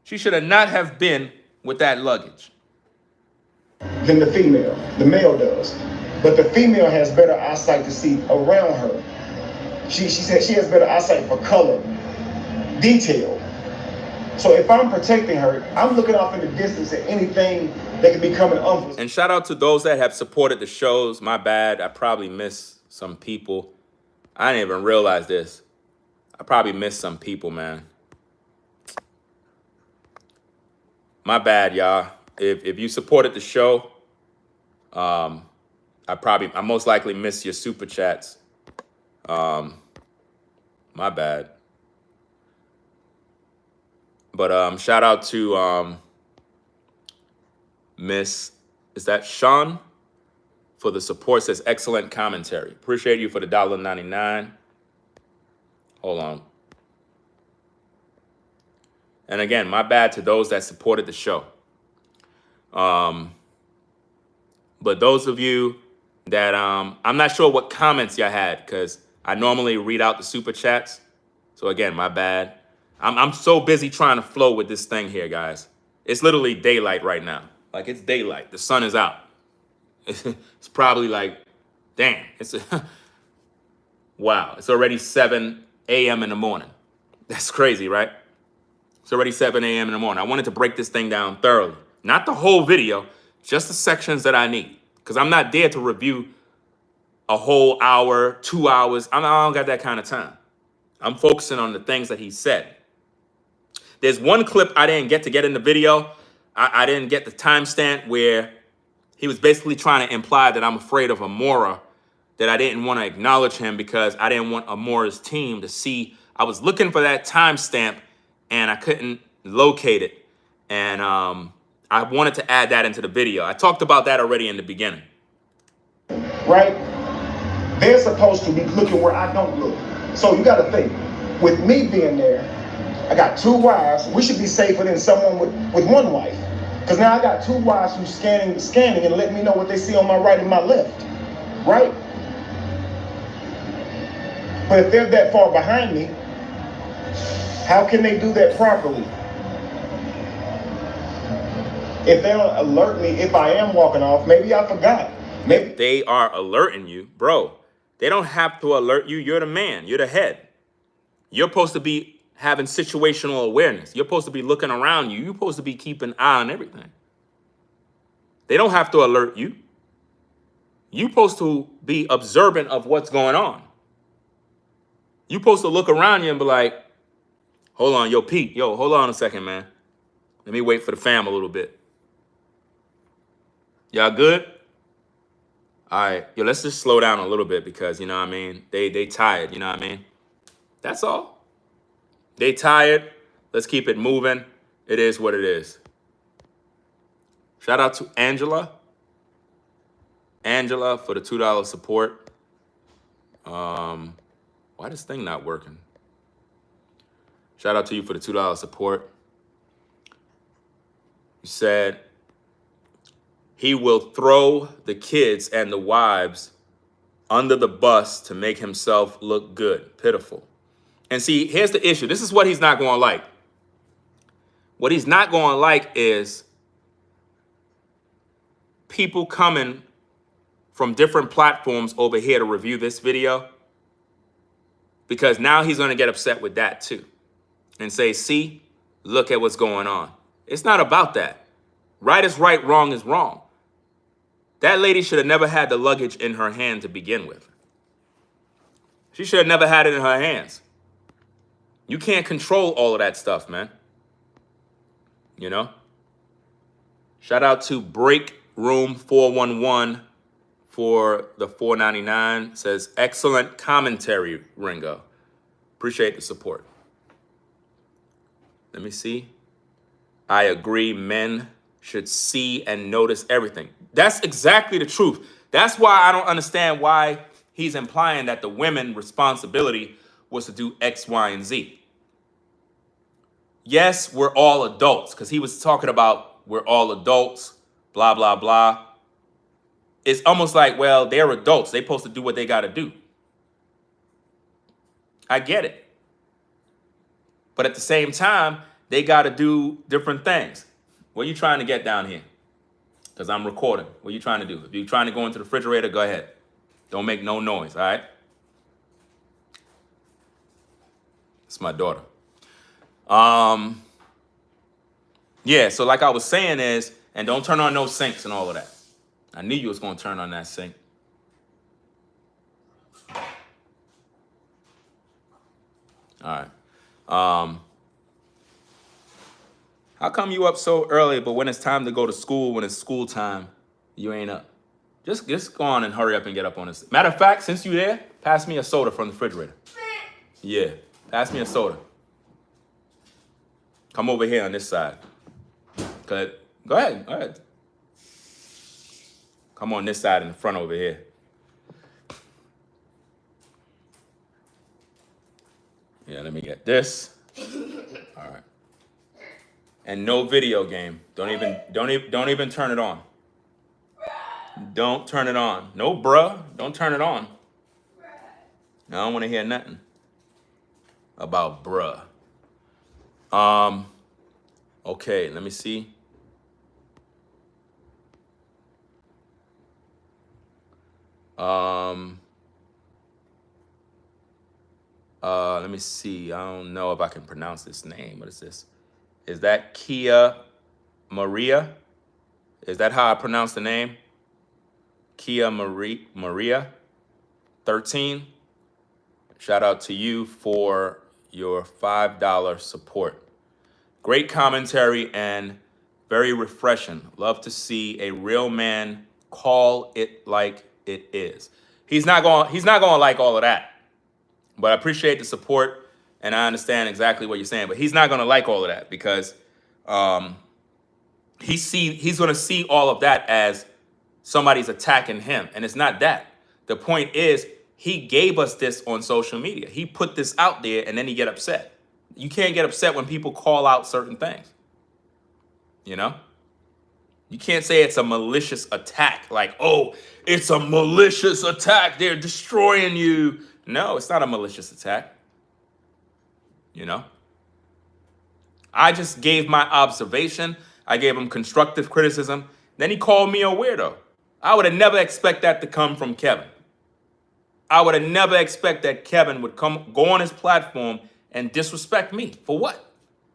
She should have not have been with that luggage. Than the female. The male does. But the female has better eyesight to see around her. She said she has better eyesight for color, detail. So if I'm protecting her, I'm looking off in the distance at anything that could be coming up. And shout out to those that have supported the shows. My bad. I probably missed some people. I didn't even realize this. I probably missed some people, man. My bad, y'all. If you supported the show, I most likely missed your super chats. My bad. But shout out to Miss, is that Sean? For the support, says excellent commentary. Appreciate you for the $1.99. Hold on. And again, my bad to those that supported the show. But those of you that, I'm not sure what comments y'all had because I normally read out the super chats. So again, my bad. I'm so busy trying to flow with this thing here, guys. It's literally daylight right now. Like it's daylight. The sun is out. It's probably like, damn, wow. It's already 7 a.m. in the morning. That's crazy, right? It's already 7 a.m. in the morning. I wanted to break this thing down thoroughly. Not the whole video, just the sections that I need. Because I'm not there to review a whole hour, 2 hours. I don't got that kind of time. I'm focusing on the things that he said. There's one clip I didn't get in the video. I didn't get the timestamp where he was basically trying to imply that I'm afraid of Amora, that I didn't want to acknowledge him because I didn't want Amora's team to see. I was looking for that timestamp and I couldn't locate it. And I wanted to add that into the video. I talked about that already in the beginning. Right? They're supposed to be looking where I don't look. So you got to think, with me being there, I got 2 wives. We should be safer than someone with 1 wife. Because now I got 2 wives who's scanning and letting me know what they see on my right and my left. Right? But if they're that far behind me, how can they do that properly? If they don't alert me if I am walking off, maybe I forgot. Maybe they are alerting you, bro. They don't have to alert you. You're the man. You're the head. You're supposed to be having situational awareness. You're supposed to be looking around you. You're supposed to be keeping an eye on everything. They don't have to alert you. You're supposed to be observant of what's going on. You're supposed to look around you and be like, hold on, yo, Pete, yo, hold on a second, man. Let me wait for the fam a little bit. Y'all good? All right, yo, let's just slow down a little bit because, you know what I mean? They tired, you know what I mean? That's all. They tired. Let's keep it moving. It is what it is. Shout out to Angela. Angela for the $2 support. Why this thing not working? Shout out to you for the $2 support. You said he will throw the kids and the wives under the bus to make himself look good. Pitiful. And see, here's the issue. This is what he's not going to like. What he's not going to like is people coming from different platforms over here to review this video, because now he's going to get upset with that too and say, see, look at what's going on. It's not about that. Right is right, wrong is wrong. That lady should have never had the luggage in her hand to begin with. She should have never had it in her hands. You can't control all of that stuff, man. You know? Shout out to Break Room 411 for the $4.99. Says, excellent commentary, Ringo. Appreciate the support. Let me see. I agree. Men should see and notice everything. That's exactly the truth. That's why I don't understand why he's implying that the women's responsibility was to do X, Y, and Z. Yes, we're all adults, because he was talking about we're all adults, blah, blah, blah. It's almost like, well, they're adults. They're supposed to do what they got to do. I get it. But at the same time, they got to do different things. What are you trying to get down here? Because I'm recording. What are you trying to do? If you're trying to go into the refrigerator, go ahead. Don't make no noise, all right? It's my daughter. Yeah, so like I was saying is, and don't turn on no sinks and all of that. I knew you was going to turn on that sink. All right. How come you up so early, but when it's time to go to school, when it's school time, you ain't up? Just go on and hurry up and get up on this. Matter of fact, since you there, pass me a soda from the refrigerator. Yeah, pass me a soda. Come over here on this side. Go ahead. Come on this side in the front over here. Yeah, let me get this. All right. And no video game. Don't even turn it on. Don't turn it on. No, bruh. Don't turn it on. I don't want to hear nothing about bruh. Okay, let me see. Let me see. I don't know if I can pronounce this name. What is this? Is that Kia Maria? Is that how I pronounce the name? Kia Maria 13. Shout out to you for your $5 support. Great commentary and very refreshing. Love to see a real man call it like it is. He's not going to like all of that. But I appreciate the support and I understand exactly what you're saying. But he's not going to like all of that because he's going to see all of that as somebody's attacking him. And it's not that. The point is, he gave us this on social media. He put this out there and then he get upset. You can't get upset when people call out certain things. You know? You can't say it's a malicious attack. Like, oh, it's a malicious attack. They're destroying you. No, it's not a malicious attack. You know? I just gave my observation. I gave him constructive criticism. Then he called me a weirdo. I would have never expected that to come from Kevin. I would have never expected that Kevin would go on his platform and disrespect me. For what?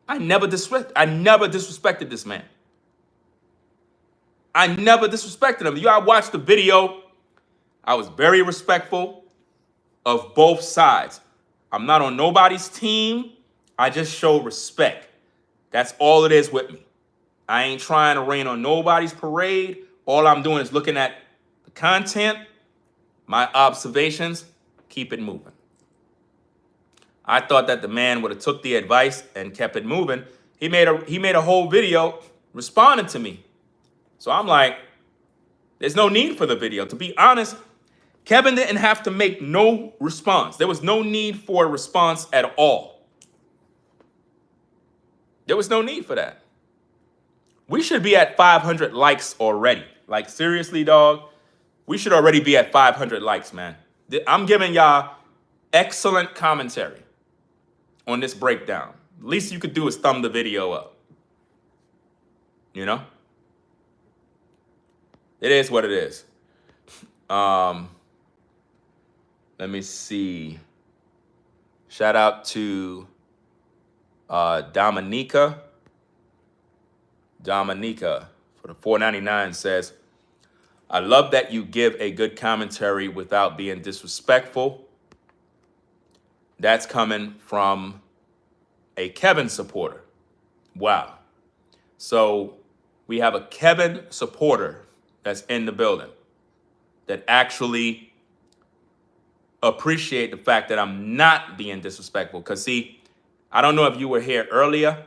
I never disrespected this man. I never disrespected him. I watched the video. I was very respectful of both sides. I'm not on nobody's team. I just show respect. That's all it is with me. I ain't trying to rain on nobody's parade. All I'm doing is looking at the content, my observations, keep it moving. I thought that the man would have took the advice and kept it moving. He made a whole video responding to me. So I'm like, there's no need for the video. To be honest, Kevin didn't have to make no response. There was no need for a response at all. There was no need for that. We should be at 500 likes already. Like, seriously, dog, we should already be at 500 likes, man. I'm giving y'all excellent commentary on this breakdown. Least you could do is thumb the video up. You know? It is what it is. Let me see. Shout out to Dominica. Dominica for the $4.99 says, I love that you give a good commentary without being disrespectful. That's coming from a Kevin supporter. Wow. So we have a Kevin supporter that's in the building that actually appreciate the fact that I'm not being disrespectful. Because see, I don't know if you were here earlier.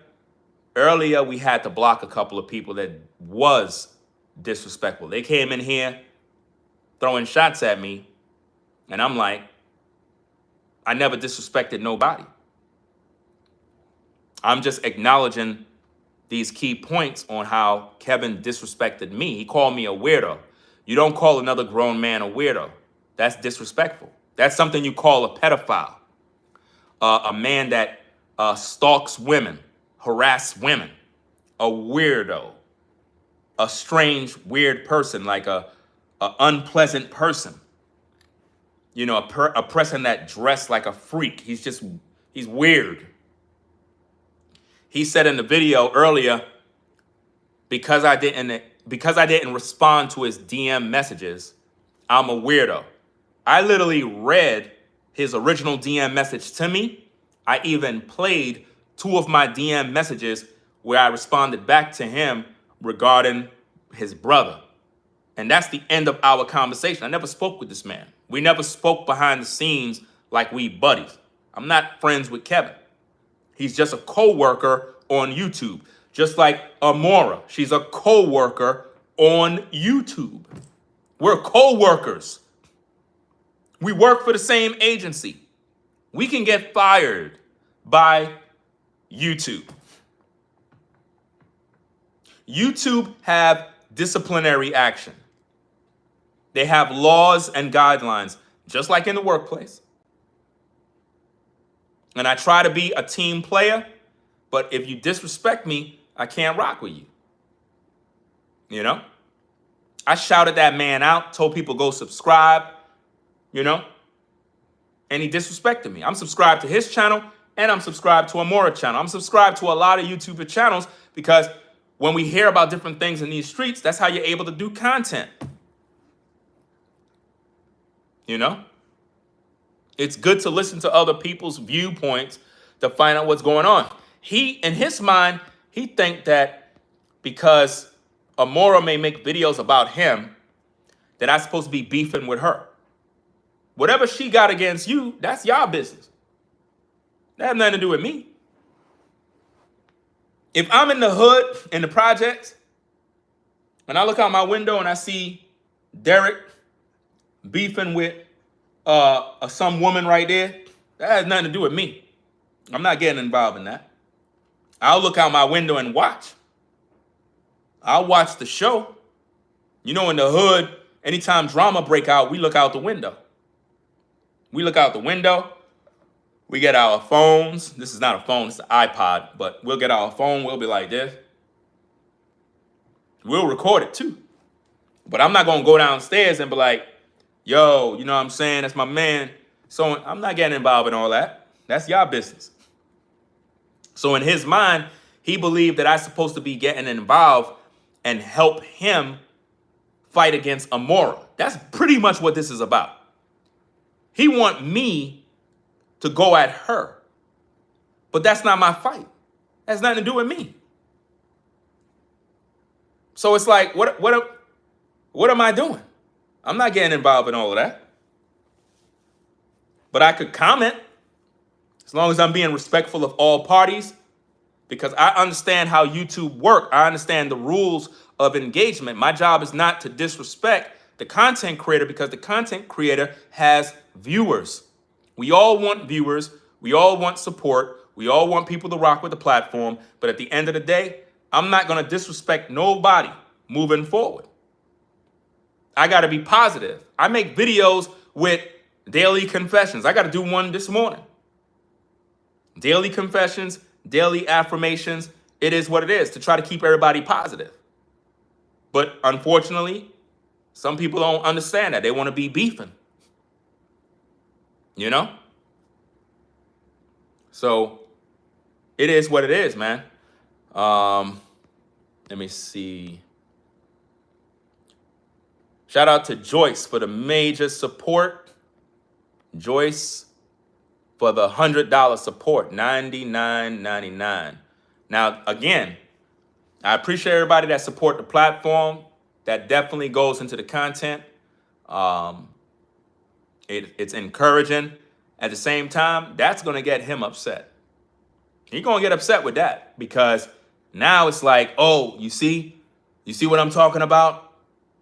Earlier, we had to block a couple of people that was disrespectful. They came in here throwing shots at me, and I'm like, I never disrespected nobody. I'm just acknowledging these key points on how Kevin disrespected me. He called me a weirdo. You don't call another grown man a weirdo. That's disrespectful. That's something you call a pedophile. A man that stalks women, harass women, a weirdo, a strange, weird person, like a unpleasant person. You know, a person that dressed like a freak. He's weird. He said in the video earlier, because I didn't respond to his DM messages, I'm a weirdo. I literally read his original DM message to me. I even played 2 of my DM messages where I responded back to him regarding his brother. And that's the end of our conversation. I never spoke with this man. We never spoke behind the scenes like we buddies. I'm not friends with Kevin. He's just a co-worker on YouTube. Just like Amora, she's a co-worker on YouTube. We're co-workers. We work for the same agency. We can get fired by YouTube. YouTube have disciplinary action. They have laws and guidelines, just like in the workplace. And I try to be a team player, but if you disrespect me, I can't rock with you. You know? I shouted that man out, told people go subscribe, you know? And he disrespected me. I'm subscribed to his channel, and I'm subscribed to Amora channel. I'm subscribed to a lot of YouTuber channels because when we hear about different things in these streets, that's how you're able to do content. You know? It's good to listen to other people's viewpoints to find out what's going on. He, in his mind, he think that because Amora may make videos about him, that I'm supposed to be beefing with her. Whatever she got against you, that's y'all business. That has nothing to do with me. If I'm in the hood, in the projects, and I look out my window and I see Derek beefing with some woman right there, that has nothing to do with me. I'm not getting involved in that. I'll look out my window and watch. I'll watch the show. You know, in the hood, anytime drama break out, we look out the window. We look out the window. We get our phones. This is not a phone, it's an iPod, but we'll get our phone. We'll be like this. We'll record it too. But I'm not going to go downstairs and be like, yo, you know what I'm saying? That's my man. So I'm not getting involved in all that. That's y'all business. So in his mind, he believed that I'm supposed to be getting involved and help him fight against Amora. That's pretty much what this is about. He want me to go at her. But that's not my fight. It has nothing to do with me. So it's like, what am I doing? I'm not getting involved in all of that. But I could comment as long as I'm being respectful of all parties, because I understand how YouTube works. I understand the rules of engagement. My job is not to disrespect the content creator, because the content creator has viewers. We all want viewers. We all want support. We all want people to rock with the platform. But at the end of the day, I'm not going to disrespect nobody moving forward. I got to be positive. I make videos with daily confessions. I got to do one this morning. Daily confessions, daily affirmations. It is what it is, to try to keep everybody positive. But unfortunately, some people don't understand that. They want to be beefing. You know? So it is what it is, man. Let me see. Shout out to Joyce for the major support. Joyce for the $100 support, $99.99. Now, again, I appreciate everybody that support the platform. That definitely goes into the content. It's encouraging. At the same time, that's going to get him upset. He's going to get upset with that, because now it's like, oh, you see what I'm talking about?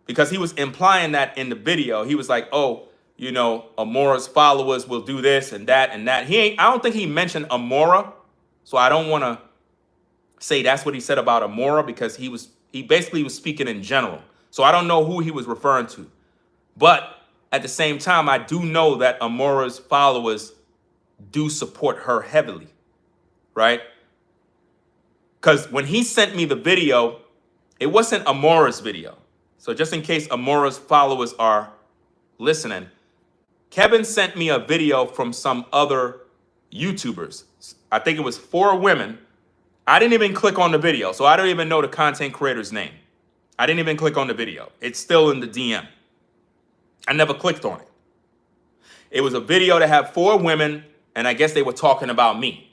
Because he was implying that in the video. He was like, oh, you know, Amora's followers will do this and that and that. I don't think he mentioned Amora. So I don't want to say that's what he said about Amora, because he basically was speaking in general. So I don't know who he was referring to. But at the same time, I do know that Amora's followers do support her heavily, right? Because when he sent me the video, it wasn't Amora's video. So just in case Amora's followers are listening, Kevin sent me a video from some other YouTubers. I think it was 4 women. I didn't even click on the video, so I don't even know the content creator's name. I didn't even click on the video. It's still in the DM. I never clicked on it. It was a video that had 4 women, and I guess they were talking about me.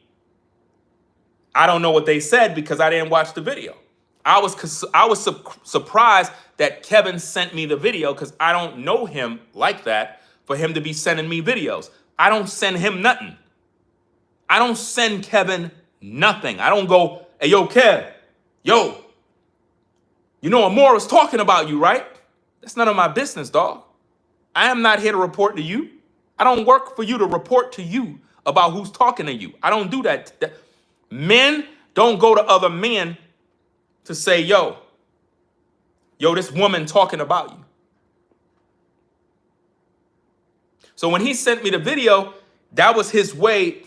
I don't know what they said because I didn't watch the video. I was surprised that Kevin sent me the video, because I don't know him like that for him to be sending me videos. I don't send him nothing. I don't send Kevin nothing. I don't go, hey, yo, Kev, yo, you know Amora's talking about you, right? That's none of my business, dog. I am not here to report to you. I don't work for you to report to you about who's talking to you. I don't do that. Men don't go to other men to say, yo, this woman talking about you. So when he sent me the video, that was his way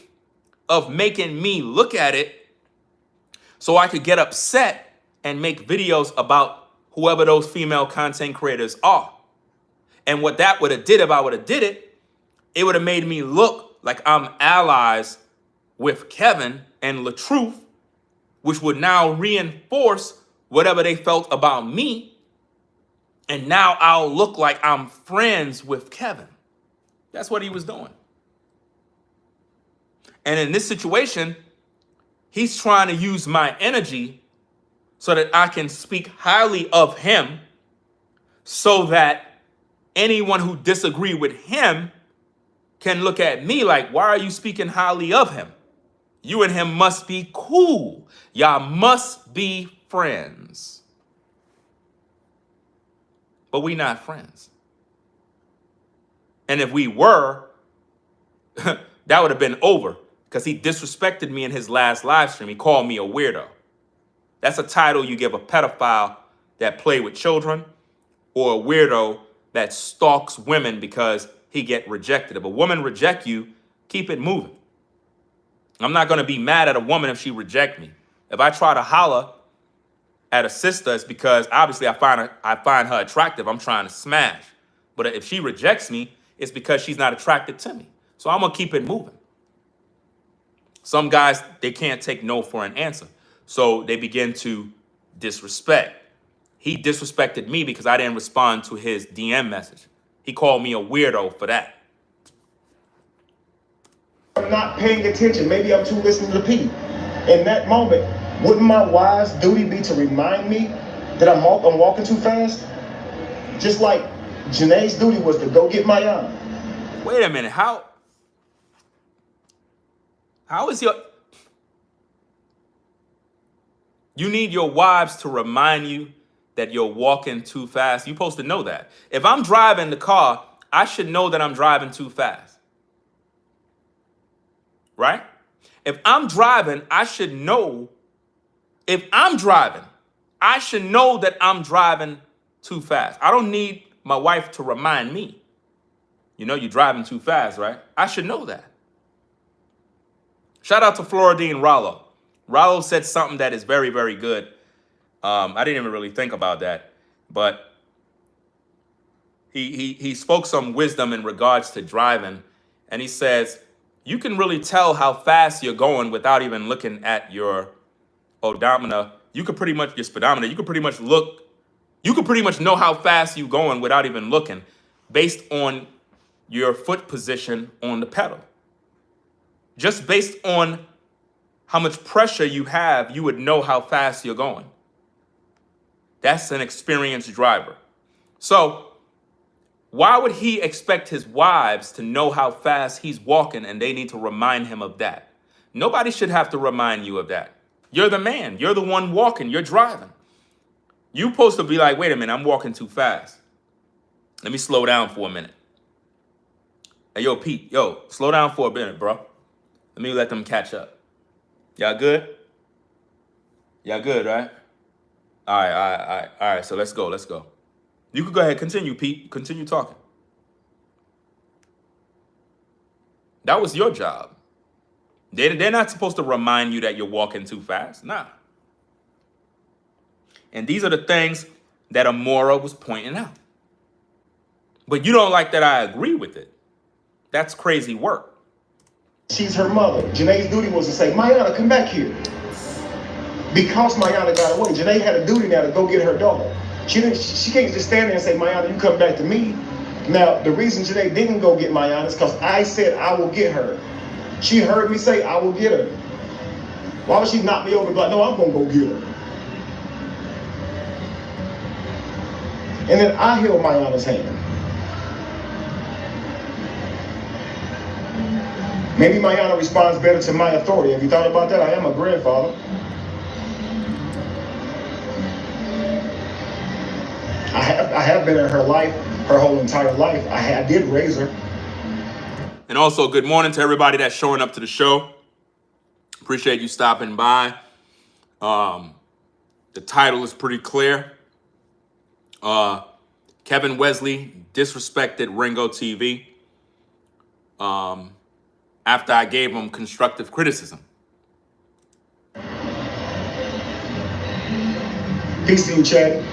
of making me look at it so I could get upset and make videos about whoever those female content creators are. And what that would have did, if I would have did it, it would have made me look like I'm allies with Kevin and LaTruth, which would now reinforce whatever they felt about me. And now I'll look like I'm friends with Kevin. That's what he was doing. And in this situation, he's trying to use my energy so that I can speak highly of him, so that anyone who disagree with him can look at me like, why are you speaking highly of him? You and him must be cool. Y'all must be friends. But we not friends. And if we were, that would have been over, because he disrespected me in his last live stream. He called me a weirdo. That's a title you give a pedophile that play with children, or a weirdo that stalks women because he get rejected. If a woman reject you, keep it moving. I'm not going to be mad at a woman if she reject me. If I try to holler at a sister, it's because obviously I find her attractive. I'm trying to smash. But if she rejects me, it's because she's not attracted to me. So I'm going to keep it moving. Some guys, they can't take no for an answer. So they begin to disrespect. He disrespected me because I didn't respond to his DM message. He called me a weirdo for that. I'm not paying attention. Maybe I'm too listening to Pete. In that moment, wouldn't my wife's duty be to remind me that I'm walking too fast? Just like Janae's duty was to go get Mayana. Wait a minute. How is your... You need your wives to remind you that you're walking too fast. You're supposed to know that. If I'm driving the car, I should know that I'm driving too fast. Right? If I'm driving, I should know. If I'm driving, I should know that I'm driving too fast. I don't need my wife to remind me. You know, you're driving too fast, right? I should know that. Shout out to Floridine Rollo. Rollo said something that is very, very good. I didn't even really think about that, but he spoke some wisdom in regards to driving, and he says you can really tell how fast you're going without even looking at your odometer. You could pretty much, your speedometer, you could pretty much look, you could pretty much know how fast you're going without even looking based on your foot position on the pedal. Just based on how much pressure you have, you would know how fast you're going. That's an experienced driver. So why would he expect his wives to know how fast he's walking and they need to remind him of that? Nobody should have to remind you of that. You're the man. You're the one walking. You're driving. You're supposed to be like, wait a minute, I'm walking too fast. Let me slow down for a minute. Hey, yo, Pete, yo, slow down for a minute, bro. Let me let them catch up. Y'all good? Y'all good, right? All right. So let's go. You could go ahead, continue, Pete. Continue talking. That was your job. They're not supposed to remind you that you're walking too fast. Nah. And these are the things that Amora was pointing out. But you don't like that I agree with it. That's crazy work. She's her mother. Janae's duty was to say, Mayana, come back here. Because Mayana got away, Janae had a duty now to go get her daughter. She can't just stand there and say, Mayana, you come back to me. Now, the reason Janae didn't go get Mayana is because I said I will get her. She heard me say I will get her. Why would she knock me over and be like, no, I'm going to go get her? And then I held Mayana's hand. Maybe Mayana responds better to my authority. Have you thought about that? I am a grandfather. I have been in her life, her whole entire life. I did raise her. And also, good morning to everybody that's showing up to the show. Appreciate you stopping by. The title is pretty clear. Kevin Westley disrespected RINGOTV after I gave him constructive criticism. Peace to you, Chad.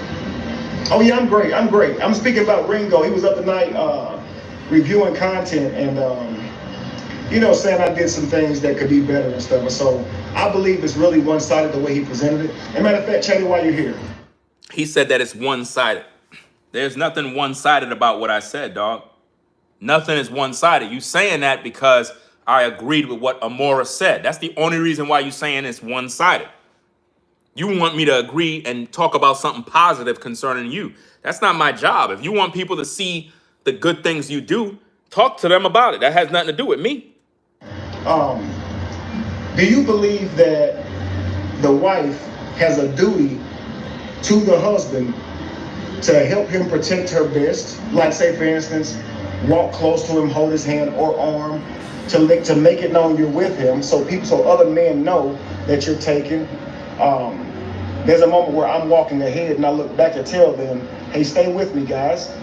Oh yeah, I'm great. I'm speaking about Ringo. He was up tonight reviewing content and saying I did some things that could be better and stuff. And so I believe it's really one-sided the way he presented it. And matter of fact, Chad, while you're here, He said that it's one-sided. There's nothing one-sided about what I said, dog. Nothing is one-sided. You saying that because I agreed with what Amora said. That's the only reason why you saying it's one-sided. You want me to agree and talk about something positive concerning you. That's not my job. If you want people to see the good things you do, talk to them about it. That has nothing to do with me. do you believe that the wife has a duty to the husband to help him protect her best? Like, say, for instance, walk close to him, hold his hand or arm, to make it known you're with him, so other men know that you're taken. There's a moment where I'm walking ahead and I look back to tell them, hey, stay with me, guys.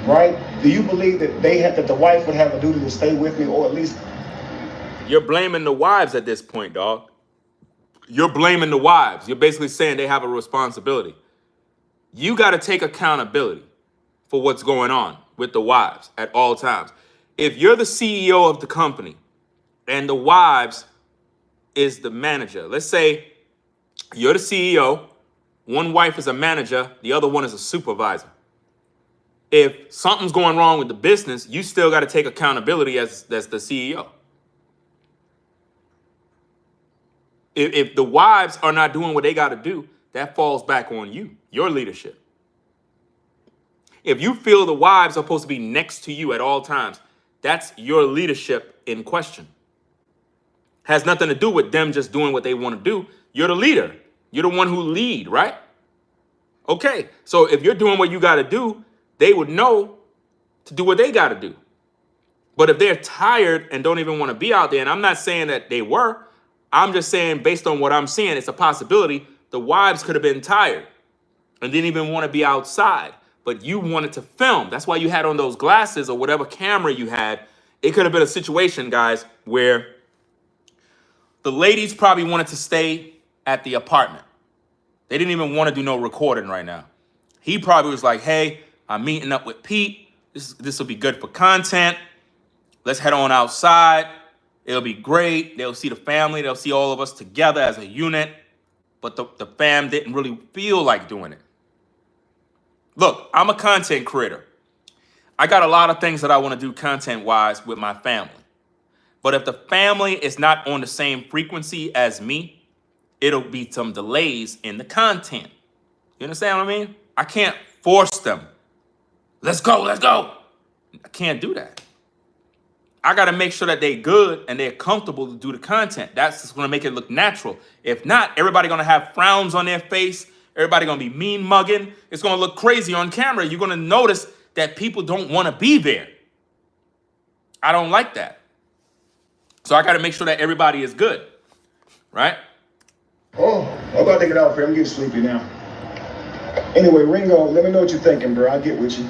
Right? Do you believe that that the wife would have a duty to stay with me, or at least... You're blaming the wives at this point, dog. You're blaming the wives. You're basically saying they have a responsibility. You got to take accountability for what's going on with the wives at all times. If you're the CEO of the company and the wives is the manager. Let's say you're the CEO, one wife is a manager, the other one is a supervisor. If something's going wrong with the business, you still got to take accountability as the CEO. If the wives are not doing what they got to do, that falls back on you, your leadership. If you feel the wives are supposed to be next to you at all times, that's your leadership in question. Has nothing to do with them just doing what they want to do. You're the leader. You're the one who lead, right? Okay, so if you're doing what you got to do, they would know to do what they got to do. But if they're tired and don't even want to be out there, and I'm not saying that they were, I'm just saying based on what I'm seeing, it's a possibility the wives could have been tired and didn't even want to be outside, but you wanted to film. That's why you had on those glasses or whatever camera you had. It could have been a situation, guys, where the ladies probably wanted to stay at the apartment. They didn't even want to do no recording right now. He probably was like, hey, I'm meeting up with Pete. This will be good for content. Let's head on outside. It'll be great. They'll see the family. They'll see all of us together as a unit. But the fam didn't really feel like doing it. Look, I'm a content creator. I got a lot of things that I want to do content-wise with my family. But if the family is not on the same frequency as me, it'll be some delays in the content. You understand what I mean? I can't force them. Let's go, let's go. I can't do that. I got to make sure that they're good and they're comfortable to do the content. That's just going to make it look natural. If not, everybody going to have frowns on their face. Everybody going to be mean mugging. It's going to look crazy on camera. You're going to notice that people don't want to be there. I don't like that. So I got to make sure that everybody is good, right? Oh, I'm about to get out here. I'm getting sleepy now. Anyway, Ringo, let me know what you're thinking, bro. I'll get with you.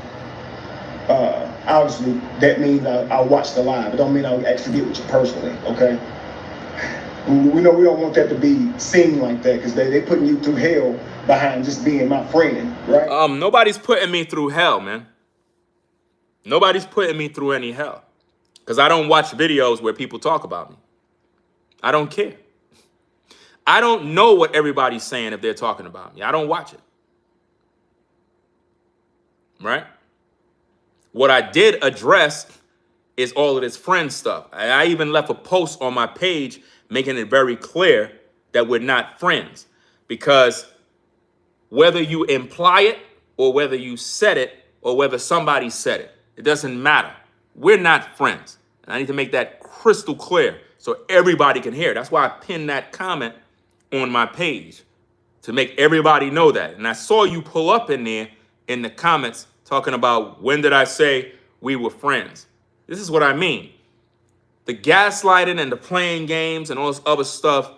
Obviously, that means I'll watch the live. It don't mean I'll actually get with you personally, okay? We know we don't want that to be seen like that because they putting you through hell behind just being my friend, right? Nobody's putting me through hell, man. Nobody's putting me through any hell because I don't watch videos where people talk about me. I don't care. I don't know what everybody's saying if they're talking about me. I don't watch it. Right? What I did address is all of this friend stuff. And I even left a post on my page making it very clear that we're not friends. Because whether you imply it or whether you said it or whether somebody said it, it doesn't matter. We're not friends. And I need to make that crystal clear so everybody can hear. That's why I pinned that comment on my page to make everybody know that. And I saw you pull up in there in the comments talking about when did I say we were friends? This is what I mean. The gaslighting and the playing games and all this other stuff,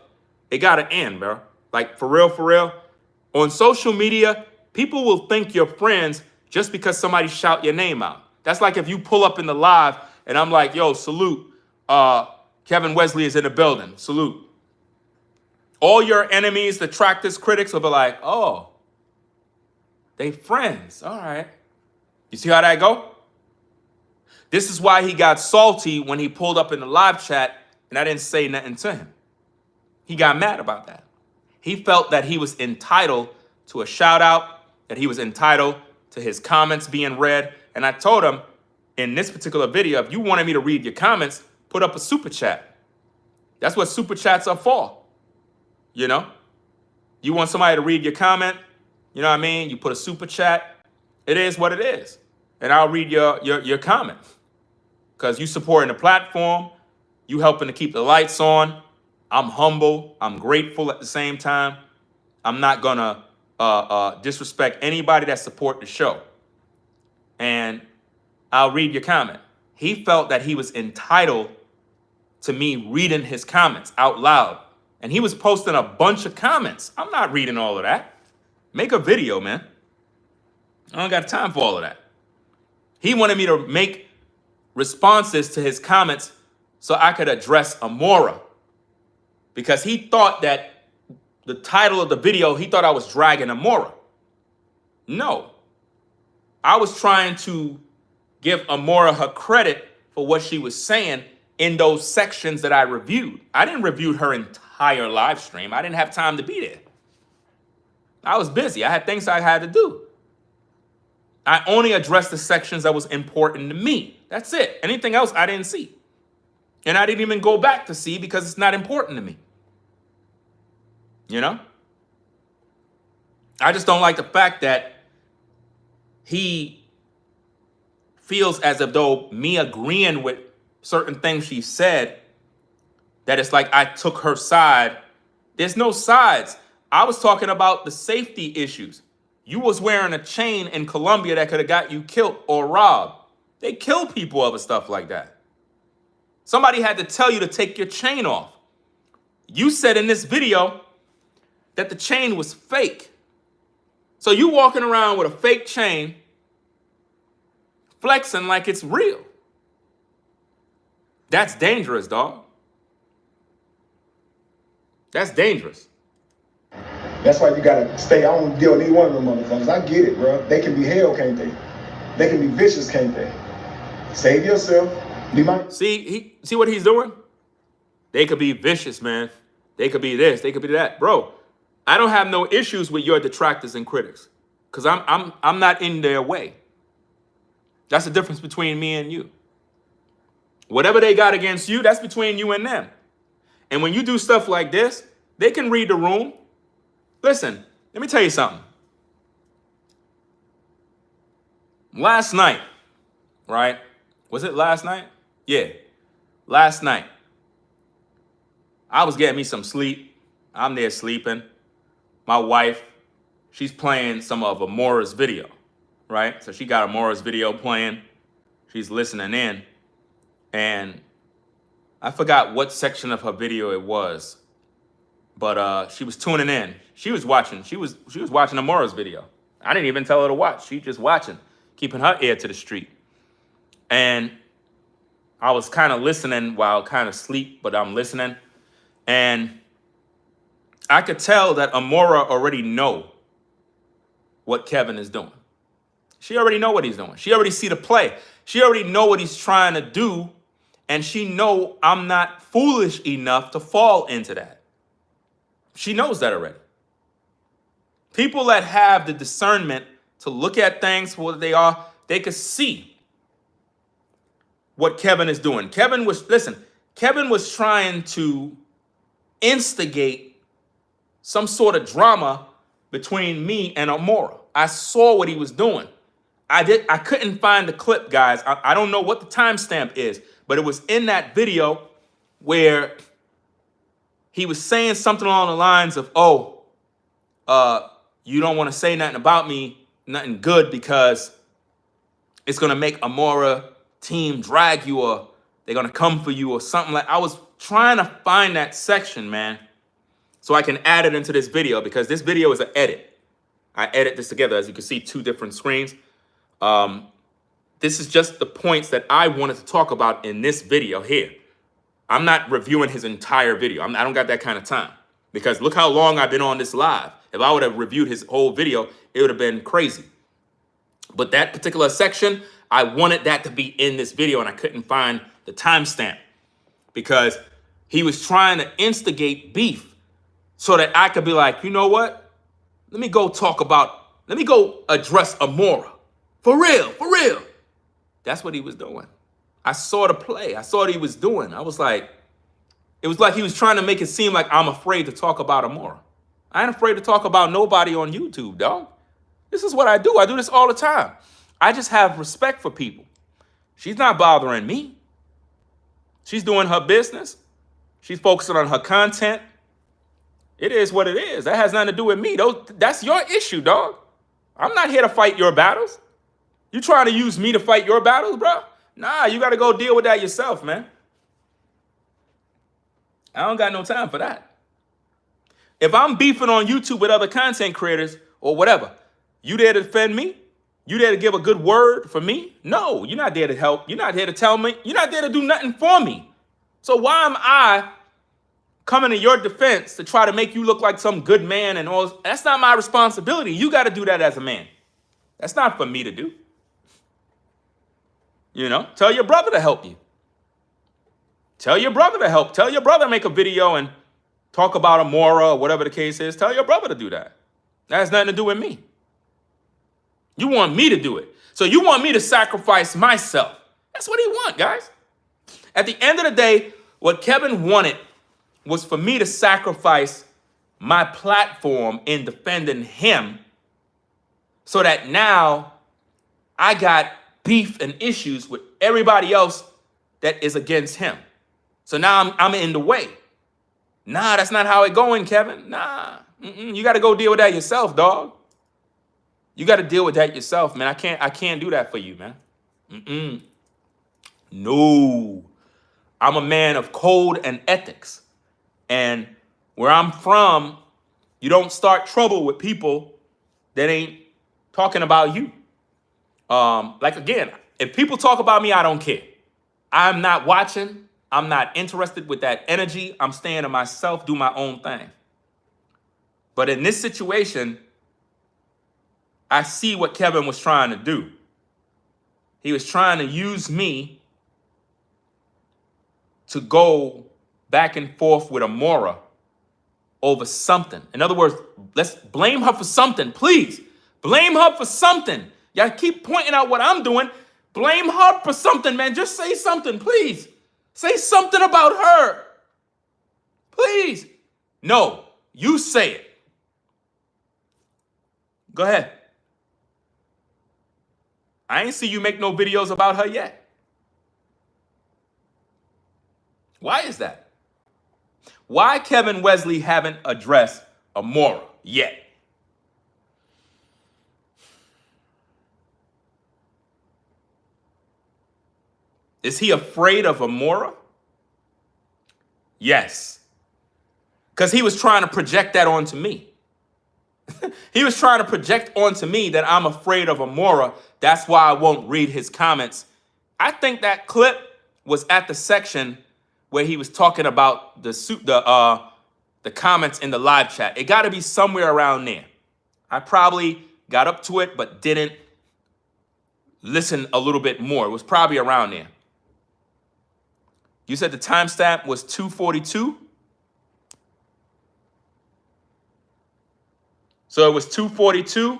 it got to end, bro. Like, for real. On social media, people will think you're friends just because somebody shout your name out. That's like if you pull up in the live and I'm like, yo, salute. Kevin Westley is in the building. Salute. All your enemies, detractors, critics will be like, oh, they friends. All right. You see how that go? This is why he got salty when he pulled up in the live chat and I didn't say nothing to him. He got mad about that. He felt that he was entitled to a shout out, that he was entitled to his comments being read. And I told him in this particular video, if you wanted me to read your comments, put up a super chat. That's what super chats are for. You know, you want somebody to read your comment, you know what I mean? You put a super chat. It is what it is. And I'll read your comment. Because you supporting the platform. You helping to keep the lights on. I'm humble. I'm grateful at the same time. I'm not going to disrespect anybody that support the show. And I'll read your comment. He felt that he was entitled to me reading his comments out loud. And he was posting a bunch of comments. I'm not reading all of that. Make a video, man. I don't got time for all of that. He wanted me to make responses to his comments so I could address Amora. Because he thought that the title of the video, he thought I was dragging Amora. No. I was trying to give Amora her credit for what she was saying in those sections that I reviewed. I didn't review her entire live stream. I didn't have time to be there. I was busy. I had things I had to do. I only addressed the sections that was important to me. That's it. Anything else I didn't see. And I didn't even go back to see because it's not important to me. You know? I just don't like the fact that he feels as if though me agreeing with certain things she said, that it's like I took her side. There's no sides. I was talking about the safety issues. You was wearing a chain in Colombia that could have got you killed or robbed. They kill people over stuff like that. Somebody had to tell you to take your chain off. You said in this video that the chain was fake. So you walking around with a fake chain, flexing like it's real. That's dangerous, dog. That's dangerous. That's why you gotta stay on deal with either one of them motherfuckers. I get it, bro. They can be hell, can't they? They can be vicious, can't they? Save yourself. Be my. See what he's doing? They could be vicious, man. They could be this. They could be that, bro. I don't have no issues with your detractors and critics, because I'm not in their way. That's the difference between me and you. Whatever they got against you, that's between you and them. And when you do stuff like this, they can read the room. Listen, let me tell you something. Last night, right? Was it last night? Yeah, last night. I was getting me some sleep. I'm there sleeping. My wife, she's playing some of Amora's video, right? So she got Amora's video playing. She's listening in. And I forgot what section of her video it was, but she was tuning in. She was watching. She was watching Amora's video. I didn't even tell her to watch. She just watching, keeping her ear to the street. And I was kind of listening while kind of asleep, but I'm listening. And I could tell that Amora already know what Kevin is doing. She already know what he's doing. She already see the play. She already know what he's trying to do. And she know I'm not foolish enough to fall into that. She knows that already. People that have the discernment to look at things for what they are, they could see what Kevin is doing. Kevin was trying to instigate some sort of drama between me and Amora. I saw what he was doing. I couldn't find the clip, guys. I don't know what the timestamp is, but it was in that video where he was saying something along the lines of, you don't want to say nothing about me, nothing good, because it's going to make Amora team drag you, or they're going to come for you, or something like. I was trying to find that section, man, so I can add it into this video, because this video is an edit. I edit this together. As you can see, 2 different screens. This is just the points that I wanted to talk about in this video here. I'm not reviewing his entire video. I don't got that kind of time, because look how long I've been on this live. If I would have reviewed his whole video, it would have been crazy. But that particular section, I wanted that to be in this video, and I couldn't find the timestamp, because he was trying to instigate beef so that I could be like, you know what? Let me go address Amora. For real. That's what he was doing. I saw the play. I saw what he was doing. I was like, it was like he was trying to make it seem like I'm afraid to talk about Amora. I ain't afraid to talk about nobody on YouTube, dog. This is what I do. I do this all the time. I just have respect for people. She's not bothering me. She's doing her business. She's focusing on her content. It is what it is. That has nothing to do with me. That's your issue, dog. I'm not here to fight your battles. You trying to use me to fight your battles, bro? Nah, you got to go deal with that yourself, man. I don't got no time for that. If I'm beefing on YouTube with other content creators or whatever, you there to defend me? You there to give a good word for me? No, you're not there to help. You're not there to tell me. You're not there to do nothing for me. So why am I coming to your defense to try to make you look like some good man and all? That's not my responsibility. You got to do that as a man. That's not for me to do. You know, tell your brother to help you. Tell your brother to help. Tell your brother to make a video and talk about Amora or whatever the case is. Tell your brother to do that. That has nothing to do with me. You want me to do it. So you want me to sacrifice myself. That's what he wants, guys. At the end of the day, what Kevin wanted was for me to sacrifice my platform in defending him so that now I got beef and issues with everybody else that is against him. So now I'm in the way. Nah, that's not how it going, Kevin. Nah, you got to go deal with that yourself, dog. You got to deal with that yourself, man. I can't do that for you, man. No, I'm a man of code and ethics. And where I'm from, you don't start trouble with people that ain't talking about you. Like, again, if people talk about me, I don't care. I'm not watching. I'm not interested with that energy. I'm staying to myself, do my own thing. But in this situation, I see what Kevin was trying to do. He was trying to use me to go back and forth with Amora over something. In other words, let's blame her for something, please. Blame her for something. Y'all keep pointing out what I'm doing. Blame her for something, man. Just say something, please. Say something about her. Please. No, you say it. Go ahead. I ain't see you make no videos about her yet. Why is that? Why Kevin Westley haven't addressed Amora yet? Is he afraid of Amora? Yes. Because he was trying to project that onto me. He was trying to project onto me that I'm afraid of Amora. That's why I won't read his comments. I think that clip was at the section where he was talking about the comments in the live chat. It got to be somewhere around there. I probably got up to it, but didn't listen a little bit more. It was probably around there. You said the timestamp was 2:42? So it was 2:42?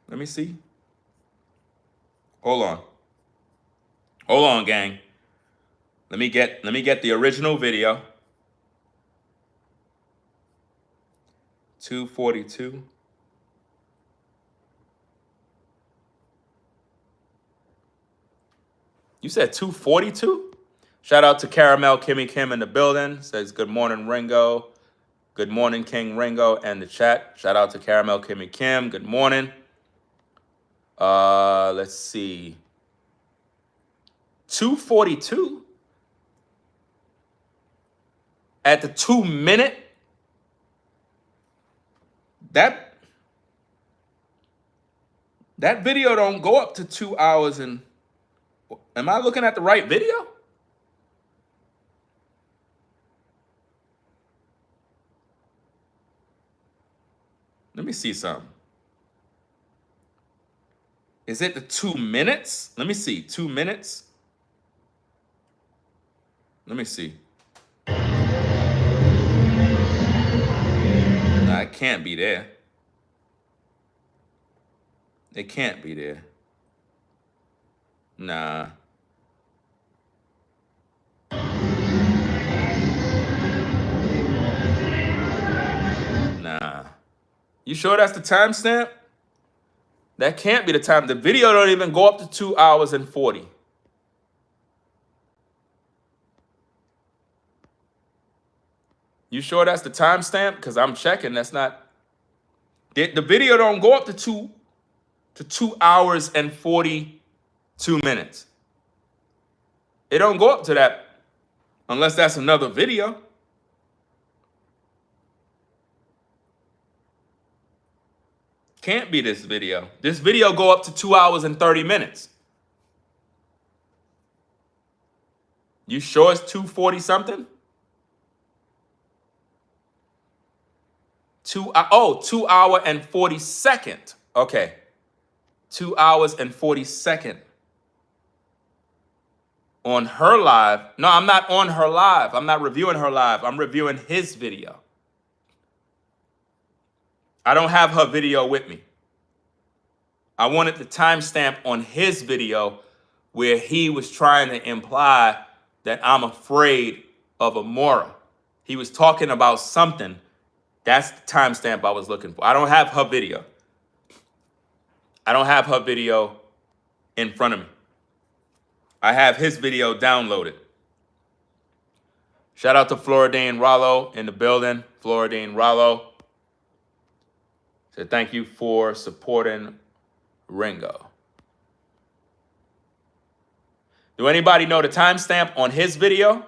Let me see. Hold on, gang. Let me get the original video. 2:42. You said 2:42? Shout out to Caramel Kimmy Kim in the building. Says good morning, Ringo. Good morning, King Ringo, and the chat. Shout out to Caramel Kimmy Kim. Good morning. Let's see. 2:42 at the 2-minute. That video don't go up to 2 hours and. Am I looking at the right video? Let me see something. Is it the 2 minutes? Let me see. 2 minutes. Let me see. Nah, it can't be there. It can't be there. Nah. Nah. You sure that's the timestamp? That can't be the time. The video don't even go up to 2 hours and 40. You sure that's the timestamp? Because I'm checking. That's not. The video don't go up to 2 hours and 42 minutes. It don't go up to that unless that's another video. Can't be this video. This video go up to 2 hours and 30 minutes. You sure it's 2:40 something? 2 hour and 40-second. Okay. 2 hours and 40-second. on her live. No, I'm not on her live. I'm not reviewing her live. I'm reviewing his video. I don't have her video with me. I wanted the timestamp on his video where he was trying to imply that I'm afraid of Amora. He was talking about something. That's the timestamp I was looking for. I don't have her video. I don't have her video in front of me. I have his video downloaded. Shout out to Floridane Rollo in the building. Floridane Rollo said thank you for supporting Ringo. Do anybody know the timestamp on his video?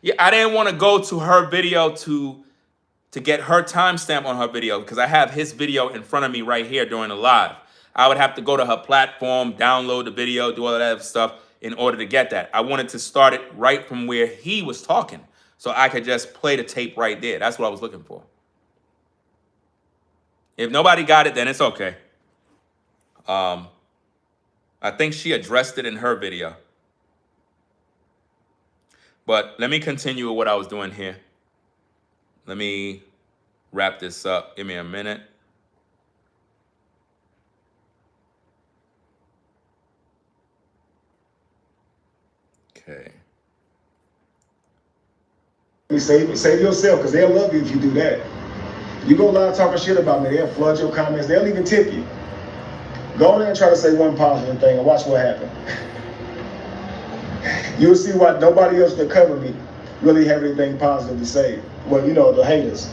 Yeah, I didn't want to go to her video to get her timestamp on her video because I have his video in front of me right here during the live. I would have to go to her platform, download the video, do all of that stuff in order to get that. I wanted to start it right from where he was talking so I could just play the tape right there. That's what I was looking for. If nobody got it, then it's okay. I think she addressed it in her video. But let me continue with what I was doing here. Let me wrap this up. Give me a minute. Okay. Save yourself, because they'll love you if you do that. You go live talking shit about me, they'll flood your comments, they'll even tip you. Go on there and try to say one positive thing and watch what happens. You'll see why nobody else that cover me really have anything positive to say. Well, you know, the haters.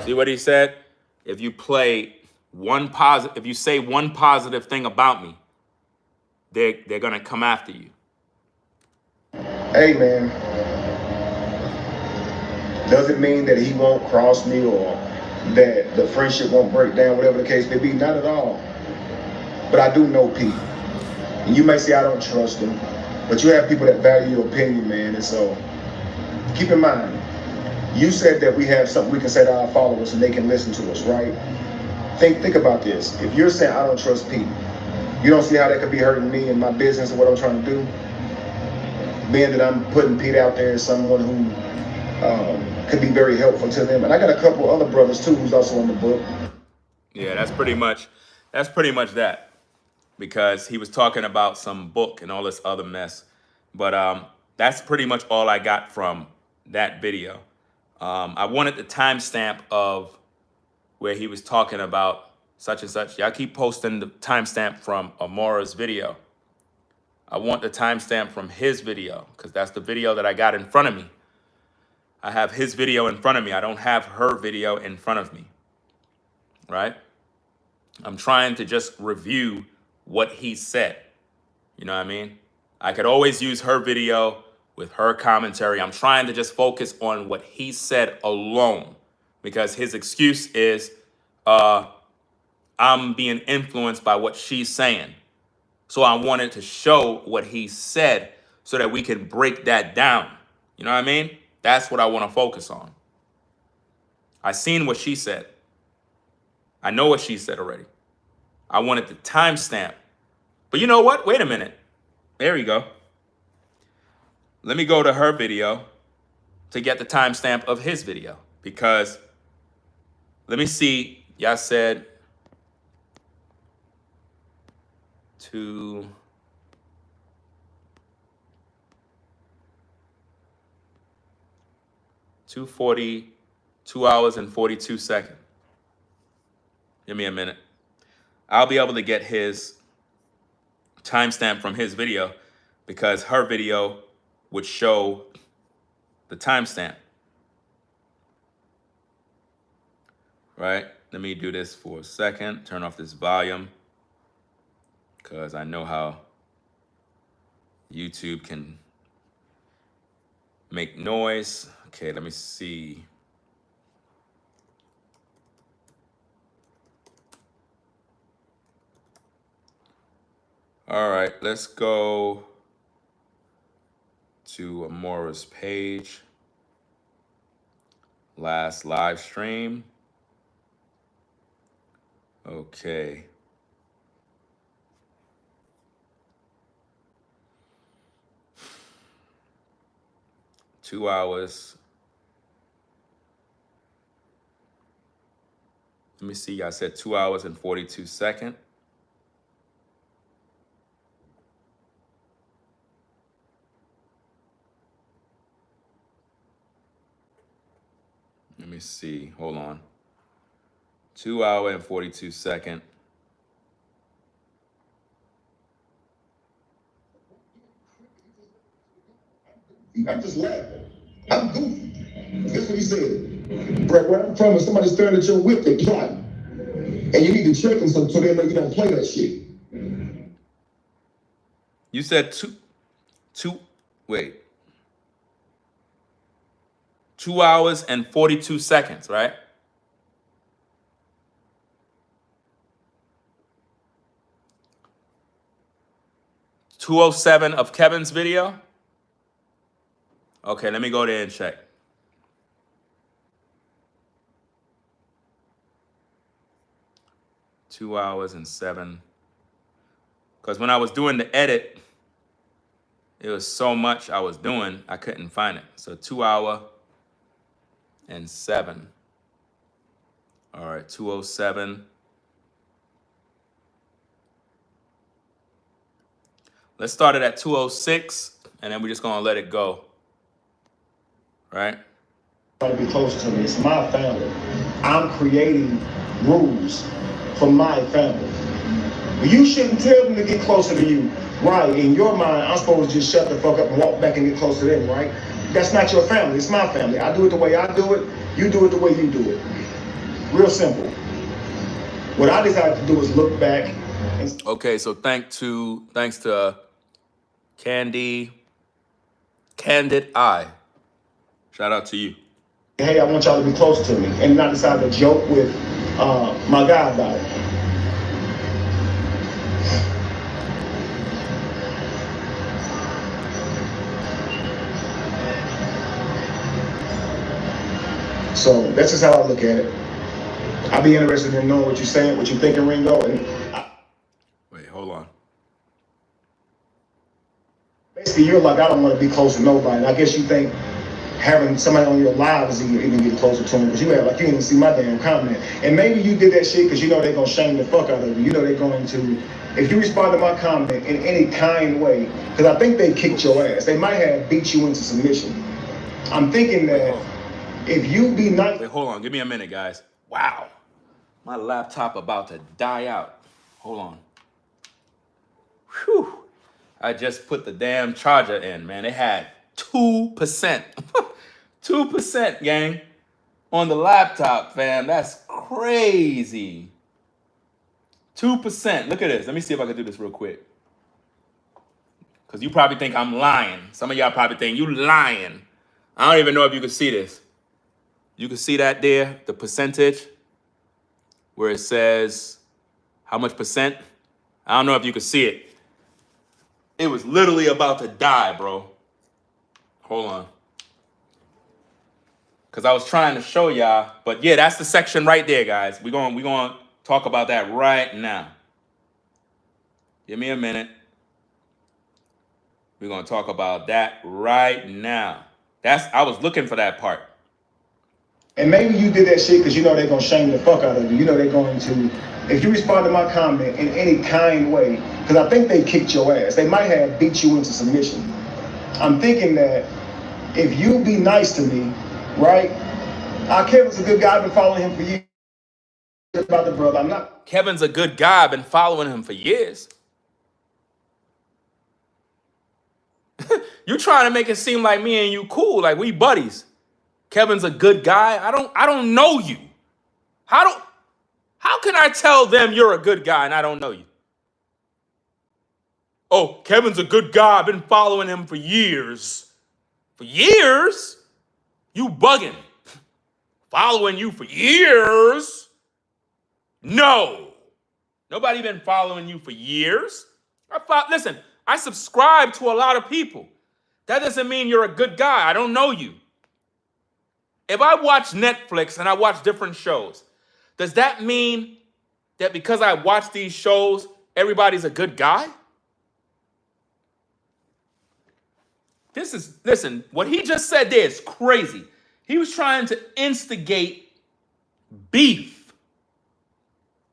See what he said? If you play one positive, if you say one positive thing about me, they're gonna come after you. Hey man, doesn't mean that he won't cross me or that the friendship won't break down, whatever the case may be. Not at all. But I do know Pete. And you may say I don't trust him, but you have people that value your opinion, man. And so keep in mind, you said that we have something we can say to our followers and they can listen to us, right? Think about this. If you're saying I don't trust Pete, you don't see how that could be hurting me and my business and what I'm trying to do? Being that I'm putting Pete out there as someone who could be very helpful to them. And I got a couple other brothers too who's also in the book. Yeah, that's pretty much that. Because he was talking about some book and all this other mess. But that's pretty much all I got from that video. I wanted the timestamp of where he was talking about such and such. Y'all keep posting the timestamp from Amora's video. I want the timestamp from his video because that's the video that I got in front of me. I have his video in front of me. I don't have her video in front of me, right? I'm trying to just review what he said. You know what I mean? I could always use her video with her commentary. I'm trying to just focus on what he said alone because his excuse is I'm being influenced by what she's saying. So I wanted to show what he said so that we can break that down. You know what I mean? That's what I want to focus on. I seen what she said. I know what she said already. I wanted the timestamp. But you know what? Wait a minute. There you go. Let me go to her video to get the timestamp of his video. Because let me see. Y'all said to 2:40, 2 hours and 42 seconds. Give me a minute. I'll be able to get his timestamp from his video because her video would show the timestamp. Right? Let me do this for a second. Turn off this volume because I know how YouTube can make noise. Okay, let me see. All right, let's go to Amora's page. Last live stream. Okay. Two hours. Let me see. I said 2 hours and 42 seconds. Let me see. Hold on. 2 hour and 42 seconds. I'm just laughing. I'm goofy. That's what he said. Right where I'm from, if somebody's staring at your whip, they plotting. And you need to check them so they know you don't play that shit. You said wait. 2 hours and 42 seconds, right? $2:07 of Kevin's video. Okay, let me go there and check. Two hours and 7. Because when I was doing the edit, it was so much I was doing, I couldn't find it. So 2 hour and 7. All right, 2:07. Let's start it at 2:06, and then we're just gonna let it go. Right? Trying to be closer to me. It's my family. I'm creating rules for my family. But you shouldn't tell them to get closer to you. Right, in your mind, I'm supposed to just shut the fuck up and walk back and get closer to them, right? That's not your family, it's my family. I do it the way I do it, you do it the way you do it. Real simple. What I decided to do is look back and... Okay, so thanks to Candid Eye. Shout out to you. Hey, I want y'all to be closer to me. And I decided to joke with my guy about it. So that's just how I look at it. I'd be interested in knowing what you're saying, what you're thinking, Ringo. Wait, hold on. Basically, you're like, I don't want to be close to nobody. I guess you think having somebody on your live is even getting closer to them, because you have, like, you didn't even see my damn comment. And maybe you did that shit because you know they're going to shame the fuck out of you. You know they're going to, if you respond to my comment in any kind way, because I think they kicked your ass. They might have beat you into submission. I'm thinking that if you be nice... Wait, hold on. Give me a minute, guys. Wow. My laptop about to die out. Hold on. Whew. I just put the damn charger in, man. It had 2%. 2%, gang. On the laptop, fam. That's crazy. 2%. Look at this. Let me see if I can do this real quick. Because you probably think I'm lying. Some of y'all probably think you lying. I don't even know if you can see this. You can see that there, the percentage, where it says how much percent. I don't know if you can see it. It was literally about to die, bro. Hold on. Because I was trying to show y'all. But yeah, that's the section right there, guys. We're gonna talk about that right now. Give me a minute. We're going to talk about that right now. I was looking for that part. And maybe you did that shit because you know they're going to shame the fuck out of you. You know they're going to, if you respond to my comment in any kind way, because I think they kicked your ass. They might have beat you into submission. I'm thinking that if you be nice to me, right? Kevin's a good guy. I've been following him for years. About the brother, I'm not. Kevin's a good guy. I've been following him for years. You trying to make it seem like me and you cool, like we buddies. Kevin's a good guy. I don't know you. How can I tell them you're a good guy and I don't know you? Oh, Kevin's a good guy. I've been following him for years. For years? You bugging. Following you for years? No. Nobody been following you for years. Listen, I subscribe to a lot of people. That doesn't mean you're a good guy. I don't know you. If I watch Netflix and I watch different shows, does that mean that because I watch these shows, everybody's a good guy? Listen, what he just said there is crazy. He was trying to instigate beef,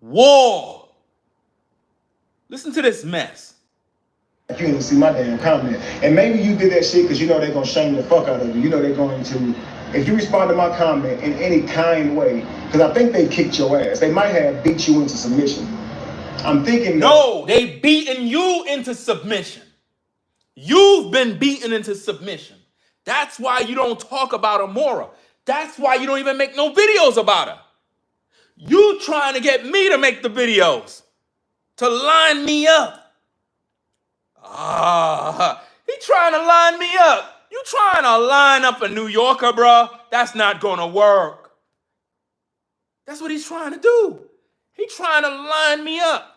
war. Listen to this mess. You didn't see my damn comment. And maybe you did that shit because you know they're going to shame the fuck out of you. You know they're going to, if you respond to my comment in any kind way, because I think they kicked your ass. They might have beat you into submission. I'm thinking no, they beaten you into submission. You've been beaten into submission. That's why you don't talk about Amora. That's why you don't even make no videos about her. You trying to get me to make the videos, to line me up. He trying to line me up. You trying to line up a New Yorker, bro? That's not gonna work. That's what he's trying to do. He trying to line me up.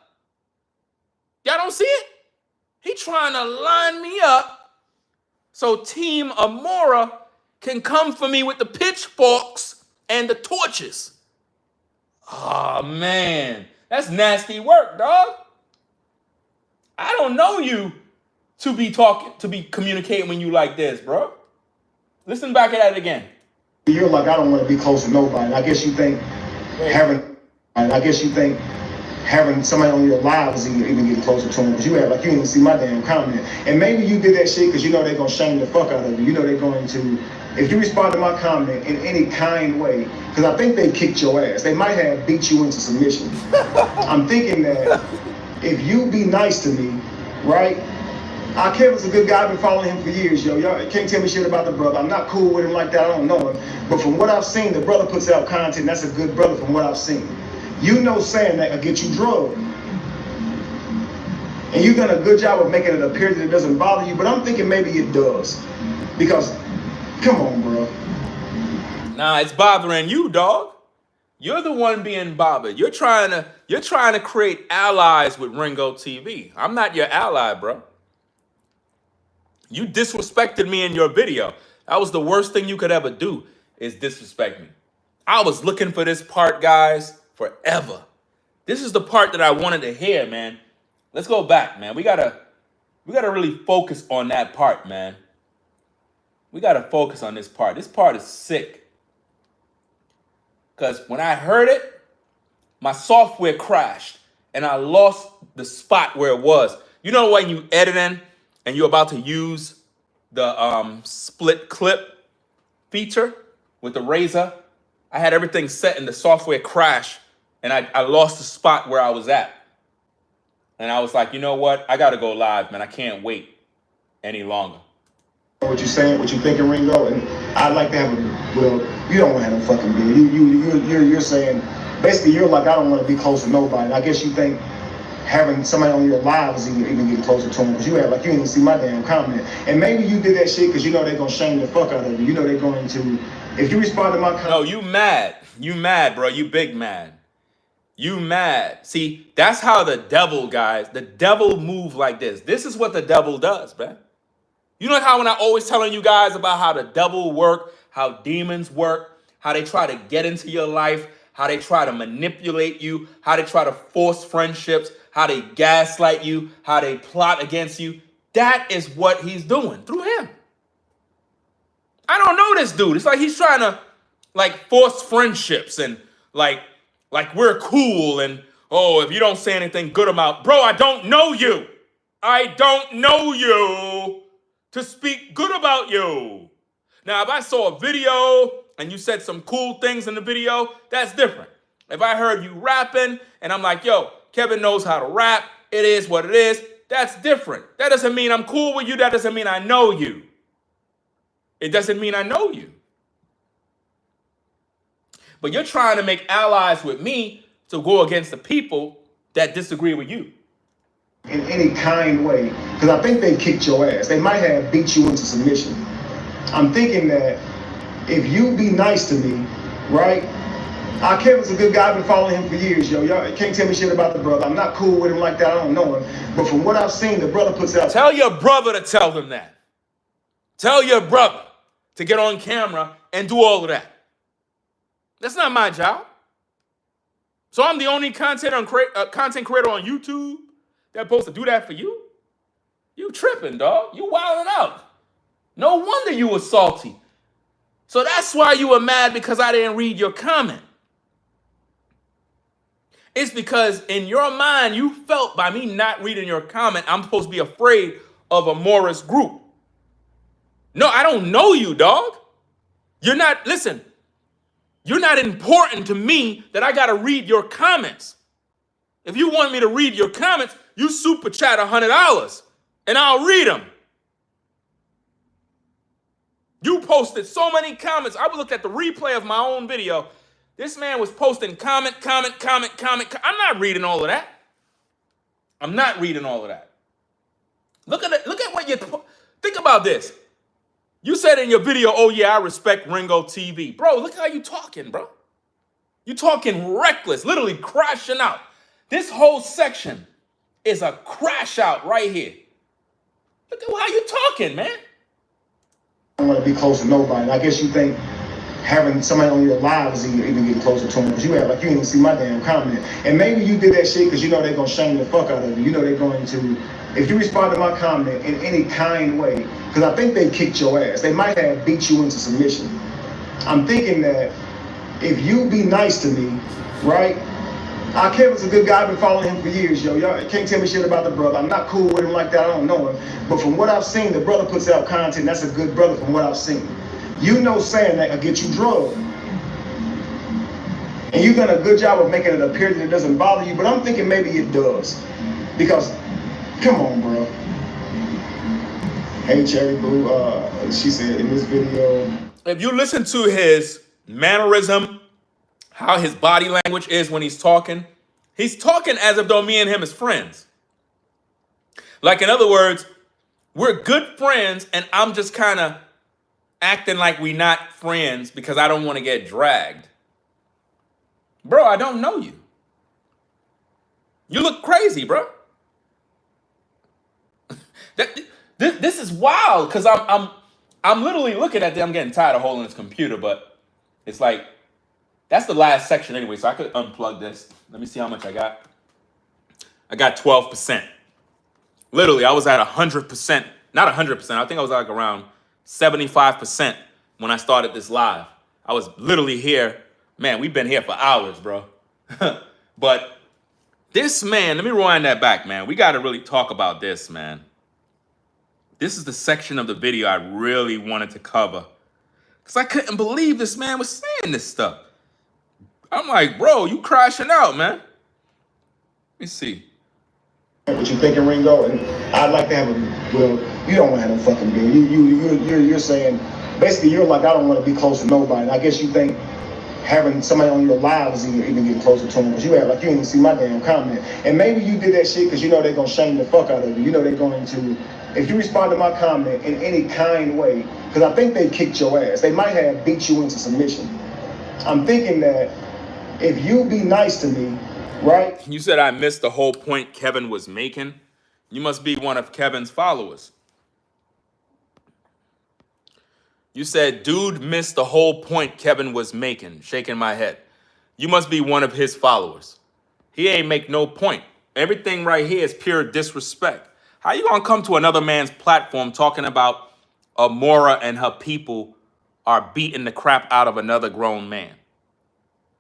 Y'all don't see it? He trying to line me up so Team Amora can come for me with the pitchforks and the torches. Oh, man. That's nasty work, dog. I don't know you to be communicating when you like this, bro. Listen back at that again. You're like, I don't want to be close to nobody. I guess you think having somebody on your live is even getting closer to them, because you act like you didn't see my damn comment. And maybe you did that shit because you know they're going to shame the fuck out of you. You know they're going to, if you respond to my comment in any kind way, because I think they kicked your ass. They might have beat you into submission. I'm thinking that if you be nice to me, right? Kevin's a good guy. I've been following him for years, yo. Y'all can't tell me shit about the brother. I'm not cool with him like that. I don't know him. But from what I've seen, the brother puts out content. That's a good brother from what I've seen. You know saying that will get you drugged. And you've done a good job of making it appear that it doesn't bother you, but I'm thinking maybe it does. Because, come on, bro. Nah, it's bothering you, dog. You're the one being bothered. You're trying to create allies with RINGOTV. I'm not your ally, bro. You disrespected me in your video. That was the worst thing you could ever do, is disrespect me. I was looking for this part, guys, forever. This is the part that I wanted to hear, man. Let's go back, man. We gotta really focus on that part, man. We gotta focus on this part. This part is sick. Because when I heard it, my software crashed and I lost the spot where it was. You know when you editing and you're about to use the split clip feature with the razor? I had everything set and the software crashed and I lost the spot where I was at. And I was like, you know what? I got to go live, man. I can't wait any longer. What you saying, what you thinking, Ringo, and I'd like to have a, well, you don't want to have no fucking beer. You're saying, basically, you're like, I don't want to be close to nobody. I guess you think having somebody on your live is even getting closer to them, because you act like you didn't see my damn comment. And maybe you did that shit because you know they're going to shame the fuck out of you. You know they're going to, if you respond to my comment. No, you mad. You mad, bro. You big mad. You mad. See, that's how the devil, guys, the devil move like this. This is what the devil does, man. You know how when I always telling you guys about how the devil work, how demons work, how they try to get into your life, how they try to manipulate you, how they try to force friendships, how they gaslight you, how they plot against you. That is what he's doing through him. I don't know this dude. It's like he's trying to like force friendships and like we're cool and, oh, if you don't say anything good about, bro, I don't know you. I don't know you to speak good about you. Now, if I saw a video and you said some cool things in the video, that's different. If I heard you rapping and I'm like, yo, Kevin knows how to rap, it is what it is, that's different. That doesn't mean I'm cool with you. That doesn't mean I know you. It doesn't mean I know you. But you're trying to make allies with me to go against the people that disagree with you. In any kind way, because I think they kicked your ass. They might have beat you into submission. I'm thinking that if you be nice to me, right? Kevin's a good guy. I've been following him for years, yo. Y'all can't tell me shit about the brother. I'm not cool with him like that. I don't know him. But from what I've seen, the brother puts out. Tell your brother to tell him that. Tell your brother to get on camera and do all of that. That's not my job. So I'm the only content creator on YouTube that's supposed to do that for you? You tripping, dog. You wilding out. No wonder you were salty. So that's why you were mad because I didn't read your comment. It's because in your mind, you felt by me not reading your comment, I'm supposed to be afraid of a Morris group. No, I don't know you, dog. You're not, listen, you're not important to me that I got to read your comments. If you want me to read your comments, you super chat $100 and I'll read them. You posted so many comments. I looked at the replay of my own video. This man was posting comment. I'm not reading all of that. I'm not reading all of that. Look at it. Look at what you think about this. You said in your video, oh yeah, I respect RINGOTV. Bro, look how you talking, bro. You talking reckless, literally crashing out. This whole section is a crash out right here. Look at how you talking, man. I don't want to be close to nobody. I guess you think having somebody on your live is even getting closer to them, because you act like you didn't see my damn comment. And maybe you did that shit because you know they're going to shame the fuck out of you. You know they're going to, if you respond to my comment in any kind way, because I think they kicked your ass. They might have beat you into submission. I'm thinking that if you be nice to me, right? Kevin's a good guy. I've been following him for years, yo. Y'all can't tell me shit about the brother. I'm not cool with him like that. I don't know him. But from what I've seen, the brother puts out content. That's a good brother from what I've seen. You know saying that will get you drugged. And you've done a good job of making it appear that it doesn't bother you, but I'm thinking maybe it does. Because, come on, bro. Hey, Cherry Boo, she said in this video. If you listen to his mannerism, how his body language is when he's talking as if though me and him is friends. Like, in other words, we're good friends and I'm just kind of acting like we not friends because I don't want to get dragged. Bro, I don't know you. You look crazy, bro. This is wild because I'm literally looking at them. I'm getting tired of holding this computer, but it's like, that's the last section anyway, so I could unplug this. Let me see how much I got. I got 12%. Literally, I was at 100%. Not 100%. I think I was like around 75% when I started this live. I was literally here. Man, we've been here for hours, bro. But this man, let me rewind that back, man. We got to really talk about this, man. This is the section of the video I really wanted to cover. Because I couldn't believe this man was saying this stuff. I'm like, bro, you crashing out, man. Let me see. What you thinking, Ringo? And I'd like to have a, well, you don't want to have no fucking beard. You're saying, basically, you're like, I don't want to be close to nobody. And I guess you think having somebody on your live is even getting closer to them, because you act like you didn't see my damn comment. And maybe you did that shit because you know they're going to shame the fuck out of you. You know they're going to, if you respond to my comment in any kind way, because I think they kicked your ass. They might have beat you into submission. I'm thinking that if you be nice to me, right? You said I missed the whole point Kevin was making. You must be one of Kevin's followers. You said, dude missed the whole point Kevin was making. Shaking my head. You must be one of his followers. He ain't make no point. Everything right here is pure disrespect. How you gonna come to another man's platform talking about Amora and her people are beating the crap out of another grown man?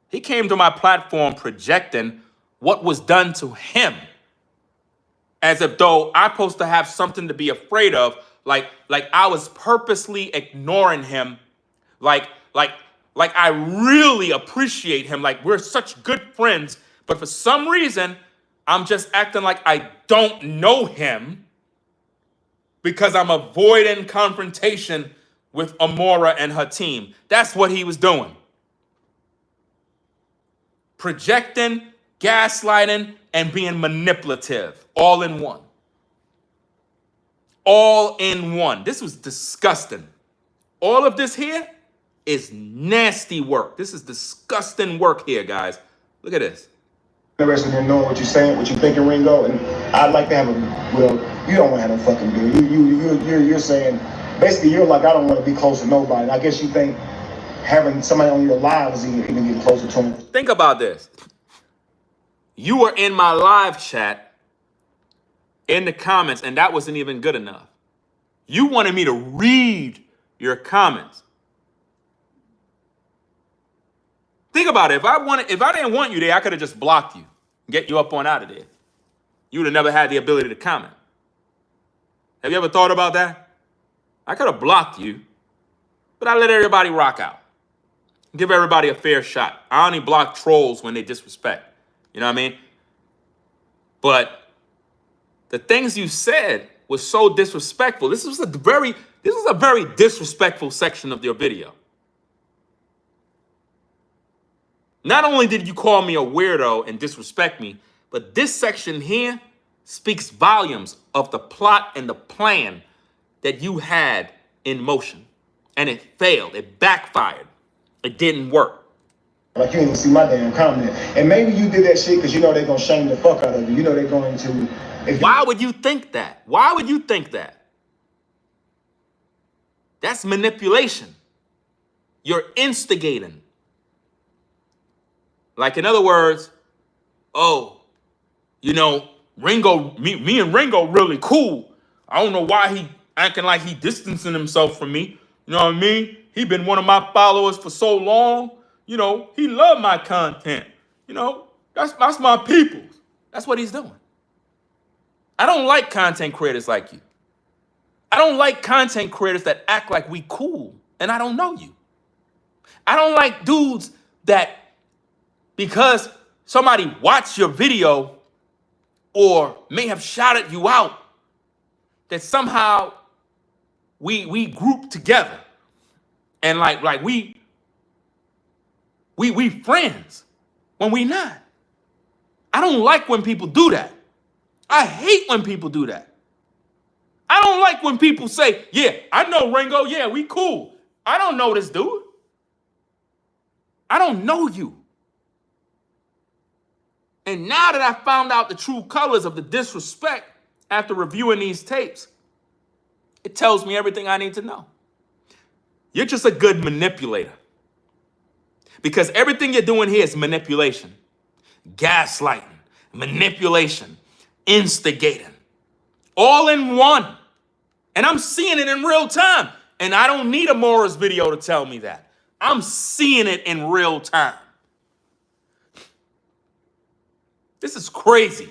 He came to my platform projecting what was done to him, as if though I'm supposed to have something to be afraid of, like I was purposely ignoring him, like I really appreciate him, like we're such good friends, but for some reason, I'm just acting like I don't know him because I'm avoiding confrontation with Amora and her team. That's what he was doing. Projecting, gaslighting, and being manipulative, all in one. All in one. This was disgusting. All of this here is nasty work. This is disgusting work here, guys. Look at this. Interested in knowing what you're saying, what you're thinking, Ringo, and I'd like to have a, well, you don't want to have no fucking beard. You're saying, basically, you're like, I don't want to be close to nobody. And I guess you think having somebody on your live is even getting closer to them. Think about this. You were in my live chat in the comments, and that wasn't even good enough. You wanted me to read your comments. Think about it. If I didn't want you there, I could have just blocked you, get you up on out of there. You would have never had the ability to comment. Have you ever thought about that? I could have blocked you, but I let everybody rock out. Give everybody a fair shot. I only block trolls when they disrespect. You know what I mean? But the things you said was so disrespectful. This was a very disrespectful section of your video. Not only did you call me a weirdo and disrespect me, but this section here speaks volumes of the plot and the plan that you had in motion. And it failed. It backfired. It didn't work. Like you didn't see my damn comment. And maybe you did that shit because you know they're going to shame the fuck out of you. You know they're going to... Why would you think that? Why would you think that? That's manipulation. You're instigating. Like, in other words, oh, you know, Ringo, me and Ringo really cool. I don't know why he acting like he distancing himself from me. You know what I mean? He been one of my followers for so long. You know, he loved my content. You know, that's my peoples. That's what he's doing. I don't like content creators like you. I don't like content creators that act like we cool and I don't know you. I don't like dudes that because somebody watched your video or may have shouted you out, that somehow we group together and like we friends when we not. I don't like when people do that. I hate when people do that. I don't like when people say, yeah, I know Ringo, yeah, we cool. I don't know this dude. I don't know you. And now that I found out the true colors of the disrespect after reviewing these tapes, it tells me everything I need to know. You're just a good manipulator. Because everything you're doing here is manipulation, gaslighting, manipulation, instigating, all in one. And I'm seeing it in real time. And I don't need a Morris video to tell me that. I'm seeing it in real time. This is crazy.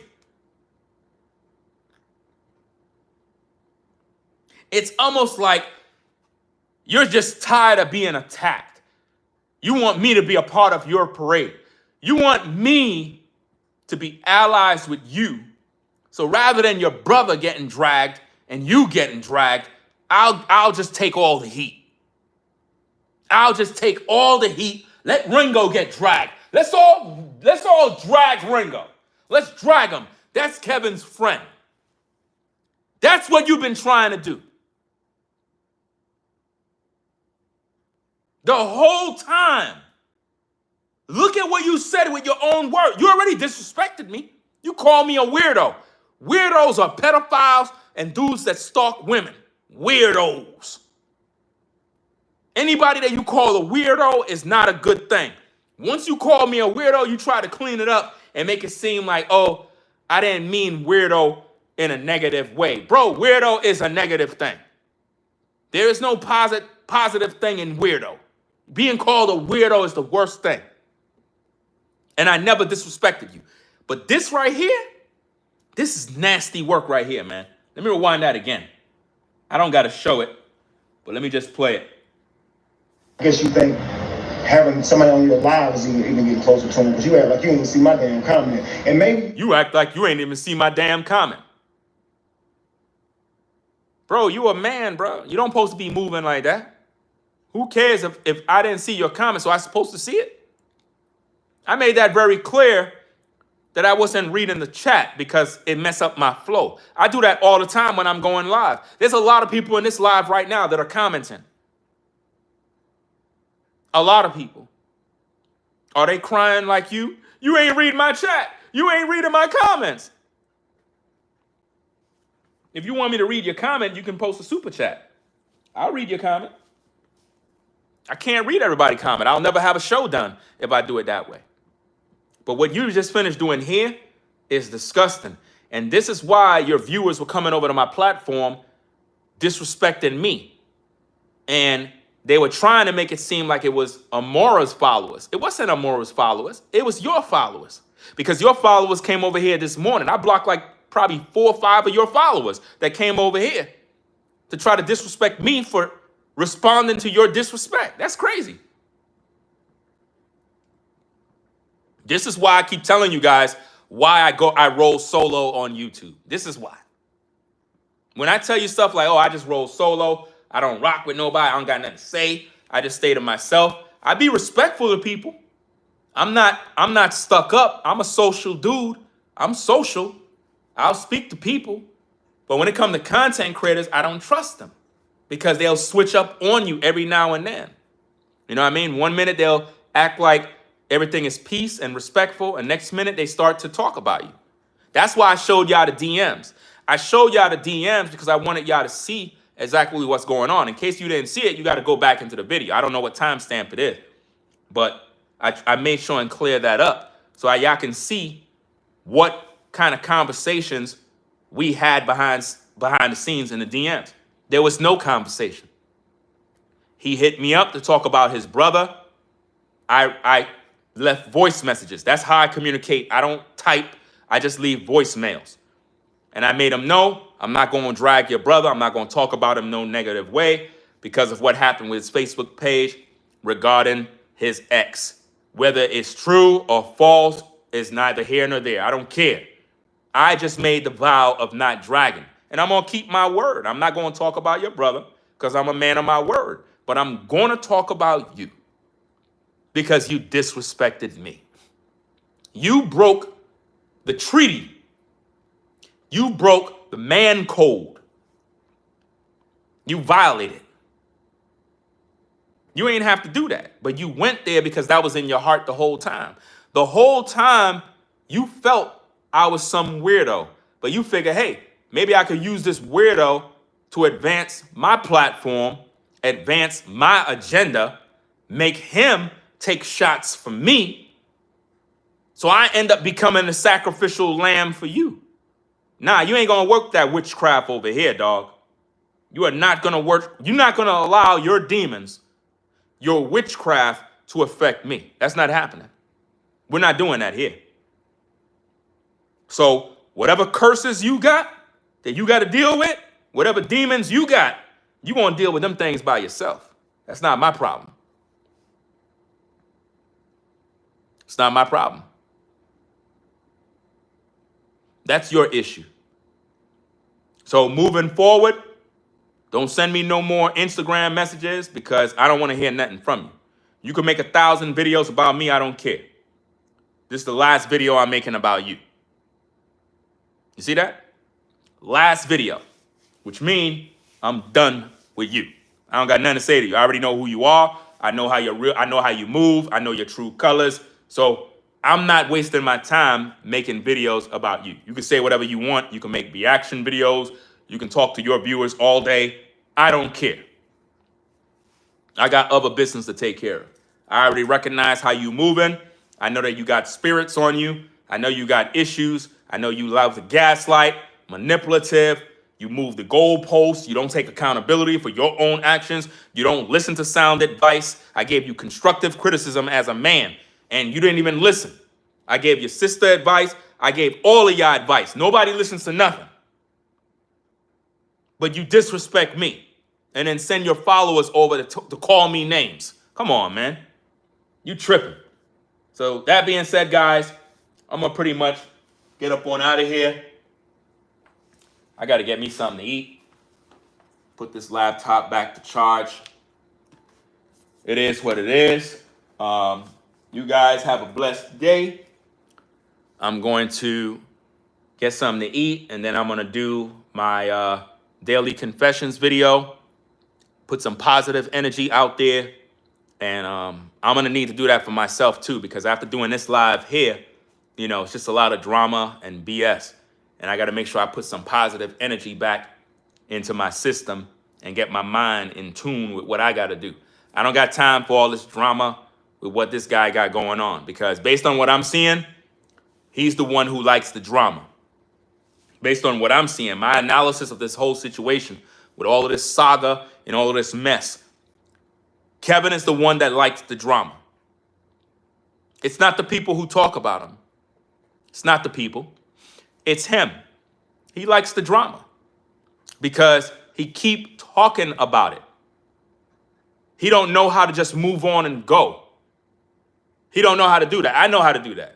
It's almost like you're just tired of being attacked. You want me to be a part of your parade. You want me to be allies with you. So rather than your brother getting dragged and you getting dragged, I'll just take all the heat. I'll just take all the heat. Let Ringo get dragged. Let's all drag Ringo. Let's drag him. That's Kevin's friend. That's what you've been trying to do. The whole time. Look at what you said with your own word. You already disrespected me. You called me a weirdo. Weirdos are pedophiles and dudes that stalk women. Weirdos. Anybody that you call a weirdo is not a good thing. Once you call me a weirdo, you try to clean it up and make it seem like, oh, I didn't mean weirdo in a negative way. Bro, weirdo is a negative thing. There is no positive thing in weirdo. Being called a weirdo is the worst thing. And I never disrespected you. But this right here, this is nasty work right here, man. Let me rewind that again. I don't got to show it, but let me just play it. I guess you think having somebody on your live is even getting closer to him because you act like you didn't see my damn comment. And maybe you act like you ain't even see my damn comment. Bro, you a man, bro. You don't supposed to be moving like that. Who cares if I didn't see your comment, so I supposed to see it? I made that very clear that I wasn't reading the chat because it messed up my flow. I do that all the time when I'm going live. There's a lot of people in this live right now that are commenting. A lot of people. Are they crying like you? You ain't reading my chat. You ain't reading my comments. If you want me to read your comment, you can post a super chat. I'll read your comment. I can't read everybody's comment. I'll never have a show done if I do it that way. But what you just finished doing here is disgusting. And this is why your viewers were coming over to my platform disrespecting me. And they were trying to make it seem like it was Amora's followers. It wasn't Amora's followers. It was your followers. Because your followers came over here this morning. I blocked like probably 4 or 5 of your followers that came over here to try to disrespect me for responding to your disrespect. That's crazy. This is why I keep telling you guys why I roll solo on YouTube. This is why. When I tell you stuff like, oh, I just roll solo, I don't rock with nobody, I don't got nothing to say, I just stay to myself, I be respectful to people. I'm not stuck up. I'm a social dude. I'm social. I'll speak to people. But when it comes to content creators, I don't trust them because they'll switch up on you every now and then. You know what I mean? One minute they'll act like everything is peace and respectful, and next minute they start to talk about you. That's why I showed y'all the DMs. I showed y'all the DMs because I wanted y'all to see exactly what's going on. In case you didn't see it, you got to go back into the video. I don't know what timestamp it is, but I made sure and clear that up so y'all can see what kind of conversations we had behind the scenes in the DMs. There was no conversation. He hit me up to talk about his brother. I left voice messages. That's how I communicate. I don't type. I just leave voicemails. And I made him know I'm not going to drag your brother. I'm not going to talk about him no negative way because of what happened with his Facebook page regarding his ex. Whether it's true or false is neither here nor there. I don't care. I just made the vow of not dragging. And I'm going to keep my word. I'm not going to talk about your brother because I'm a man of my word. But I'm going to talk about you because you disrespected me. You broke the treaty. You broke the man code. You violated. You ain't have to do that, but you went there because that was in your heart the whole time. The whole time you felt I was some weirdo, but you figure, hey, maybe I could use this weirdo to advance my platform, advance my agenda, make him take shots from me, so I end up becoming a sacrificial lamb for you. Nah, you ain't gonna work that witchcraft over here, dog. You are not gonna work. You're not gonna allow your demons, your witchcraft to affect me. That's not happening. We're not doing that here. So whatever curses you got that you got to deal with, whatever demons you got, you going to deal with them things by yourself. That's not my problem. It's not my problem. That's your issue. So moving forward, don't send me no more Instagram messages because I don't want to hear nothing from you. You can make 1,000 videos about me. I don't care. This is the last video I'm making about you. You see that? Last video, which means I'm done with you. I don't got nothing to say to you. I already know who you are. I know how you're real. I know how you move. I know your true colors. So I'm not wasting my time making videos about you. You can say whatever you want. You can make reaction videos. You can talk to your viewers all day. I don't care. I got other business to take care of. I already recognize how you moving. I know that you got spirits on you. I know you got issues. I know you love to gaslight, manipulative. You move the goalposts. You don't take accountability for your own actions. You don't listen to sound advice. I gave you constructive criticism as a man, and you didn't even listen. I gave your sister advice. I gave all of y'all advice. Nobody listens to nothing. But you disrespect me and then send your followers over to call me names. Come on, man. You tripping. So that being said, guys, I'm going to pretty much get up on out of here. I got to get me something to eat. Put this laptop back to charge. It is what it is. You guys have a blessed day. I'm going to get something to eat, and then I'm going to do my daily confessions video. Put some positive energy out there. And I'm going to need to do that for myself, too, because after doing this live here, you know, it's just a lot of drama and BS. And I got to make sure I put some positive energy back into my system and get my mind in tune with what I got to do. I don't got time for all this drama with what this guy got going on, because based on what I'm seeing, He's the one who likes the drama. Based on what I'm seeing, my analysis of this whole situation with all of this saga and all of this mess, Kevin is the one that likes the drama. It's not the people who talk about him. It's not the people. It's him. He likes the drama because he keep talking about it. He don't know how to just move on and go. He don't know how to do that. I know how to do that.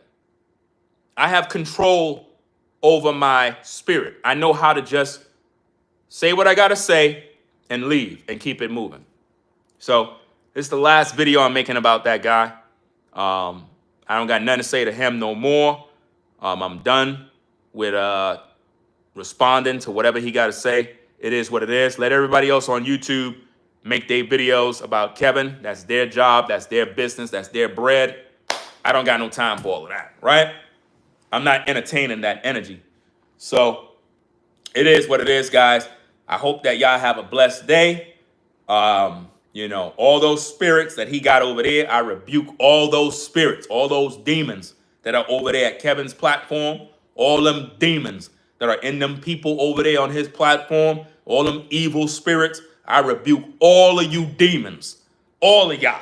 I have control over my spirit. I know how to just say what I got to say and leave and keep it moving. So this is the last video I'm making about that guy. I don't got nothing to say to him no more. I'm done with responding to whatever he got to say. It is what it is. Let everybody else on YouTube make their videos about Kevin. That's their job. That's their business. That's their bread. I don't got no time for all of that, right? I'm not entertaining that energy. So it is what it is, guys. I hope that y'all have a blessed day. You know, all those spirits that he got over there, I rebuke all those spirits, all those demons that are over there at Kevin's platform, all them demons that are in them people over there on his platform, all them evil spirits. I rebuke all of you demons, all of y'all.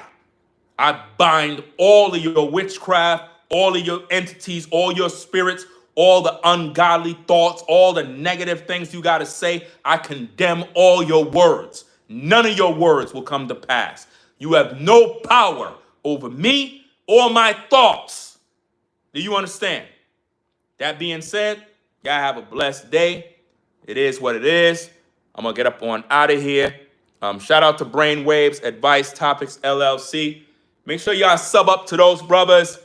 I bind all of your witchcraft, all of your entities, all your spirits, all the ungodly thoughts, all the negative things you got to say. I condemn all your words. None of your words will come to pass. You have no power over me or my thoughts. Do you understand? That being said, y'all have a blessed day. It is what it is. I'm going to get up on out of here. Shout out to Brainwaves Advice Topics LLC. Make sure y'all sub up to those brothers.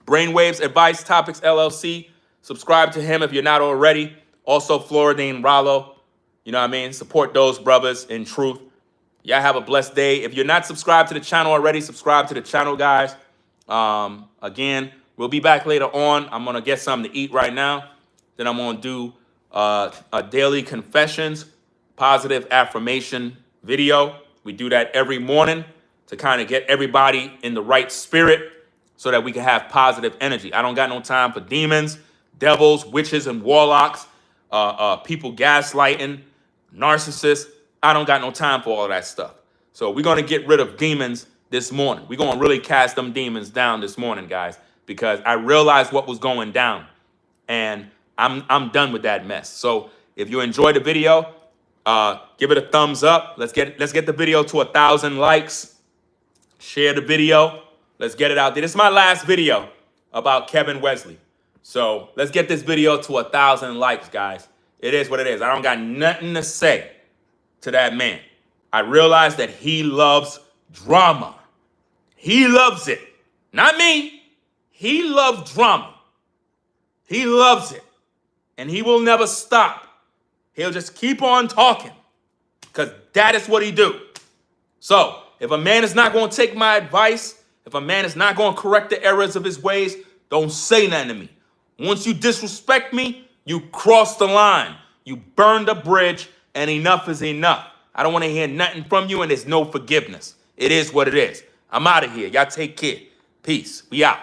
Brainwaves Advice Topics LLC. Subscribe to him if you're not already. Also, Floridine Rollo. You know what I mean? Support those brothers in truth. Y'all have a blessed day. If you're not subscribed to the channel already, subscribe to the channel, guys. Again, we'll be back later on. I'm going to get something to eat right now. Then I'm going to do a daily confessions, positive affirmation video. We do that every morning to kind of get everybody in the right spirit so that we can have positive energy. I don't got no time for demons, devils, witches, and warlocks, people gaslighting, narcissists. I don't got no time for all of that stuff. So we're going to get rid of demons this morning. We're going to really cast them demons down this morning, guys, because I realized what was going down, and I'm done with that mess. So if you enjoyed the video, give it a thumbs up. Let's get the video to 1,000 likes. Share the video. Let's get it out there. This is my last video about Kevin Westley. So let's get this video to 1,000 likes, guys. It is what it is. I don't got nothing to say to that man. I realize that he loves drama. He loves it. Not me. He loves drama. He loves it. And he will never stop. He'll just keep on talking because that is what he do. So if a man is not going to take my advice, if a man is not going to correct the errors of his ways, don't say nothing to me. Once you disrespect me, you cross the line. You burn the bridge, and enough is enough. I don't want to hear nothing from you, and there's no forgiveness. It is what it is. I'm out of here. Y'all take care. Peace. We out.